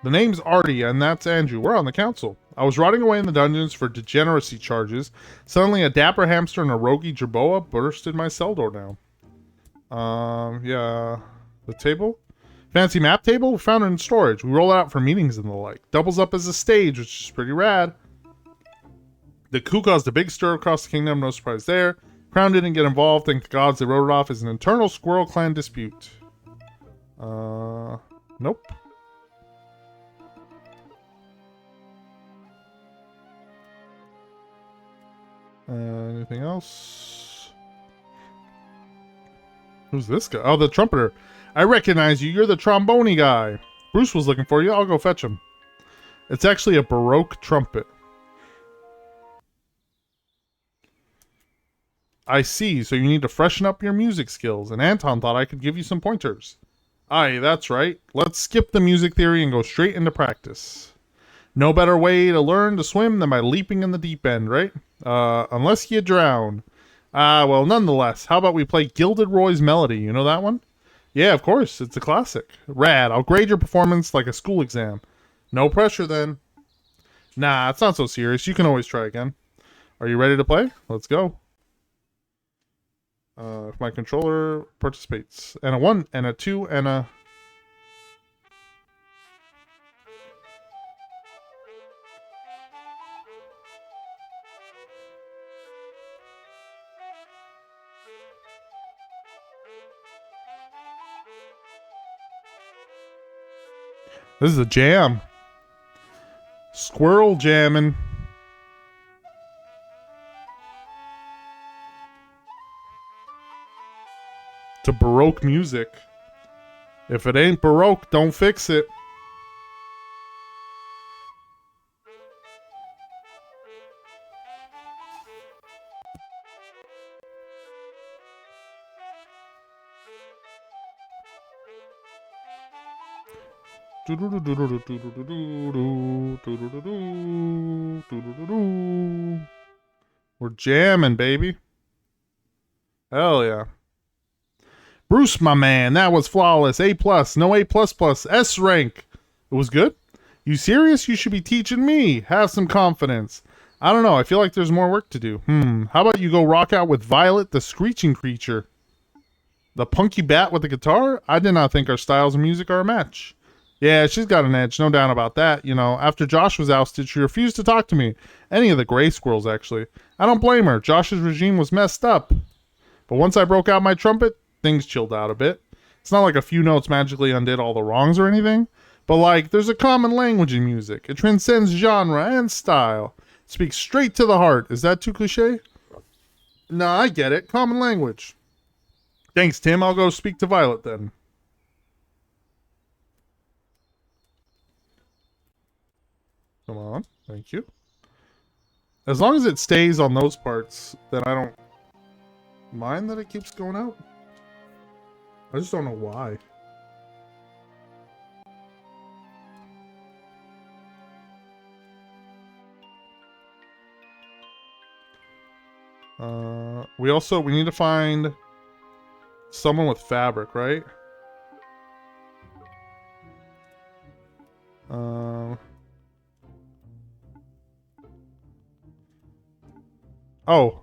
The name's Artie, and that's Andrew. We're on the council. I was rotting away in the dungeons for degeneracy charges. Suddenly, a dapper hamster and a roguey jerboa bursted my cell door down. Yeah. The table? Fancy map table? We found it in storage. We roll it out for meetings and the like. Doubles up as a stage, which is pretty rad. The coup caused a big stir across the kingdom. No surprise there. Crown didn't get involved. Thank the gods they wrote it off as an internal squirrel clan dispute. Nope. Anything else? Who's this guy? Oh, the trumpeter. I recognize you. You're the trombone guy. Bruce was looking for you. I'll go fetch him. It's actually a Baroque trumpet. I see. So you need to freshen up your music skills. And Anton thought I could give you some pointers. Aye, that's right. Let's skip the music theory and go straight into practice. No better way to learn to swim than by leaping in the deep end, right? Unless you drown. Well, nonetheless, how about we play Gilded Roy's Melody? You know that one? Yeah, of course. It's a classic. Rad. I'll grade your performance like a school exam. No pressure, then. Nah, it's not so serious. You can always try again. Are you ready to play? Let's go. If my controller participates. And a 1, and a 2, and a... This is a jam. Squirrel jamming. To Baroque music. If it ain't Baroque, don't fix it. We're jamming, baby. Hell yeah. Bruce, my man, that was flawless. A+, no A++, S rank. It was good? You serious? You should be teaching me. Have some confidence. I don't know. I feel like there's more work to do. How about you go rock out with Violet, the screeching creature? The punky bat with the guitar? I did not think our styles of music are a match. Yeah, she's got an edge, no doubt about that. You know, after Josh was ousted, she refused to talk to me. Any of the gray squirrels, actually. I don't blame her. Josh's regime was messed up. But once I broke out my trumpet, things chilled out a bit. It's not like a few notes magically undid all the wrongs or anything. But like, there's a common language in music. It transcends genre and style. It speaks straight to the heart. Is that too cliche? Nah, I get it. Common language. Thanks, Tim. I'll go speak to Violet then. Come on. Thank you. As long as it stays on those parts, then I don't mind that it keeps going out. I just don't know why. We need to find someone with fabric, right? Oh.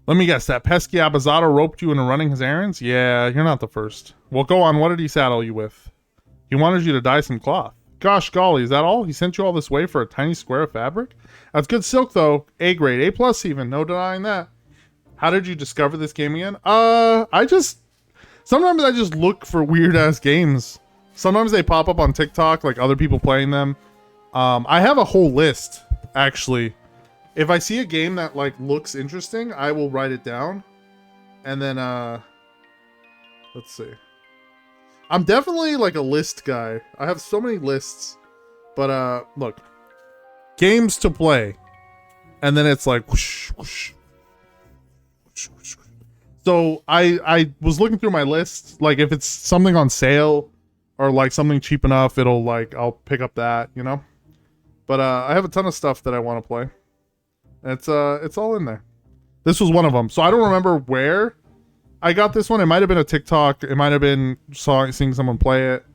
Let me guess, that pesky Abazato roped you into running his errands? Yeah, you're not the first. Well, go on, what did he saddle you with? He wanted you to dye some cloth. Gosh golly, is that all? He sent you all this way for a tiny square of fabric? That's good silk, though. A grade, A plus even, no denying that. How did you discover this game again? Sometimes I just look for weird-ass games. Sometimes they pop up on TikTok, like other people playing them. I have a whole list, actually. If I see a game that like looks interesting, I will write it down. And then, let's see. I'm definitely like a list guy. I have so many lists. But, look. Games to play. And then it's like, whoosh, whoosh, whoosh, whoosh. So I was looking through my list. Like if it's something on sale or like something cheap enough, it'll like, I'll pick up that, you know? But, I have a ton of stuff that I want to play. And it's all in there. This was one of them. So I don't remember where I got this one. It might have been a TikTok. It might have been seeing someone play it.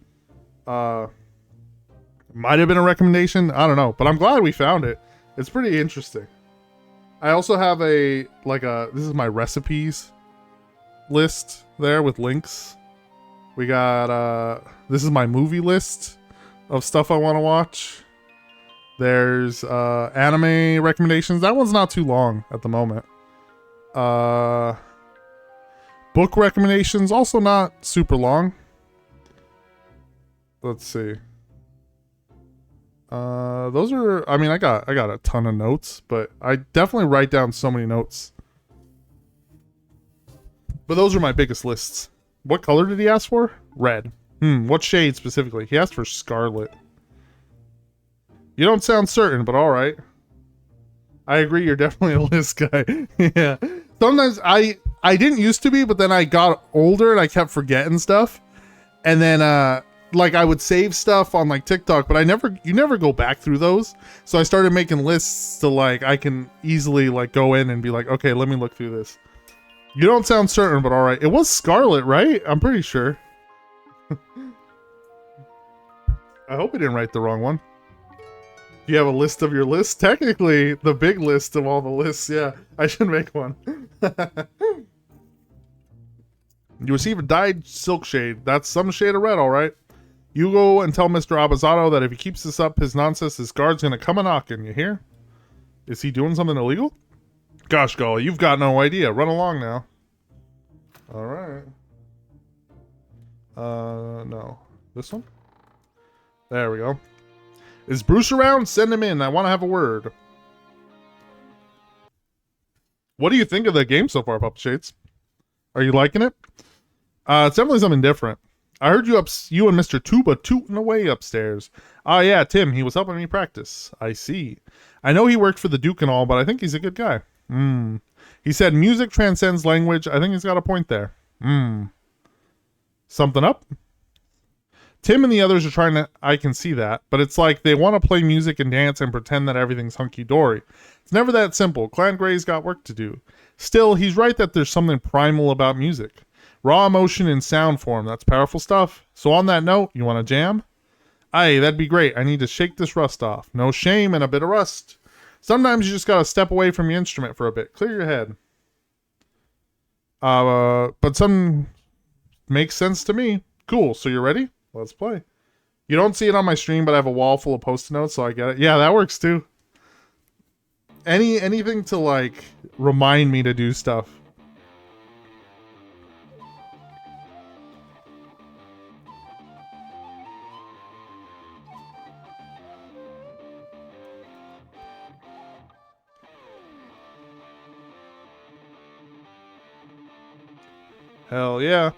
Might have been a recommendation. I don't know. But I'm glad we found it. It's pretty interesting. I also have this is my recipes list there with links. We got, this is my movie list of stuff I want to watch. There's, anime recommendations. That one's not too long at the moment. Book recommendations, also not super long. Let's see. Those are, I mean, I got a ton of notes, but I definitely write down so many notes. But those are my biggest lists. What color did he ask for? Red. What shade specifically? He asked for scarlet. You don't sound certain, but all right. I agree, you're definitely a list guy. Yeah. Sometimes I didn't used to be, but then I got older and I kept forgetting stuff. And then like I would save stuff on like TikTok, but you never go back through those. So I started making lists to like I can easily like go in and be like, okay, let me look through this. You don't sound certain, but all right. It was Scarlet, right? I'm pretty sure. I hope he didn't write the wrong one. Do you have a list of your lists? Technically, the big list of all the lists. Yeah, I should make one. You receive a dyed silk shade. That's some shade of red, all right. You go and tell Mr. Abazato that if he keeps this up, his nonsense, his guard's gonna come a knocking. You hear? Is he doing something illegal? Gosh, golly, you've got no idea. Run along now. All right. No. This one? There we go. Is Bruce around? Send him in. I want to have a word. What do you think of the game so far, Puppet Shades? Are you liking it? It's definitely something different. I heard you and Mr. Tuba tooting away upstairs. Ah, yeah, Tim. He was helping me practice. I see. I know he worked for the Duke and all, but I think he's a good guy. He said music transcends language. I think he's got a point there. Something up? Tim and the others are trying to... I can see that. But it's like they want to play music and dance and pretend that everything's hunky-dory. It's never that simple. Clan Gray's got work to do. Still, he's right that there's something primal about music. Raw emotion in sound form. That's powerful stuff. So on that note, you want to jam? Aye, that'd be great. I need to shake this rust off. No shame and a bit of rust. Sometimes you just gotta step away from your instrument for a bit. Clear your head. But some makes sense to me. Cool. So you're ready? Let's play. You don't see it on my stream, but I have a wall full of post-it notes, so I get it. Yeah, that works too. Anything to like remind me to do stuff. Hell yeah.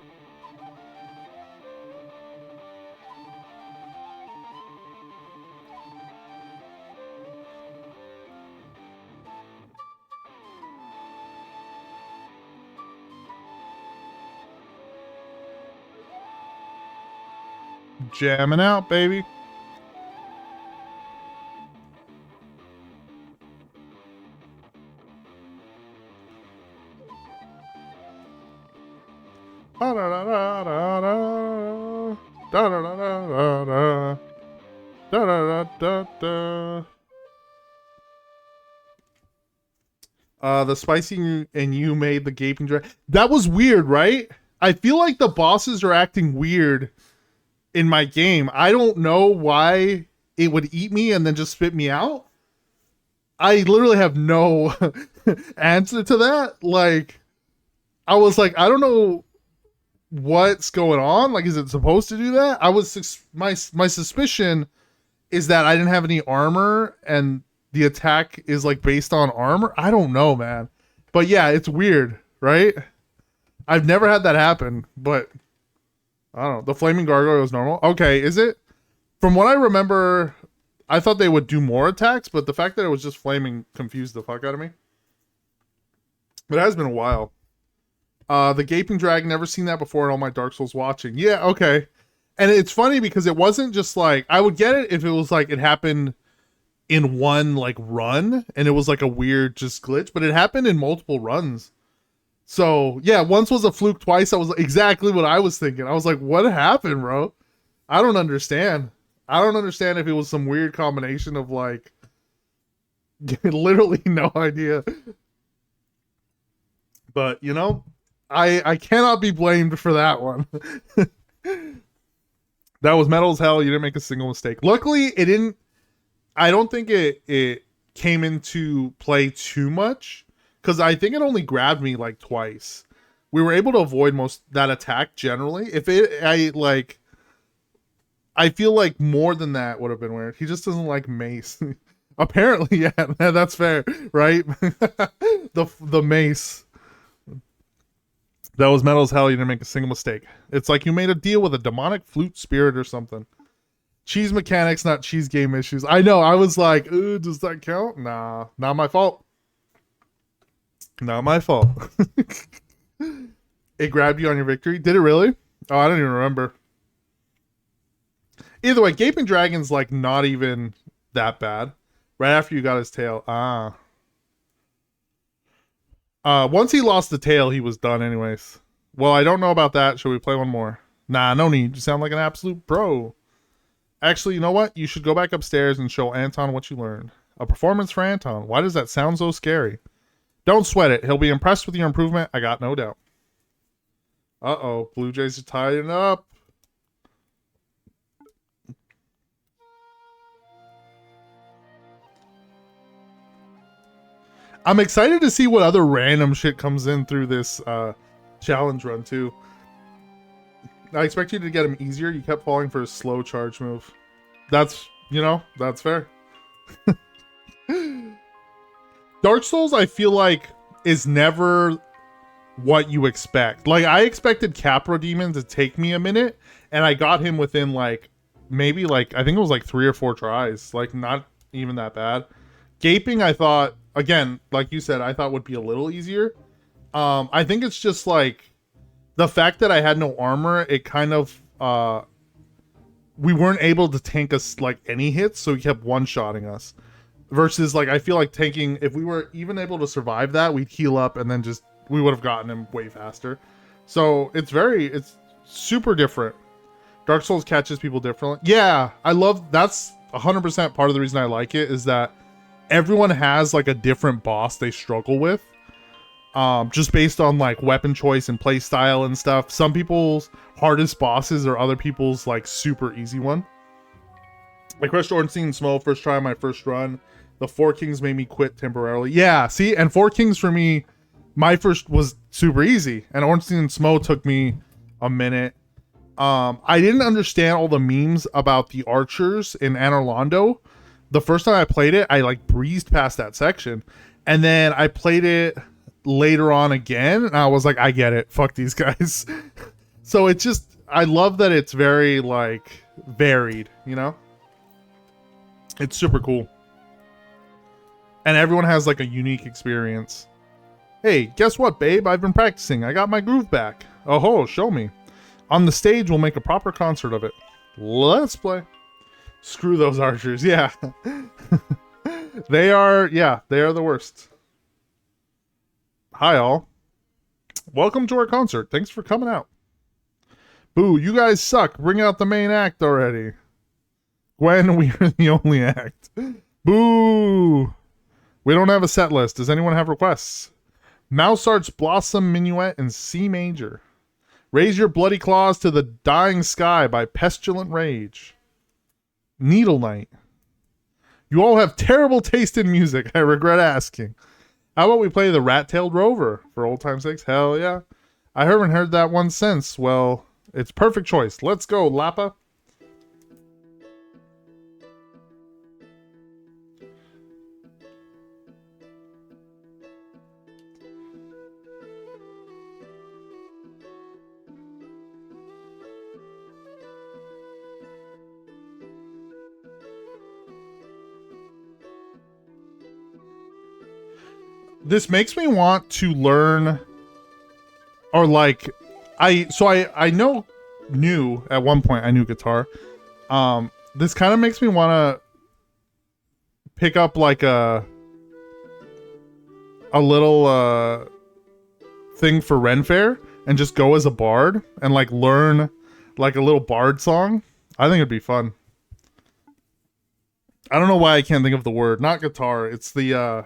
Jamming out, baby. Da da da da da da da da da da da da da. The spicy and you made the gaping dragon. That was weird, right? I feel like the bosses are acting weird in my game. I don't know why it would eat me and then just spit me out. I literally have no answer to that. Like, I was like, I don't know what's going on? Like, is it supposed to do that? My suspicion is that I didn't have any armor and the attack is like based on armor. I don't know, man. But yeah, it's weird, right? I've never had that happen, but I don't know. The flaming gargoyle is normal. Okay, is it? From what I remember, I thought they would do more attacks, but the fact that it was just flaming confused the fuck out of me. But it has been a while. The gaping dragon, never seen that before in all my Dark Souls watching. Yeah, okay. And it's funny because it wasn't just like, I would get it if it was like it happened in one like run and it was like a weird just glitch, but it happened in multiple runs. So yeah, once was a fluke, twice I was exactly what I was thinking. I was like, what happened, bro? I don't understand. I don't understand if it was some weird combination of like literally no idea. But you know, I cannot be blamed for that one. That was metal as hell. You didn't make a single mistake. Luckily, it didn't. I don't think it came into play too much because I think it only grabbed me like twice. We were able to avoid most that attack generally. If it, I feel like more than that would have been weird. He just doesn't like mace. Apparently, yeah, that's fair, right? the mace. That was metal as hell. You didn't make a single mistake. It's like you made a deal with a demonic flute spirit or something. Cheese mechanics, not cheese game issues. I know. I was like, ooh, does that count? Nah, not my fault. Not my fault. It grabbed you on your victory. Did it really? Oh, I don't even remember. Either way, Gaping Dragon's like not even that bad. Right after you got his tail. Once he lost the tail, he was done anyways. Well, I don't know about that. Should we play one more? Nah, no need. You sound like an absolute pro. Actually, you know what? You should go back upstairs and show Anton what you learned. A performance for Anton. Why does that sound so scary? Don't sweat it. He'll be impressed with your improvement. I got no doubt. Uh-oh. Blue Jays are tying up. I'm excited to see what other random shit comes in through this challenge run too. I expect you to get him easier. You kept falling for a slow charge move. That's, you know, that's fair. Dark Souls, I feel like, is never what you expect. Like, I expected Capra Demon to take me a minute, and I got him within, like, maybe, like, I think it was, like, 3 or 4 tries. Like, not even that bad. Gaping, I thought, again, like you said, I thought would be a little easier. I think it's just, like, the fact that I had no armor, it kind of, we weren't able to tank us, like, any hits, so he kept one-shotting us. Versus, like, I feel like tanking, if we were even able to survive that, we'd heal up and then just, we would have gotten him way faster. So, it's super different. Dark Souls catches people differently. Yeah, I love, that's 100% part of the reason I like it, is that everyone has, like, a different boss they struggle with. Just based on, like, weapon choice and play style and stuff. Some people's hardest bosses are other people's, like, super easy one. I crushed Ornstein Smo first try on my first run. The Four Kings made me quit temporarily. Yeah, see? And Four Kings for me, my first was super easy. And Ornstein and Smo took me a minute. I didn't understand all the memes about the archers in Anor Londo. The first time I played it, I, like, breezed past that section. And then I played it later on again, and I was like, I get it. Fuck these guys. So it's just, I love that it's very, like, varied, you know? It's super cool. And everyone has, like, a unique experience. Hey, guess what, babe? I've been practicing. I got my groove back. Oh ho, show me. On the stage, we'll make a proper concert of it. Let's play. Screw those archers. Yeah. They are the worst. Hi, all. Welcome to our concert. Thanks for coming out. Boo, you guys suck. Bring out the main act already. Gwen, we are the only act. Boo. We don't have a set list. Does anyone have requests? Mouseart's Blossom Minuet in C major. Raise your bloody claws to the dying sky by Pestilent Rage. Needle Knight. You all have terrible taste in music. I regret asking. How about we play the Rat-Tailed Rover for old time's sakes? Hell yeah. I haven't heard that one since. Well, it's perfect choice. Let's go, Lappa. This makes me want to learn, or like, I knew at one point I knew guitar. This kind of makes me want to pick up like a little thing for Ren Fair and just go as a bard and like learn like a little bard song. I think it'd be fun. I don't know why I can't think of the word. Not guitar. It's the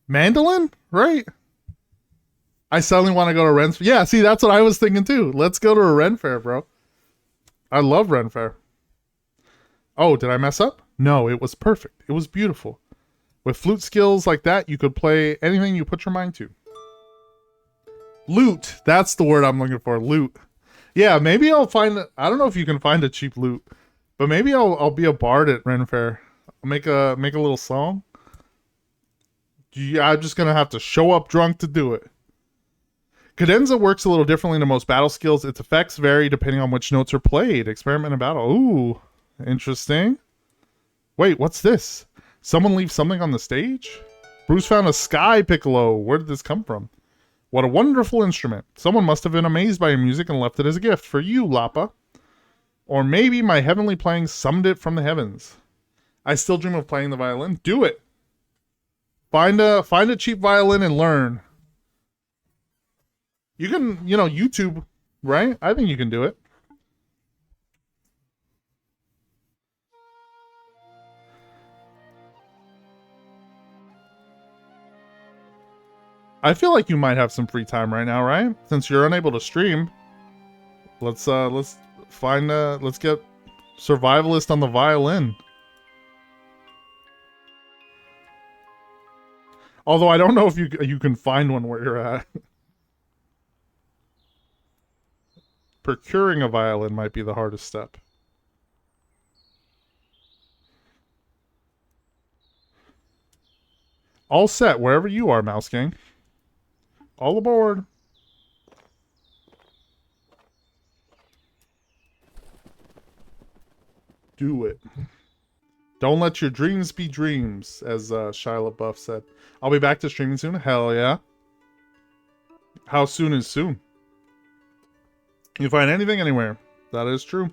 mandolin, right? I suddenly want to go to Ren Fair. Yeah, see, that's what I was thinking too. Let's go to a Ren Fair, bro. I love Ren Fair. Oh, did I mess up? No, it was perfect. It was beautiful. With flute skills like that, you could play anything you put your mind to. Loot. That's the word I'm looking for. Loot. Yeah, maybe I'll find... I don't know if you can find a cheap loot, but maybe I'll be a bard at Ren Fair. I'll make a little song. Yeah, I'm just going to have to show up drunk to do it. Cadenza works a little differently to most battle skills. Its effects vary depending on which notes are played. Experiment in battle. Ooh, interesting. Wait, what's this? Someone leaves something on the stage? Bruce found a sky piccolo. Where did this come from? What a wonderful instrument. Someone must have been amazed by your music and left it as a gift for you, Lappa. Or maybe my heavenly playing summoned it from the heavens. I still dream of playing the violin. Do it. Find a cheap violin and learn. You can, YouTube, right? I think you can do it. I feel like you might have some free time right now, right? Since you're unable to stream. Let's get survivalist on the violin. Although I don't know if you can find one where you're at. Procuring a violin might be the hardest step. All set wherever you are, Mouse Gang. All aboard. Do it. Don't let your dreams be dreams, as Shia LaBeouf said. I'll be back to streaming soon. Hell yeah. How soon is soon? You find anything anywhere. That is true.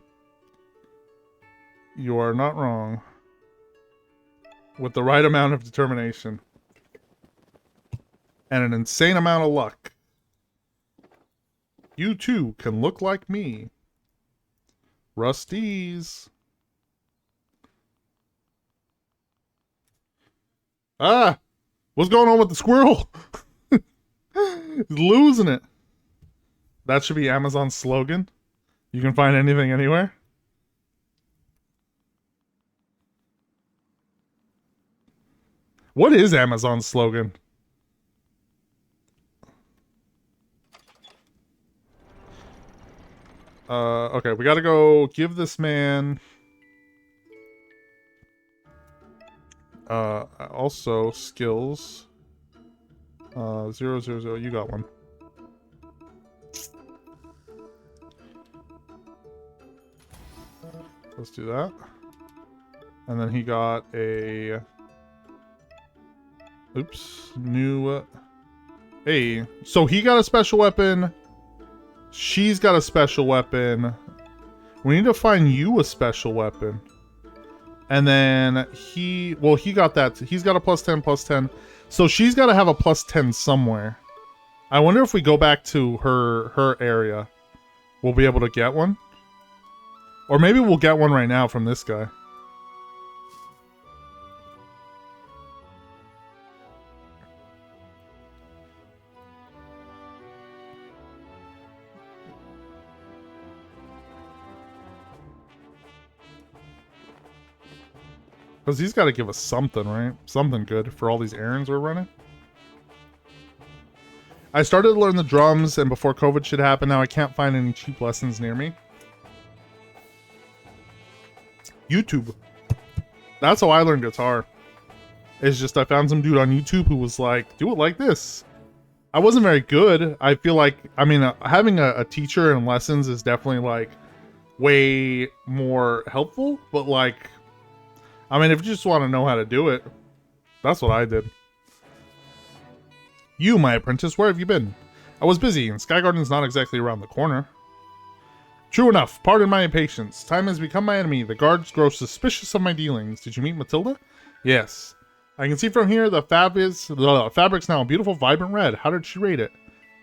You are not wrong. With the right amount of determination. And an insane amount of luck. You too can look like me. Rusties. Ah! What's going on with the squirrel? He's losing it. That should be Amazon's slogan. You can find anything anywhere. What is Amazon's slogan? Okay, we gotta go give this man... also, skills. 0, 0, 0, you got one. Let's do that. And then he got a... Oops. New... Hey, so he got a special weapon. She's got a special weapon. We need to find you a special weapon. And then he got that. He's got a +10/+10. So she's got to have a +10 somewhere. I wonder if we go back to her area, we'll be able to get one. Or maybe we'll get one right now from this guy. Because he's got to give us something, right? Something good for all these errands we're running. I started to learn the drums, and before COVID shit happened, now I can't find any cheap lessons near me. YouTube. That's how I learned guitar. It's just I found some dude on YouTube who was like, do it like this. I wasn't very good. I feel like, I mean, having a teacher and lessons is definitely like way more helpful, but like, I mean, if you just want to know how to do it, that's what I did. You, my apprentice, where have you been? I was busy, and Sky Garden's not exactly around the corner. True enough, pardon my impatience. Time has become my enemy. The guards grow suspicious of my dealings. Did you meet Matilda? Yes. I can see from here the fabric's now a beautiful, vibrant red. How did she rate it?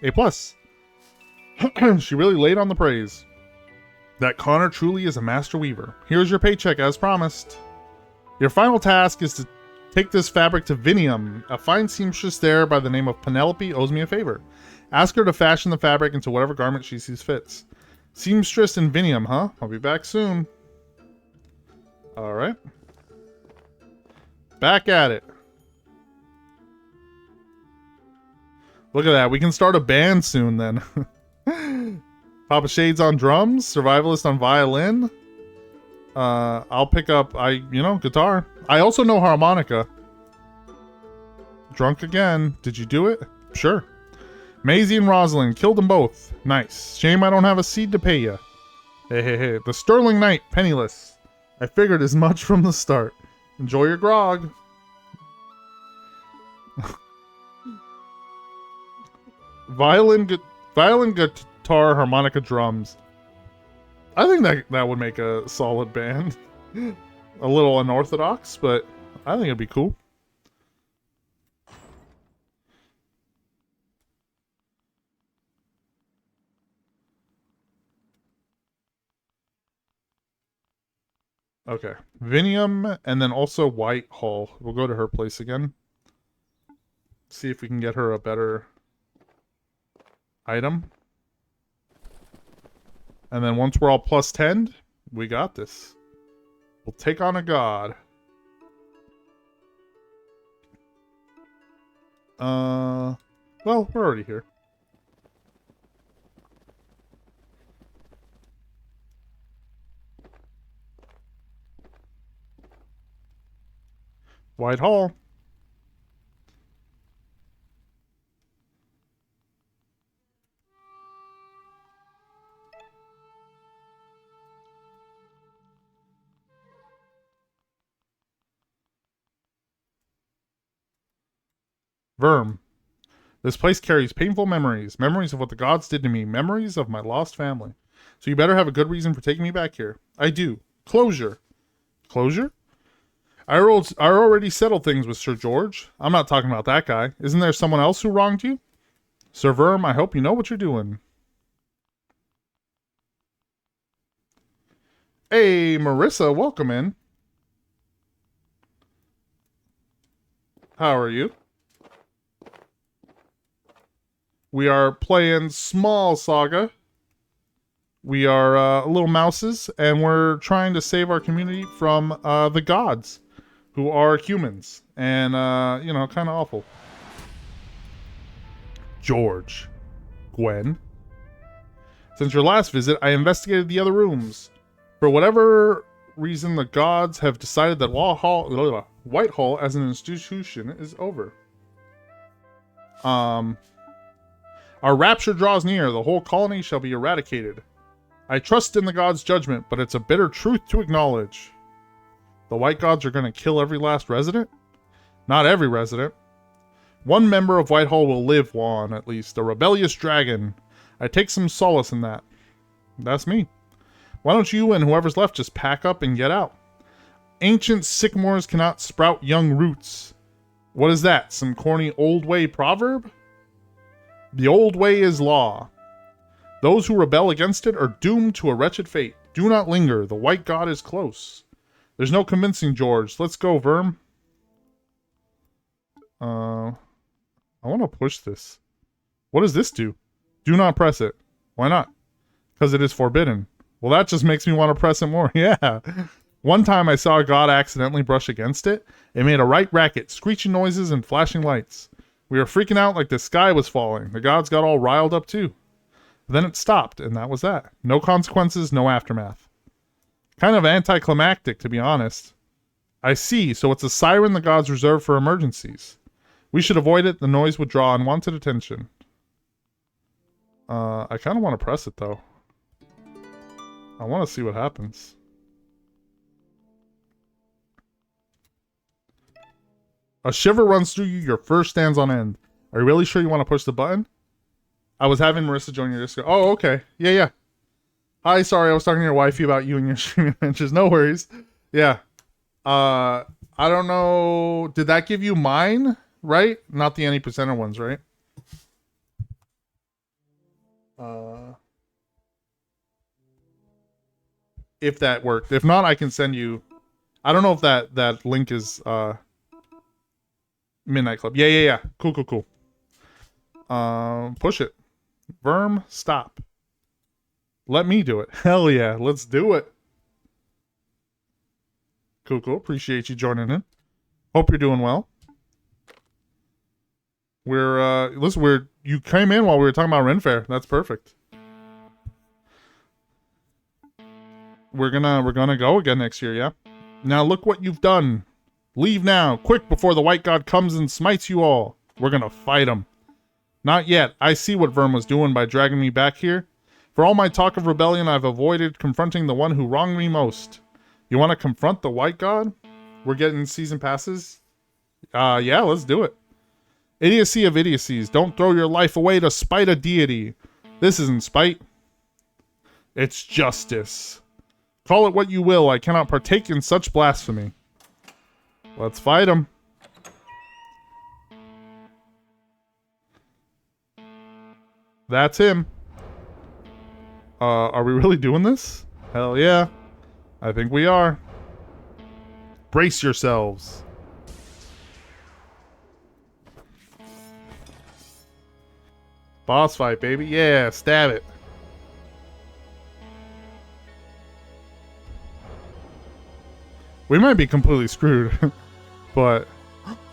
A+. She really laid on the praise. That Connor truly is a master weaver. Here's your paycheck as promised. Your final task is to take this fabric to Vinium. A fine seamstress there by the name of Penelope owes me a favor. Ask her to fashion the fabric into whatever garment she sees fits. Seamstress in Vinium, huh? I'll be back soon. Alright. Back at it. Look at that. We can start a band soon then. Papa Shades on drums. Survivalist on violin. I'll pick up, guitar. I also know harmonica. Drunk again. Did you do it? Sure. Maisie and Rosalind. Killed them both. Nice. Shame I don't have a seed to pay you. Hey. The Sterling Knight. Penniless. I figured as much from the start. Enjoy your grog. Violin, guitar, harmonica, drums. I think that would make a solid band. A little unorthodox, but I think it'd be cool. Okay. Vinium and then also Whitehall. We'll go to her place again. See if we can get her a better item. And then once we're all plus 10, we got this. We'll take on a god. Well, we're already here. Whitehall. Verm. This place carries painful memories. Memories of what the gods did to me. Memories of my lost family. So you better have a good reason for taking me back here. I do. Closure. Closure? I already settled things with Sir George. I'm not talking about that guy. Isn't there someone else who wronged you? Sir Verm, I hope you know what you're doing. Hey, Marissa, welcome in. How are you? We are playing Small Saga. We are little mouses, and we're trying to save our community from the gods, who are humans, and, kind of awful. George. Gwen. Since your last visit, I investigated the other rooms. For whatever reason, the gods have decided that Whitehall as an institution is over. Our rapture draws near. The whole colony shall be eradicated. I trust in the gods' judgment, but it's a bitter truth to acknowledge. The white gods are going to kill every last resident? Not every resident. One member of Whitehall will live on, at least. A rebellious dragon. I take some solace in that. That's me. Why don't you and whoever's left just pack up and get out? Ancient sycamores cannot sprout young roots. What is that? Some corny old way proverb? The old way is law. Those who rebel against it are doomed to a wretched fate. Do not linger. The white god is close. There's no convincing George. Let's go, Verm. I want to push this. What does this do? Do not press it. Why not? Because it is forbidden. Well, that just makes me want to press it more. Yeah. One time I saw a god accidentally brush against it. It made a right racket, screeching noises and flashing lights. We were freaking out like the sky was falling. The gods got all riled up too. Then it stopped, and that was that. No consequences, no aftermath. Kind of anticlimactic, to be honest. I see, so it's a siren the gods reserve for emergencies. We should avoid it. The noise would draw unwanted attention. I kind of want to press it, though. I want to see what happens. A shiver runs through you. Your fur stands on end. Are you really sure you want to push the button? I was having Marissa join your Discord. Oh, okay. Yeah. Hi, sorry. I was talking to your wifey about you and your streaming adventures. No worries. Yeah. I don't know. Did that give you mine? Right? Not the any percenter ones, right? If that worked. If not, I can send you. I don't know if that link is Midnight Club. Yeah. Cool. Push it. Verm, stop. Let me do it. Hell yeah, let's do it. Cool. Appreciate you joining in. Hope you're doing well. You came in while we were talking about Ren Fair. That's perfect. We're gonna go again next year, yeah? Now look what you've done. Leave now, quick, before the white god comes and smites you all. We're gonna fight him. Not yet. I see what Verm was doing by dragging me back here. For all my talk of rebellion, I've avoided confronting the one who wronged me most. You want to confront the white god? We're getting season passes? Yeah, let's do it. Idiocy of idiocies. Don't throw your life away to spite a deity. This isn't spite. It's justice. Call it what you will. I cannot partake in such blasphemy. Let's fight him. That's him. Are we really doing this? Hell yeah. I think we are. Brace yourselves. Boss fight, baby. Yeah, stab it. We might be completely screwed. But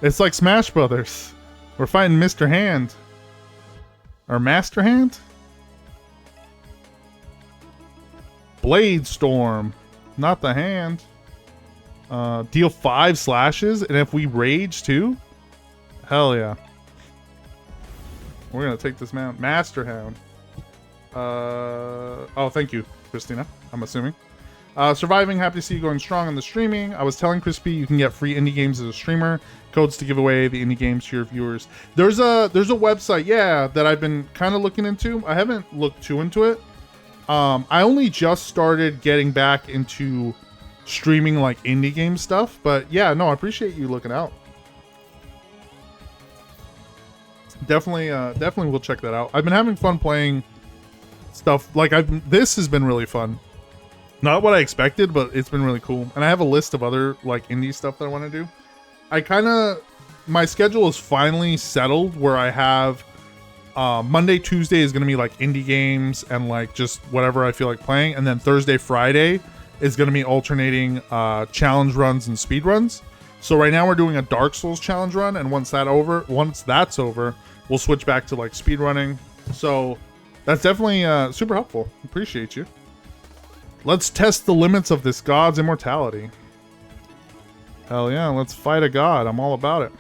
it's like Smash Brothers. We're fighting Mr. Hand. Or Master Hand? Blade Storm. Not the hand. Deal 5 slashes, and if we rage too? Hell yeah. We're gonna take this man. Master Hound. Oh, thank you, Christina, I'm assuming. Surviving, happy to see you going strong on the streaming. I was telling Crispy you can get free indie games as a streamer. Codes to give away the indie games to your viewers. There's a website, yeah, that I've been kind of looking into. I haven't looked too into it. I only just started getting back into streaming like indie game stuff, but yeah, no, I appreciate you looking out. Definitely will check that out. I've been having fun playing stuff like this has been really fun. Not what I expected, but it's been really cool. And I have a list of other like indie stuff that I want to do. My schedule is finally settled where I have Monday, Tuesday is going to be like indie games and like just whatever I feel like playing. And then Thursday, Friday is going to be alternating challenge runs and speed runs. So right now we're doing a Dark Souls challenge run. And once that's over, we'll switch back to like speed running. So that's definitely super helpful. Appreciate you. Let's test the limits of this god's immortality. Hell yeah, let's fight a god. I'm all about it.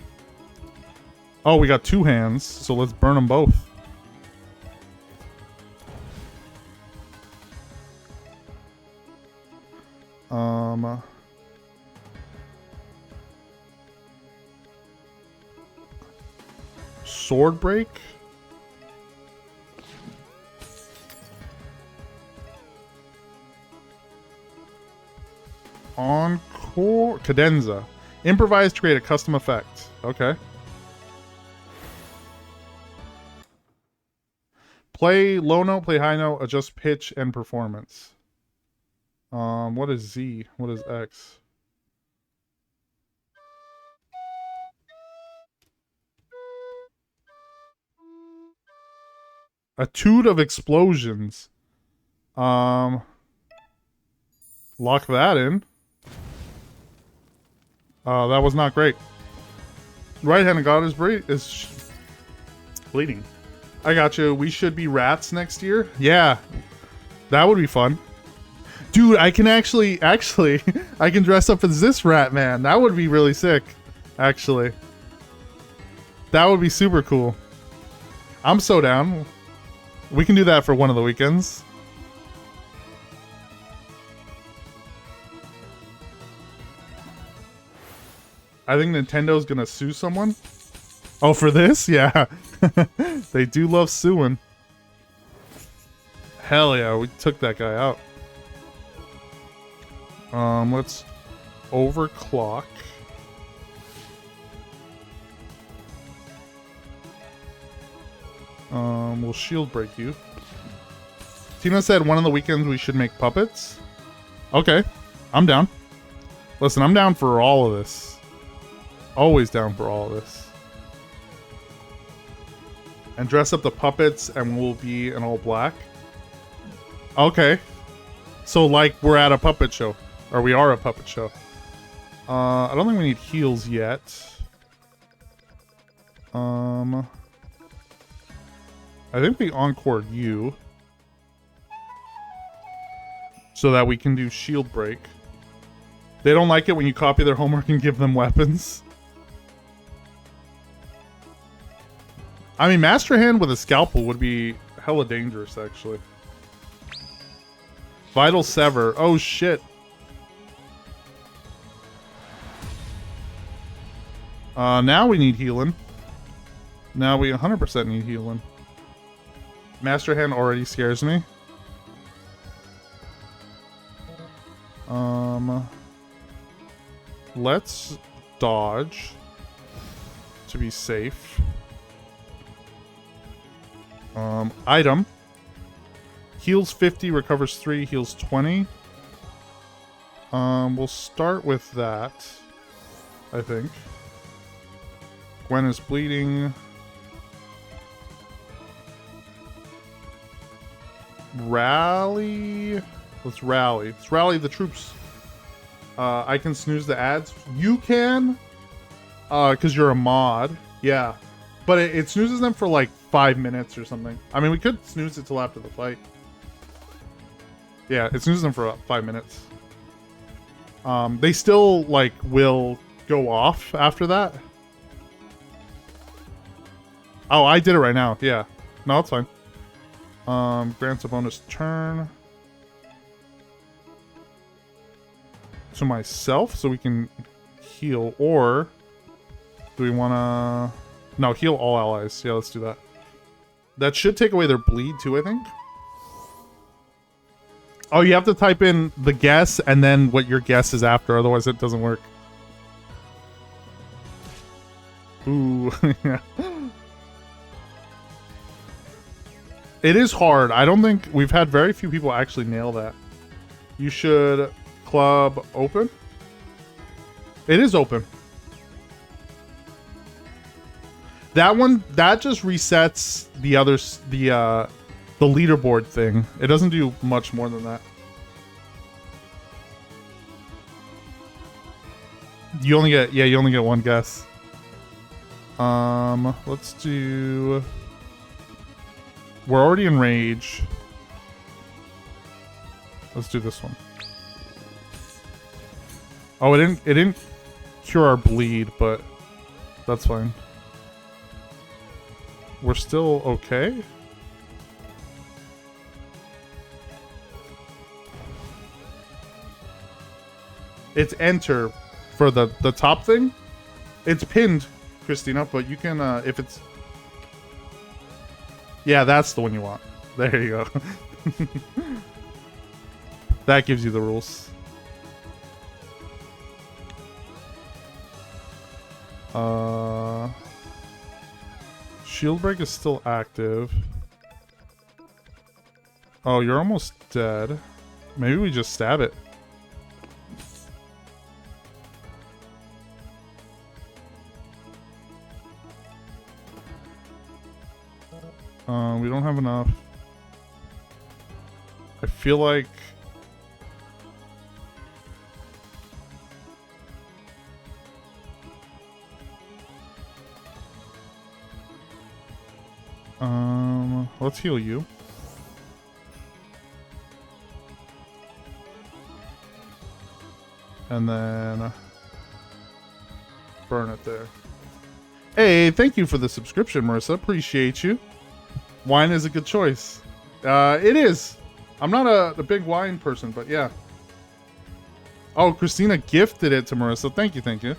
Oh, we got 2 hands, so let's burn them both. Sword break? Encore cadenza. Improvise to create a custom effect. Okay. Play low note, play high note, adjust pitch and performance. What is Z? What is X? Etude of explosions. Lock that in. That was not great. Right-handed god is bleeding. I got you. We should be rats next year. Yeah, that would be fun. Dude, I can actually, I can dress up as this rat man. That would be really sick, actually. That would be super cool. I'm so down. We can do that for one of the weekends. I think Nintendo's gonna sue someone. Oh, for this? Yeah. They do love suing. Hell yeah, we took that guy out. Let's overclock. We'll shield break you. Tina said one of the weekends we should make puppets. Okay, I'm down. Listen, I'm down for all of this. Always down for all of this. And dress up the puppets and we'll be in all black. Okay. So like we're at a puppet show. Or we are a puppet show. I don't think we need heals yet. I think we encored you. So that we can do shield break. They don't like it when you copy their homework and give them weapons. I mean, Master Hand with a scalpel would be hella dangerous, actually. Vital Sever. Oh, shit. Now we need healing. Now we 100% need healing. Master Hand already scares me. Let's dodge to be safe. Item. Heals 50, recovers 3, heals 20. We'll start with that, I think. Gwen is bleeding. Rally. Let's rally. Let's rally the troops. I can snooze the ads. You can, because you're a mod. Yeah. But it snoozes them for like 5 minutes or something. I mean, we could snooze it till after the fight. Yeah, it snoozes them for 5 minutes. They still, like, will go off after that. Oh, I did it right now. Yeah. No, it's fine. Grants a bonus turn to myself so we can heal. Or do we want to... No, heal all allies. Yeah, let's do that. That should take away their bleed too, I think. Oh, you have to type in the guess and then what your guess is after. Otherwise, it doesn't work. Ooh. Yeah. It is hard. I don't think... We've had very few people actually nail that. You should club open. It is open. That one, that just resets the others, the leaderboard thing. It doesn't do much more than that. You only get, yeah, you only get one guess. Let's do... We're already in rage. Let's do this one. Oh, it didn't cure our bleed, but that's fine. We're still okay? It's enter for the top thing. It's pinned, Christina, but you can, if it's... Yeah, that's the one you want. There you go. That gives you the rules. Shield break is still active. Oh, you're almost dead. Maybe we just stab it. We don't have enough. I feel like... Let's heal you. And then burn it there. Hey, thank you for the subscription, Marissa. Appreciate you. Wine is a good choice. It is. I'm not a big wine person, but yeah. Oh, Christina gifted it to Marissa. Thank you, thank you.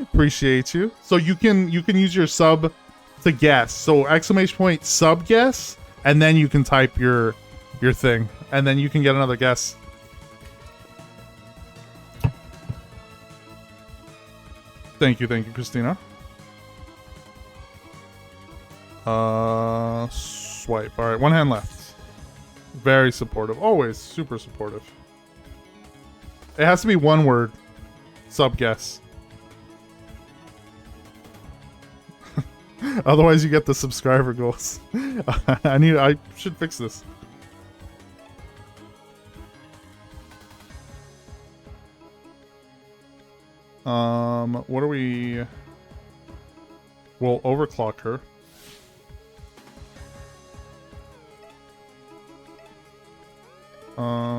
Appreciate you. So you can use your sub to guess. So exclamation point sub guess, and then you can type your thing, and then you can get another guess. Thank you, Christina. Swipe. All right, one hand left. Very supportive. Always super supportive. It has to be one word. Sub guess. Otherwise, you get the subscriber goals. I should fix this. What are we? We'll overclock her.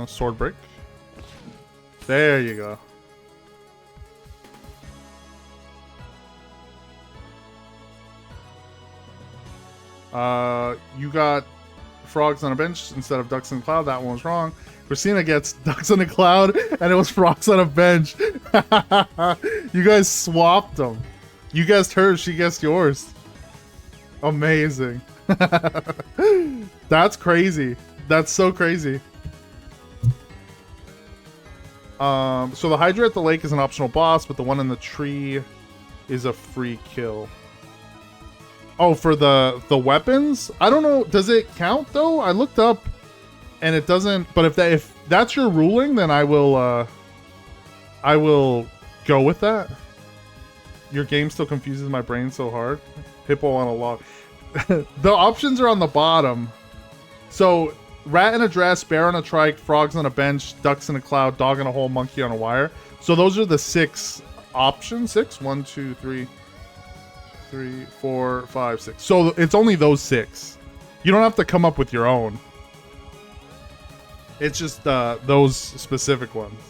Sword break. There you go. You got frogs on a bench instead of ducks in a cloud. That one was wrong. Christina gets ducks on a cloud, and it was frogs on a bench. You guys swapped them. You guessed hers, she guessed yours. Amazing. That's crazy. That's so crazy. So the Hydra at the lake is an optional boss, but the one in the tree is a free kill. Oh, for the weapons? I don't know. Does it count though? I looked up and it doesn't. But if that's your ruling, then I will go with that. Your game still confuses my brain so hard. Hippo on a log. The options are on the bottom. So rat in a dress, bear on a trike, frogs on a bench, ducks in a cloud, dog in a hole, monkey on a wire. So those are the 6 options. 6? 1, 2, 3, 4, 5, 6. So it's only those 6. You don't have to come up with your own. It's just those specific ones.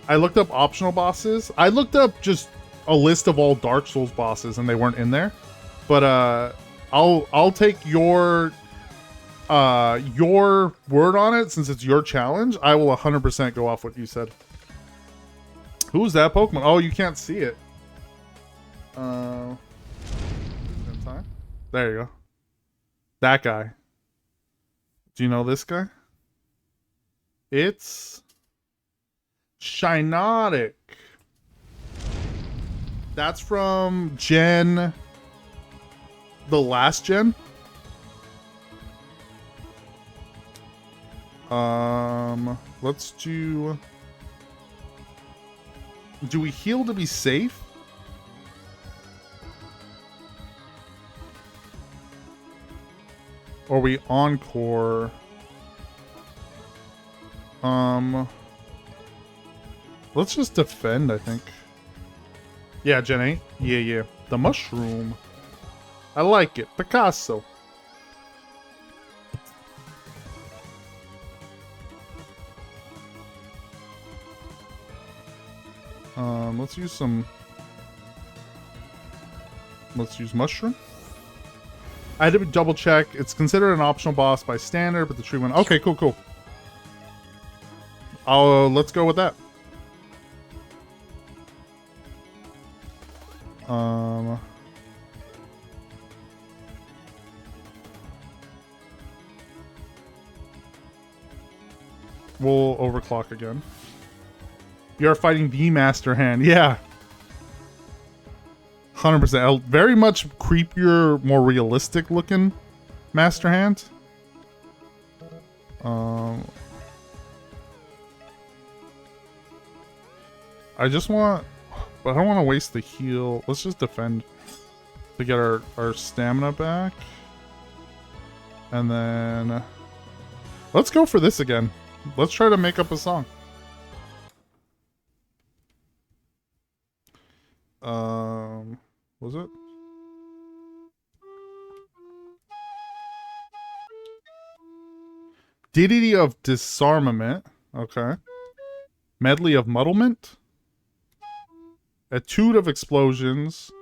I looked up optional bosses. I looked up just a list of all Dark Souls bosses, and they weren't in there. But I'll take your word on it since it's your challenge. I will 100% go off what you said. Who's that Pokemon? Oh, you can't see it. There you go. That guy. Do you know this guy? It's Shinotic. That's from Gen... the last gen? Let's do... Do we heal to be safe? Or we encore? Let's just defend, I think. Yeah, Gen 8. Yeah. The mushroom. I like it. Picasso. Let's use some... Let's use mushroom. I had to double check. It's considered an optional boss by standard, but the tree went... Okay, cool. Let's go with that. We'll overclock again. You're fighting the Master Hand. Yeah. 100%. Very much creepier, more realistic looking Master Hand. I just want... But I don't want to waste the heal. Let's just defend to get our stamina back. And then... Let's go for this again. Let's try to make up a song. Was it? Ditty of Disarmament. Okay. Medley of Muddlement. Etude of Explosions.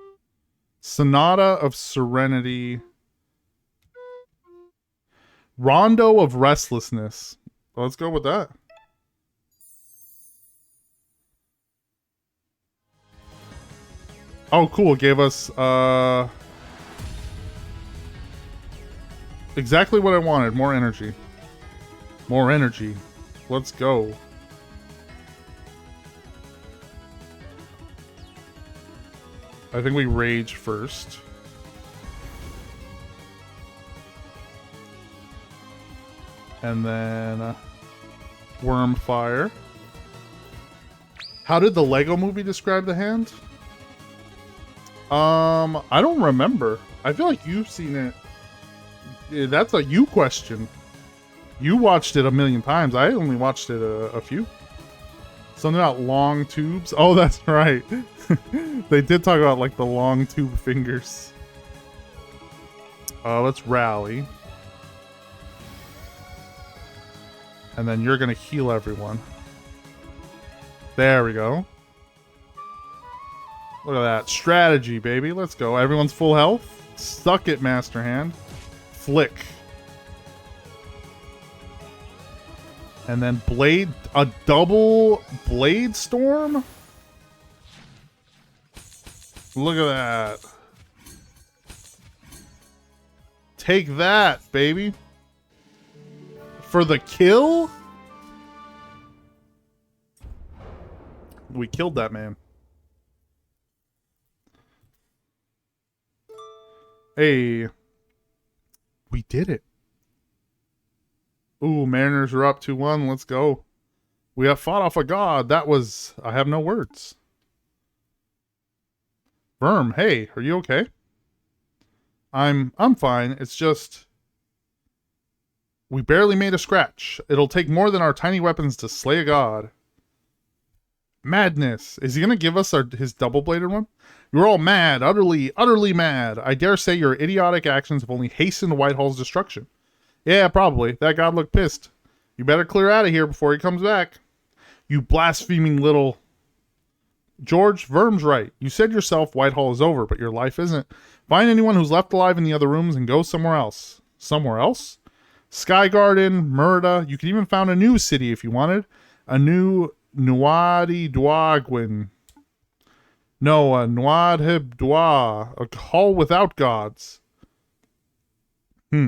Sonata of Serenity. Rondo of Restlessness. Let's go with that. Oh, cool. It gave us exactly what I wanted. More energy. More energy. Let's go. I think we rage first. And then worm fire. How did the Lego movie describe the hand? I don't remember. I feel like you've seen it. Yeah, that's a you question. You watched it a million times. I only watched it a few. Something about long tubes. Oh, that's right. They did talk about like the long tube fingers. Let's rally. And then you're gonna heal everyone. There we go. Look at that. Strategy, baby. Let's go. Everyone's full health. Suck it, Master Hand. Flick. And then blade. A double blade storm? Look at that. Take that, baby. For the kill? We killed that man. Hey. We did it. Ooh, Mariners are up 2-1. Let's go. We have fought off a god. That was... I have no words. Verm, hey, are you okay? I'm fine. It's just... we barely made a scratch. It'll take more than our tiny weapons to slay a god. Madness. Is he going to give us his double-bladed one? You're all mad. Utterly, utterly mad. I dare say your idiotic actions have only hastened Whitehall's destruction. Yeah, probably. That god looked pissed. You better clear out of here before he comes back. You blaspheming little... George, Verm's right. You said yourself Whitehall is over, but your life isn't. Find anyone who's left alive in the other rooms and go somewhere else. Somewhere else? Sky Garden, Murda. You could even found a new city if you wanted. A new Nuadi Dwagwin. No, a Nuadhib Dwa. A hall without gods.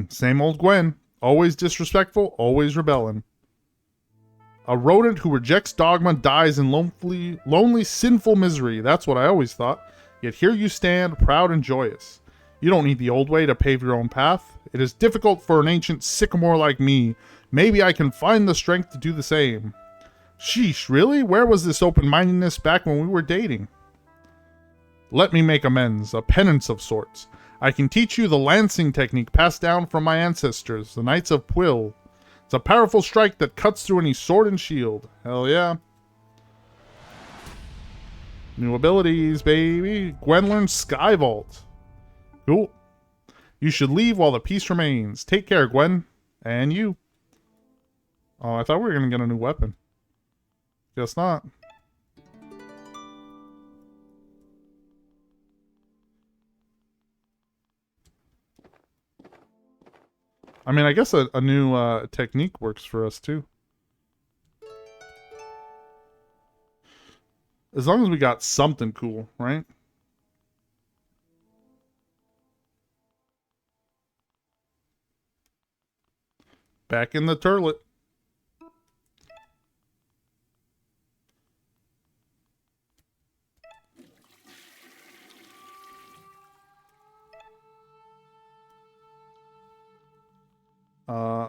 Same old Gwen. Always disrespectful, always rebelling. A rodent who rejects dogma dies in lonely, sinful misery. That's what I always thought. Yet here you stand, proud and joyous. You don't need the old way to pave your own path. It is difficult for an ancient sycamore like me. Maybe I can find the strength to do the same. Sheesh, really? Where was this open-mindedness back when we were dating? Let me make amends, a penance of sorts. I can teach you the lancing technique passed down from my ancestors, the Knights of Pwyll. It's a powerful strike that cuts through any sword and shield. Hell yeah. New abilities, baby. Gwen learns Sky Vault. Cool. You should leave while the peace remains. Take care, Gwen. And you. Oh, I thought we were going to get a new weapon. Guess not. I mean, I guess a new technique works for us, too. As long as we got something cool, right? Back in the turlet.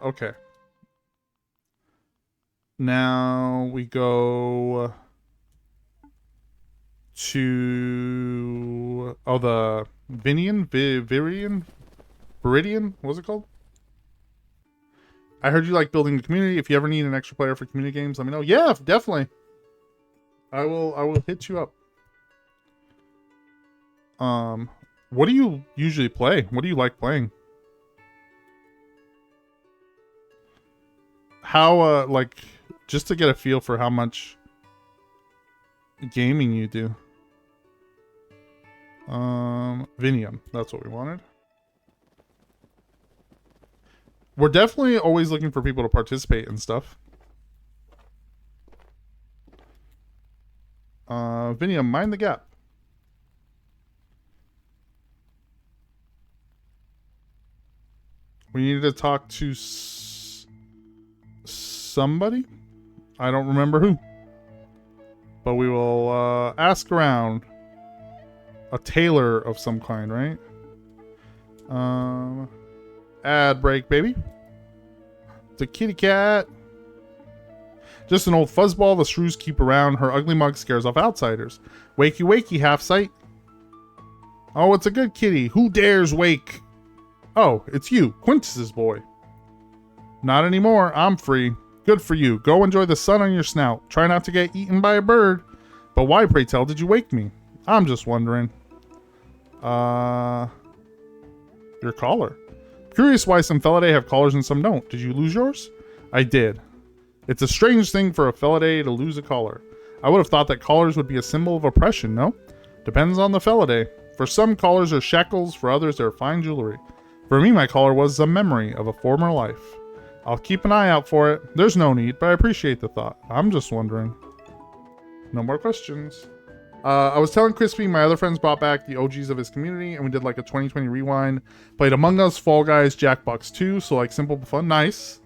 Okay. Now we go to the Viridian? What was it called? I heard you like building a community. If you ever need an extra player for community games, let me know. Yeah, definitely. I will hit you up. What do you usually play? What do you like playing? How like just to get a feel for how much gaming you do. Vinium, that's what we wanted. We're definitely always looking for people to participate in stuff. Vinium, mind the gap. We needed to talk to somebody. I don't remember who. But we will ask around. A tailor of some kind, right? Ad break, baby. It's a kitty cat. Just an old fuzzball the shrews keep around. Her ugly mug scares off outsiders. Wakey, wakey, half sight. Oh, it's a good kitty. Who dares wake? Oh, it's you, Quintus's boy. Not anymore. I'm free. Good for you. Go enjoy the sun on your snout. Try not to get eaten by a bird. But why, pray tell, did you wake me? I'm just wondering. Your collar. Curious why some Felidae have collars and some don't. Did you lose yours? I did. It's a strange thing for a Felidae to lose a collar. I would have thought that collars would be a symbol of oppression, no? Depends on the Felidae. For some, collars are shackles. For others, they're fine jewelry. For me, my collar was a memory of a former life. I'll keep an eye out for it. There's no need, but I appreciate the thought. I'm just wondering. No more questions. I was telling Crispy my other friends brought back the OGs of his community, and we did like a 2020 rewind. Played Among Us, Fall Guys, Jackbox 2, so like simple but fun. Nice.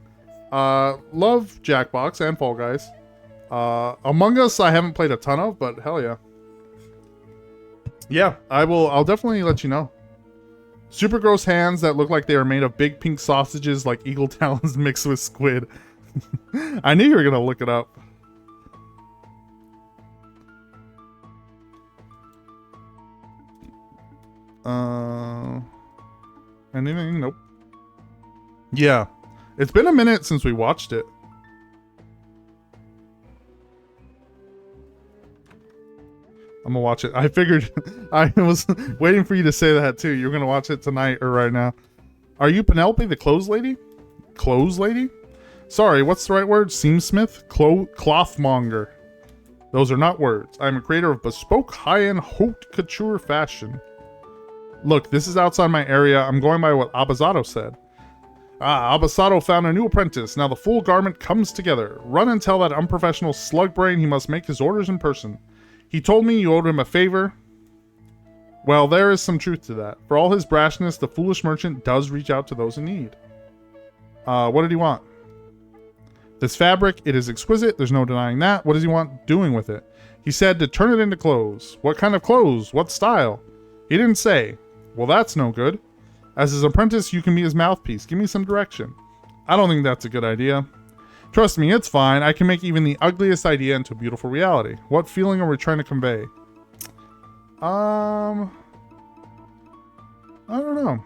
Love Jackbox and Fall Guys. Among Us I haven't played a ton of, but hell yeah. Yeah, I'll definitely let you know. Super gross hands that look like they are made of big pink sausages like eagle talons mixed with squid. I knew you were gonna look it up. Anything? Nope. Yeah. It's been a minute since we watched it. I'm gonna watch it. I figured I was waiting for you to say that too. You're gonna watch it tonight or right now. Are you Penelope, the clothes lady? Clothes lady? Sorry, what's the right word? Seamsmith? Clothmonger. Those are not words. I'm a creator of bespoke, high-end, haute couture fashion. Look, this is outside my area. I'm going by what Abazato said. Abazato found a new apprentice. Now the full garment comes together. Run and tell that unprofessional slug brain he must make his orders in person. He told me you owed him a favor. Well, there is some truth to that. For all his brashness, the foolish merchant does reach out to those in need. What did he want? This fabric, it is exquisite. There's no denying that. What does he want doing with it? He said to turn it into clothes. What kind of clothes? What style? He didn't say. Well, that's no good. As his apprentice, you can be his mouthpiece. Give me some direction. I don't think that's a good idea. Trust me, it's fine. I can make even the ugliest idea into beautiful reality. What feeling are we trying to convey? I don't know.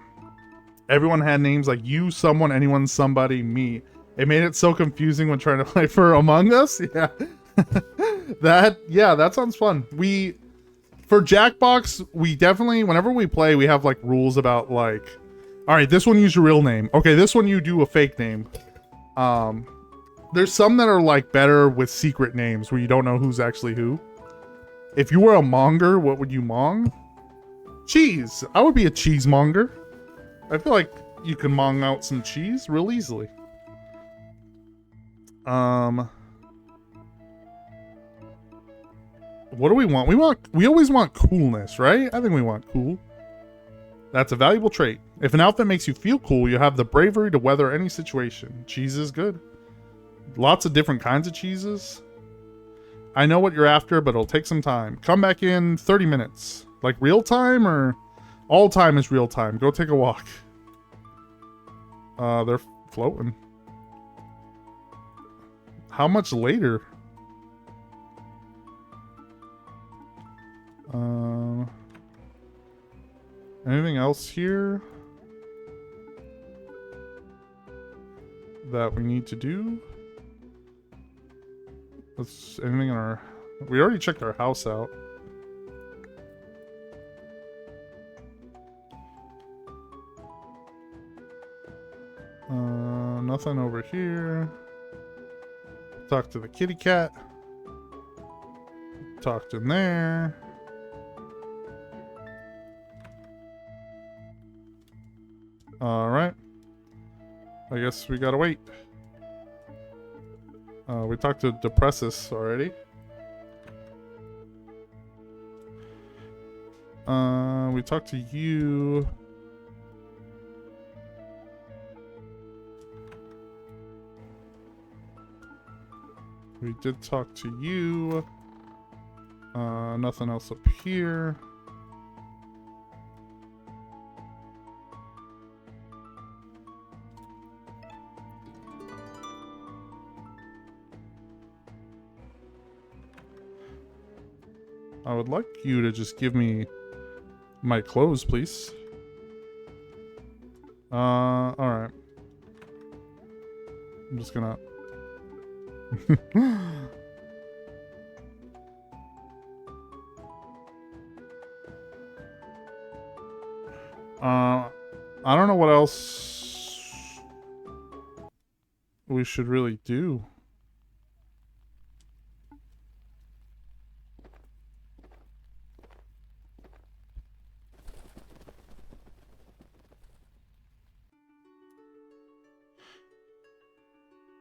Everyone had names like you, someone, anyone, somebody, me. It made it so confusing when trying to play for Among Us. Yeah. that sounds fun. For Jackbox, we definitely, whenever we play, we have like rules about like, all right, this one use your real name. Okay, this one you do a fake name. There's some that are like better with secret names where you don't know who's actually who. If you were a monger, what would you mong? Cheese. I would be a cheesemonger. I feel like you can mong out some cheese real easily. What do we want? We always want coolness, right? I think we want cool. That's a valuable trait. If an outfit makes you feel cool, you have the bravery to weather any situation. Cheese is good. Lots of different kinds of cheeses. I know what you're after, but it'll take some time. Come back in 30 minutes. Like real time or all time is real time. Go take a walk. They're floating. How much later? Anything else here that we need to do? Anything in our... We already checked our house out. Nothing over here. Talk to the kitty cat. Talked in there. Alright. I guess we gotta wait. We talked to Depressus already. We talked to you. We did talk to you. Nothing else up here. I would like you to just give me my clothes, please. Alright. I'm just gonna... I don't know what else we should really do.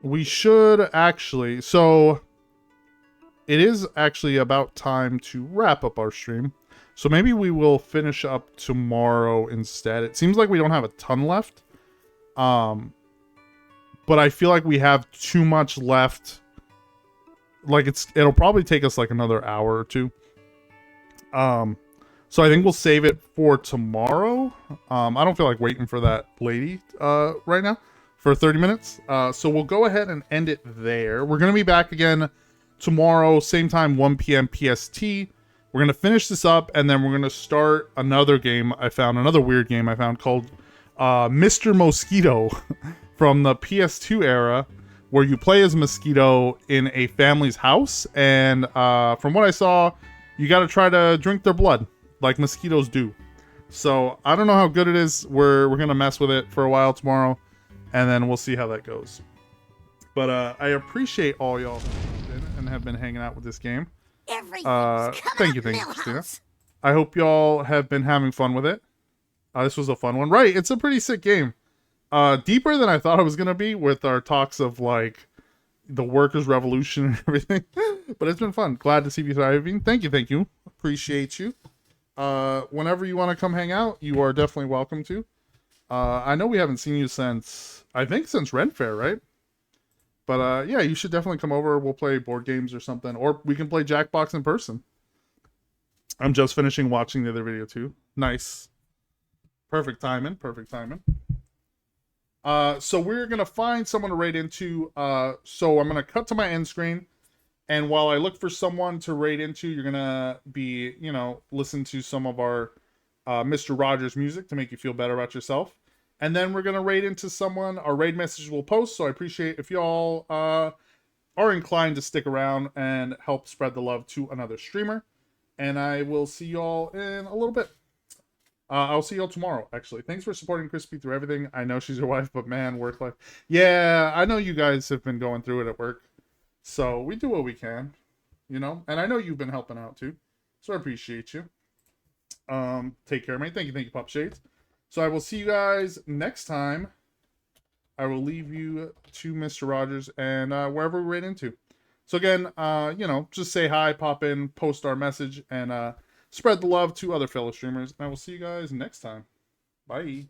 We should actually, so it is actually about time to wrap up our stream. So maybe we will finish up tomorrow instead. It seems like we don't have a ton left. But I feel like we have too much left. Like it'll probably take us like another hour or two. So I think we'll save it for tomorrow. I don't feel like waiting for that lady right now for 30 minutes. So we'll go ahead and end it there. We're going to be back again tomorrow, same time, 1 p.m. PST. We're going to finish this up, and then we're going to start another game I found, another weird game I found called Mr. Mosquito from the PS2 era, where you play as Mosquito in a family's house. And from what I saw, you got to try to drink their blood like mosquitoes do. So I don't know how good it is. We're going to mess with it for a while tomorrow, and then we'll see how that goes. But I appreciate all y'all and have been hanging out with this game. Thank you, Christina. I hope y'all have been having fun with it. This was a fun one. Right, it's a pretty sick game. Deeper than I thought it was going to be with our talks of, like, the workers' revolution and everything. But it's been fun. Glad to see you thriving. Thank you. Appreciate you. Whenever you want to come hang out, you are definitely welcome to. I know we haven't seen you since Ren Fair, right? But yeah, you should definitely come over. We'll play board games or something. Or we can play Jackbox in person. I'm just finishing watching the other video too. Nice. Perfect timing. So we're going to find someone to raid into. So I'm going to cut to my end screen. And while I look for someone to raid into, you're going to be, listen to some of our Mr. Rogers music to make you feel better about yourself. And then we're going to raid into someone. Our raid message will post. So I appreciate if y'all are inclined to stick around and help spread the love to another streamer. And I will see y'all in a little bit. I'll see y'all tomorrow, actually. Thanks for supporting Crispy through everything. I know she's your wife, but man, work life. Yeah, I know you guys have been going through it at work. So we do what we can, And I know you've been helping out too. So I appreciate you. Take care, mate. Thank you, Pop Shades. So I will see you guys next time. I will leave you to Mr. Rogers and wherever we raid into. So again, just say hi, pop in, post our message, and spread the love to other fellow streamers. And I will see you guys next time. Bye.